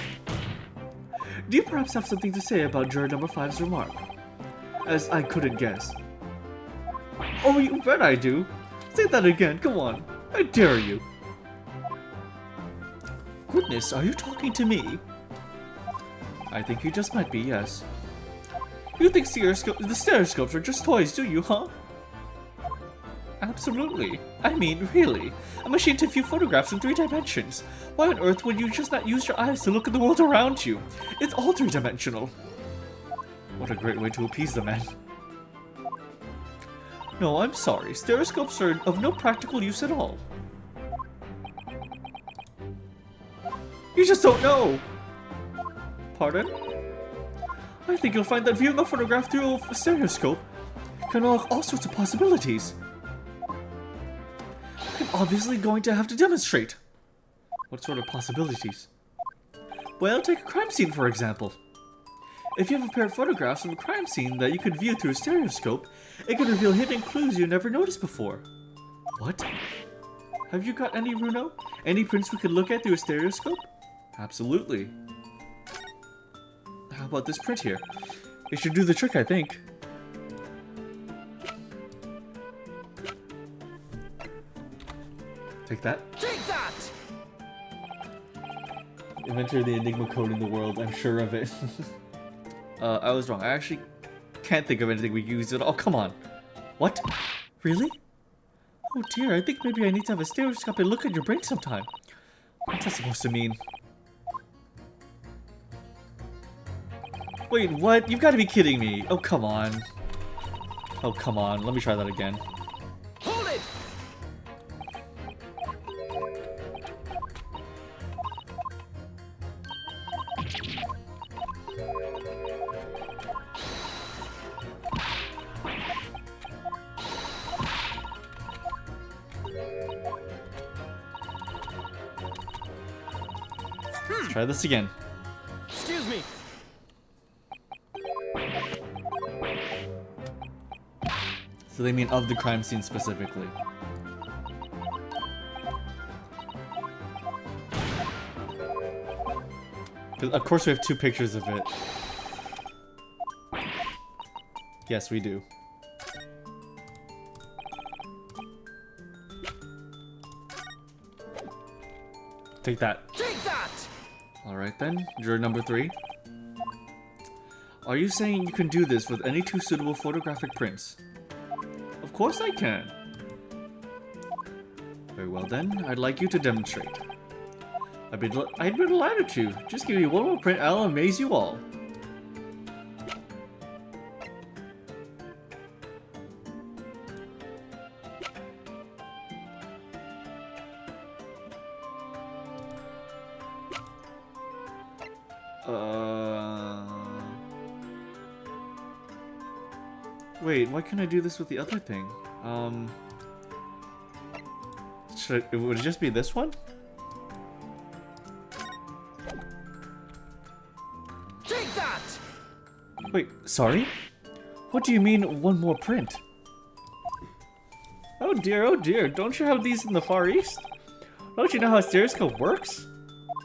Speaker 4: Do you perhaps have something to say about juror number 5's remark? As I couldn't guess. Oh, you bet I do. Say that again, come on. I dare you. Goodness, are you talking to me? I think you just might be, yes. You think the stereoscopes are just toys, do you, huh? Absolutely. I mean, really. A machine to view photographs in 3 dimensions. Why on earth would you just not use your eyes to look at the world around you? It's all 3-dimensional. What a great way to appease the man. No, I'm sorry. Stereoscopes are of no practical use at all. You just don't know! Pardon? I think you'll find that viewing a photograph through a stereoscope can unlock all sorts of possibilities. I'm obviously going to have to demonstrate. What sort of possibilities? Well, take a crime scene for example. If you have a pair of photographs from a crime scene that you could view through a stereoscope, it could reveal hidden clues you never noticed before. What? Have you got any, Runo? Any prints we could look at through a stereoscope? Absolutely. How about this print here? It should do the trick, I think. Take that.
Speaker 6: Take that!
Speaker 4: Inventor of the Enigma code in the world, I'm sure of it. I was wrong. I actually can't think of anything we use at all. Come on. What? Really? Oh dear, I think maybe I need to have a stereoscope and look at your brain sometime. What's that supposed to mean? Wait, what? You've got to be kidding me. Oh, come on. Oh, come on. Let me try that again.
Speaker 6: Hold it!
Speaker 4: Let's try this again.
Speaker 6: Excuse me.
Speaker 4: So they mean of the crime scene specifically. Of course we have two pictures of it. Yes, we do. Take that.
Speaker 6: Take that!
Speaker 4: Alright then, juror number 3. Are you saying you can do this with any two suitable photographic prints? Of course I can. Very well then, I'd like you to demonstrate. I'd be delighted to. Just give me one more print, I'll amaze you all. Wait, why can't I do this with the other thing? Would it just be this one?
Speaker 6: Take that!
Speaker 4: Wait, sorry? What do you mean, one more print? Oh dear, don't you have these in the Far East? Don't you know how a stereoscope works?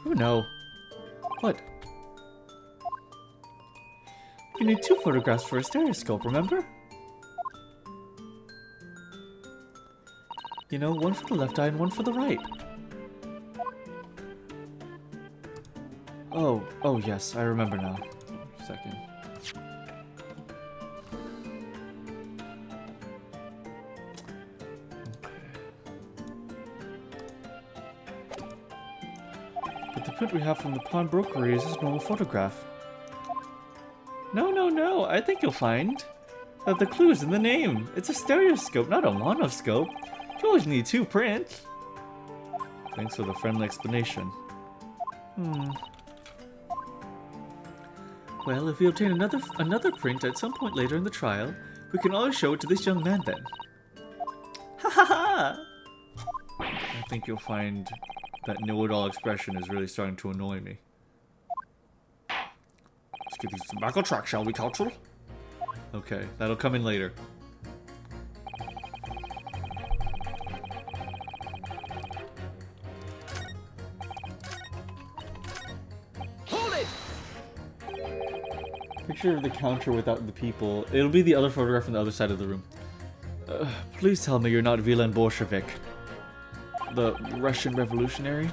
Speaker 4: Oh no. What? You need 2 photographs for a stereoscope, remember? You know, one for the left eye and one for the right. Oh yes, I remember now. Second. But the print we have from the pawnbrokery is just a normal photograph. No, I think you'll find that the clue is in the name. It's a stereoscope, not a monoscope. You always need 2 prints. Thanks for the friendly explanation. Well, if we obtain another print at some point later in the trial, we can always show it to this young man then. Ha ha ha! I think you'll find that know-it-all expression is really starting to annoy me. Let's get these back on track, shall we, Counsel? Okay, that'll come in later.
Speaker 6: Hold it!
Speaker 4: Picture of the counter without the people. It'll be the other photograph on the other side of the room. Please tell me you're not Vilan Bolshevik. The Russian revolutionary?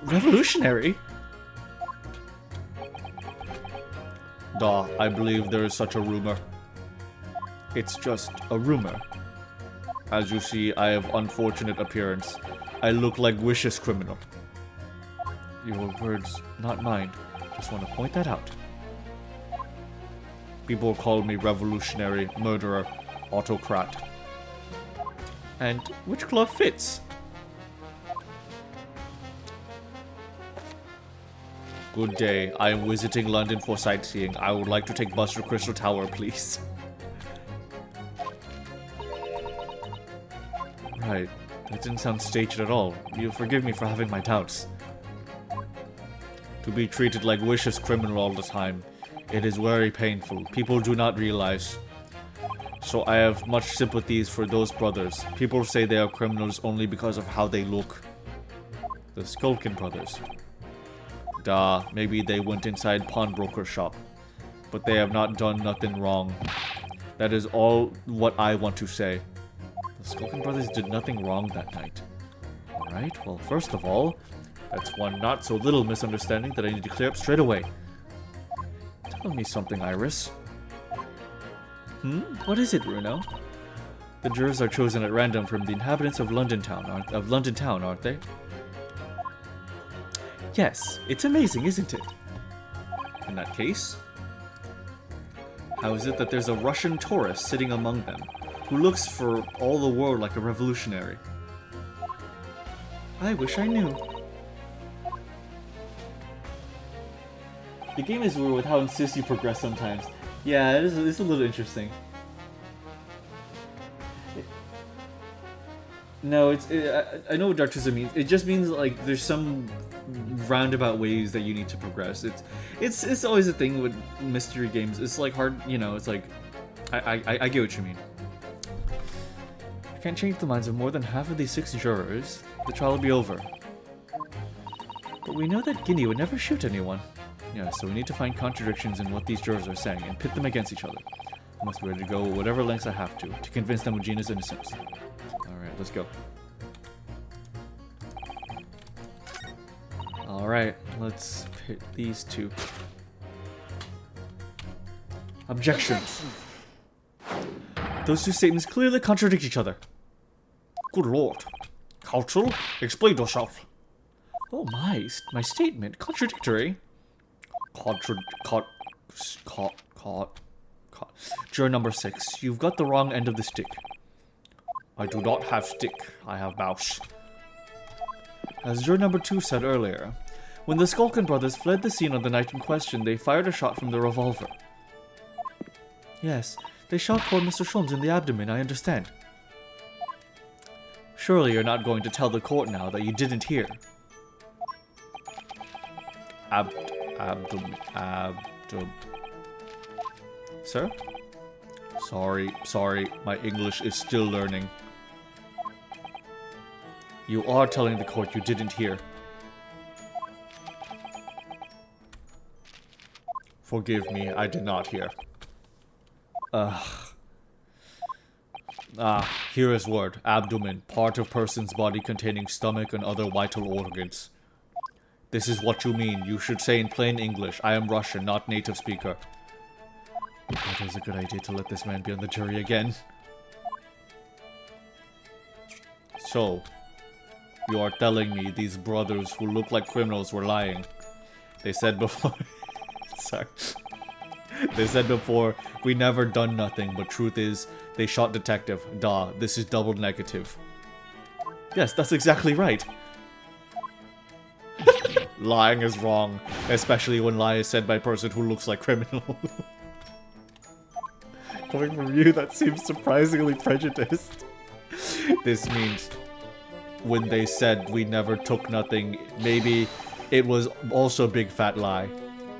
Speaker 4: Revolutionary? Da, I believe there is such a rumor. It's just a rumor. As you see, I have unfortunate appearance. I look like vicious criminal. Your words, not mine. Just want to point that out. People call me revolutionary, murderer, autocrat. And which glove fits? Good day. I am visiting London for sightseeing. I would like to take bus to Crystal Tower, please. Right. That didn't sound staged at all. You'll forgive me for having my doubts. To be treated like vicious criminal all the time.
Speaker 1: It is very painful. People do not realize. So I have much sympathies for those brothers. People say they are criminals only because of how they look. The Skulkin brothers. Duh, maybe they went inside pawnbroker shop. But they have not done nothing wrong. That is all what I want to say. The Skulkin brothers did nothing wrong that night. Alright, well, first of all, that's one not so little misunderstanding that I need to clear up straight away. Tell me something, Iris. What is it, Bruno? The jurors are chosen at random from the inhabitants of London Town, aren't they? Yes, it's amazing, isn't it? In that case, how is it that there's a Russian tourist sitting among them, who looks for all the world like a revolutionary? I wish I knew. The game is weird with how insist you progress sometimes. Yeah, it's a little interesting. No, I know what Dartusa means. It just means like there's some roundabout ways that you need to progress. It's always a thing with mystery games. It's like hard, you know. It's like I get what you mean. I can't change the minds of more than half of these 6 jurors. The trial will be over. But we know that Guinea would never shoot anyone. Yeah, so we need to find contradictions in what these jurors are saying and pit them against each other. I must be ready to go whatever lengths I have to convince them of Gina's innocence. Alright, let's go. Alright, let's pit these two. Objection! Those two statements clearly contradict each other. Good lord. Counsel, explain yourself. Oh my statement, contradictory. Juror number 6, you've got the wrong end of the stick. I do not have stick, I have mouse. As juror number 2 said earlier, when the Skulkin brothers fled the scene on the night in question, they fired a shot from their revolver. Yes, they shot poor Mr. Sholmes in the abdomen, I understand. Surely you're not going to tell the court now that you didn't hear. Sir? Sorry, my English is still learning. You are telling the court you didn't hear. Forgive me, I did not hear. Here is word. Abdomen, part of person's body containing stomach and other vital organs. This is what you mean. You should say in plain English, I am Russian, not native speaker. I thought it was a good idea to let this man be on the jury again. So, you are telling me these brothers who look like criminals were lying. They said before... Sorry. They said before, we never done nothing, but truth is, they shot detective. Duh, this is double negative. Yes, that's exactly right. Lying is wrong, especially when lie is said by a person who looks like criminal. Coming from you, that seems surprisingly prejudiced. This means, when they said we never took nothing, maybe it was also a big fat lie.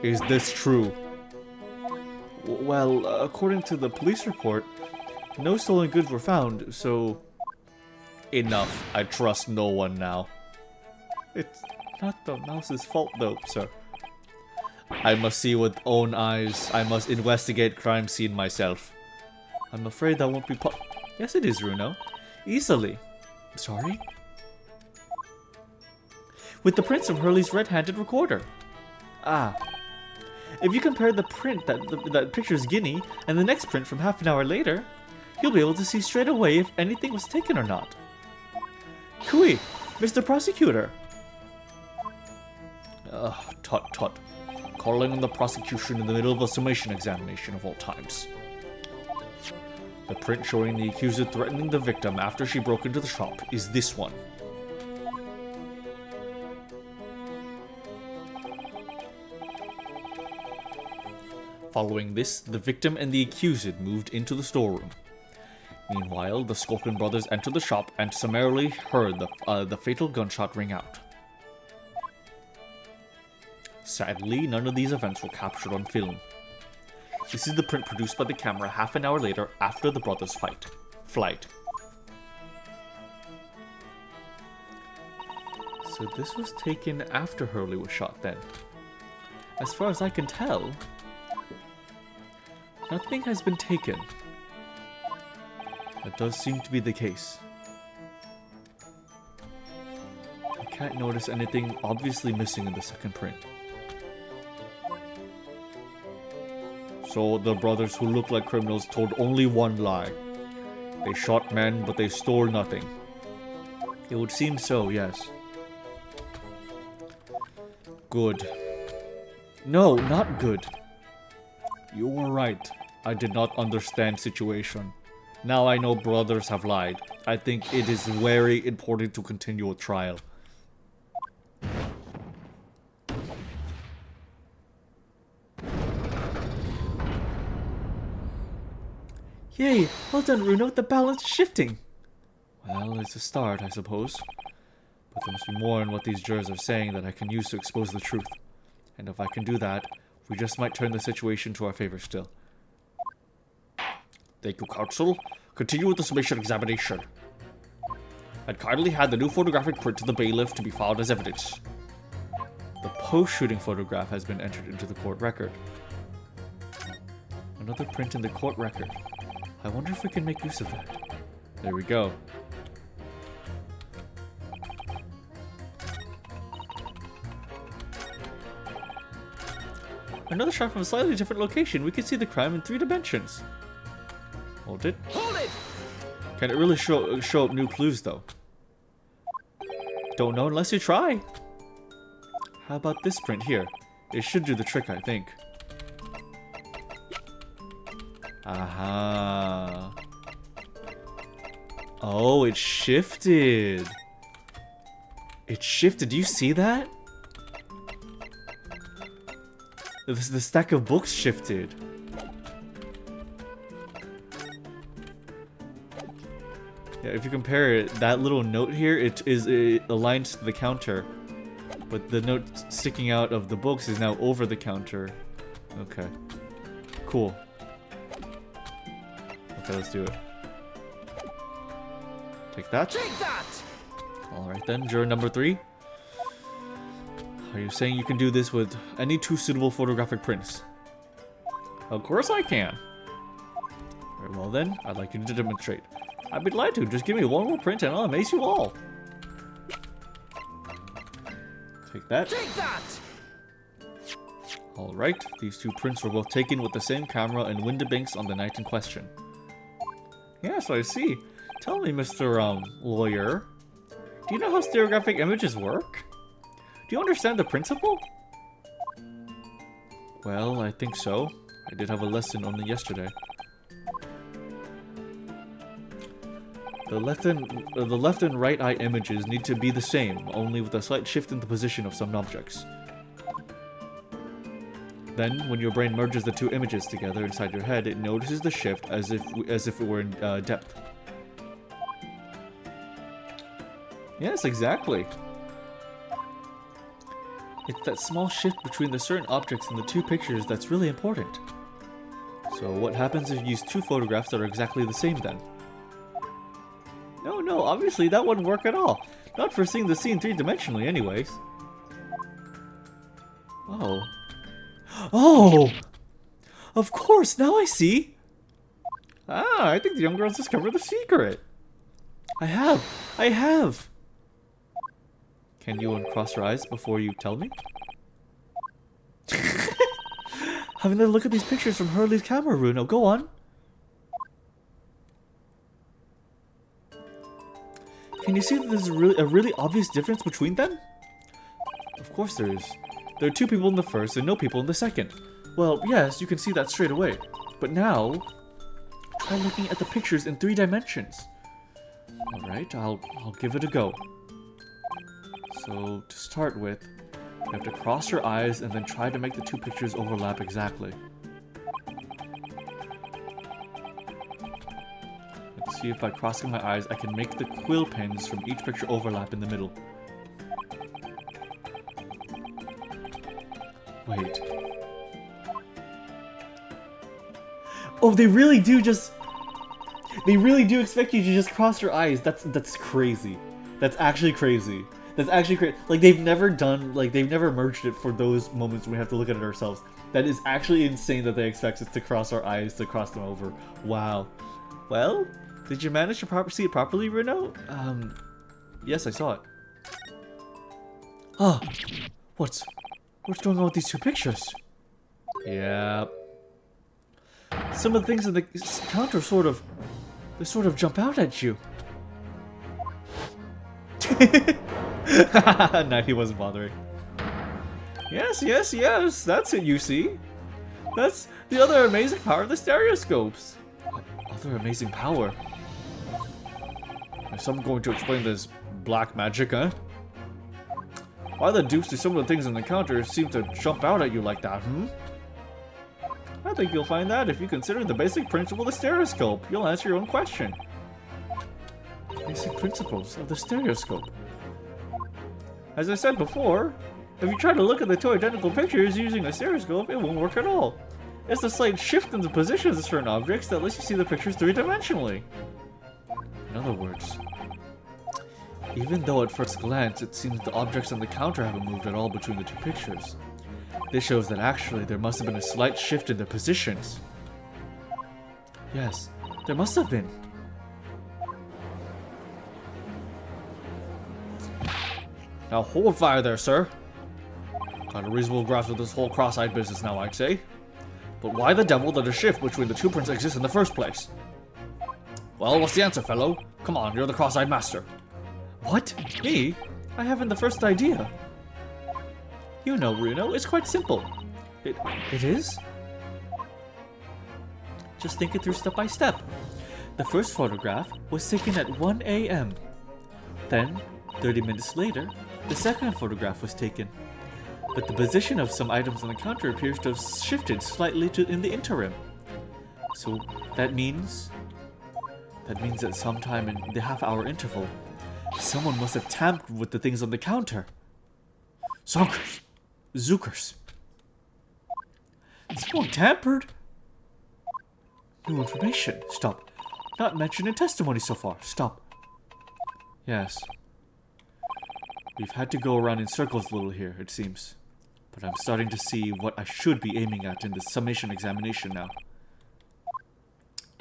Speaker 1: Is this true? Well, according to the police report, no stolen goods were found, so... Enough. I trust no one now. It's not the mouse's fault though, sir. I must see with own eyes. I must investigate crime scene myself. I'm afraid that won't be Yes, it is, Runo. Easily. Sorry? With the prints of Hurley's red-handed recorder. Ah. If you compare the print that pictures Guinea and the next print from half an hour later, you'll be able to see straight away if anything was taken or not. Cooey, Mr. Prosecutor. Tut. Calling on the prosecution in the middle of a summation examination of all times. The print showing the accuser threatening the victim after she broke into the shop is this one. Following this, the victim and the accused moved into the storeroom. Meanwhile, the Skulkin brothers entered the shop and summarily heard the fatal gunshot ring out. Sadly, none of these events were captured on film. This is the print produced by the camera half an hour later after the brothers' flight. So this was taken after Hurley was shot then. As far as I can tell, nothing has been taken. That does seem to be the case. I can't notice anything obviously missing in the second print. So the brothers who look like criminals told only one lie. They shot men, but they stole nothing. It would seem so, yes. Good. No, not good. You were right. I did not understand situation. Now I know brothers have lied. I think it is very important to continue a trial. Yay! Well done, Runo. The balance is shifting. Well, it's a start, I suppose. But there must be more in what these jurors are saying that I can use to expose the truth. And if I can do that, we just might turn the situation to our favor still. Thank you, counsel. Continue with the summation examination. I'd kindly had the new photographic print to the bailiff to be filed as evidence. The post-shooting photograph has been entered into the court record. Another print in the court record. I wonder if we can make use of that. There we go. Another shot from a slightly different location. We can see the crime in 3 dimensions. Hold it.
Speaker 6: Hold it!
Speaker 1: Can it really show up new clues, though? Don't know unless you try. How about this print here? It should do the trick, I think. Aha. Oh, it shifted. It shifted. Do you see that? The stack of books shifted. Yeah, if you compare it, that little note here, it aligns to the counter. But the note sticking out of the books is now over the counter. Okay. Cool. Okay, let's do it. Take that.
Speaker 6: Take that!
Speaker 1: Alright then, juror number 3. Are you saying you can do this with any 2 suitable photographic prints? Of course I can. Very well then, I'd like you to demonstrate. I'd be glad to. Just give me one more print and I'll amaze you all. Take that.
Speaker 6: Take that!
Speaker 1: Alright, these 2 prints were both taken with the same camera and Windibanks on the night in question. Yes, I see. Tell me, Mr. Lawyer. Do you know how stereographic images work? Do you understand the principle? Well, I think so. I did have a lesson only yesterday. The left and right eye images need to be the same, only with a slight shift in the position of some objects. Then, when your brain merges the 2 images together inside your head, it notices the shift as if it were in depth. Yes, exactly. It's that small shift between the certain objects in the 2 pictures that's really important. So what happens if you use 2 photographs that are exactly the same then? No, obviously that wouldn't work at all. Not for seeing the scene 3-dimensionally anyways. Oh! Of course, now I see! Ah, I think the young girls discovered the secret! I have! Can you uncross your eyes before you tell me? Having a look at these pictures from Hurley's camera, Runo. Go on. Can you see that there's a really obvious difference between them? Of course there is. There are 2 people in the first and no people in the second. Well, yes, you can see that straight away. But now, try looking at the pictures in 3 dimensions. Alright, I'll give it a go. So, to start with, you have to cross your eyes and then try to make the 2 pictures overlap exactly. Let's see if by crossing my eyes I can make the quill pens from each picture overlap in the middle. Wait. Oh, they really do just... They really do expect you to just cross your eyes. That's crazy. That's actually crazy. That's actually crazy. Like, they've never merged it for those moments when we have to look at it ourselves. That is actually insane that they expect us to cross our eyes to cross them over. Wow. Well, did you manage to see it properly, Bruno? Yes, I saw it.
Speaker 4: Ah, what's going on with these two pictures?
Speaker 1: Yeah.
Speaker 4: Some of the things in the counter sort of jump out at you.
Speaker 1: No, he wasn't bothering. Yes, that's it, you see. That's the other amazing power of the stereoscopes.
Speaker 4: Other amazing power.
Speaker 1: Is someone going to explain this black magic, huh? Why the deuce do some of the things on the counter seem to jump out at you like that, I think you'll find that if you consider the basic principle of the stereoscope. You'll answer your own question.
Speaker 4: Basic principles of the stereoscope.
Speaker 1: As I said before, if you try to look at the two identical pictures using a stereoscope, it won't work at all. It's the slight shift in the positions of certain objects that lets you see the pictures three-dimensionally.
Speaker 4: In other words, even though at first glance it seems the objects on the counter haven't moved at all between the two pictures, this shows that actually there must have been a slight shift in their positions. Yes, there must have been.
Speaker 1: Now hold fire there, sir. Got a reasonable grasp of this whole cross-eyed business now, I'd say. But why the devil did a shift between the two prints exist in the first place? Well, what's the answer, fellow? Come on, you're the cross-eyed master.
Speaker 4: What?
Speaker 1: Me? I haven't the first idea.
Speaker 4: You know, Bruno, it's quite simple. It is? Just think it through step by step. The first photograph was taken at 1 a.m. Then, 30 minutes later, the second photograph was taken. But the position of some items on the counter appears to have shifted slightly in the interim. So that means that sometime in the half-hour interval, someone must have tampered with the things on the counter. Zookers.
Speaker 1: Someone tampered?
Speaker 4: New information. Stop. Not mentioned in testimony so far. Stop.
Speaker 1: Yes. We've had to go around in circles a little here, it seems. But I'm starting to see what I should be aiming at in the summation examination now.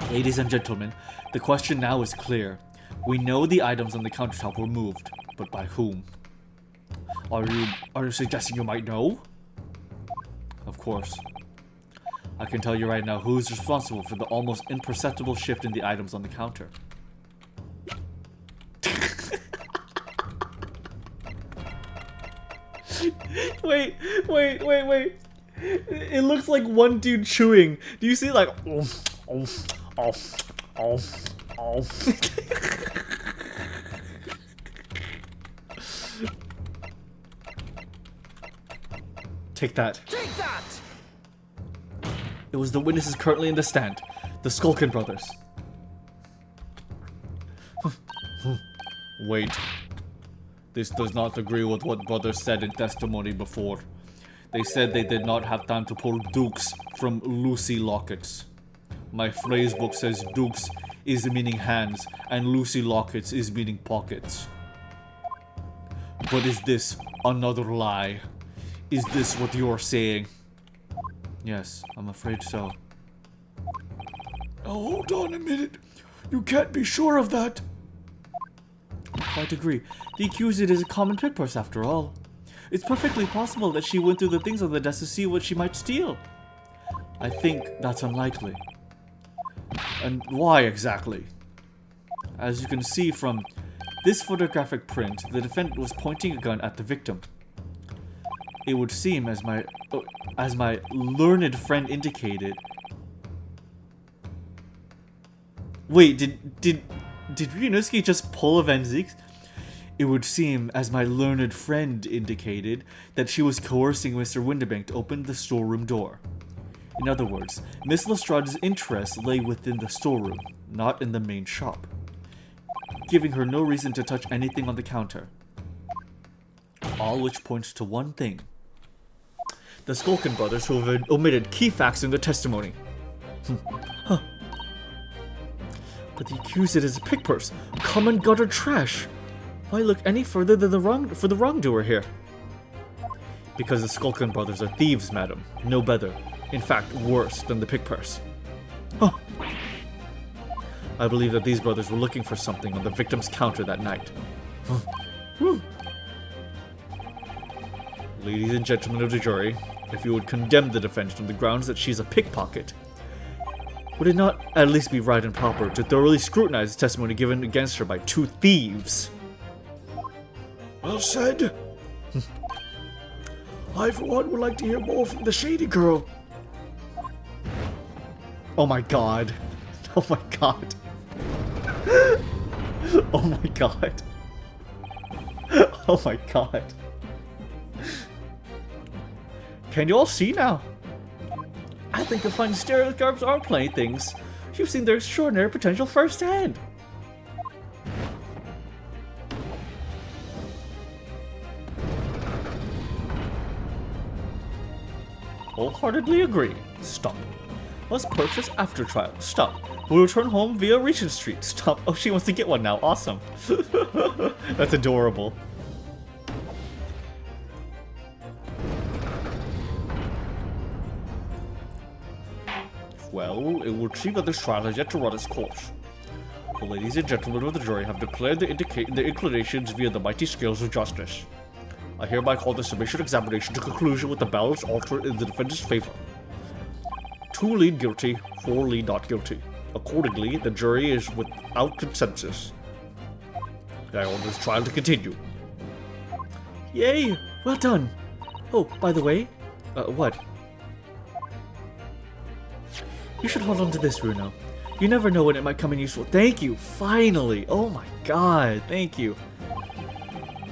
Speaker 4: Ladies and gentlemen, the question now is clear. We know the items on the countertop were moved, but by whom?
Speaker 1: Are you suggesting you might know?
Speaker 4: Of course. I can tell you right now who is responsible for the almost imperceptible shift in the items on the counter.
Speaker 1: Wait. It looks like one dude chewing. Do you see like Take that.
Speaker 6: Take that!
Speaker 1: It was the witnesses currently in the stand, the Skulkin brothers. Wait. This does not agree with what brothers said in testimony before. They said they did not have time to pull dukes from Lucy lockets. My phrase book says dukes is meaning hands and Lucy lockets is meaning pockets. But is this another lie? Is this what you're saying?
Speaker 4: Yes, I'm afraid so.
Speaker 2: Now hold on a minute. You can't be sure of that.
Speaker 4: I quite agree. The accused is a common pickpurse after all. It's perfectly possible that she went through the things on the desk to see what she might steal. I think that's unlikely.
Speaker 1: And why exactly?
Speaker 4: As you can see from this photographic print, the defendant was pointing a gun at the victim. It would seem, as my learned friend indicated.
Speaker 1: Wait, did Ryunosuke just pull a Van Zieks? It would seem, as my learned friend indicated, that she was coercing Mr. Windibank to open the storeroom door. In other words, Miss Lestrade's interest lay within the storeroom, not in the main shop, giving her no reason to touch anything on the counter. All which points to one thing. The Skulkin brothers who have omitted key facts in their testimony.
Speaker 4: Huh. But the accused is a pick purse, common gutter trash. Why look any further than the wrongdoer here? Because the Skulkin brothers are thieves, madam. No better. In fact, worse than the pick purse. Huh. I believe that these brothers were looking for something on the victim's counter that night. Huh. Ladies and gentlemen of the jury, if you would condemn the defendant on the grounds that she's a pickpocket, would it not at least be right and proper to thoroughly scrutinize the testimony given against her by two thieves?
Speaker 2: Well said. I, for one, would like to hear more from the shady girl.
Speaker 4: Oh my god. Oh my god. Oh my god. Oh my god. Can you all see now? I think you'll find stereoscopes aren't playthings. You've seen their extraordinary potential firsthand. Wholeheartedly agree. Stop. Let's purchase after trial. Stop. We'll return home via Regent Street. Stop. Oh, she wants to get one now. Awesome. That's adorable. Well, it will seem that this trial has yet to run its course. The ladies and gentlemen of the jury have declared their inclinations via the mighty scales of justice. I hereby call the submission examination to conclusion with the balance altered in the defendant's favor. 2 lead guilty, 4 lead not guilty. Accordingly, the jury is without consensus. I order this trial to continue. Yay! Well done! Oh, by the way, what? You should hold on to this, Bruno. You never know when it might come in useful. Thank you! Finally! Oh my god, thank you.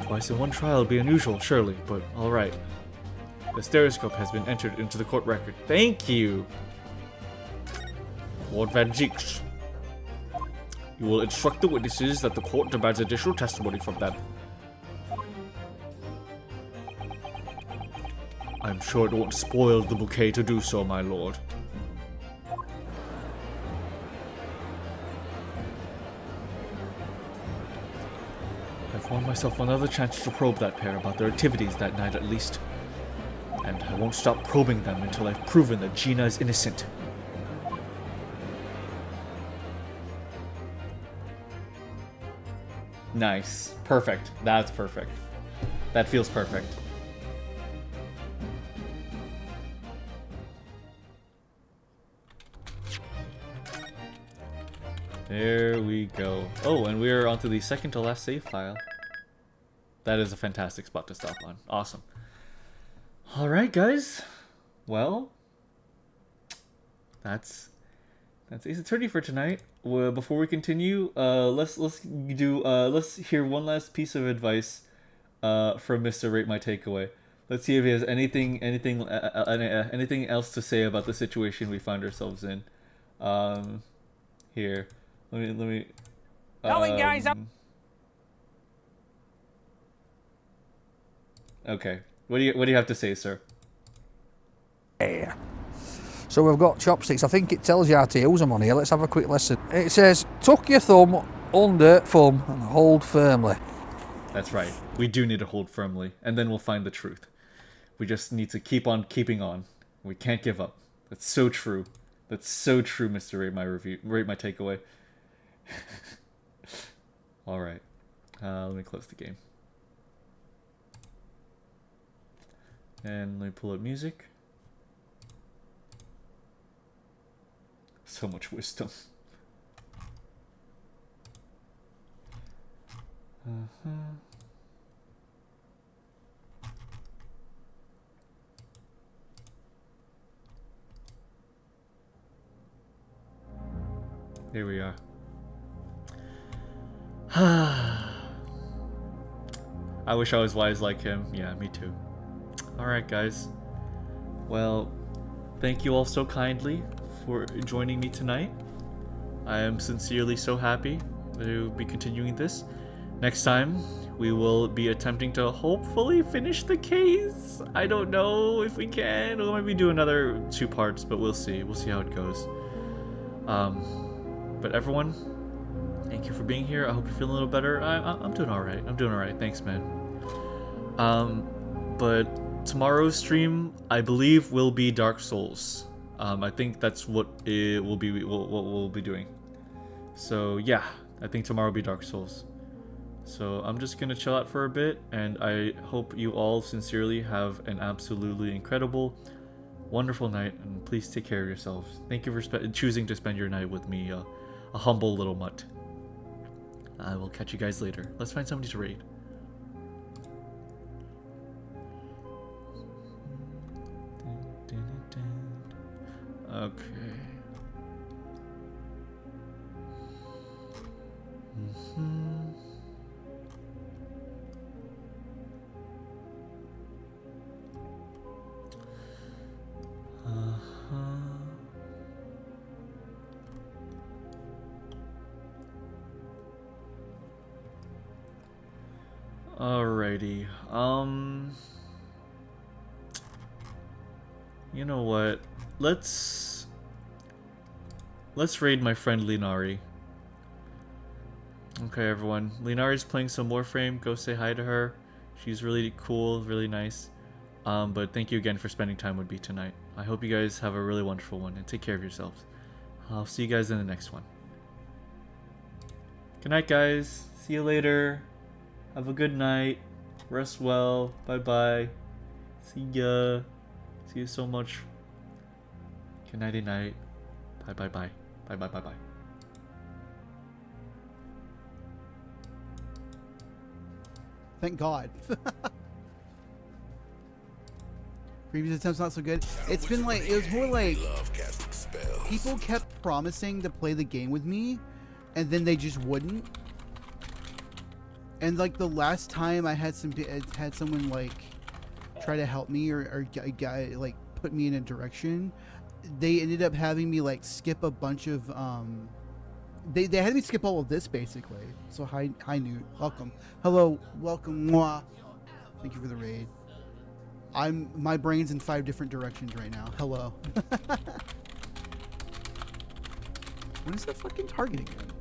Speaker 4: Twice in one trial would be unusual, surely, but alright. The stereoscope has been entered into the court record. Thank you! Lord Van Zeeks. You will instruct the witnesses that the court demands additional testimony from them. I'm sure it won't spoil the bouquet to do so, my lord. I've won myself another chance to probe that pair about their activities that night at least. And I won't stop probing them until I've proven that Gina is innocent. Nice. Perfect. That's perfect. That feels perfect. There we go. Oh, and we're onto the second to last save file. That is a fantastic spot to stop on. Awesome. Alright, guys. Well, that's Ace Attorney for tonight. Before we continue, let's hear one last piece of advice from Mr. Rate My Takeaway. Let's see if he has anything else to say about the situation we find ourselves in. Here, let me.
Speaker 5: Going, guys.
Speaker 1: Okay, what do you have to say, sir?
Speaker 5: Yeah. So we've got chopsticks. I think it tells you how to use them on here. Let's have a quick listen. It says, tuck your thumb under thumb and hold firmly.
Speaker 1: That's right. We do need to hold firmly, and then we'll find the truth. We just need to keep on keeping on. We can't give up. That's so true. That's so true, Mr. Rate My Takeaway. Alright. Let me close the game. And let me pull up music. So much wisdom. Here we are. I wish I was wise like him. Yeah, me too. Alright, guys. Well, thank you all so kindly for joining me tonight. I am sincerely so happy to be continuing this. Next time, we will be attempting to hopefully finish the case. I don't know if we can. We'll maybe do another 2 parts, but we'll see. We'll see how it goes. But everyone, thank you for being here. I hope you're feeling a little better. I'm doing all right. I'm doing all right. Thanks, man. But tomorrow's stream, I believe, will be Dark Souls. I think that's what it will be. What we'll be doing. So yeah, I think tomorrow will be Dark Souls. So I'm just gonna chill out for a bit, and I hope you all sincerely have an absolutely incredible, wonderful night, and please take care of yourselves. Thank you for choosing to spend your night with me, a humble little mutt. I will catch you guys later. Let's find somebody to raid. Okay. Alrighty. You know what? Let's raid my friend Linari. Okay, everyone. Linari's playing some Warframe. Go say hi to her. She's really cool, really nice. But thank you again for spending time with me tonight. I hope you guys have a really wonderful one, and take care of yourselves. I'll see you guys in the next one. Good night, guys. See you later. Have a good night. Rest well. Bye-bye. See ya. See you so much. Good nighty night. Bye-bye-bye. Bye-bye-bye-bye.
Speaker 7: Thank God. Previous attempts not so good. It's been like, it was more like people kept promising to play the game with me, and then they just wouldn't. And like the last time I had someone like try to help me or like put me in a direction, they ended up having me like skip a bunch of they had me skip all of this basically. So hi Newt, welcome. Hello, welcome. Mwah. Thank you for the raid. My brain's in 5 different directions right now. Hello. What is that fucking target again?